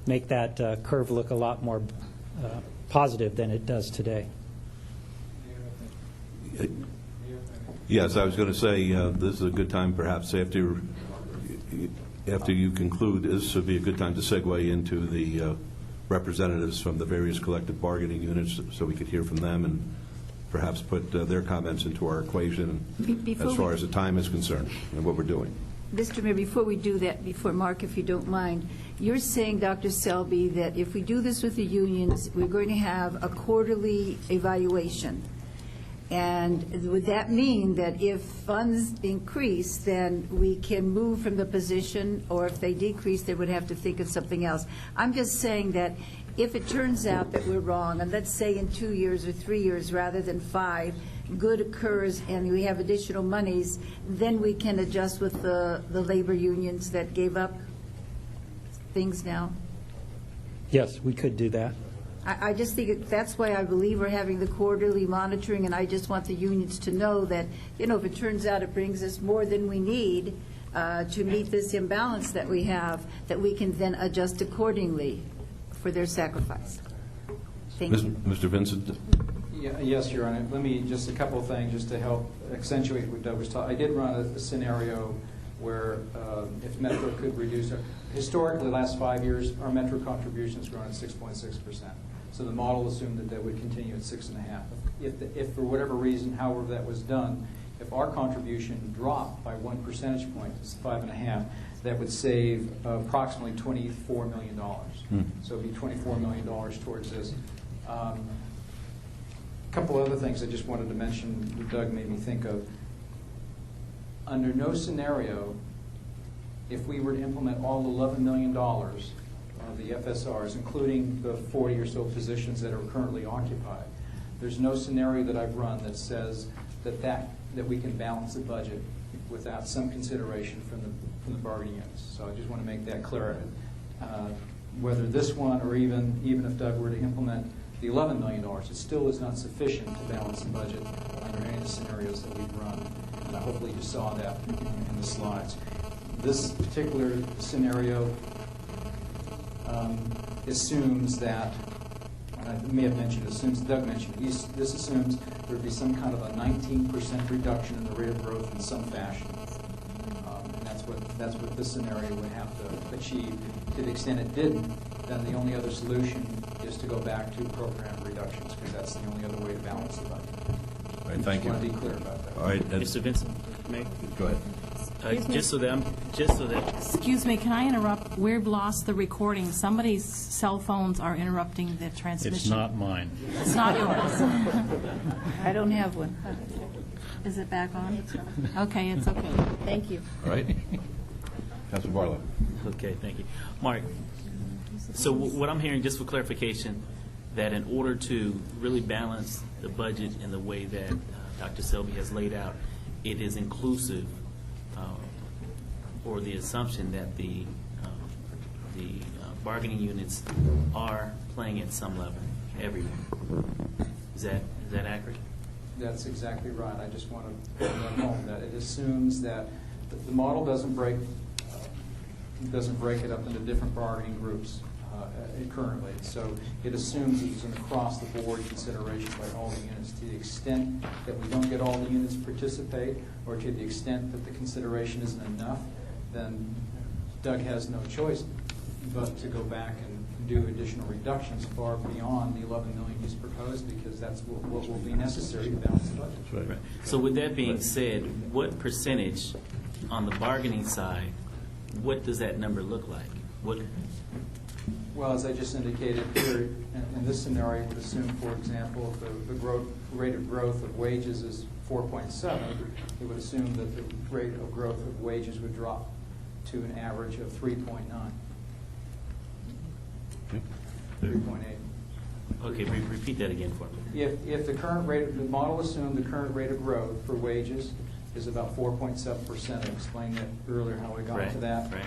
make that curve look a lot more positive than it does today. Yes, I was going to say this is a good time, perhaps after you conclude, this would be a good time to segue into the representatives from the various collective bargaining units so we could hear from them and perhaps put their comments into our equation as far as the time is concerned and what we're doing. Mr. Mayor, before we do that, before Mark, if you don't mind, you're saying, Dr. Selby, that if we do this with the unions, we're going to have a quarterly evaluation. And would that mean that if funds increase, then we can move from the position, or if they decrease, they would have to think of something else? I'm just saying that if it turns out that we're wrong, and let's say in 2 years or 3 years rather than 5, good occurs and we have additional monies, then we can adjust with the labor unions that gave up things now? Yes, we could do that. I just think that's why I believe we're having the quarterly monitoring, and I just want the unions to know that, you know, if it turns out it brings us more than we need to meet this imbalance that we have, that we can then adjust accordingly for their sacrifice. Thank you. Mr. Vincent? Yes, Your Honor. Let me just a couple of things just to help accentuate what Doug was talking. I did run a scenario where if Metro could reduce it. Historically, the last 5 years, our Metro contribution has grown at 6.6%. So the model assumed that would continue at 6.5%. If for whatever reason, however that was done, if if our contribution dropped by 1 percentage point, it's 5.5, that would save approximately $24 million. So it would be $24 million towards this. A couple other things I just wanted to mention that Doug made me think of. Under no scenario, if we were to implement all $11 million of the FSRs, including the 40 or so positions that are currently occupied, there's no scenario that I've run that says that we can balance the budget without some consideration from the bargaining units. So I just want to make that clear. Whether this one or even if Doug were to implement the $11 million, it still is not sufficient to balance the budget under any of the scenarios that we've run. And hopefully you saw that in the slides. This particular scenario assumes that, and I may have mentioned, Doug mentioned, this assumes there would be some kind of a 19% reduction in the rate of growth in some fashion. And that's what this scenario would have to achieve. To the extent it didn't, then the only other solution is to go back to program reductions, because that's the only other way to balance the budget. All right, thank you. I just want to be clear about that. All right, Mr. Vincent, may I? Go ahead. Just so that Excuse me, can I interrupt? We've lost the recording. Somebody's cell phones are interrupting the transmission. It's not mine. It's not yours. I don't have one. Is it back on? Okay, it's okay. Thank you. All right. Councilor Barlow. Okay, thank you. Mark, so what I'm hearing, just for clarification, that in order to really balance the budget in the way that Dr. Selby has laid out, it is inclusive, or the assumption that the bargaining units are playing at some level everywhere. Is that accurate? That's exactly right. I just want to bring that home, that it assumes that the model doesn't break it up into different bargaining groups currently. So it assumes it's an across-the-board consideration by all the units. To the extent that we don't get all the units participate, or to the extent that the consideration isn't enough, then Doug has no choice but to go back and do additional reductions far beyond the $11 million he's proposed, because that's what will be necessary to balance the budget. Right. So with that being said, what percentage on the bargaining side, what does that number look like? Well, as I just indicated here, in this scenario, would assume, for example, if the rate of growth of wages is 4.7, it would assume that the rate of growth of wages would drop to an average of 3.9. 3.8. Okay, repeat that again for me. If the current rate, the model assumed the current rate of growth for wages is about 4.7%. I explained that earlier how we got to that. Right.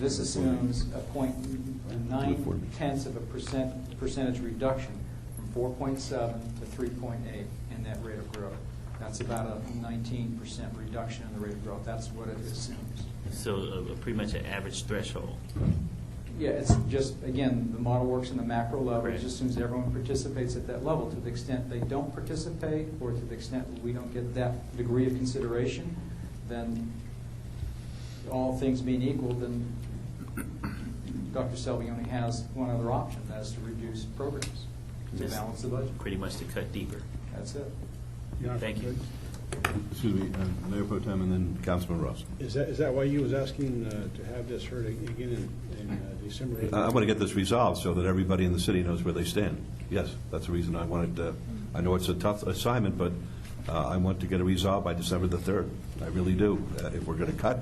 This assumes a 0.9 percentage reduction from 4.7 to 3.8 in that rate of growth. That's about a 19% reduction in the rate of growth. That's what it assumes. So pretty much an average threshold. Yeah, it's just, again, the model works in the macro level. Right. It just assumes everyone participates at that level. To the extent they don't participate, or to the extent we don't get that degree of consideration, then all things being equal, then Dr. Selby only has one other option, that is to reduce programs to Just balance the budget. Pretty much to cut deeper. That's it. Thank you. Excuse me, Mayor Pro Tem, and then Councilman Ross. Is that why you was asking to have this heard again in December? I want to get this resolved so that everybody in the city knows where they stand. Yes, that's the reason I wanted. I know it's a tough assignment, but I want to get it resolved by December the 3rd. I really do. If we're going to cut,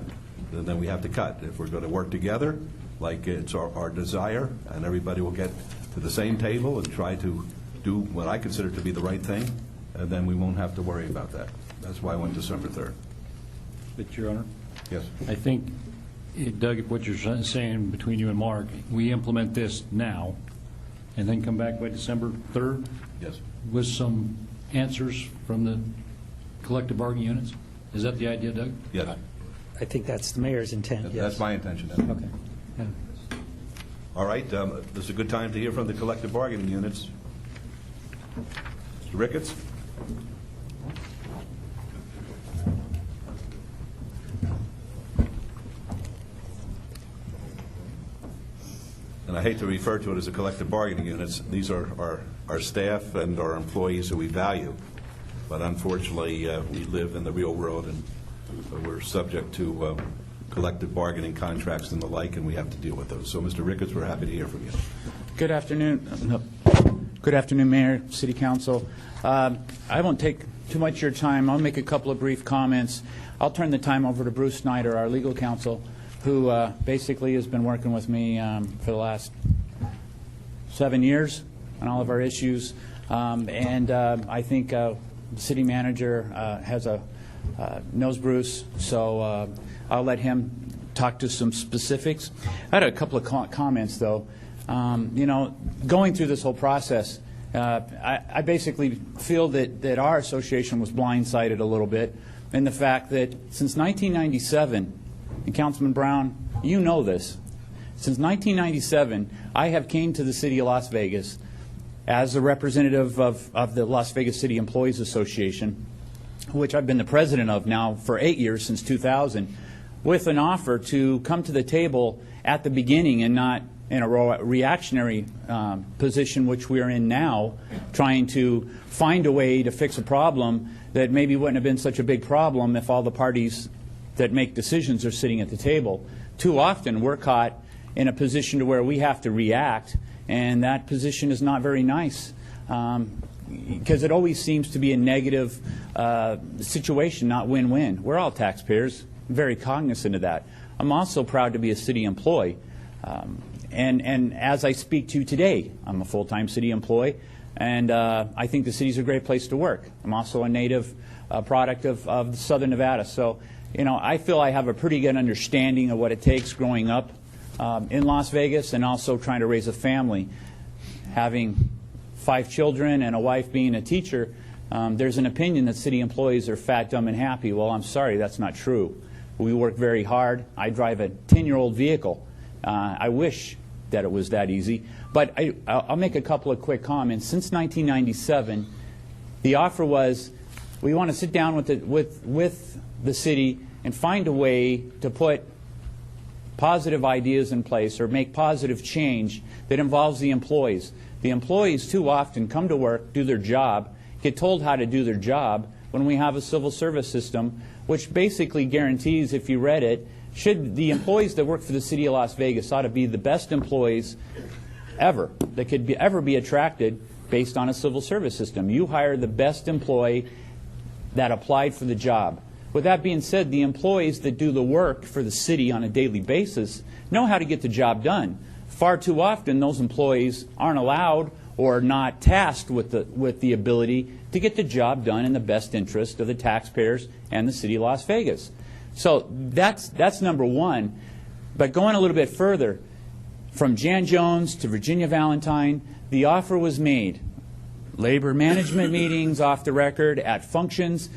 then we have to cut. If we're going to work together, like it's our desire, and everybody will get to the same table and try to do what I consider to be the right thing, and then we won't have to worry about that. That's why I went December 3rd. But, Your Honor? Yes. I think, Doug, what you're saying between you and Mark, we implement this now and then come back by December 3rd? Yes. With some answers from the collective bargaining units? Is that the idea, Doug? Yes. I think that's the mayor's intent, yes. That's my intention. Okay. Yeah. All right. This is a good time to hear from the collective bargaining units. Mr. Ricketts? And I hate to refer to it as a collective bargaining units. These are our staff and our employees who we value. But unfortunately, we live in the real world, and we're subject to collective bargaining contracts and the like, and we have to deal with those. So, Mr. Ricketts, we're happy to hear from you. Good afternoon. Good afternoon, Mayor, City Council. I won't take too much of your time. I'll make a couple of brief comments. I'll turn the time over to Bruce Snyder, our legal counsel, who basically has been working with me for the last 7 years on all of our issues. I think the city manager knows Bruce, so I'll let him talk to some specifics. I had a couple of comments, though. Going through this whole process, I basically feel that our association was blindsided a little bit in the fact that since 1997, and Councilman Brown, you know this, since 1997, I have came to the city of Las Vegas as a representative of the Las Vegas City Employees Association, which I've been the president of now for 8 years, since 2000, with an offer to come to the table at the beginning and not in a reactionary position, which we are in now, trying to find a way to fix a problem that maybe wouldn't have been such a big problem if all the parties that make decisions are sitting at the table. Too often we're caught in a position to where we have to react, and that position is not very nice, because it always seems to be a negative situation, not win-win. We're all taxpayers, very cognizant of that. I'm also proud to be a city employee. And as I speak to you today, I'm a full-time city employee, and I think the city's a great place to work. I'm also a native product of Southern Nevada. So, I feel I have a pretty good understanding of what it takes growing up in Las Vegas and also trying to raise a family. Having 5 children and a wife being a teacher, there's an opinion that city employees are fat, dumb, and happy. Well, I'm sorry, that's not true. We work very hard. I drive a 10-year-old vehicle. I wish that it was that easy. But I'll make a couple of quick comments. Since 1997, the offer was, we want to sit down with the city and find a way to put positive ideas in place or make positive change that involves the employees. The employees too often come to work, do their job, get told how to do their job when we have a civil service system which basically guarantees, if you read it, the employees that work for the city of Las Vegas ought to be the best employees ever that could ever be attracted based on a civil service system. You hire the best employee that applied for the job. With that being said, the employees that do the work for the city on a daily basis know how to get the job done. Far too often, those employees aren't allowed or not tasked with the ability to get the job done in the best interest of the taxpayers and the city of Las Vegas. So that's number one. But going a little bit further, from Jan Jones to Virginia Valentine, the offer was made. Labor management meetings, off the record, at functions.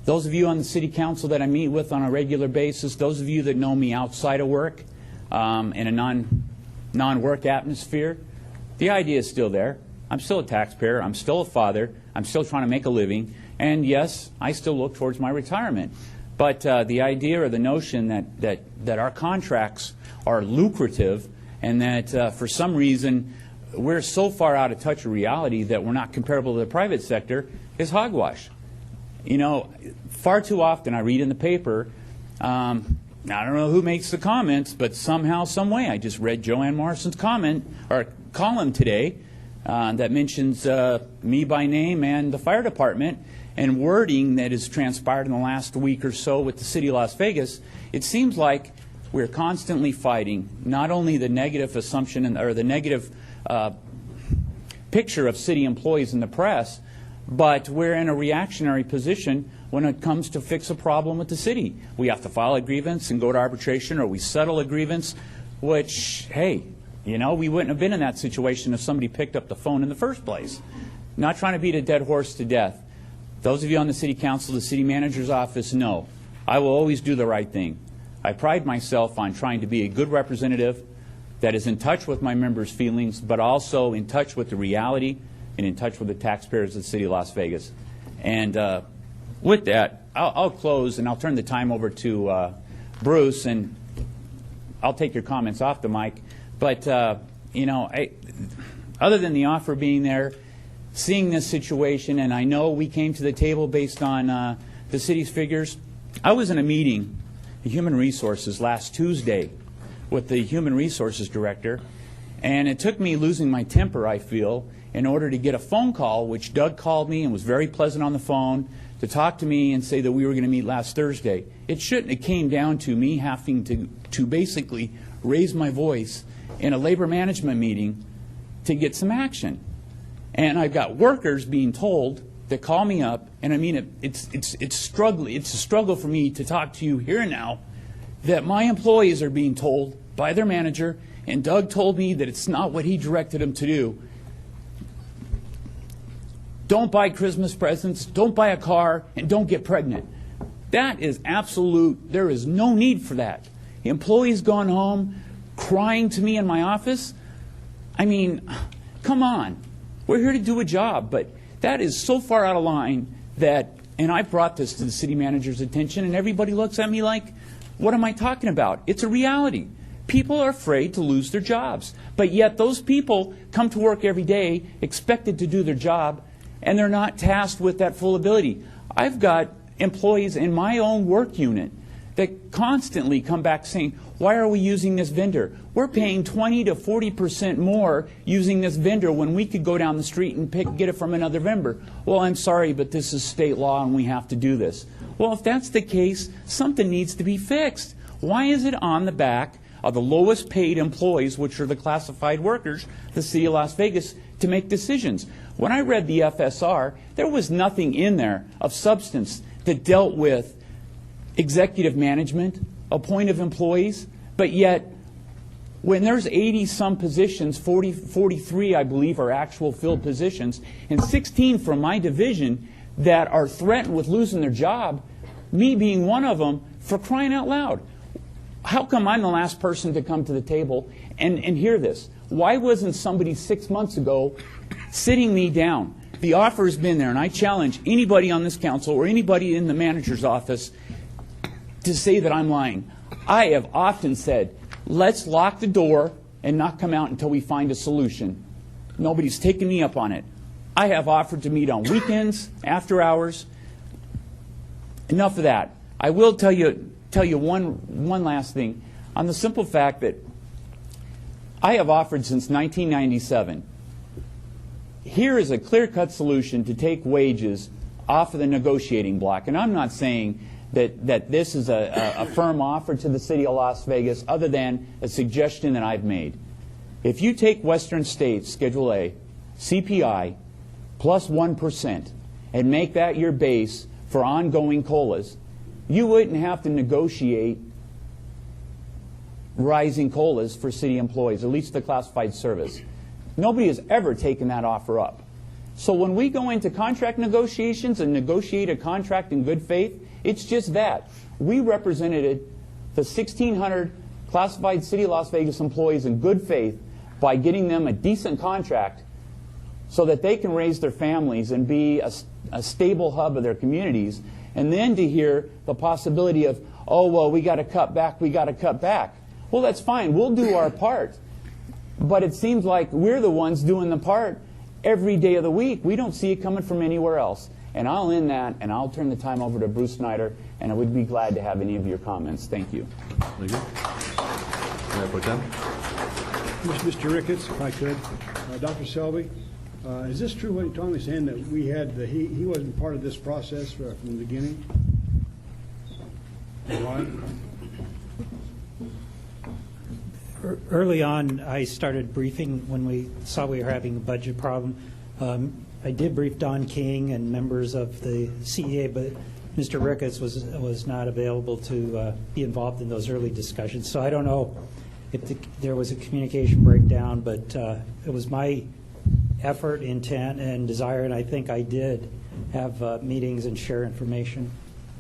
Those of you on the city council that I meet with on a regular basis, those of you that know me outside of work, in a non-work atmosphere, the idea is still there. I'm still a taxpayer. I'm still a father. I'm still trying to make a living. And yes, I still look towards my retirement. But the idea or the notion that our contracts are lucrative and that for some reason we're so far out of touch with reality that we're not comparable to the private sector is hogwash. Far too often I read in the paper, I don't know who makes the comments, but somehow, some way, I just read Joanne Morrison's column today that mentions me by name and the fire department, and wording that has transpired in the last week or so with the city of Las Vegas. It seems like we're constantly fighting not only the negative assumption or the negative picture of city employees in the press, but we're in a reactionary position when it comes to fix a problem with the city. We have to file a grievance and go to arbitration, or we settle a grievance, which, hey, we wouldn't have been in that situation if somebody picked up the phone in the first place. Not trying to beat a dead horse to death. Those of you on the city council, the city manager's office, know I will always do the right thing. I pride myself on trying to be a good representative that is in touch with my members' feelings, but also in touch with the reality and in touch with the taxpayers of the city of Las Vegas. And with that, I'll close and I'll turn the time over to Bruce, and I'll take your comments off the mic. But, other than the offer being there, seeing this situation, and I know we came to the table based on the city's figures. I was in a meeting, Human Resources, last Tuesday with the Human Resources Director, and it took me losing my temper, I feel, in order to get a phone call, which Doug called me and was very pleasant on the phone, to talk to me and say that we were going to meet last Thursday. It shouldn't have came down to me having to basically raise my voice in a labor management meeting to get some action. And I've got workers being told that call me up, and I mean, it's a struggle for me to talk to you here and now, that my employees are being told by their manager, and Doug told me that it's not what he directed them to do. Don't buy Christmas presents, don't buy a car, and don't get pregnant. That is absolute, there is no need for that. The employee's gone home crying to me in my office. I mean, come on. We're here to do a job, but that is so far out of line that, and I brought this to the city manager's attention, and everybody looks at me like, what am I talking about? It's a reality. People are afraid to lose their jobs, but yet those people come to work every day expected to do their job, and they're not tasked with that full ability. I've got employees in my own work unit that constantly come back saying, why are we using this vendor? We're paying 20 to 40% more using this vendor when we could go down the street and get it from another vendor. Well, I'm sorry, but this is state law and we have to do this. Well, if that's the case, something needs to be fixed. Why is it on the back of the lowest paid employees, which are the classified workers, the city of Las Vegas, to make decisions? When I read the FSR, there was nothing in there of substance that dealt with executive management, appointed employees, but yet when there's 80-some positions, 43, I believe, are actual filled positions, and 16 from my division that are threatened with losing their job, me being one of them, for crying out loud. How come I'm the last person to come to the table and hear this? Why wasn't somebody 6 months ago sitting me down? The offer has been there, and I challenge anybody on this council or anybody in the manager's office to say that I'm lying. I have often said, let's lock the door and not come out until we find a solution. Nobody's taken me up on it. I have offered to meet on weekends, after hours. Enough of that. I will tell you one last thing, on the simple fact that I have offered since 1997. Here is a clear-cut solution to take wages off of the negotiating block. And I'm not saying that this is a firm offer to the city of Las Vegas, other than a suggestion that I've made. If you take Western States, Schedule A, CPI, plus 1%, and make that your base for ongoing COLAs, you wouldn't have to negotiate rising COLAs for city employees, at least the classified service. Nobody has ever taken that offer up. So when we go into contract negotiations and negotiate a contract in good faith, it's just that. We represented the 1,600 classified City of Las Vegas employees in good faith by getting them a decent contract so that they can raise their families and be a stable hub of their communities. And then to hear the possibility of, oh, well, we got to cut back, we got to cut back. Well, that's fine. We'll do our part. But it seems like we're the ones doing the part every day of the week. We don't see it coming from anywhere else. And I'll end that, and I'll turn the time over to Bruce Snyder, and I would be glad to have any of your comments. Thank you. Thank you. Mayor Pro Tem. Mr. Ricketts, if I could. Dr. Selby, is this true what you told me, saying that we had he wasn't part of this process from the beginning? Why? Early on, I started briefing when we saw we were having a budget problem. I did brief Don King and members of the CEA, but Mr. Ricketts was not available to be involved in those early discussions. So I don't know if there was a communication breakdown, but it was my effort, intent, and desire, and I think I did have meetings and share information.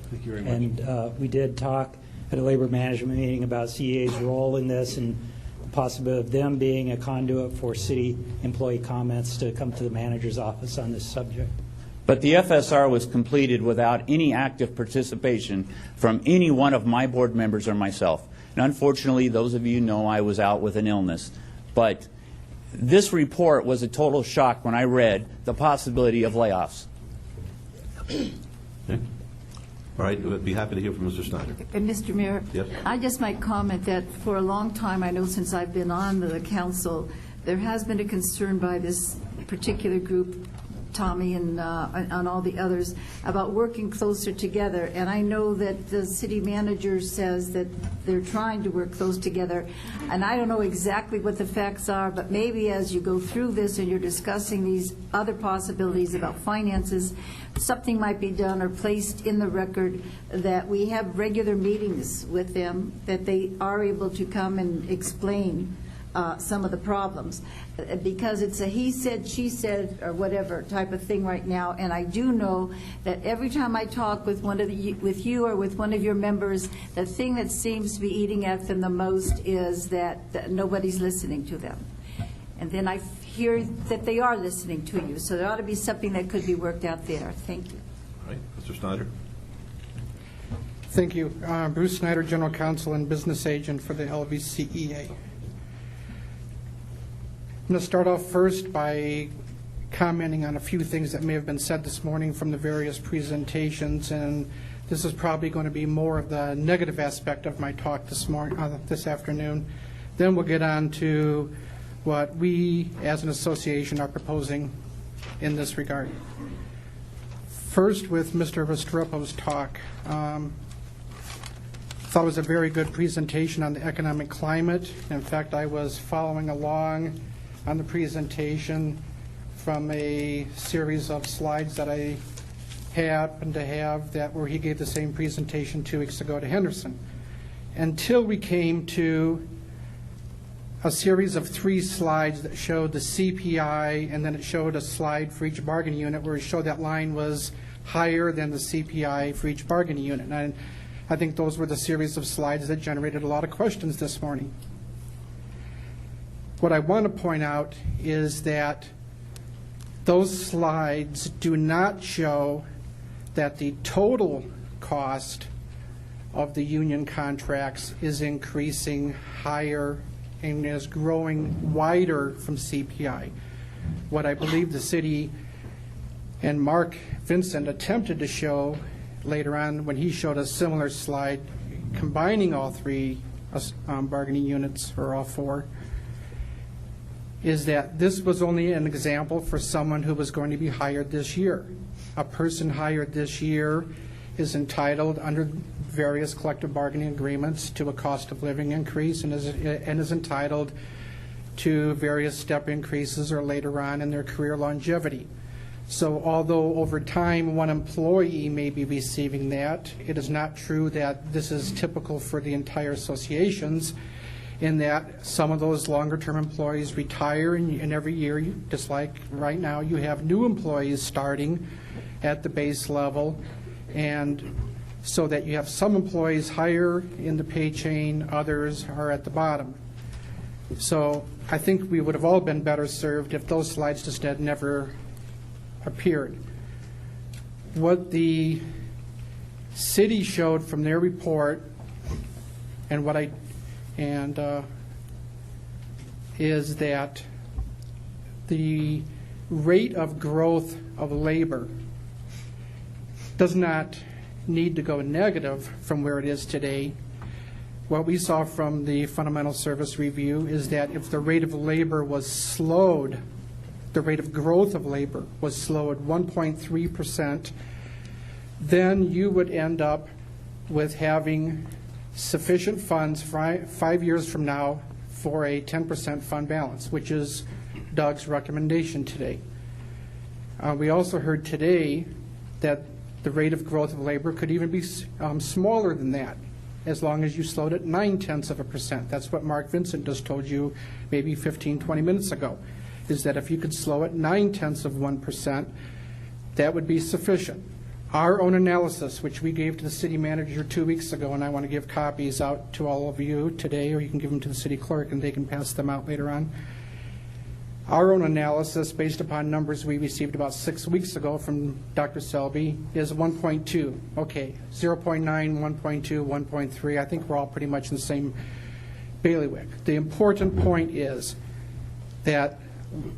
Thank you very much. And we did talk at a labor management meeting about CEA's role in this and the possibility of them being a conduit for city employee comments to come to the manager's office on this subject. But the FSR was completed without any active participation from any one of my board members or myself. And unfortunately, those of you know I was out with an illness. But This report was a total shock when I read the possibility of layoffs. Okay. All right, we'd be happy to hear from Mr. Snyder. And Mr. Mayor? Yes. I just might comment that for a long time, I know since I've been on the council, there has been a concern by this particular group, Tommy and all the others, about working closer together. And I know that the city manager says that they're trying to work close together. And I don't know exactly what the facts are, but maybe as you go through this and you're discussing these other possibilities about finances, something might be done or placed in the record that we have regular meetings with them, that they are able to come and explain some of the problems, because it's a he said, she said, or whatever type of thing right now. And I do know that every time I talk with with you or with one of your members, the thing that seems to be eating at them the most is that nobody's listening to them. And then I hear that they are listening to you. So there ought to be something that could be worked out there. Thank you. All right, Mr. Snyder. Thank you. Bruce Snyder, General Counsel and Business Agent for the LVCEA. I'm going to start off first by commenting on a few things that may have been said this morning from the various presentations, and this is probably going to be more of the negative aspect of my talk this afternoon. Then we'll get on to what we as an association are proposing in this regard. First, with Mr. Restrepo's talk, thought it was a very good presentation on the economic climate. In fact, I was following along on the presentation from a series of slides that I happened to have where he gave the same presentation 2 weeks ago to Henderson, until we came to a series of 3 slides that showed the CPI, and then it showed a slide for each bargaining unit where it showed that line was higher than the CPI for each bargaining unit. And I think those were the series of slides that generated a lot of questions this morning. What I want to point out is that those slides do not show that the total cost of the union contracts is increasing higher and is growing wider from CPI. What I believe the city and Mark Vincent attempted to show later on when he showed a similar slide combining all 3 bargaining units, or all 4, is that this was only an example for someone who was going to be hired this year. A person hired this year is entitled under various collective bargaining agreements to a cost of living increase and is entitled to various step increases or later on in their career longevity. So although over time one employee may be receiving that, it is not true that this is typical for the entire associations, in that some of those longer-term employees retire, and every year, just like right now, you have new employees starting at the base level, and so that you have some employees higher in the pay chain, others are at the bottom. So I think we would have all been better served if those slides just had never appeared. What the city showed from their report, and what is that the rate of growth of labor does not need to go negative from where it is today. What we saw from the Fundamental Service Review is that if the rate of labor was slowed, the rate of growth of labor was slowed 1.3%, then you would end up with having sufficient funds 5 years from now for a 10% fund balance, which is Doug's recommendation today. We also heard today that the rate of growth of labor could even be smaller than that, as long as you slowed it 0.9%. That's what Mark Vincent just told you maybe 15, 20 minutes ago, is that if you could slow it 0.9%, that would be sufficient. Our own analysis, which we gave to the city manager 2 weeks ago, and I want to give copies out to all of you today, or you can give them to the city clerk and they can pass them out later on. Our own analysis, based upon numbers we received about 6 weeks ago from Dr. Selby, is 1.2. Okay, 0.9, 1.2, 1.3. I think we're all pretty much in the same bailiwick. The important point is that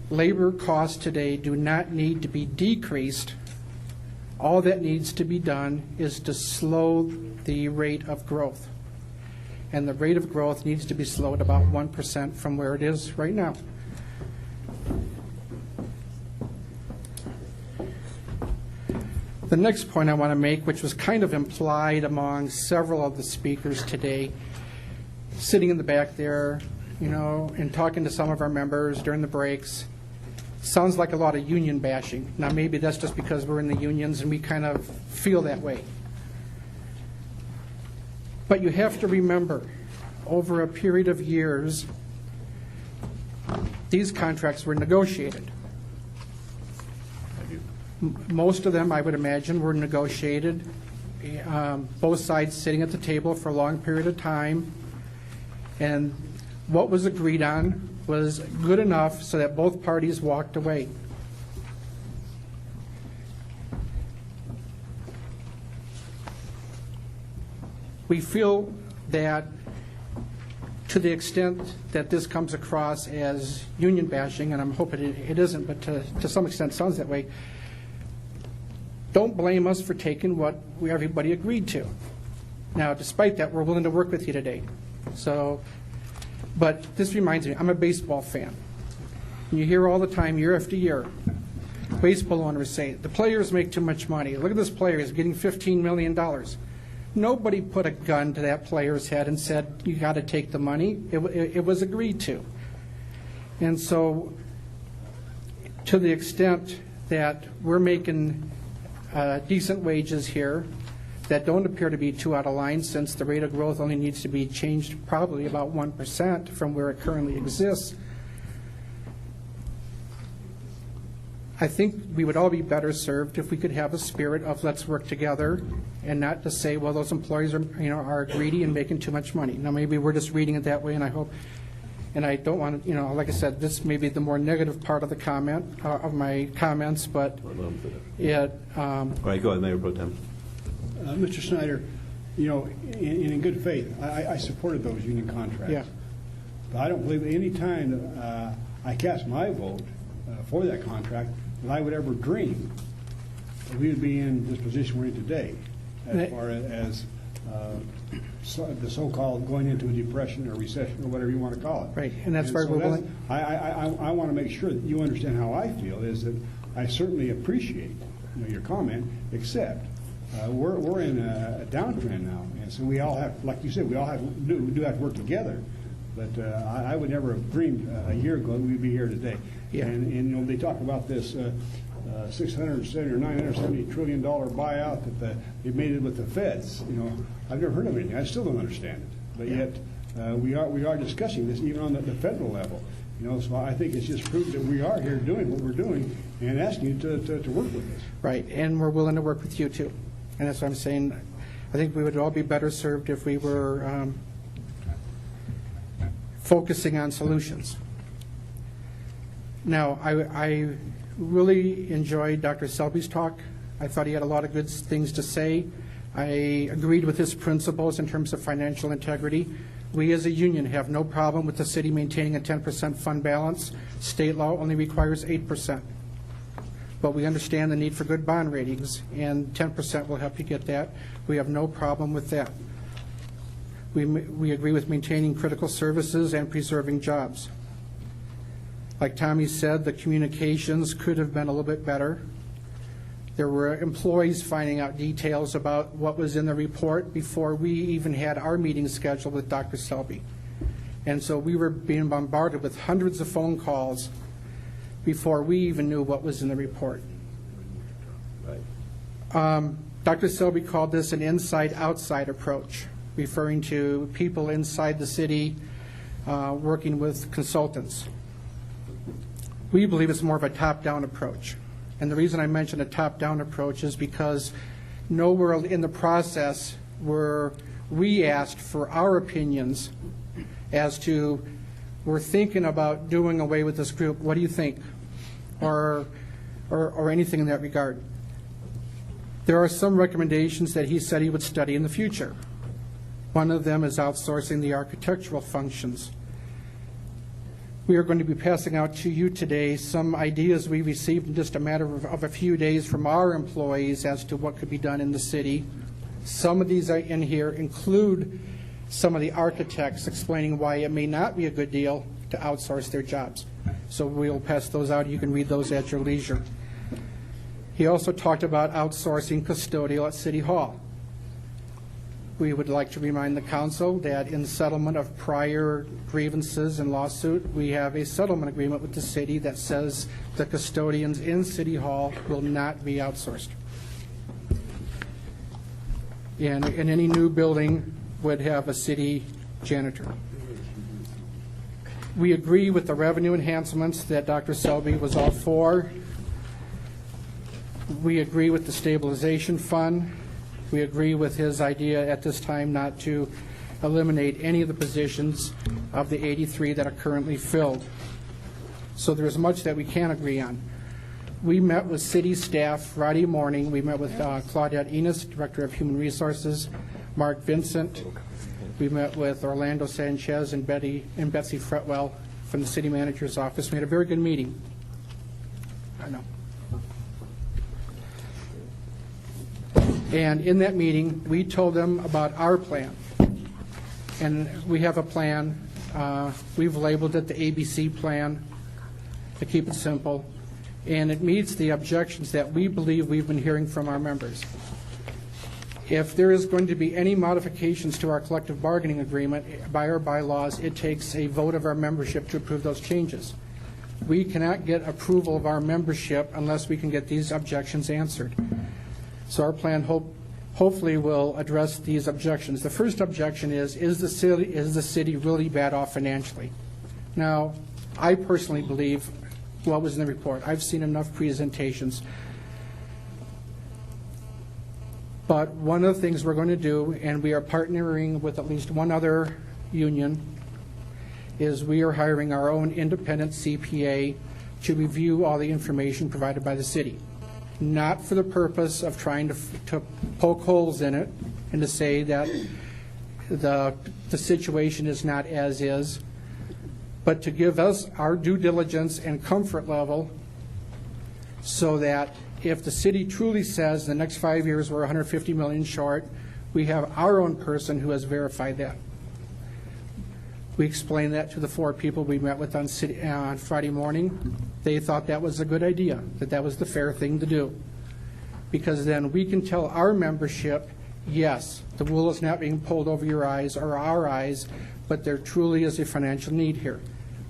labor costs today do not need to be decreased. All that needs to be done is to slow the rate of growth. And the rate of growth needs to be slowed about 1% from where it is right now. The next point I want to make, which was kind of implied among several of the speakers today, sitting in the back there, and talking to some of our members during the breaks, sounds like a lot of union bashing. Now, maybe that's just because we're in the unions and we kind of feel that way. But you have to remember, over a period of years, these contracts were negotiated. Most of them, I would imagine, were negotiated, both sides sitting at the table for a long period of time, and what was agreed on was good enough so that both parties walked away. We feel that to the extent that this comes across as union bashing, and I'm hoping it isn't, but to some extent sounds that way, don't blame us for taking what everybody agreed to. Now, despite that, we're willing to work with you today. But this reminds me, I'm a baseball fan. You hear all the time, year after year, baseball owners say, the players make too much money. Look at this player, he's getting $15 million. Nobody put a gun to that player's head and said, you got to take the money. It was agreed to. And so, to the extent that we're making decent wages here that don't appear to be too out of line, since the rate of growth only needs to be changed probably about 1% from where it currently exists, I think we would all be better served if we could have a spirit of let's work together, and not to say, well, those employees are greedy and making too much money. Now, maybe we're just reading it that way, and I hope, and I don't want to, like I said, this may be the more negative part of the comment, of my comments, but it... All right, go ahead, Mayor Pro Tem. Mr. Snyder, in good faith, I supported those union contracts. Yeah. But I don't believe any time I cast my vote for that contract that I would ever dream that we would be in this position we're in today, as far as the so-called going into a depression or recession or whatever you want to call it. Right, and that's why we're willing. I want to make sure that you understand how I feel, is that I certainly appreciate your comment, except we're in a downtrend now, and so we all have, like you said, we do have to work together. But I would never have dreamed a year ago that we'd be here today. Yeah. And they talk about this $670 or $970 trillion buyout that they made it with the feds. I've never heard of anything. I still don't understand it. But yet we are discussing this even on the federal level. So I think it's just proof that we are here doing what we're doing and asking you to work with us. Right, and we're willing to work with you too. And that's what I'm saying. I think we would all be better served if we were focusing on solutions. Now, I really enjoyed Dr. Selby's talk. I thought he had a lot of good things to say. I agreed with his principles in terms of financial integrity. We as a union have no problem with the city maintaining a 10% fund balance. State law only requires 8%. But we understand the need for good bond ratings, and 10% will help you get that. We have no problem with that. We agree with maintaining critical services and preserving jobs. Like Tommy said, the communications could have been a little bit better. There were employees finding out details about what was in the report before we even had our meeting scheduled with Dr. Selby. And so we were being bombarded with hundreds of phone calls before we even knew what was in the report. Right. Dr. Selby called this an inside-outside approach, referring to people inside the city working with consultants. We believe it's more of a top-down approach. And the reason I mention a top-down approach is because nowhere in the process were we asked for our opinions as to, we're thinking about doing away with this group, what do you think? Or anything in that regard. There are some recommendations that he said he would study in the future. One of them is outsourcing the architectural functions. We are going to be passing out to you today some ideas we received in just a matter of a few days from our employees as to what could be done in the city. Some of these are in here include some of the architects explaining why it may not be a good deal to outsource their jobs. So we'll pass those out. You can read those at your leisure. He also talked about outsourcing custodial at City Hall. We would like to remind the council that in settlement of prior grievances and lawsuit, we have a settlement agreement with the city that says the custodians in City Hall will not be outsourced. And any new building would have a city janitor. We agree with the revenue enhancements that Dr. Selby was all for. We agree with the stabilization fund. We agree with his idea at this time not to eliminate any of the positions of the 83 that are currently filled. So there's much that we can agree on. We met with city staff Friday morning. We met with Claudette Enos, Director of Human Resources, Mark Vincent. We met with Orlando Sanchez and Betsy Fretwell from the city manager's office. We had a very good meeting. I know. And in that meeting, we told them about our plan. And we have a plan. We've labeled it the ABC plan, to keep it simple. And it meets the objections that we believe we've been hearing from our members. If there is going to be any modifications to our collective bargaining agreement by our bylaws, it takes a vote of our membership to approve those changes. We cannot get approval of our membership unless we can get these objections answered. So our plan hopefully will address these objections. The first objection is the city really bad off financially? Now, I personally believe what was in the report. I've seen enough presentations. But one of the things we're going to do, and we are partnering with at least one other union, is we are hiring our own independent CPA to review all the information provided by the city. Not for the purpose of trying to poke holes in it and to say that the situation is not as is, but to give us our due diligence and comfort level so that if the city truly says the next 5 years we're $150 million short, we have our own person who has verified that. We explained that to the 4 people we met with on Friday morning. They thought that was a good idea, that was the fair thing to do. Because then we can tell our membership, yes, the wool is not being pulled over your eyes or our eyes, but there truly is a financial need here.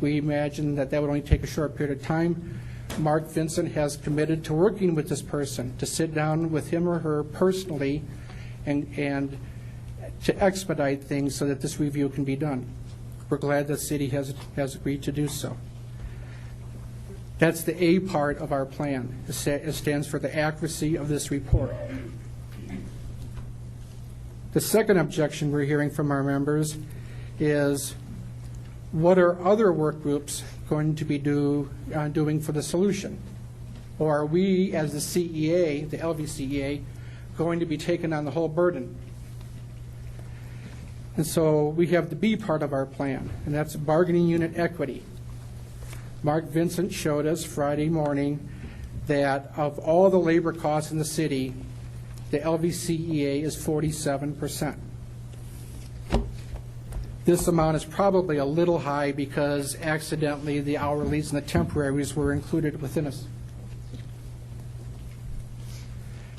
We imagine that would only take a short period of time. Mark Vincent has committed to working with this person, to sit down with him or her personally and to expedite things so that this review can be done. We're glad the city has agreed to do so. That's the A part of our plan. It stands for the accuracy of this report. The second objection we're hearing from our members is, what are other work groups going to be doing for the solution? Or are we, as the CEA, the LVCEA, going to be taking on the whole burden? And so we have the B part of our plan, and that's bargaining unit equity. Mark Vincent showed us Friday morning that of all the labor costs in the city, the LVCEA is 47%. This amount is probably a little high because accidentally the hourlies and the temporaries were included within us.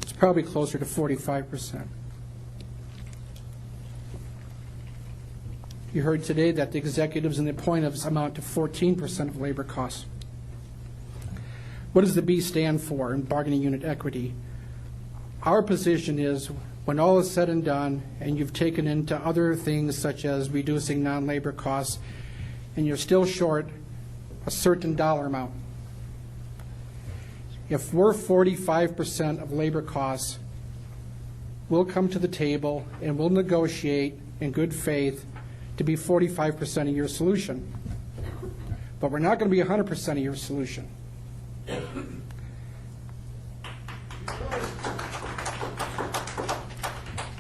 It's probably closer to 45%. You heard today that the executives and the appointives amount to 14% of labor costs. What does the B stand for in bargaining unit equity? Our position is, when all is said and done, and you've taken into other things such as reducing non-labor costs, and you're still short a certain dollar amount. If we're 45% of labor costs, we'll come to the table and we'll negotiate in good faith to be 45% of your solution. But we're not going to be 100% of your solution.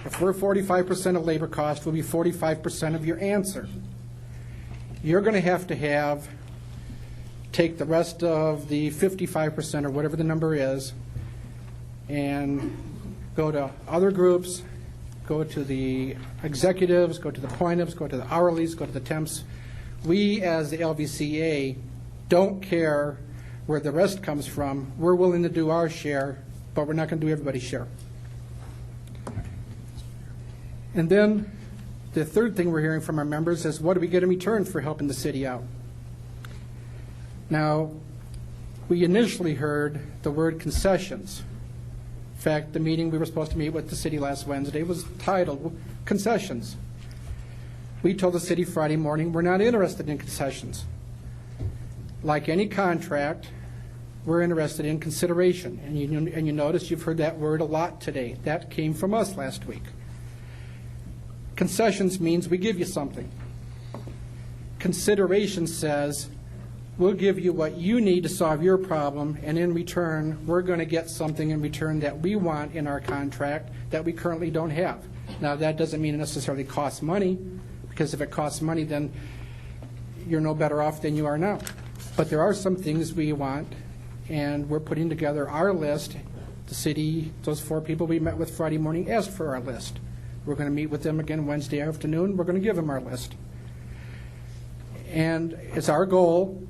If we're 45% of labor cost, we'll be 45% of your answer. You're going to have take the rest of the 55% or whatever the number is and go to other groups, go to the executives, go to the appointives, go to the hourlies, go to the temps. We, as the LVCA, don't care where the rest comes from. We're willing to do our share, but we're not going to do everybody's share. And then the third thing we're hearing from our members is, what do we get in return for helping the city out? Now, we initially heard the word concessions. In fact, the meeting we were supposed to meet with the city last Wednesday was titled Concessions. We told the city Friday morning we're not interested in concessions. Like any contract, we're interested in consideration. And you notice you've heard that word a lot today. That came from us last week. Concessions means we give you something. Consideration says we'll give you what you need to solve your problem, and in return, we're going to get something in return that we want in our contract that we currently don't have. Now, that doesn't mean it necessarily costs money, because if it costs money, then you're no better off than you are now. But there are some things we want, and we're putting together our list. The city, those 4 people we met with Friday morning, asked for our list. We're going to meet with them again Wednesday afternoon. We're going to give them our list. And it's our goal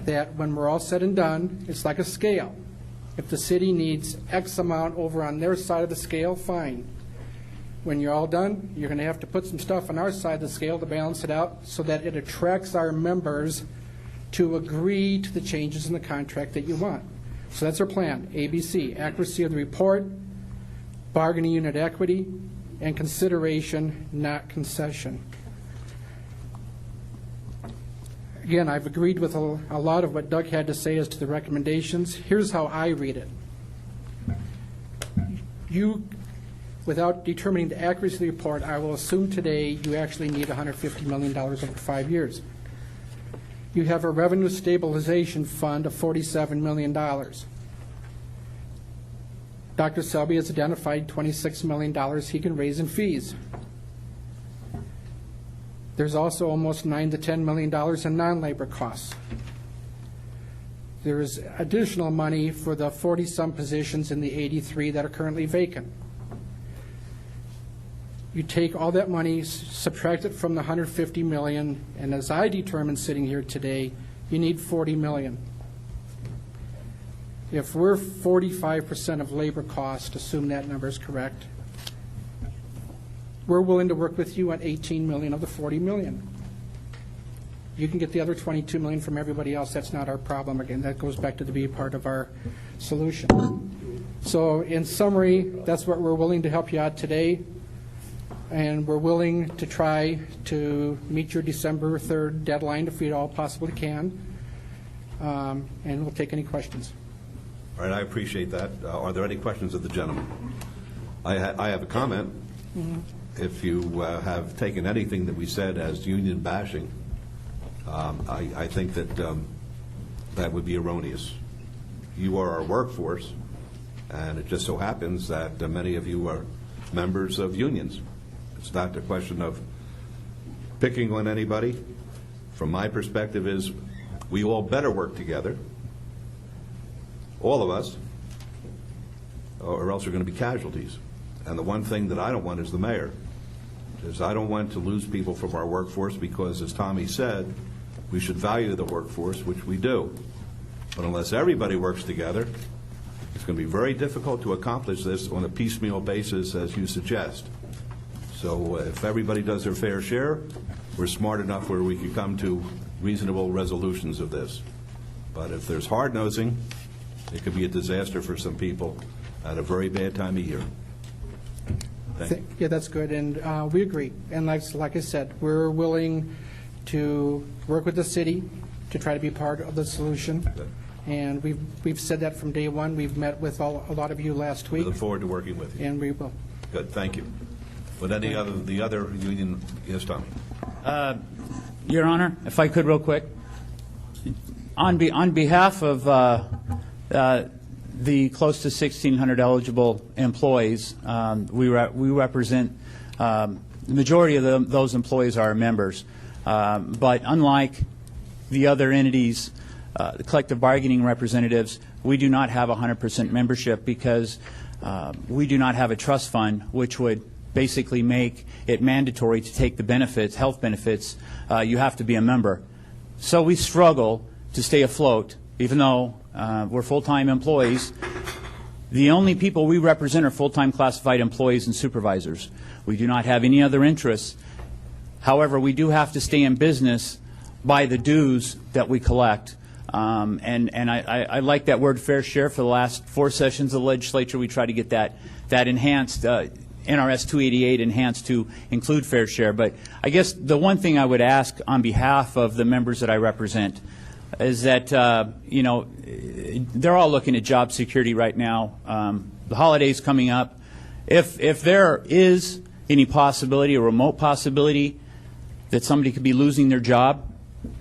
that when we're all said and done, it's like a scale. If the city needs X amount over on their side of the scale, fine. When you're all done, you're going to have to put some stuff on our side of the scale to balance it out so that it attracts our members to agree to the changes in the contract that you want. So that's our plan. ABC, accuracy of the report, bargaining unit equity, and consideration, not concession. Again, I've agreed with a lot of what Doug had to say as to the recommendations. Here's how I read it. You, without determining the accuracy of the report, I will assume today you actually need $150 million over 5 years. You have a revenue stabilization fund of $47 million. Dr. Selby has identified $26 million he can raise in fees. There's also almost $9 to $10 million in non-labor costs. There's additional money for the 40-some positions in the 83 that are currently vacant. You take all that money, subtract it from the $150 million, and as I determined sitting here today, you need $40 million. If we're 45% of labor cost, assume that number is correct, we're willing to work with you on $18 million of the $40 million. You can get the other $22 million from everybody else. That's not our problem. Again, that goes back to the be a part of our solution. So in summary, that's what we're willing to help you out today. And we're willing to try to meet your December 3rd deadline if we all possibly can. And we'll take any questions. All right, I appreciate that. Are there any questions of the gentleman? I have a comment. Mm-hmm. If you have taken anything that we said as union bashing, I think that that would be erroneous. You are our workforce, and it just so happens that many of you are members of unions. It's not a question of picking on anybody. From my perspective is we all better work together, all of us, or else we're going to be casualties. And the one thing that I don't want as the mayor is I don't want to lose people from our workforce because, as Tommy said, we should value the workforce, which we do. But unless everybody works together, it's going to be very difficult to accomplish this on a piecemeal basis, as you suggest. So if everybody does their fair share, we're smart enough where we can come to reasonable resolutions of this. But if there's hard-nosing, it could be a disaster for some people at a very bad time of year. Yeah, that's good, and we agree. And like I said, we're willing to work with the city to try to be part of the solution. Good. And we've said that from day one. We've met with a lot of you last week. We look forward to working with you. And we will. Good, thank you. Would the other union, yes, Tommy? Your Honor, if I could real quick. On behalf of the close to 1,600 eligible employees, we represent the majority of those employees are our members. But unlike the other entities the collective bargaining representatives, we do not have 100% membership because we do not have a trust fund, which would basically make it mandatory to take the benefits, health benefits. You have to be a member. So we struggle to stay afloat, even though we're full-time employees. The only people we represent are full-time classified employees and supervisors. We do not have any other interests. However, we do have to stay in business by the dues that we collect. And I like that word fair share. For the last 4 sessions of the legislature, we try to get that enhanced, NRS 288 enhanced to include fair share. But I guess the one thing I would ask on behalf of the members that I represent is that, you know, they're all looking at job security right now. The holidays coming up. If there is any possibility, a remote possibility, that somebody could be losing their job,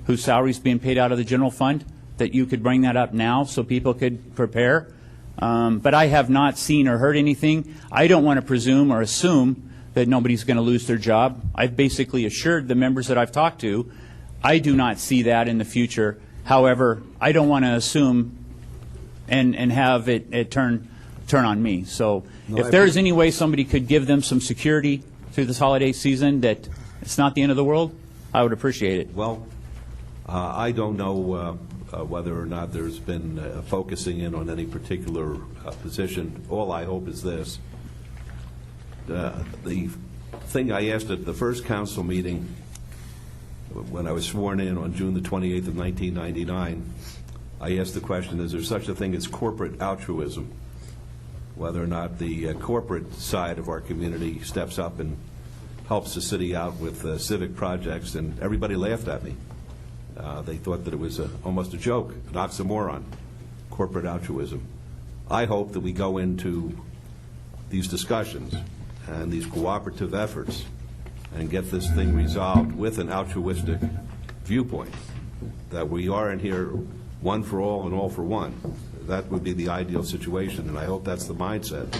whose salary is being paid out of the general fund, that you could bring that up now so people could prepare. But I have not seen or heard anything. I don't want to presume or assume that nobody's going to lose their job. I've basically assured the members that I've talked to, I do not see that in the future. However, I don't want to assume and have it turn on me. So if there is any way somebody could give them some security through this holiday season that it's not the end of the world, I would appreciate it. Well, I don't know whether or not there's been focusing in on any particular position. All I hope is this. The thing I asked at the first council meeting when I was sworn in on June the 28th of 1999, I asked the question, is there such a thing as corporate altruism? Whether or not the corporate side of our community steps up and helps the city out with civic projects, and everybody laughed at me. They thought that it was almost a joke, an oxymoron, corporate altruism. I hope that we go into these discussions and these cooperative efforts and get this thing resolved with an altruistic viewpoint, that we are in here one for all and all for one. That would be the ideal situation, and I hope that's the mindset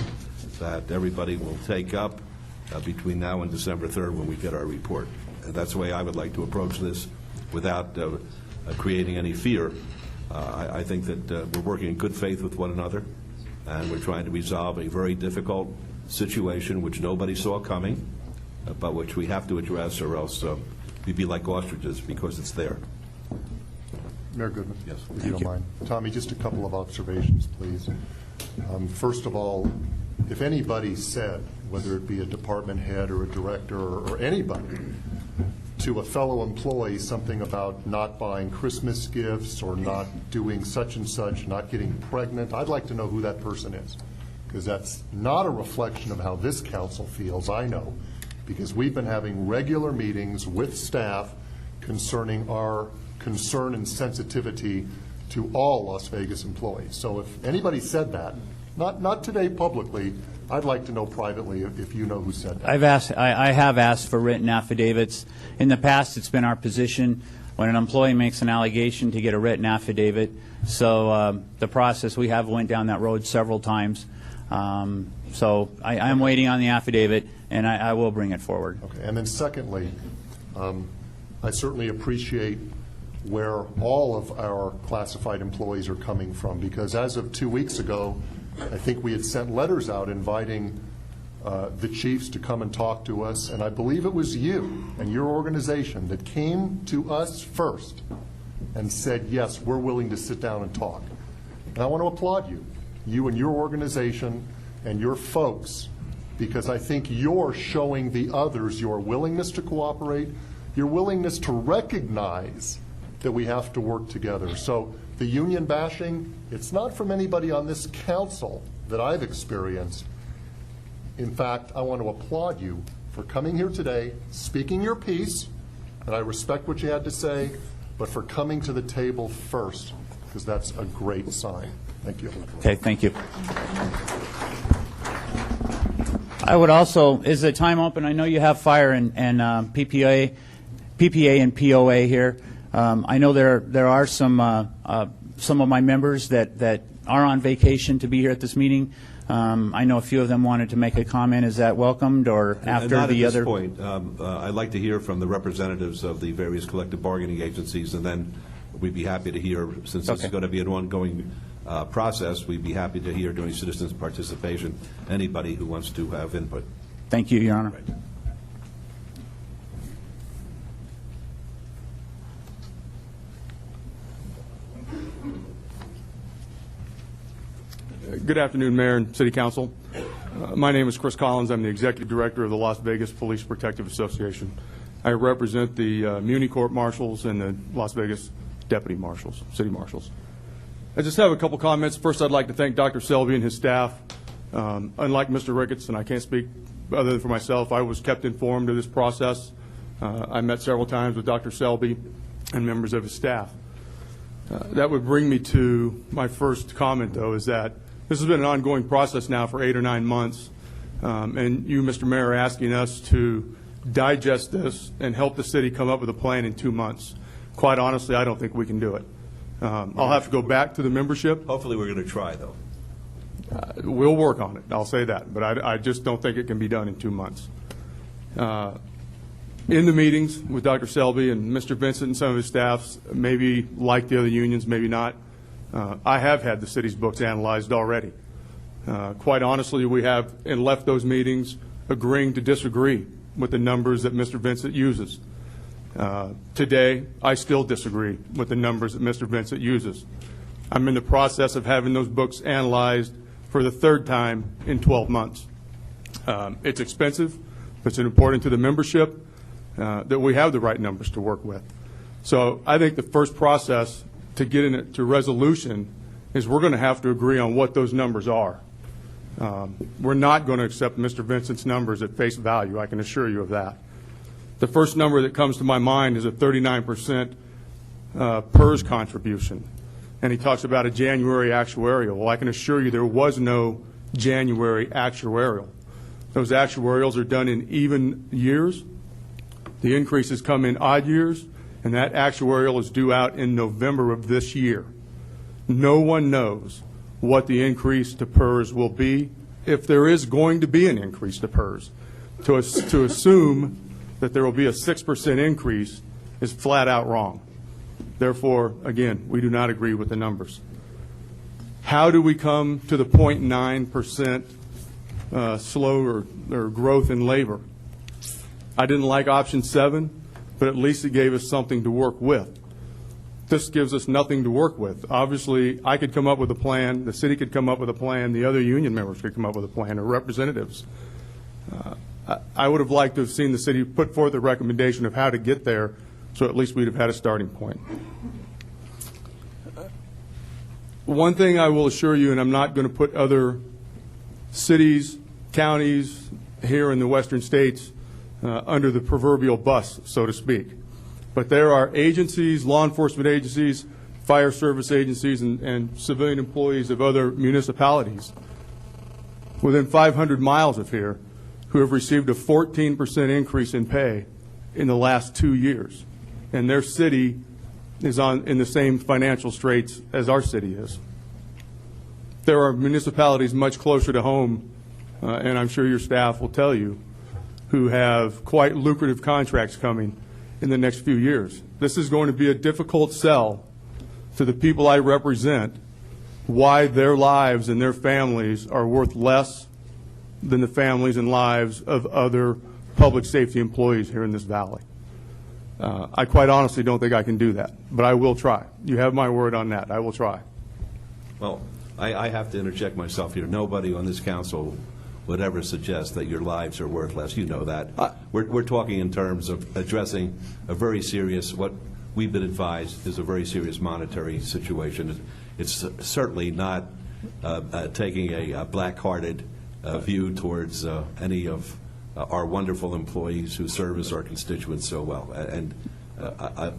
that everybody will take up between now and December 3rd when we get our report. And that's the way I would like to approach this without creating any fear. I think that we're working in good faith with one another, and we're trying to resolve a very difficult situation which nobody saw coming, but which we have to address, or else we'd be like ostriches because it's there. Mayor Goodman. Yes. If you don't mind. Tommy, just a couple of observations, please. First of all, if anybody said, whether it be a department head or a director or anybody, to a fellow employee something about not buying Christmas gifts or not doing such and such, not getting pregnant, I'd like to know who that person is, because that's not a reflection of how this council feels, I know, because we've been having regular meetings with staff concerning our concern and sensitivity to all Las Vegas employees. So if anybody said that, not today publicly, I'd like to know privately if you know who said that. I have asked for written affidavits. In the past, it's been our position when an employee makes an allegation to get a written affidavit. So the process, we have went down that road several times. So I'm waiting on the affidavit, and I will bring it forward. Okay. And then secondly, I certainly appreciate where all of our classified employees are coming from, because as of 2 weeks ago, I think we had sent letters out inviting the chiefs to come and talk to us, and I believe it was you and your organization that came to us first and said, yes, we're willing to sit down and talk. And I want to applaud you, you and your organization and your folks, because I think you're showing the others your willingness to cooperate, your willingness to recognize that we have to work together. So the union bashing, it's not from anybody on this council that I've experienced. In fact, I want to applaud you for coming here today, speaking your piece, and I respect what you had to say, but for coming to the table first, because that's a great sign. Thank you. Okay, thank you. I would also, is the time open? I know you have fire and PPA and POA here. I know there are some of my members that are on vacation to be here at this meeting. I know a few of them wanted to make a comment. Is that welcomed, or after not the at this other? point. I'd like to hear from the representatives of the various collective bargaining agencies, and then we'd be happy to hear, since this is going to be an ongoing process, we'd be happy to hear during citizens' participation anybody who wants to have input. Thank you, Your Honor. Good afternoon, Mayor and City Council. My name is Chris Collins. I'm the Executive Director of the Las Vegas Police Protective Association. I represent the Muni Court Marshals and the Las Vegas Deputy Marshals, City Marshals. I just have a couple comments. First, I'd like to thank Dr. Selby and his staff. Unlike Mr. Ricketts, and I can't speak other than for myself, I was kept informed of this process. I met several times with Dr. Selby and members of his staff. That would bring me to my first comment, though, is that this has been an ongoing process now for 8 or 9 months, and you, Mr. Mayor, are asking us to digest this and help the city come up with a plan in 2 months. Quite honestly, I don't think we can do it. I'll have to go back to the membership. Hopefully we're going to try, though. We'll work on it, I'll say that, but I just don't think it can be done in 2 months. In the meetings with Dr. Selby and Mr. Vincent and some of his staffs, maybe like the other unions, maybe not, I have had the city's books analyzed already. Quite honestly, we have and left those meetings agreeing to disagree with the numbers that Mr. Vincent uses. Today, I still disagree with the numbers that Mr. Vincent uses. I'm in the process of having those books analyzed for the 3rd time in 12 months. It's expensive, but it's important to the membership that we have the right numbers to work with. So I think the first process to get into resolution is we're going to have to agree on what those numbers are. We're not going to accept Mr. Vincent's numbers at face value, I can assure you of that. The first number that comes to my mind is a 39% PERS contribution. And he talks about a January actuarial. Well, I can assure you there was no January actuarial. Those actuarials are done in even years. The increases come in odd years, and that actuarial is due out in November of this year. No one knows what the increase to PERS will be, if there is going to be an increase to PERS. To assume that there will be a 6% increase is flat out wrong. Therefore, again, we do not agree with the numbers. How do we come to the 0.9% slow or growth in labor? I didn't like option 7, but at least it gave us something to work with. This gives us nothing to work with. Obviously, I could come up with a plan, the city could come up with a plan, the other union members could come up with a plan, or representatives. I would have liked to have seen the city put forth a recommendation of how to get there, so at least we'd have had a starting point. One thing I will assure you, and I'm not going to put other cities, counties here in the western states under the proverbial bus, so to speak. But there are agencies, law enforcement agencies, fire service agencies, and civilian employees of other municipalities within 500 miles of here who have received a 14% increase in pay in the last 2 years. And their city is in the same financial straits as our city is. There are municipalities much closer to home, and I'm sure your staff will tell you, who have quite lucrative contracts coming in the next few years. This is going to be a difficult sell to the people I represent, why their lives and their families are worth less than the families and lives of other public safety employees here in this valley. I quite honestly don't think I can do that, but I will try. You have my word on that. I will try. Well, I have to interject myself here. Nobody on this council would ever suggest that your lives are worth less. You know that. We're talking in terms of addressing a very serious, what we've been advised is a very serious monetary situation. It's certainly not taking a black-hearted view towards any of our wonderful employees who service our constituents so well. And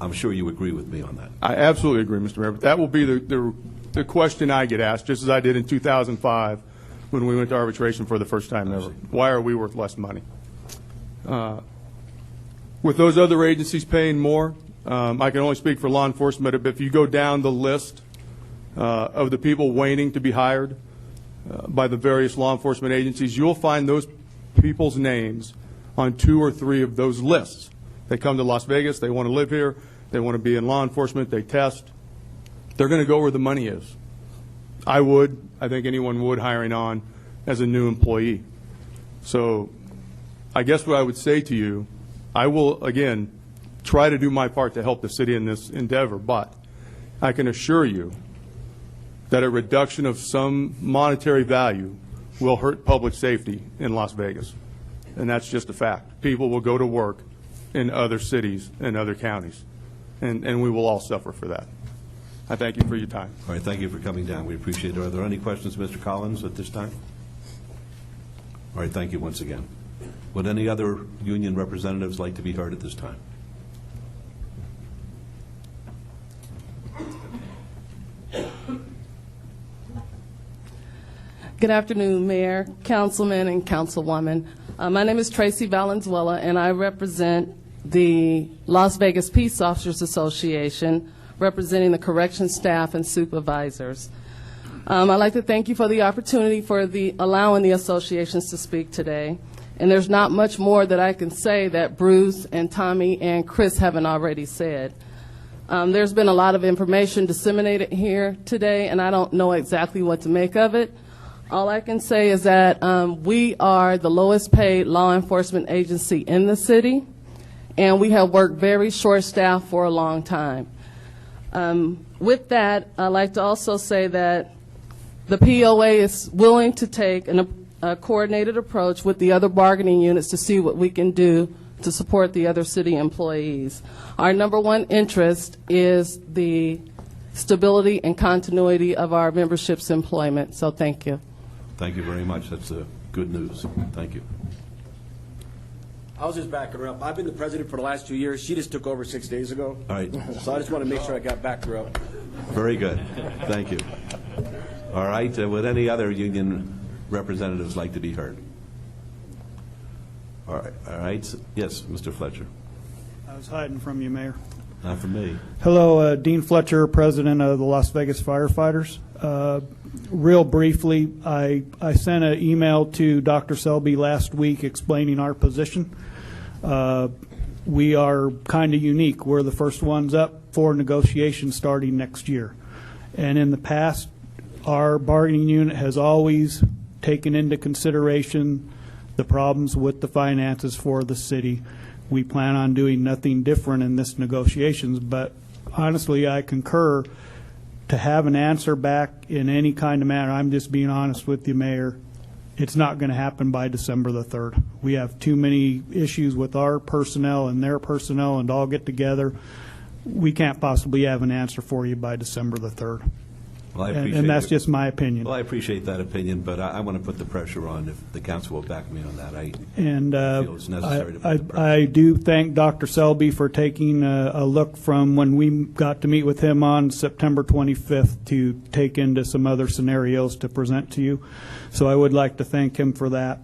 I'm sure you agree with me on that. I absolutely agree, Mr. Mayor. But that will be the question I get asked, just as I did in 2005 when we went to arbitration for the first time ever. Why are we worth less money? With those other agencies paying more, I can only speak for law enforcement, but if you go down the list of the people waiting to be hired by the various law enforcement agencies, you'll find those people's names on 2 or 3 of those lists. They come to Las Vegas, they want to live here, they want to be in law enforcement, they test. They're going to go where the money is. I think anyone would hiring on as a new employee. So I guess what I would say to you, I will, again, try to do my part to help the city in this endeavor, but I can assure you that a reduction of some monetary value will hurt public safety in Las Vegas. And that's just a fact. People will go to work in other cities and other counties, and we will all suffer for that. I thank you for your time. All right, thank you for coming down. We appreciate it. Are there any questions, Mr. Collins, at this time? All right, thank you once again. Would any other union representatives like to be heard at this time? Good afternoon, Mayor, Councilman, and Councilwoman. My name is Tracy Valenzuela, and I represent the Las Vegas Peace Officers Association, representing the correction staff and supervisors. I'd like to thank you for the opportunity for allowing the associations to speak today. And there's not much more that I can say that Bruce and Tommy and Chris haven't already said. There's been a lot of information disseminated here today, and I don't know exactly what to make of it. All I can say is that we are the lowest paid law enforcement agency in the city, and we have worked very short staff for a long time. With that, I'd like to also say that the POA is willing to take a coordinated approach with the other bargaining units to see what we can do to support the other city employees. Our number one interest is the stability and continuity of our membership's employment. So thank you. Thank you very much. That's good news. Thank you. I was just backing her up. I've been the president for the last 2 years. She just took over 6 days ago. All right. So I just want to make sure I got backed her up. Very good. Thank you. All right. Would any other union representatives like to be heard? All right. All right. Yes, Mr. Fletcher. I was hiding from you, Mayor. Not from me. Hello, Dean Fletcher, president of the Las Vegas Firefighters. Real briefly, I sent an email to Dr. Selby last week explaining our position. We are kind of unique. We're the first ones up for negotiations starting next year. And in the past, our bargaining unit has always taken into consideration the problems with the finances for the city. We plan on doing nothing different in this negotiations, but honestly, I concur to have an answer back in any kind of manner. I'm just being honest with you, Mayor. It's not going to happen by December the 3rd. We have too many issues with our personnel and their personnel and all get together. We can't possibly have an answer for you by December the 3rd. Well, I appreciate and that's it. just my opinion. Well, I appreciate that opinion, but I want to put the pressure on if the council will back me on that. I feel it's necessary to put the pressure. I do thank Dr. Selby for taking a look from when we got to meet with him on September 25th to take into some other scenarios to present to you. So I would like to thank him for that.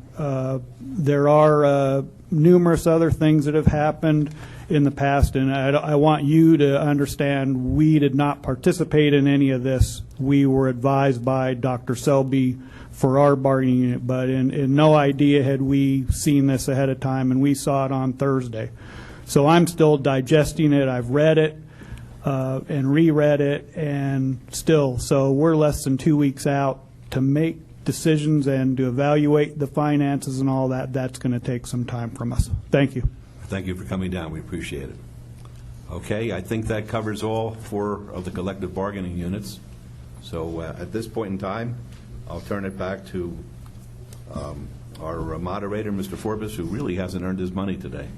There are numerous other things that have happened in the past, and I want you to understand we did not participate in any of this. We were advised by Dr. Selby for our bargaining unit, but in no idea had we seen this ahead of time, and we saw it on Thursday. So I'm still digesting it. I've read it and reread it, and still. So we're less than 2 weeks out to make decisions and to evaluate the finances and all that. That's going to take some time from us. Thank you. Thank you for coming down. We appreciate it. Okay, I think that covers all 4 of the collective bargaining units. So at this point in time, I'll turn it back to our moderator, Mr. Forbes, who really hasn't earned his money today.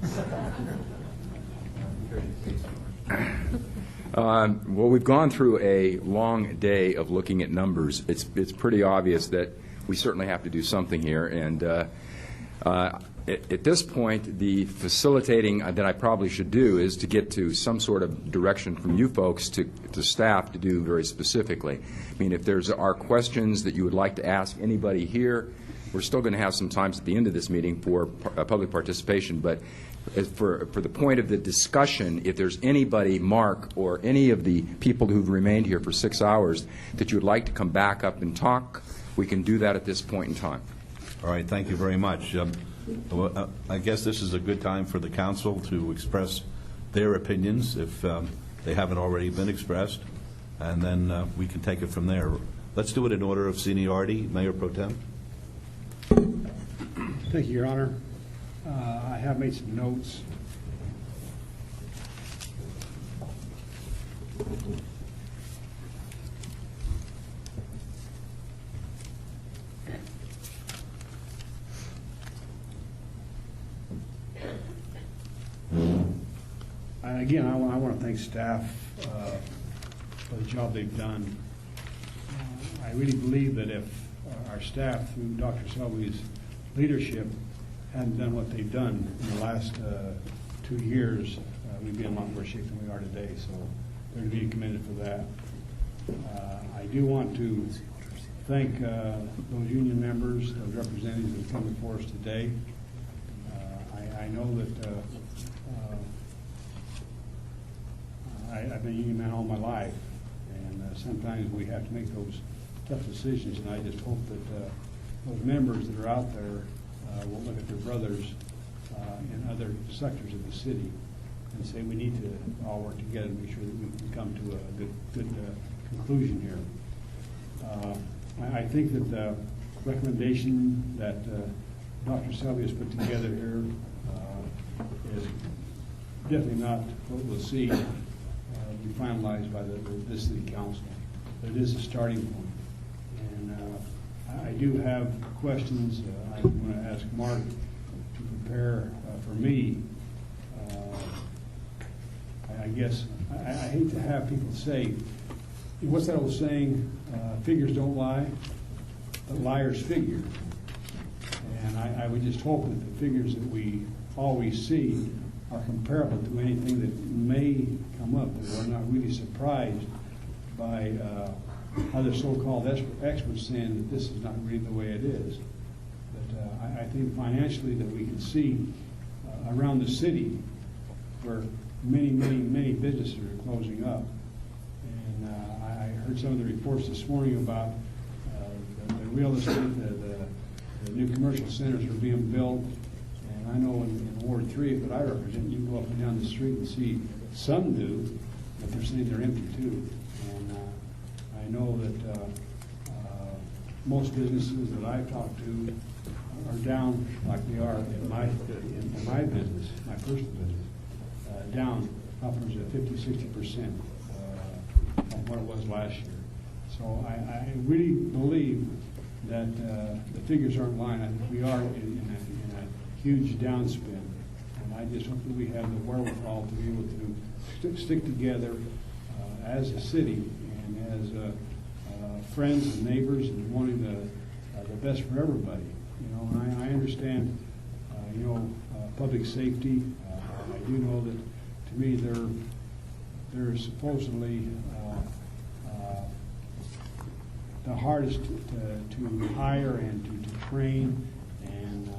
Well, we've gone through a long day of looking at numbers. It's pretty obvious that we certainly have to do something here. And at this point, the facilitating that I probably should do is to get to some sort of direction from you folks to staff to do very specifically. I mean, if there's are questions that you would like to ask anybody here, we're still going to have some times at the end of this meeting for public participation. But as for the point of the discussion, if there's anybody, Mark, or any of the people who've remained here for 6 hours that you would like to come back up and talk, we can do that at this point in time. All right, thank you very much. I guess this is a good time for the council to express their opinions if they haven't already been expressed, and then we can take it from there. Let's do it in order of seniority. Mayor Pro Tem. Thank you, Your Honor. I have made some notes. Again, I want to thank staff for the job they've done. I really believe that if our staff, through Dr. Selby's leadership, hadn't done what they've done in the last 2 years, we'd be in a lot worse shape than we are today. So they're to be commended for that. I do want to thank those union members, those representatives that have come before us today. I know that I've been a union man all my life, and sometimes we have to make those tough decisions, and I just hope that those members that are out there will look at their brothers in other sectors of the city and say we need to all work together to make sure that we can come to a good conclusion here. I think that the recommendation that Dr. Selby has put together here is definitely not what we'll see be finalized by this city council. But it is a starting point. And I do have questions. I'm going to ask Mark to prepare for me. I guess I hate to have people say, what's that old saying, figures don't lie, but liars figure. And I would just hope that the figures that we always see are comparable to anything that may come up, that we're not really surprised by other so-called experts saying that this is not really the way it is. But I think financially that we can see around the city where many businesses are closing up. And I heard some of the reports this morning about the real estate, the new commercial centers are being built. And I know in Ward 3 that I represent, you go up and down the street and see some new, but they're saying they're empty too. And I know that most businesses that I've talked to are down like they are in my business, my personal business, down upwards of 50–60% from what it was last year. So I really believe that the figures aren't lying. I think we are in a huge downspin, and I just hope that we have the wherewithal to be able to stick together as a city and as friends and neighbors and wanting the best for everybody. You know, and I understand, public safety. I do know that to me they're supposedly the hardest to hire and to train. And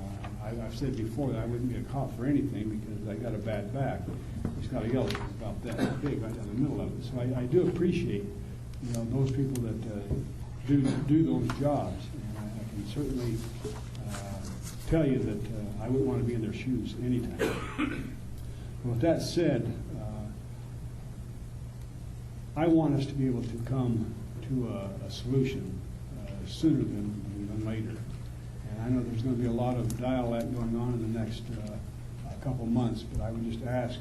I've said before that I wouldn't be a cop for anything because I got a bad back. It's got a yellow about that big right down the middle of it. So I do appreciate, those people that do those jobs. And I can certainly tell you that I wouldn't want to be in their shoes anytime. With that said, I want us to be able to come to a solution sooner than later. And I know there's going to be a lot of dialogue going on in the next couple of months, but I would just ask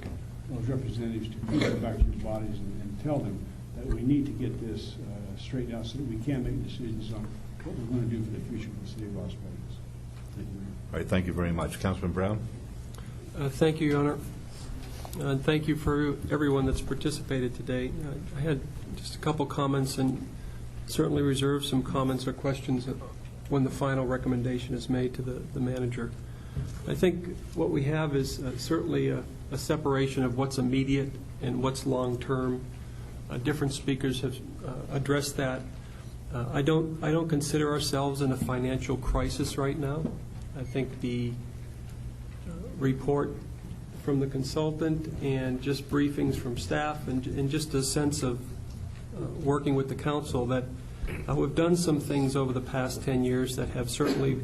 those representatives to please go back to your bodies and tell them that we need to get this straightened out so that we can make decisions on what we're going to do for the future of the city of Las Vegas. Thank you, Mayor. All right, thank you very much. Councilman Brown? Thank you, Your Honor. And thank you for everyone that's participated today. I had just a couple comments and certainly reserve some comments or questions when the final recommendation is made to the manager. I think what we have is certainly a separation of what's immediate and what's long-term. Different speakers have addressed that. I don't consider ourselves in a financial crisis right now. I think the report from the consultant and just briefings from staff and just a sense of working with the council that we've done some things over the past 10 years that have certainly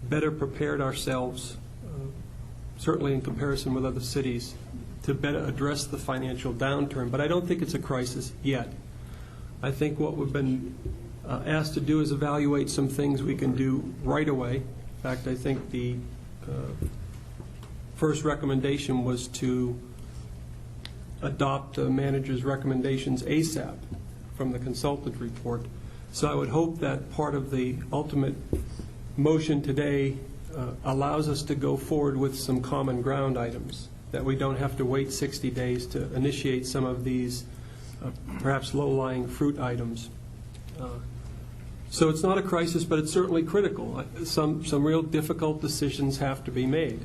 better prepared ourselves, certainly in comparison with other cities, to better address the financial downturn. But I don't think it's a crisis yet. I think what we've been asked to do is evaluate some things we can do right away. In fact, I think the first recommendation was to adopt the manager's recommendations ASAP from the consultant report. So I would hope that part of the ultimate motion today allows us to go forward with some common ground items, that we don't have to wait 60 days to initiate some of these perhaps low-lying fruit items. So it's not a crisis, but it's certainly critical. Some real difficult decisions have to be made.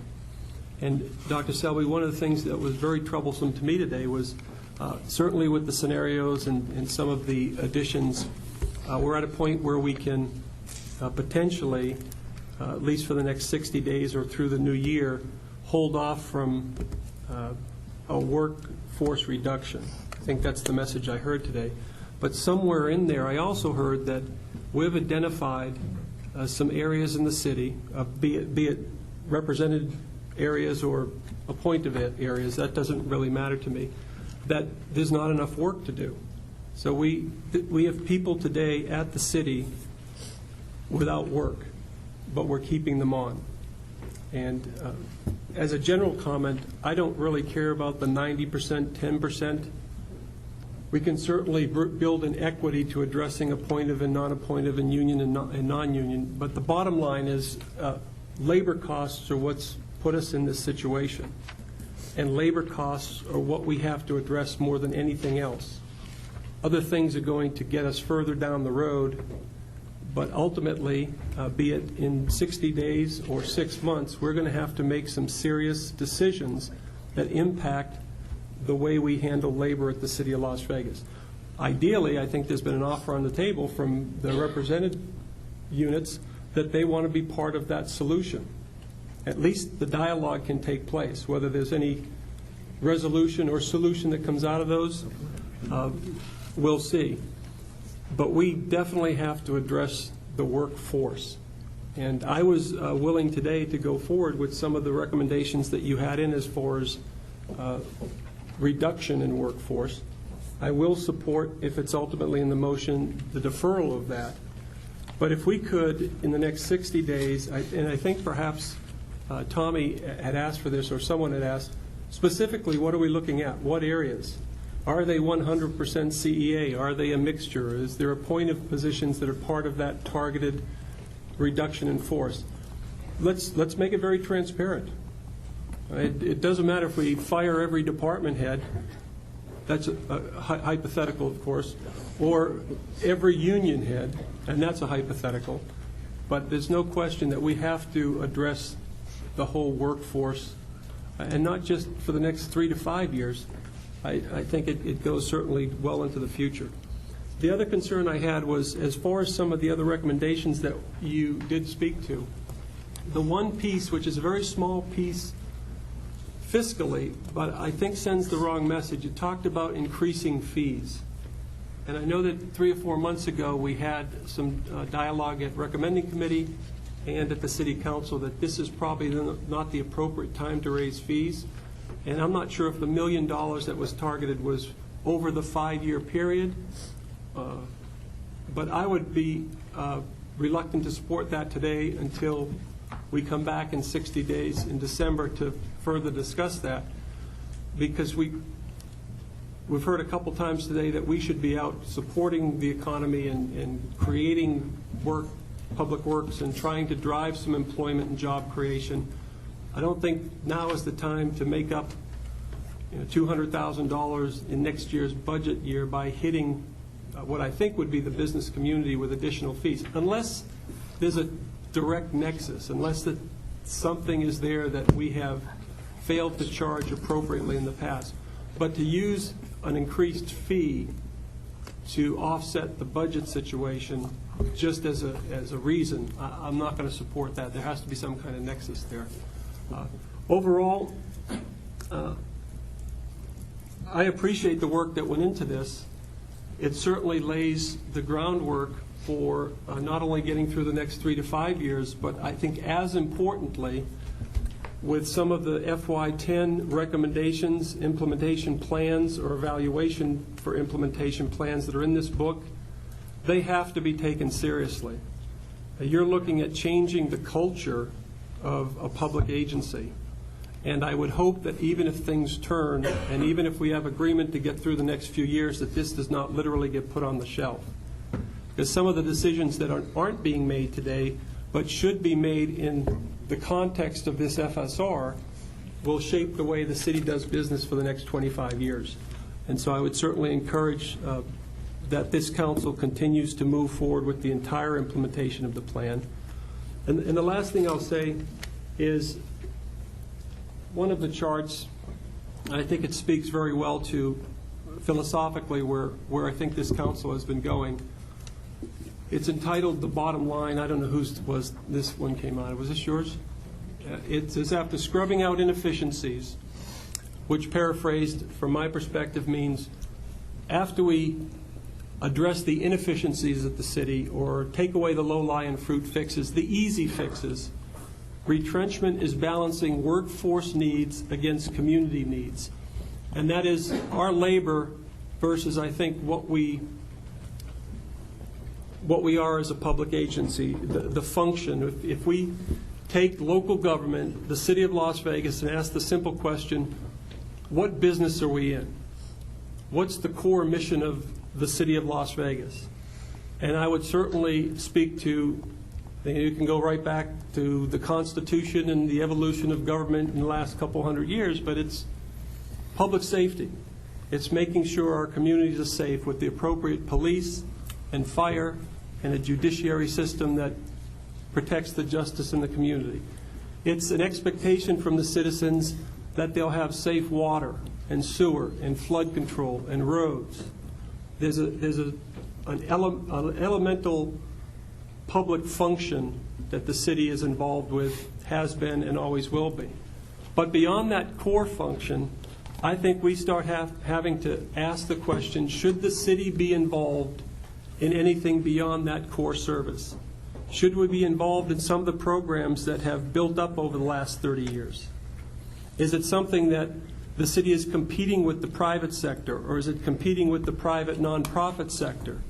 And Dr. Selby, one of the things that was very troublesome to me today was certainly with the scenarios and some of the additions, we're at a point where we can potentially, at least for the next 60 days or through the new year, hold off from a workforce reduction. I think that's the message I heard today. But somewhere in there, I also heard that we've identified some areas in the city, be it represented areas or appointed areas, that doesn't really matter to me, that there's not enough work to do. So we have people today at the city without work, but we're keeping them on. And as a general comment, I don't really care about the 90%, 10%. We can certainly build an equity to addressing appointive and non-appointive and union and non-union, but the bottom line is labor costs are what's put us in this situation. And labor costs are what we have to address more than anything else. Other things are going to get us further down the road, but ultimately, be it in 60 days or 6 months, we're going to have to make some serious decisions that impact the way we handle labor at the City of Las Vegas. Ideally, I think there's been an offer on the table from the represented units that they want to be part of that solution. At least the dialogue can take place. Whether there's any resolution or solution that comes out of those, we'll see. But we definitely have to address the workforce. And I was willing today to go forward with some of the recommendations that you had in as far as reduction in workforce. I will support, if it's ultimately in the motion, the deferral of that. But if we could, in the next 60 days, and I think perhaps Tommy had asked for this, or someone had asked, specifically, what are we looking at? What areas? Are they 100% CEA? Are they a mixture? Is there a point of positions that are part of that targeted reduction in force? Let's make it very transparent. It doesn't matter if we fire every department head. That's a hypothetical, of course, or every union head, and that's a hypothetical. But there's no question that we have to address the whole workforce, and not just for the next 3 to 5 years. I think it goes certainly well into the future. The other concern I had was, as far as some of the other recommendations that you did speak to, the one piece, which is a very small piece fiscally, but I think sends the wrong message. It talked about increasing fees. And I know that 3 or 4 months ago we had some dialogue at recommending committee and at the city council that this is probably not the appropriate time to raise fees. And I'm not sure if the $1 million that was targeted was over the 5-year period. But I would be reluctant to support that today until we come back in 60 days in December to further discuss that, because we've heard a couple times today that we should be out supporting the economy and creating work, public works, and trying to drive some employment and job creation. I don't think now is the time to make up $200,000 in next year's budget year by hitting what I think would be the business community with additional fees, unless there's a direct nexus, unless that something is there that we have failed to charge appropriately in the past. But to use an increased fee to offset the budget situation just as a reason, I'm not going to support that. There has to be some kind of nexus there. Overall, I appreciate the work that went into this. It certainly lays the groundwork for not only getting through the next 3 to 5 years, but I think as importantly, with some of the FY10 recommendations, implementation plans, or evaluation for implementation plans that are in this book, they have to be taken seriously. You're looking at changing the culture of a public agency. And I would hope that even if things turn, and even if we have agreement to get through the next few years, that this does not literally get put on the shelf. Because some of the decisions that aren't being made today, but should be made in the context of this FSR, will shape the way the city does business for the next 25 years. And so I would certainly encourage that this council continues to move forward with the entire implementation of the plan. And the last thing I'll say is one of the charts, I think it speaks very well to philosophically where I think this council has been going. It's entitled The Bottom Line. I don't know whose was this one came out. Was this yours? It says, after scrubbing out inefficiencies, which paraphrased from my perspective means after we address the inefficiencies of the city or take away the low-lying fruit fixes, the easy fixes, retrenchment is balancing workforce needs against community needs. And that is our labor versus, I think, what we are as a public agency, the function. If we take local government, the city of Las Vegas, and ask the simple question, what business are we in? What's the core mission of the city of Las Vegas? And I would certainly speak to, you can go right back to the Constitution and the evolution of government in the last couple hundred years, but it's public safety. It's making sure our communities are safe with the appropriate police and fire and a judiciary system that protects the justice in the community. It's an expectation from the citizens that they'll have safe water and sewer and flood control and roads. There's an elemental public function that the city is involved with, has been, and always will be. But beyond that core function, I think we start having to ask the question, should the city be involved in anything beyond that core service? Should we be involved in some of the programs that have built up over the last 30 years? Is it something that the city is competing with the private sector, or is it competing with the private nonprofit sector?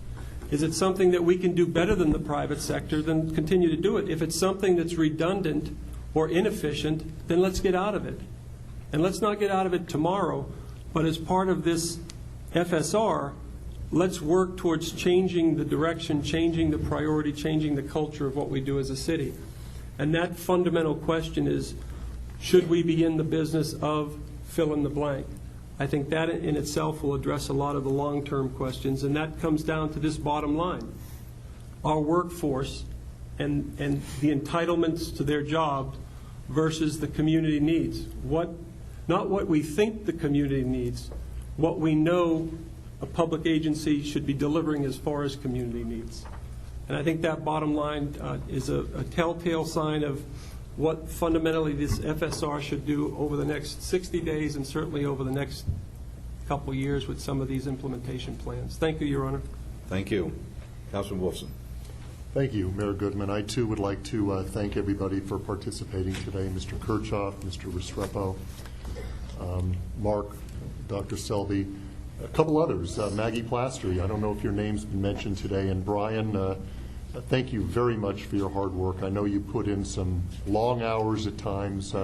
Is it something that we can do better than the private sector, then continue to do it? If it's something that's redundant or inefficient, then let's get out of it. And let's not get out of it tomorrow, but as part of this FSR, let's work towards changing the direction, changing the priority, changing the culture of what we do as a city. And that fundamental question is, should we be in the business of fill in the blank? I think that in itself will address a lot of the long-term questions, and that comes down to this bottom line. Our workforce and the entitlements to their jobs versus the community needs. Not what we think the community needs, what we know a public agency should be delivering as far as community needs. And I think that bottom line is a telltale sign of what fundamentally this FSR should do over the next 60 days and certainly over the next couple of years with some of these implementation plans. Thank you, Your Honor. Thank you. Councilman Wolfson. Thank you, Mayor Goodman. I, too, would like to thank everybody for participating today. Mr. Kirchhoff, Mr. Restrepo, Mark, Dr. Selby, a couple others, Maggie Plastery. I don't know if your name's been mentioned today. And Brian, thank you very much for your hard work. I know you put in some long hours at times.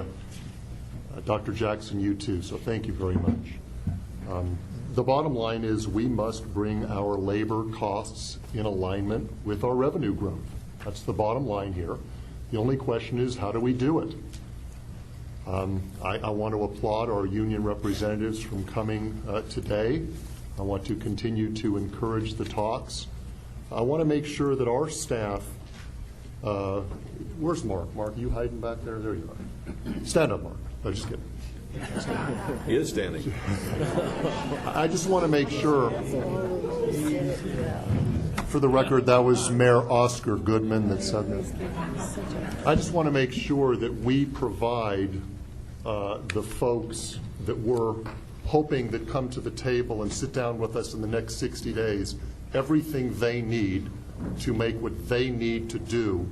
Dr. Jackson, you too, so thank you very much. The bottom line is we must bring our labor costs in alignment with our revenue growth. That's the bottom line here. The only question is, how do we do it? I want to applaud our union representatives from coming today. I want to continue to encourage the talks. I want to make sure that our staff, where's Mark? Mark, are you hiding back there? There you are. Stand up, Mark. No, just kidding. He is standing. I just want to make sure, for the record, that was Mayor Oscar Goodman that said that. I just want to make sure that we provide the folks that we're hoping that come to the table and sit down with us in the next 60 days everything they need to make what they need to do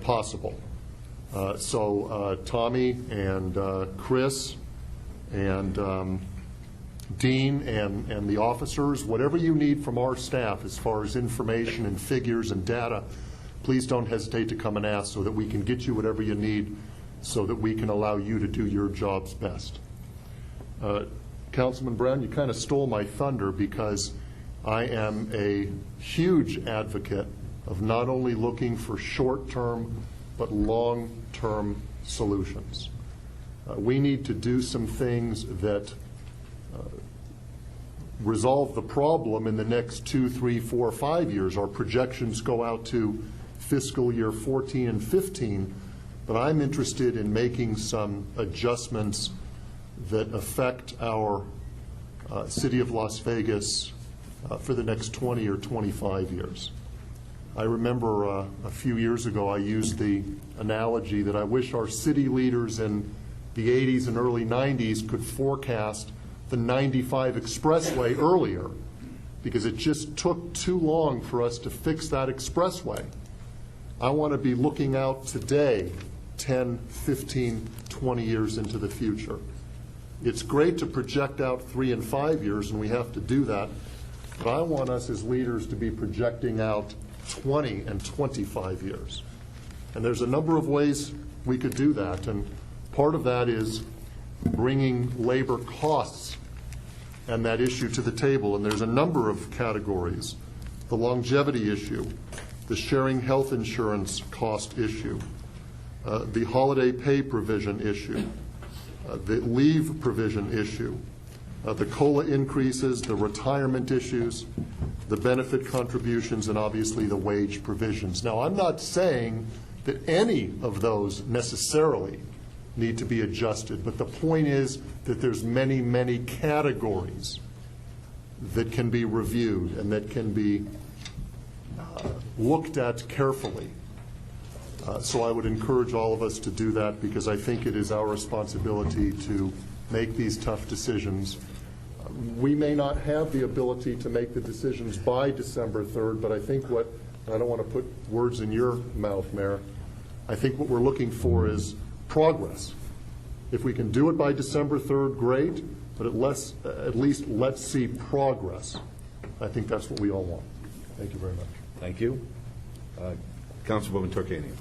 possible. So Tommy and Chris and Dean and the officers, whatever you need from our staff as far as information and figures and data, please don't hesitate to come and ask so that we can get you whatever you need so that we can allow you to do your jobs best. Councilman Brown, you kind of stole my thunder because I am a huge advocate of not only looking for short-term but long-term solutions. We need to do some things that resolve the problem in the next 2, 3, 4, 5 years. Our projections go out to fiscal year 14 and 15, but I'm interested in making some adjustments that affect our city of Las Vegas for the next 20 or 25 years. I remember a few years ago I used the analogy that I wish our city leaders in the 80s and early 90s could forecast the 95 expressway earlier, because it just took too long for us to fix that expressway. I want to be looking out today, 10, 15, 20 years into the future. It's great to project out 3 and 5 years, and we have to do that, but I want us as leaders to be projecting out 20 and 25 years. And there's a number of ways we could do that, and part of that is bringing labor costs and that issue to the table, and there's a number of categories. The longevity issue, the sharing health insurance cost issue, the holiday pay provision issue, the leave provision issue, the COLA increases, the retirement issues, the benefit contributions, and obviously the wage provisions. Now, I'm not saying that any of those necessarily need to be adjusted, but the point is that there's many, many categories that can be reviewed and that can be looked at carefully. So I would encourage all of us to do that, because I think it is our responsibility to make these tough decisions. We may not have the ability to make the decisions by December 3rd, but I think I don't want to put words in your mouth, Mayor, I think what we're looking for is progress. If we can do it by December 3rd, great, but at least let's see progress. I think that's what we all want. Thank you very much. Thank you. Councilwoman Tarkanian.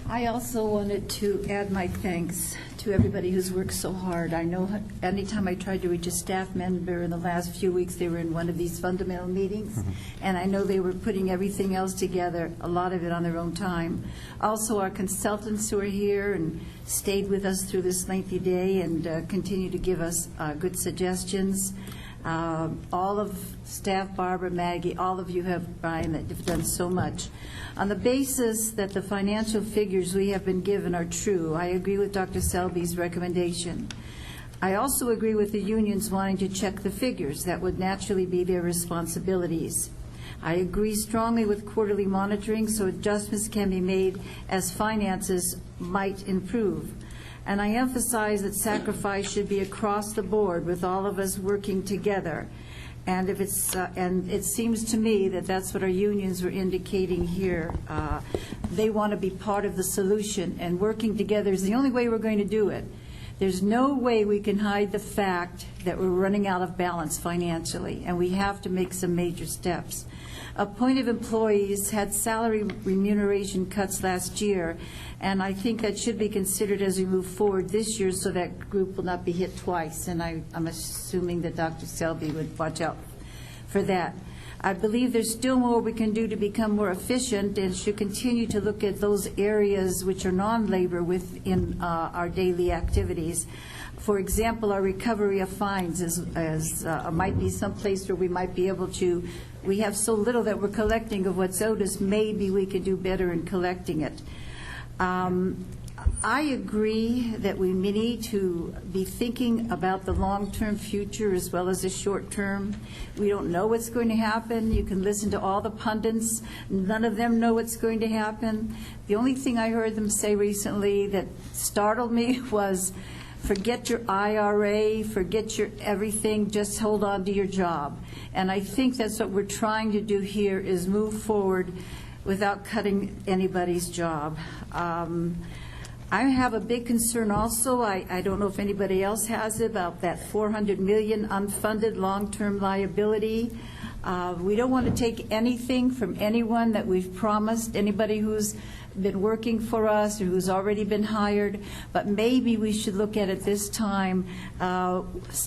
I also wanted to add my thanks to everybody who's worked so hard. I know anytime I tried to reach a staff member in the last few weeks, they were in one of these fundamental meetings, and I know they were putting everything else together, a lot of it on their own time. Also, our consultants who are here and stayed with us through this lengthy day and continue to give us good suggestions. All of staff, Barbara, Maggie, all of you have, Brian, that have done so much. On the basis that the financial figures we have been given are true, I agree with Dr. Selby's recommendation. I also agree with the unions wanting to check the figures. That would naturally be their responsibilities. I agree strongly with quarterly monitoring so adjustments can be made as finances might improve. And I emphasize that sacrifice should be across the board with all of us working together. And if it's and it seems to me that that's what our unions were indicating here. They want to be part of the solution, and working together is the only way we're going to do it. There's no way we can hide the fact that we're running out of balance financially, and we have to make some major steps. Appointed employees had salary remuneration cuts last year, and I think that should be considered as we move forward this year so that group will not be hit twice, and I'm assuming that Dr. Selby would watch out for that. I believe there's still more we can do to become more efficient and should continue to look at those areas which are non-labor within our daily activities. For example, our recovery of fines might be some place where we might be able to, we have so little that we're collecting of what's owed us, maybe we could do better in collecting it. I agree that we need to be thinking about the long-term future as well as the short-term. We don't know what's going to happen. You can listen to all the pundits. None of them know what's going to happen. The only thing I heard them say recently that startled me was, forget your IRA, forget your everything, just hold on to your job. And I think that's what we're trying to do here, is move forward without cutting anybody's job. I have a big concern also, I don't know if anybody else has it, about that $400 million unfunded long-term liability. We don't want to take anything from anyone that we've promised, anybody who's been working for us or who's already been hired, but maybe we should look at this time,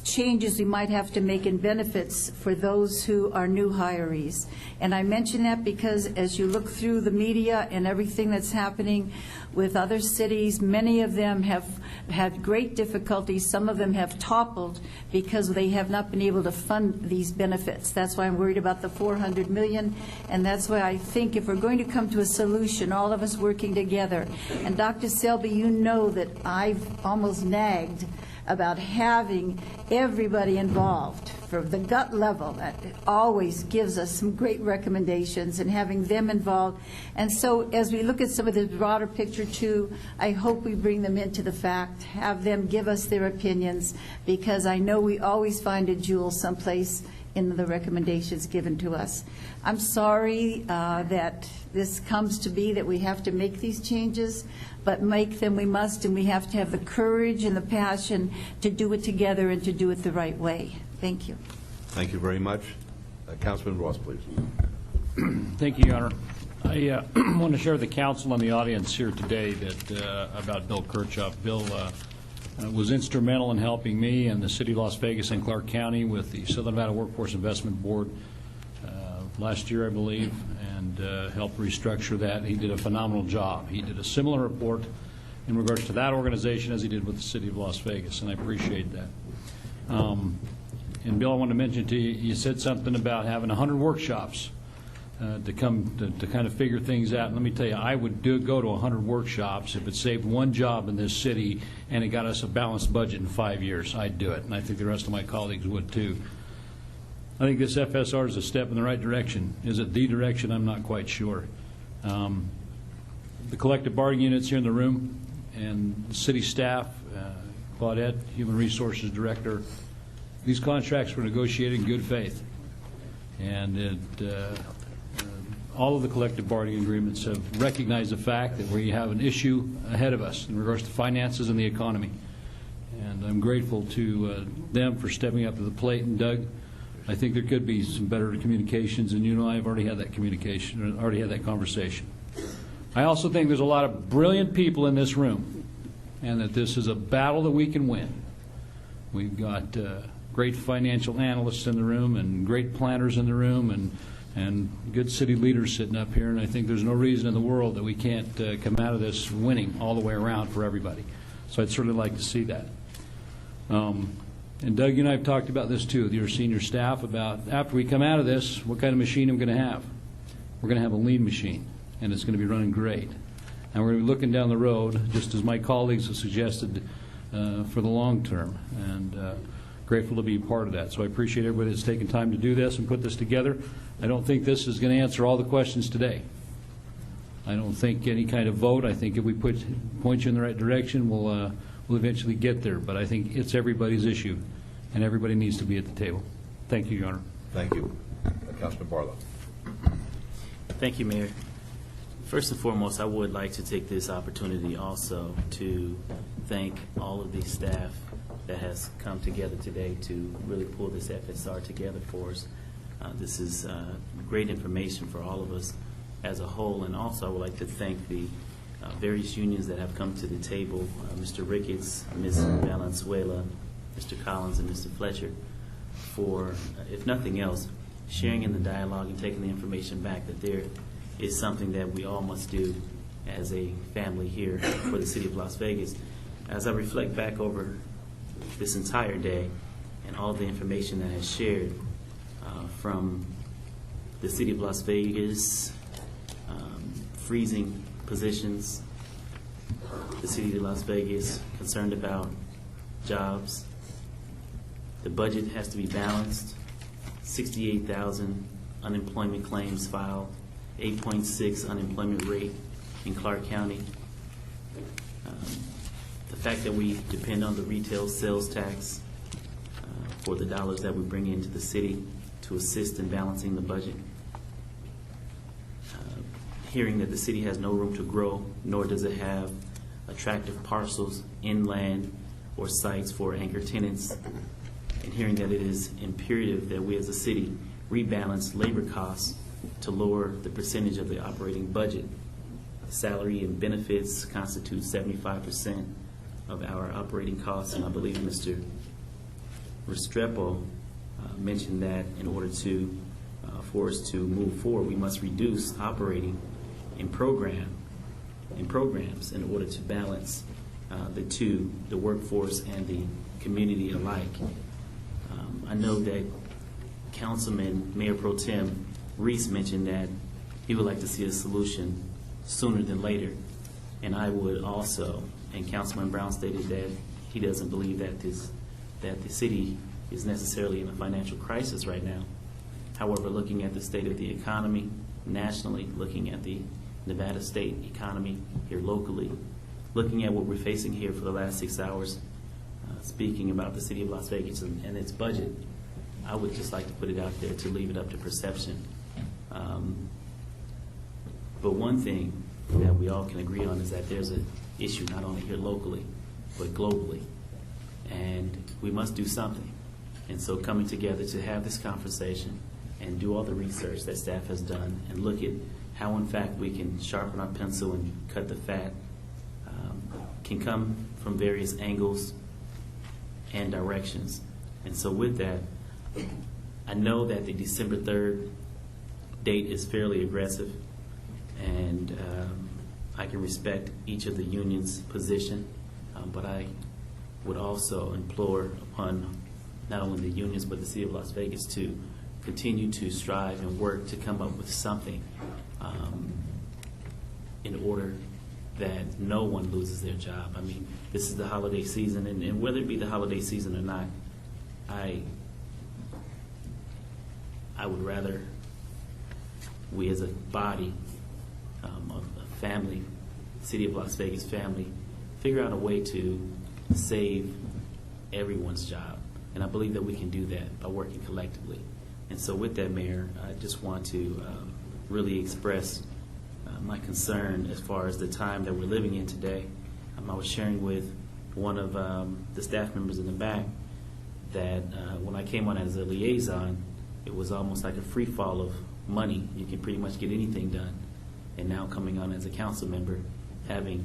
changes we might have to make in benefits for those who are new hirees. And I mention that because as you look through the media and everything that's happening with other cities, many of them have had great difficulties. Some of them have toppled because they have not been able to fund these benefits. That's why I'm worried about the $400 million, and that's why I think if we're going to come to a solution, all of us working together. And Dr. Selby, you know that I've almost nagged about having everybody involved from the gut level. That always gives us some great recommendations, and having them involved. And so as we look at some of the broader picture too, I hope we bring them into the fact, have them give us their opinions, because I know we always find a jewel someplace in the recommendations given to us. I'm sorry that this comes to be that we have to make these changes, but make them we must, and we have to have the courage and the passion to do it together and to do it the right way. Thank you. Thank you very much. Councilman Ross, please. Thank you, Your Honor. I want to share with the council and the audience here today that about Bill Kirchhoff. Bill was instrumental in helping me and the City of Las Vegas and Clark County with the Southern Nevada Workforce Investment Board last year, I believe, and helped restructure that. He did a phenomenal job. He did a similar report in regards to that organization as he did with the City of Las Vegas, and I appreciate that. And Bill, I want to mention to you, you said something about having 100 workshops to kind of figure things out. And let me tell you, I would go to 100 workshops if it saved one job in this city and it got us a balanced budget in 5 years. I'd do it, and I think the rest of my colleagues would too. I think this FSR is a step in the right direction. Is it the direction? I'm not quite sure. The collective bargaining units here in the room and the city staff, Claudette, Human Resources Director, these contracts were negotiated in good faith. And all of the collective bargaining agreements have recognized the fact that we have an issue ahead of us in regards to finances and the economy. And I'm grateful to them for stepping up to the plate. And Doug, I think there could be some better communications, and you know I've already had that communication, already had that conversation. I also think there's a lot of brilliant people in this room, and that this is a battle that we can win. We've got great financial analysts in the room, and great planners in the room, and good city leaders sitting up here, and I think there's no reason in the world that we can't come out of this winning all the way around for everybody. So I'd certainly like to see that. And Doug, you and I have talked about this too with your senior staff about after we come out of this, what kind of machine are we going to have? We're going to have a lean machine, and it's going to be running great. And we're going to be looking down the road, just as my colleagues have suggested, for the long term. And grateful to be part of that. So I appreciate everybody that's taken time to do this and put this together. I don't think this is going to answer all the questions today. I don't think any kind of vote. I think if we point you in the right direction, we'll eventually get there. But I think it's everybody's issue, and everybody needs to be at the table. Thank you, Your Honor. Thank you. Councilman Barlow. Thank you, Mayor. First and foremost, I would like to take this opportunity also to thank all of the staff that has come together today to really pull this FSR together for us. This is great information for all of us as a whole, and also I would like to thank the various unions that have come to the table, Mr. Ricketts, Ms. Valenzuela, Mr. Collins, and Mr. Fletcher, for, if nothing else, sharing in the dialogue and taking the information back that there is something that we all must do as a family here for the City of Las Vegas. As I reflect back over this entire day and all the information that has shared from the City of Las Vegas, freezing positions, the City of Las Vegas concerned about jobs, the budget has to be balanced, 68,000 unemployment claims filed, 8.6 unemployment rate in Clark County. The fact that we depend on the retail sales tax for the dollars that we bring into the city to assist in balancing the budget. hearing that the city has no room to grow, nor does it have attractive parcels, inland, or sites for anchor tenants, and hearing that it is imperative that we as a city rebalance labor costs to lower the percentage of the operating budget. Salary and benefits constitute 75% of our operating costs, and I believe Mr. Restrepo mentioned that in order to for us to move forward, we must reduce operating in programs in order to balance the two, the workforce and the community alike. I know that Councilman Mayor Pro Tem Reese mentioned that he would like to see a solution sooner than later, and I would also. And Councilman Brown stated that he doesn't believe that the city is necessarily in a financial crisis right now. However, looking at the state of the economy nationally, looking at the Nevada state economy here locally, looking at what we're facing here for the last 6 hours, speaking about the city of Las Vegas and its budget, I would just like to put it out there to leave it up to perception. But one thing that we all can agree on is that there's an issue not only here locally, but globally. And we must do something. And so coming together to have this conversation and do all the research that staff has done and look at how, in fact, we can sharpen our pencil and cut the fat can come from various angles and directions. And so with that, I know that the December 3rd date is fairly aggressive, and I can respect each of the union's position, but I would also implore upon not only the unions but the city of Las Vegas to continue to strive and work to come up with something in order that no one loses their job. I mean, this is the holiday season, and whether it be the holiday season or not, I would rather we as a body, a family, city of Las Vegas family, figure out a way to save everyone's job. And I believe that we can do that by working collectively. And so with that, Mayor, I just want to really express my concern as far as the time that we're living in today. I was sharing with one of the staff members in the back that when I came on as a liaison, it was almost like a free fall of money. You can pretty much get anything done. And now coming on as a council member, having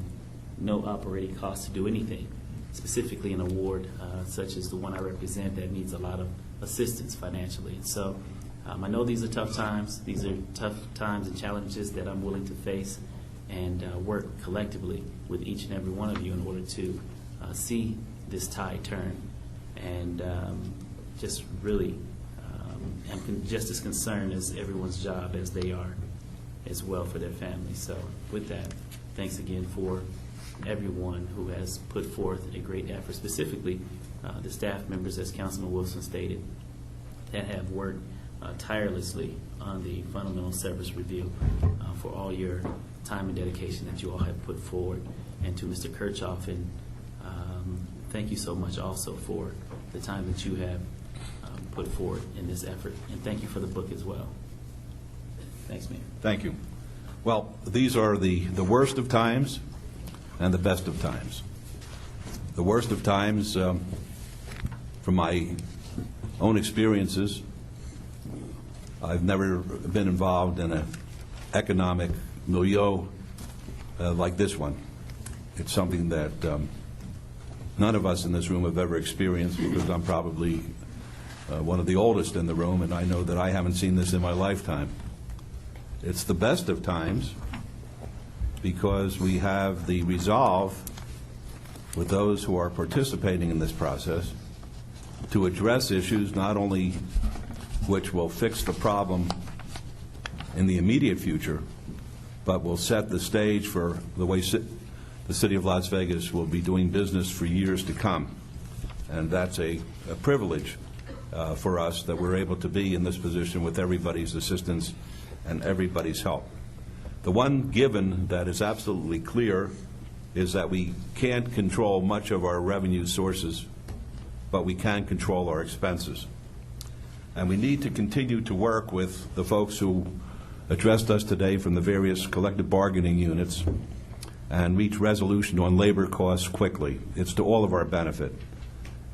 no operating costs to do anything, specifically an award such as the one I represent that needs a lot of assistance financially. And so I know these are tough times. These are tough times and challenges that I'm willing to face and work collectively with each and every one of you in order to see this tide turn. And just really am just as concerned as everyone's job as they are as well for their families. So with that, thanks again for everyone who has put forth a great effort, specifically the staff members, as Councilman Wilson stated, that have worked tirelessly on the fundamental service review for all your time and dedication that you all have put forward. And to Mr. Kirchhoff, and thank you so much also for the time that you have put forward in this effort. And thank you for the book as well. Thanks, Mayor. Thank you. Well, these are the worst of times and the best of times. The worst of times, from my own experiences, I've never been involved in an economic milieu like this one. It's something that none of us in this room have ever experienced, because I'm probably one of the oldest in the room, and I know that I haven't seen this in my lifetime. It's the best of times because we have the resolve with those who are participating in this process to address issues not only which will fix the problem in the immediate future, but will set the stage for the way the city of Las Vegas will be doing business for years to come. And that's a privilege for us that we're able to be in this position with everybody's assistance and everybody's help. The one given that is absolutely clear is that we can't control much of our revenue sources, but we can control our expenses. And we need to continue to work with the folks who addressed us today from the various collective bargaining units and reach resolution on labor costs quickly. It's to all of our benefit.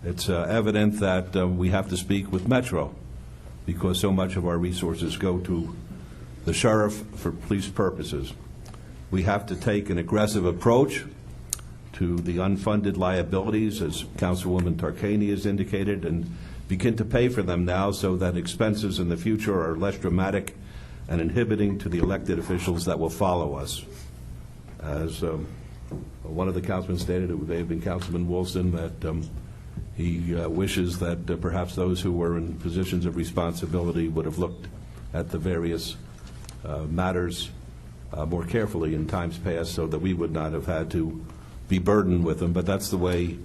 It's evident that we have to speak with Metro because so much of our resources go to the sheriff for police purposes. We have to take an aggressive approach to the unfunded liabilities, as Councilwoman Tarkanian has indicated, and begin to pay for them now so that expenses in the future are less dramatic and inhibiting to the elected officials that will follow us. As one of the councilmen stated, it may have been Councilman Wilson, that he wishes that perhaps those who were in positions of responsibility would have looked at the various matters more carefully in times past so that we would not have had to be burdened with them. But that's the way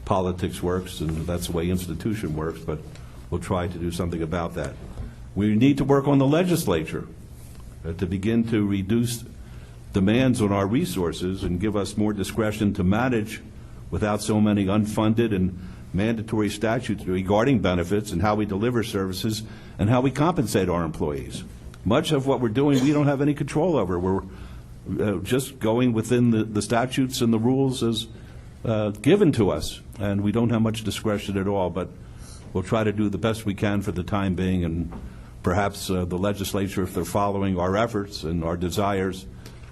politics works and that's the way institution works, but we'll try to do something about that. We need to work on the legislature to begin to reduce demands on our resources and give us more discretion to manage without so many unfunded and mandatory statutes regarding benefits and how we deliver services and how we compensate our employees. Much of what we're doing we don't have any control over. We're just going within the statutes and the rules as given to us, and we don't have much discretion at all, but we'll try to do the best we can for the time being, and perhaps the legislature, if they're following our efforts and our desires,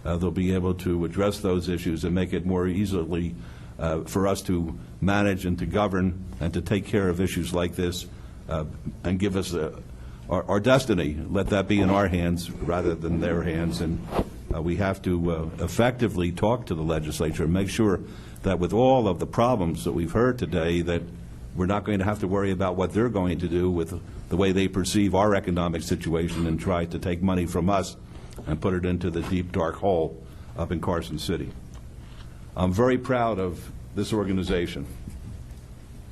they'll be able to address those issues and make it more easily for us to manage and to govern and to take care of issues like this and give us our destiny. Let that be in our hands rather than their hands. And we have to effectively talk to the legislature and make sure that with all of the problems that we've heard today, that we're not going to have to worry about what they're going to do with the way they perceive our economic situation and try to take money from us and put it into the deep, dark hole up in Carson City. I'm very proud of this organization.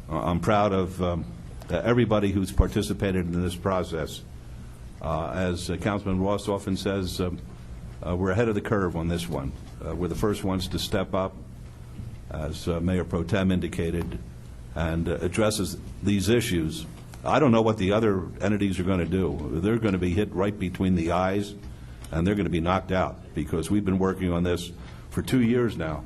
I'm proud of everybody who's participated in this process. As Councilman Ross often says, we're ahead of the curve on this one. We're the first ones to step up, as Mayor Pro Tem indicated, and addresses these issues. I don't know what the other entities are going to do. They're going to be hit right between the eyes, and they're going to be knocked out, because we've been working on this for 2 years now,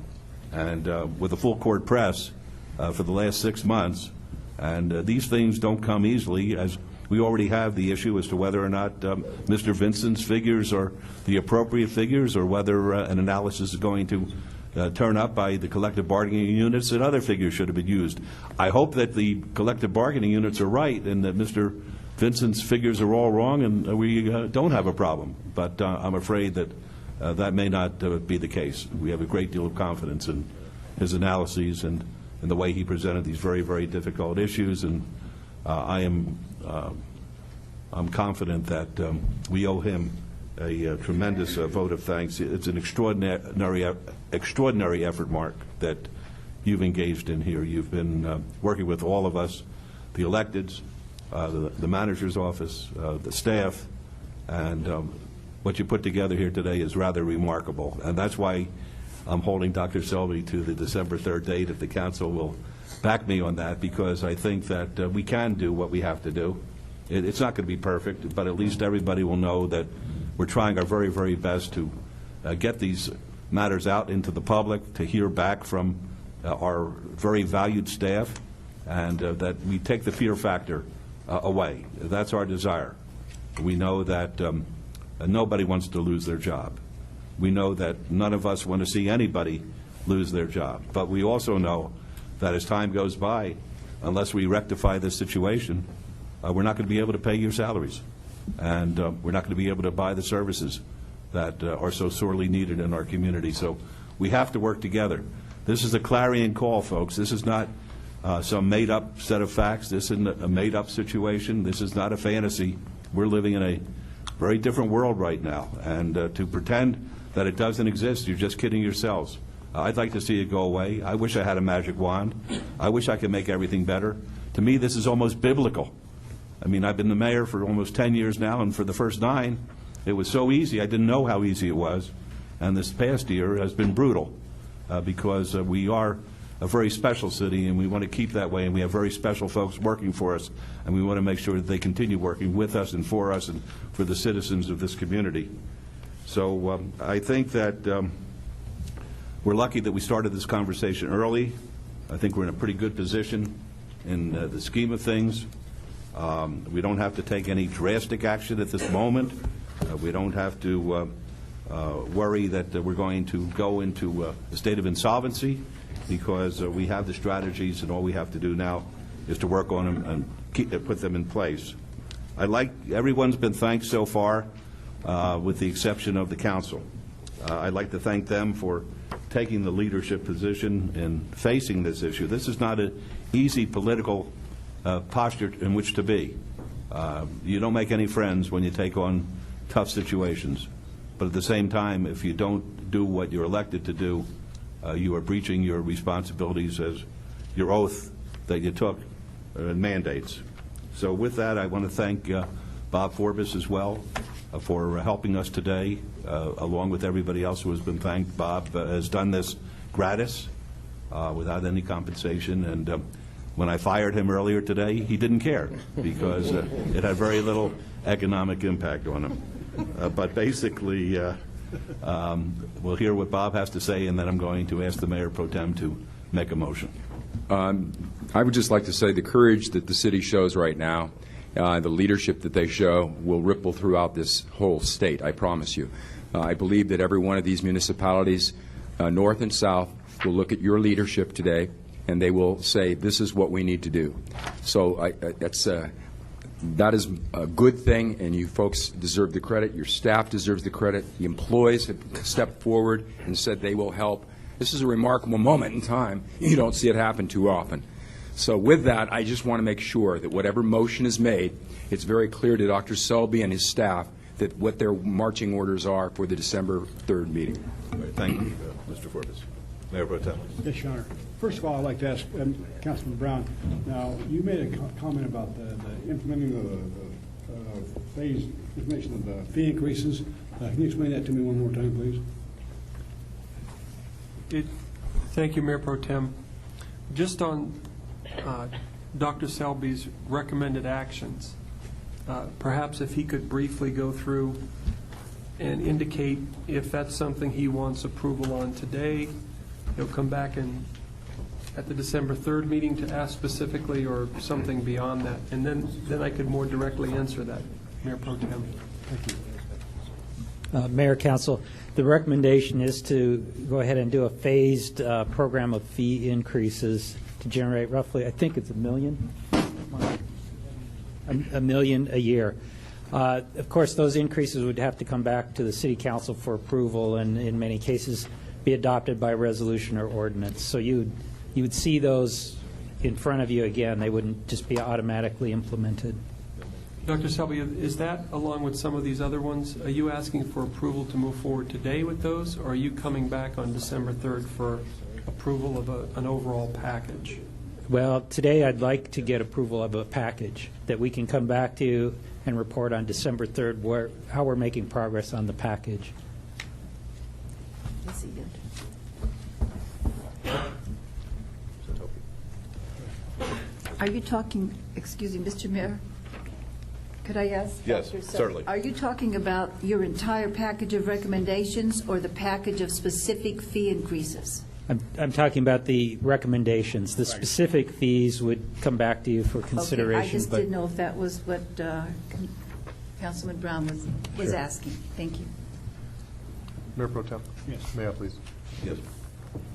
and with a full court press for the last 6 months. And these things don't come easily, as we already have the issue as to whether or not Mr. Vincent's figures are the appropriate figures, or whether an analysis is going to turn up by the collective bargaining units and other figures should have been used. I hope that the collective bargaining units are right and that Mr. Vincent's figures are all wrong and we don't have a problem. But I'm afraid that that may not be the case. We have a great deal of confidence in his analyses and in the way he presented these very, very difficult issues, and I'm confident that we owe him a tremendous vote of thanks. It's an extraordinary effort, Mark, that you've engaged in here. You've been working with all of us, the electeds, the manager's office, the staff, and what you put together here today is rather remarkable. And that's why I'm holding Dr. Selby to the December 3rd date, if the council will back me on that, because I think that we can do what we have to do. It's not going to be perfect, but at least everybody will know that we're trying our very, very best to get these matters out into the public, to hear back from our very valued staff, and that we take the fear factor away. That's our desire. We know that nobody wants to lose their job. We know that none of us want to see anybody lose their job. But we also know that as time goes by, unless we rectify this situation, we're not going to be able to pay your salaries. And we're not going to be able to buy the services that are so sorely needed in our community. So we have to work together. This is a clarion call, folks. This is not some made-up set of facts. This isn't a made-up situation. This is not a fantasy. We're living in a very different world right now. And to pretend that it doesn't exist, you're just kidding yourselves. I'd like to see it go away. I wish I had a magic wand. I wish I could make everything better. To me, this is almost biblical. I mean, I've been the mayor for almost 10 years now, and for the first 9, it was so easy. I didn't know how easy it was. And this past year has been brutal because we are a very special city, and we want to keep that way, and we have very special folks working for us, and we want to make sure that they continue working with us and for the citizens of this community. So I think that we're lucky that we started this conversation early. I think we're in a pretty good position in the scheme of things. We don't have to take any drastic action at this moment. We don't have to worry that we're going to go into a state of insolvency, because we have the strategies, and all we have to do now is to work on them and put them in place. Everyone's been thanked so far, with the exception of the council. I'd like to thank them for taking the leadership position in facing this issue. This is not an easy political posture in which to be. You don't make any friends when you take on tough situations. But at the same time, if you don't do what you're elected to do, you are breaching your responsibilities as your oath that you took mandates. So with that, I want to thank Bob Forbes as well for helping us today, along with everybody else who has been thanked. Bob has done this gratis, without any compensation, and when I fired him earlier today, he didn't care, because it had very little economic impact on him. But basically, we'll hear what Bob has to say, and then I'm going to ask the Mayor Pro Tem to make a motion. I would just like to say the courage that the city shows right now, the leadership that they show, will ripple throughout this whole state, I promise you. I believe that every one of these municipalities, north and south, will look at your leadership today, and they will say, this is what we need to do. So that is a good thing, and you folks deserve the credit. Your staff deserves the credit. The employees have stepped forward and said they will help. This is a remarkable moment in time. You don't see it happen too often. So with that, I just want to make sure that whatever motion is made, it's very clear to Dr. Selby and his staff that what their marching orders are for the December 3rd meeting. Thank you, Mr. Forbes. Mayor Pro Tem. Yes, Your Honor. First of all, I'd like to ask Councilman Brown. Now, you made a comment about the implementing the phased implementation of the fee increases. Can you explain that to me one more time, please? Thank you, Mayor Pro Tem. Just on Dr. Selby's recommended actions, perhaps if he could briefly go through and indicate if that's something he wants approval on today. He'll come back at the December 3rd meeting to ask specifically, or something beyond that. And then I could more directly answer that, Mayor Pro Tem. Thank you. Mayor, Council, the recommendation is to go ahead and do a phased program of fee increases to generate roughly, I think it's $1 million? $1 million a year. Of course, those increases would have to come back to the City Council for approval, and in many cases be adopted by resolution or ordinance. So you would see those in front of you again. They wouldn't just be automatically implemented. Dr. Selby, is that, along with some of these other ones, are you asking for approval to move forward today with those, or are you coming back on December 3rd for approval of an overall package? Well, today I'd like to get approval of a package that we can come back to and report on December 3rd how we're making progress on the package. Are you talking, excuse me, Mr. Mayor, could I ask? Yes, Dr. Selby, certainly. Are you talking about your entire package of recommendations or the package of specific fee increases? I'm talking about the recommendations. The specific fees would come back to you for consideration. Okay, I just didn't know if that was what Councilman Brown was Sure. asking. Thank you. Mayor Pro Tem? Yes. May I please? Yes.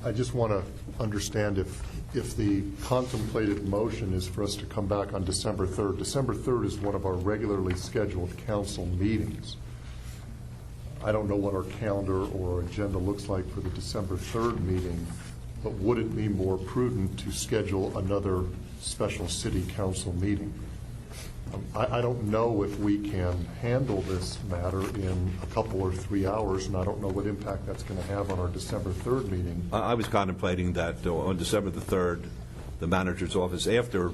I just want to understand if the contemplated motion is for us to come back on December 3rd. December 3rd is one of our regularly scheduled council meetings. I don't know what our calendar or agenda looks like for the December 3rd meeting, but would it be more prudent to schedule another special city council meeting? I don't know if we can handle this matter in a couple or 3 hours, and I don't know what impact that's going to have on our December 3rd meeting. I was contemplating that on December the 3rd, the manager's office, after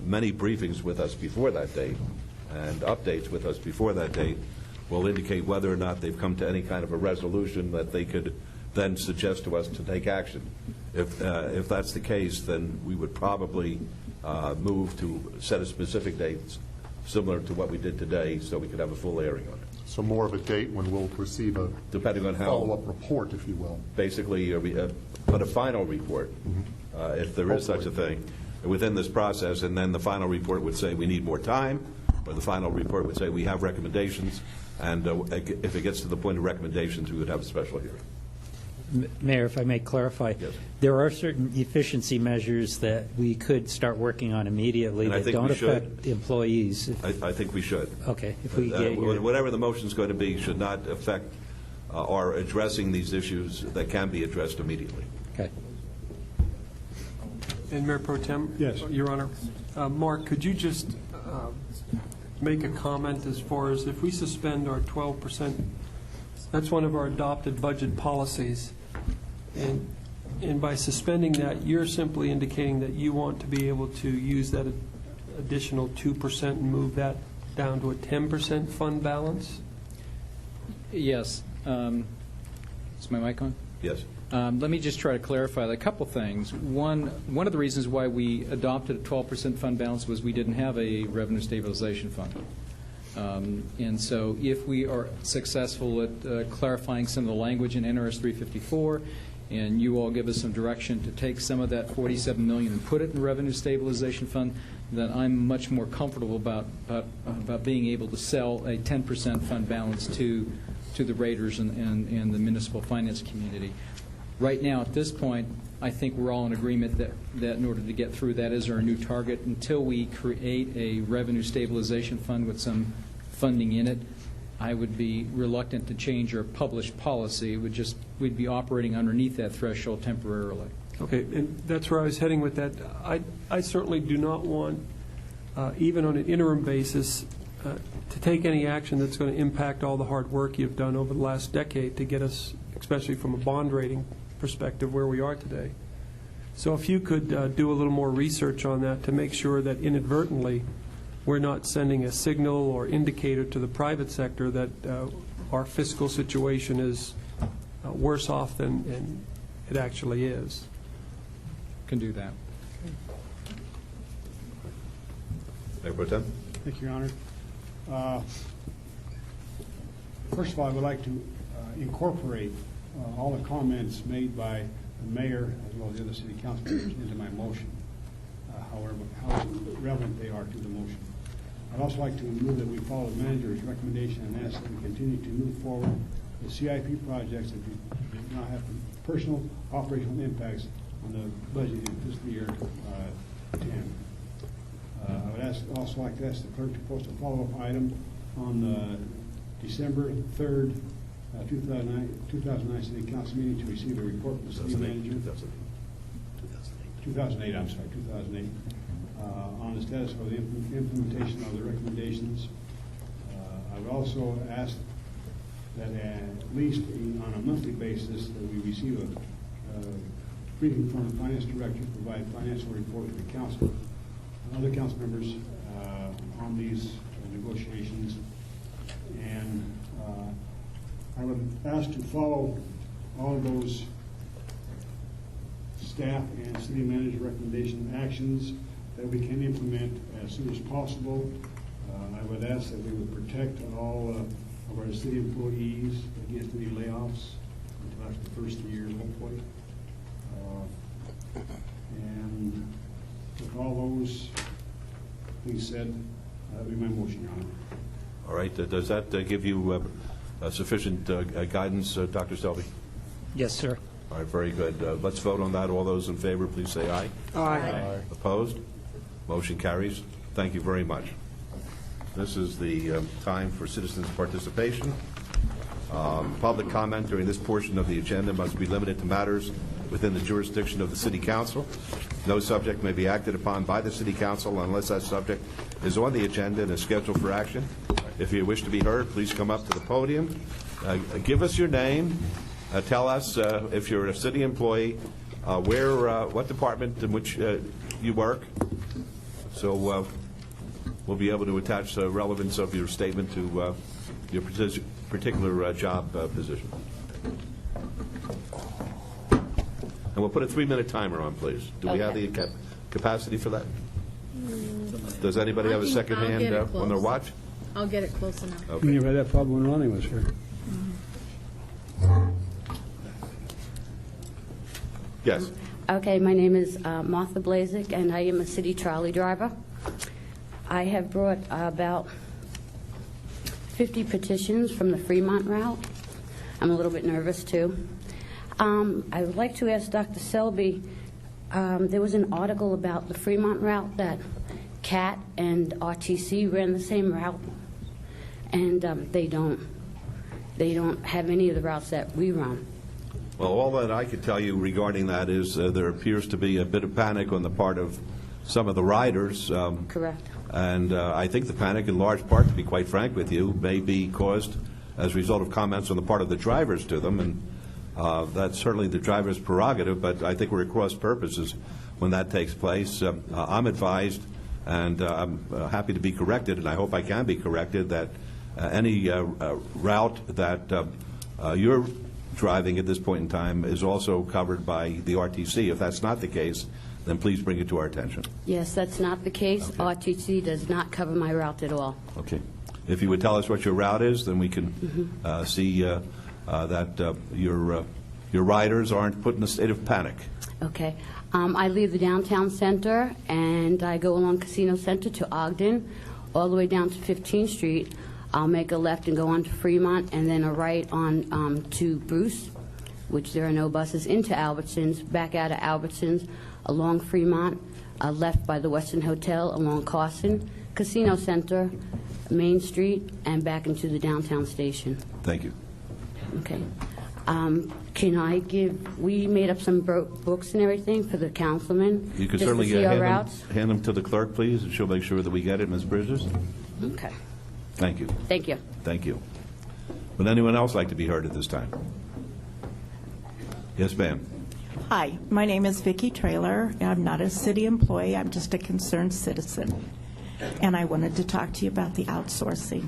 many briefings with us before that date and updates with us before that date, will indicate whether or not they've come to any kind of a resolution that then suggest to us to take action. If that's the case, then we would probably move to set a specific date similar to what we did today, so we could have a full airing on it. So more of a date when we'll receive a Depending on how follow-up report, if you will. basically, but a final report, if there is such a thing, within this process, and then the final report would say we need more time, or the final report would say we have recommendations, and if it gets to the point of recommendations, we would have a special hearing. Mayor, if I may clarify, there are certain efficiency measures that we could start working on immediately And I that think don't we should. affect employees. I think we should. Okay, if we get your... Whatever the motion's going to be should not affect our addressing these issues that can be addressed immediately. Okay. And Mayor Pro Tem? Yes. Your Honor. Mark, could you just make a comment as far as if we suspend our 12%, that's one of our adopted budget policies, and by suspending that, you're simply indicating that you want to be able to use that additional 2% and move that down to a 10% fund balance? Yes. Is my mic on? Yes. Let me just try to clarify a couple things. One of the reasons why we adopted a 12% fund balance was we didn't have a revenue stabilization fund. And so if we are successful at clarifying some of the language in NRS 354, and you all give us some direction to take some of that $47 million and put it in revenue stabilization fund, then I'm much more comfortable about being able to sell a 10% fund balance to the raters and the municipal finance community. Right now, at this point, I think we're all in agreement that in order to get through, that is our new target. Until we create a revenue stabilization fund with some funding in it, I would be reluctant to change our published policy. We'd be operating underneath that threshold temporarily. Okay, and that's where I was heading with that. I certainly do not want, even on an interim basis, to take any action that's going to impact all the hard work you've done over the last decade to get us, especially from a bond rating perspective, where we are today. So if you could do a little more research on that to make sure that inadvertently we're not sending a signal or indicator to the private sector that our fiscal situation is worse off than it actually is. Can do that. Mayor Pro Tem? Thank you, Your Honor. First of all, I would like to incorporate all the comments made by the mayor as well as the other city council members into my motion, however relevant they are to the motion. I'd also like to move that we follow the manager's recommendation and ask that we continue to move forward with CIP projects that do not have personal operational impacts on the budget in fiscal year 10. I would also like to ask the clerk to post a follow-up item on December 3rd, 2009 City Council meeting to receive a report from the city manager. 2008, I'm sorry, 2008, on the status of the implementation of the recommendations. I would also ask that at least on a monthly basis that we receive a briefing from the finance director to provide financial report to the council and other council members on these negotiations. And I would ask to follow all of those staff and city manager recommendation actions that we can implement as soon as possible. I would ask that we would protect all of our city employees against any layoffs until after the first year, hopefully. And with all those things said, that would be my motion, Your Honor. All right. Does that give you sufficient guidance, Dr. Selby? Yes, sir. All right, very good. Let's vote on that. All those in favor, please say aye. Aye. Opposed? Motion carries. Thank you very much. This is the time for citizens' participation. Public comment during this portion of the agenda must be limited to matters within the jurisdiction of the City Council. No subject may be acted upon by the City Council unless that subject is on the agenda and is scheduled for action. If you wish to be heard, please come up to the podium. Give us your name. Tell us if you're a city employee, what department in which you work. So we'll be able to attach the relevance of your statement to your particular job position. And we'll put a 3-minute timer on, please. Do we have the capacity for that? Does anybody have a second I'll hand get it on their close. watch? I'll get it close enough. Okay. You had that problem when Ronnie was here. Yes. Okay, my name is Martha Blazik, and I am a city trolley driver. I have brought about 50 petitions from the Fremont route. I'm a little bit nervous, too. I would like to ask Dr. Selby, there was an article about the Fremont route that CAT and RTC ran the same route, and they don't have any of the routes that we run. Well, all that I could tell you regarding that is there appears to be a bit of panic on the part of some of the riders. Correct. And I think the panic, in large part, to be quite frank with you, may be caused as a result of comments on the part of the drivers to them. And that's certainly the driver's prerogative, but I think we're at cross purposes when that takes place. I'm advised, and I'm happy to be corrected, and I hope I can be corrected, that any route that you're driving at this point in time is also covered by the RTC. If that's not the case, then please bring it to our attention. Yes, that's not the case. Okay. RTC does not cover my route at all. Okay. If you would tell us what your route is, then we can see that your riders aren't put in a state of panic. Okay. I leave the downtown center, and I go along Casino Center to Ogden, all the way down to 15th Street. I'll make a left and go on to Fremont, and then a right on to Bruce, which there are no buses, into Albertsons, back out of Albertsons, along Fremont, left by the Westin Hotel, along Carson, Casino Center, Main Street, and back into the downtown station. Thank you. Okay. Can I give, we made up some books and everything for the councilman. You can just certainly to see our routes. hand them to the clerk, please, and she'll make sure that we get it, Ms. Bridges. Okay. Thank you. Thank you. Thank you. Would anyone else like to be heard at this time? Yes, ma'am. Hi, my name is Vicki Traylor. I'm not a city employee. I'm just a concerned citizen. And I wanted to talk to you about the outsourcing.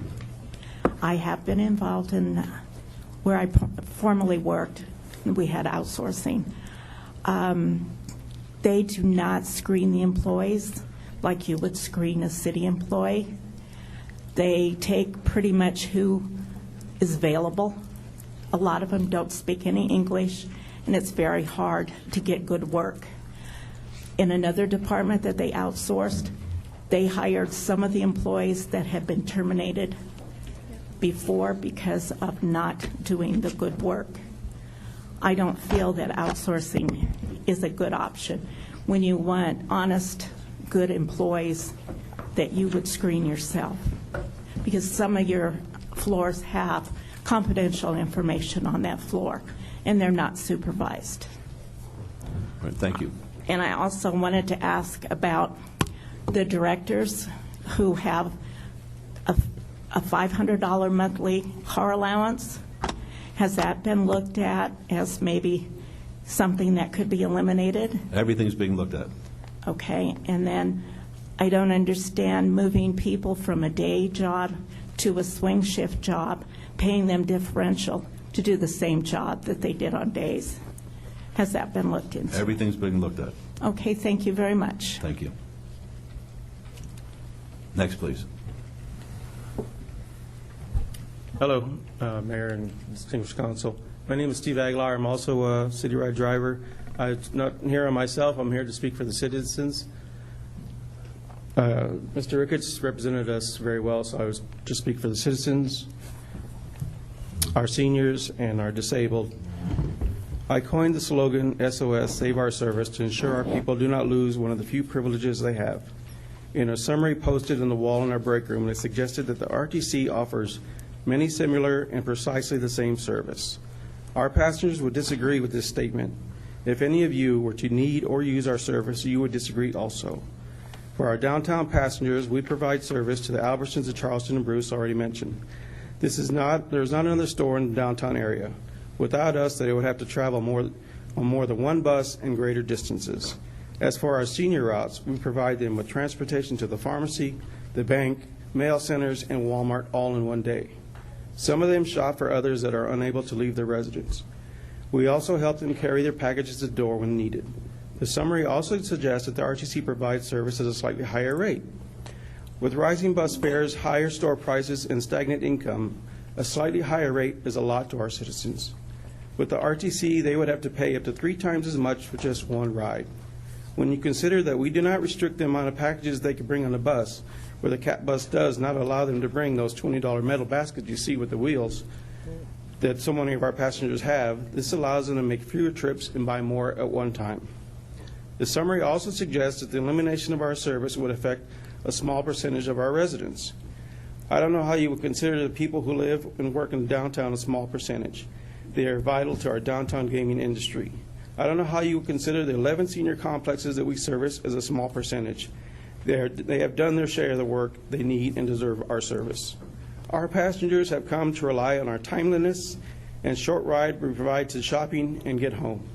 I have been involved in where I formerly worked. We had outsourcing. They do not screen the employees like you would screen a city employee. They take pretty much who is available. A lot of them don't speak any English, and it's very hard to get good work. In another department that they outsourced, they hired some of the employees that had been terminated before because of not doing the good work. I don't feel that outsourcing is a good option when you want honest, good employees that you would screen yourself, because some of your floors have confidential information on that floor, and they're not supervised. All right, thank you. And I also wanted to ask about the directors who have a $500 monthly car allowance. Has that been looked at as maybe something that could be eliminated? Everything's being looked at. Okay, and then I don't understand moving people from a day job to a swing shift job, paying them differential to do the same job that they did on days. Has that been looked into? Everything's being looked at. Okay, thank you very much. Thank you. Next, please. Hello, Mayor and distinguished council. My name is Steve Aguilar. I'm also a city ride driver. I'm not here on myself. I'm here to speak for the citizens. Mr. Ricketts represented us very well, so I was to speak for the citizens, our seniors, and our disabled. I coined the slogan SOS, Save Our Service, to ensure our people do not lose one of the few privileges they have. In a summary posted on the wall in our break room, it suggested that the RTC offers many similar and precisely the same service. Our passengers would disagree with this statement. If any of you were to need or use our service, you would disagree also. For our downtown passengers, we provide service to the Albertsons of Charleston and Bruce already mentioned. There's not another store in the downtown area. Without us, they would have to travel on more than one bus and greater distances. As for our senior routes, we provide them with transportation to the pharmacy, the bank, mail centers, and Walmart all in one day. Some of them shop for others that are unable to leave their residence. We also help them carry their packages to the door when needed. The summary also suggests that the RTC provides service at a slightly higher rate. With rising bus fares, higher store prices, and stagnant income, a slightly higher rate is a lot to our citizens. With the RTC, they would have to pay up to 3 times as much for just one ride. When you consider that we do not restrict the amount of packages they can bring on the bus, where the CAT bus does not allow them to bring those $20 metal baskets you see with the wheels that so many of our passengers have, this allows them to make fewer trips and buy more at one time. The summary also suggests that the elimination of our service would affect a small percentage of our residents. I don't know how you would consider the people who live and work in downtown a small percentage. They are vital to our downtown gaming industry. I don't know how you would consider the 11 senior complexes that we service as a small percentage. They have done their share of the work they need and deserve our service. Our passengers have come to rely on our timeliness and short ride we provide to shopping and get home.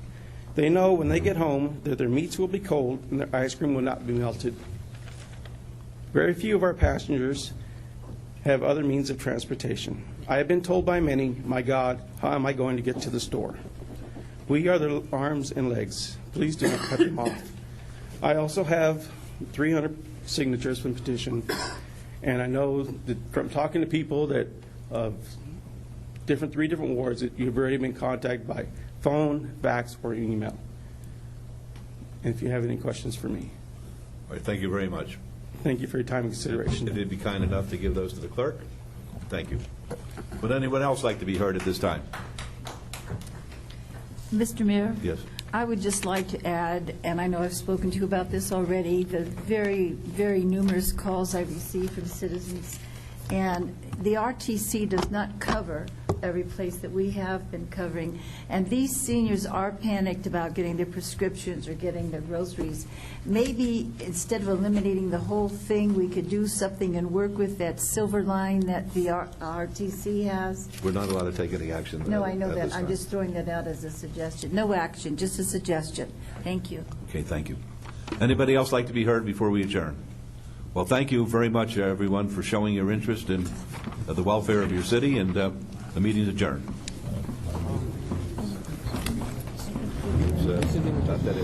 They know when they get home that their meats will be cold and their ice cream will not be melted. Very few of our passengers have other means of transportation. I have been told by many, my God, how am I going to get to the store? We are their arms and legs. Please do not cut them off. I also have 300 signatures for the petition, and I know that from talking to people that of 3 different wards that you've already been contacted by phone, fax, or email. And if you have any questions for me. All right, thank you very much. Thank you for your time and consideration. If you'd be kind enough to give those to the clerk. Thank you. Would anyone else like to be heard at this time? Mr. Mayor? Yes. I would just like to add, and I know I've spoken to you about this already, the very, very numerous calls I received from citizens. And the RTC does not cover every place that we have been covering. And these seniors are panicked about getting their prescriptions or getting their groceries. Maybe instead of eliminating the whole thing, we could do something and work with that silver line that the RTC has. We're not allowed to take any action. No, I know at that. this I'm time. just throwing that out as a suggestion. No action, just a suggestion. Thank you. Okay, thank you. Anybody else like to be heard before we adjourn? Well, thank you very much, everyone, for showing your interest in the welfare of your city, and the meeting is adjourned. It's not that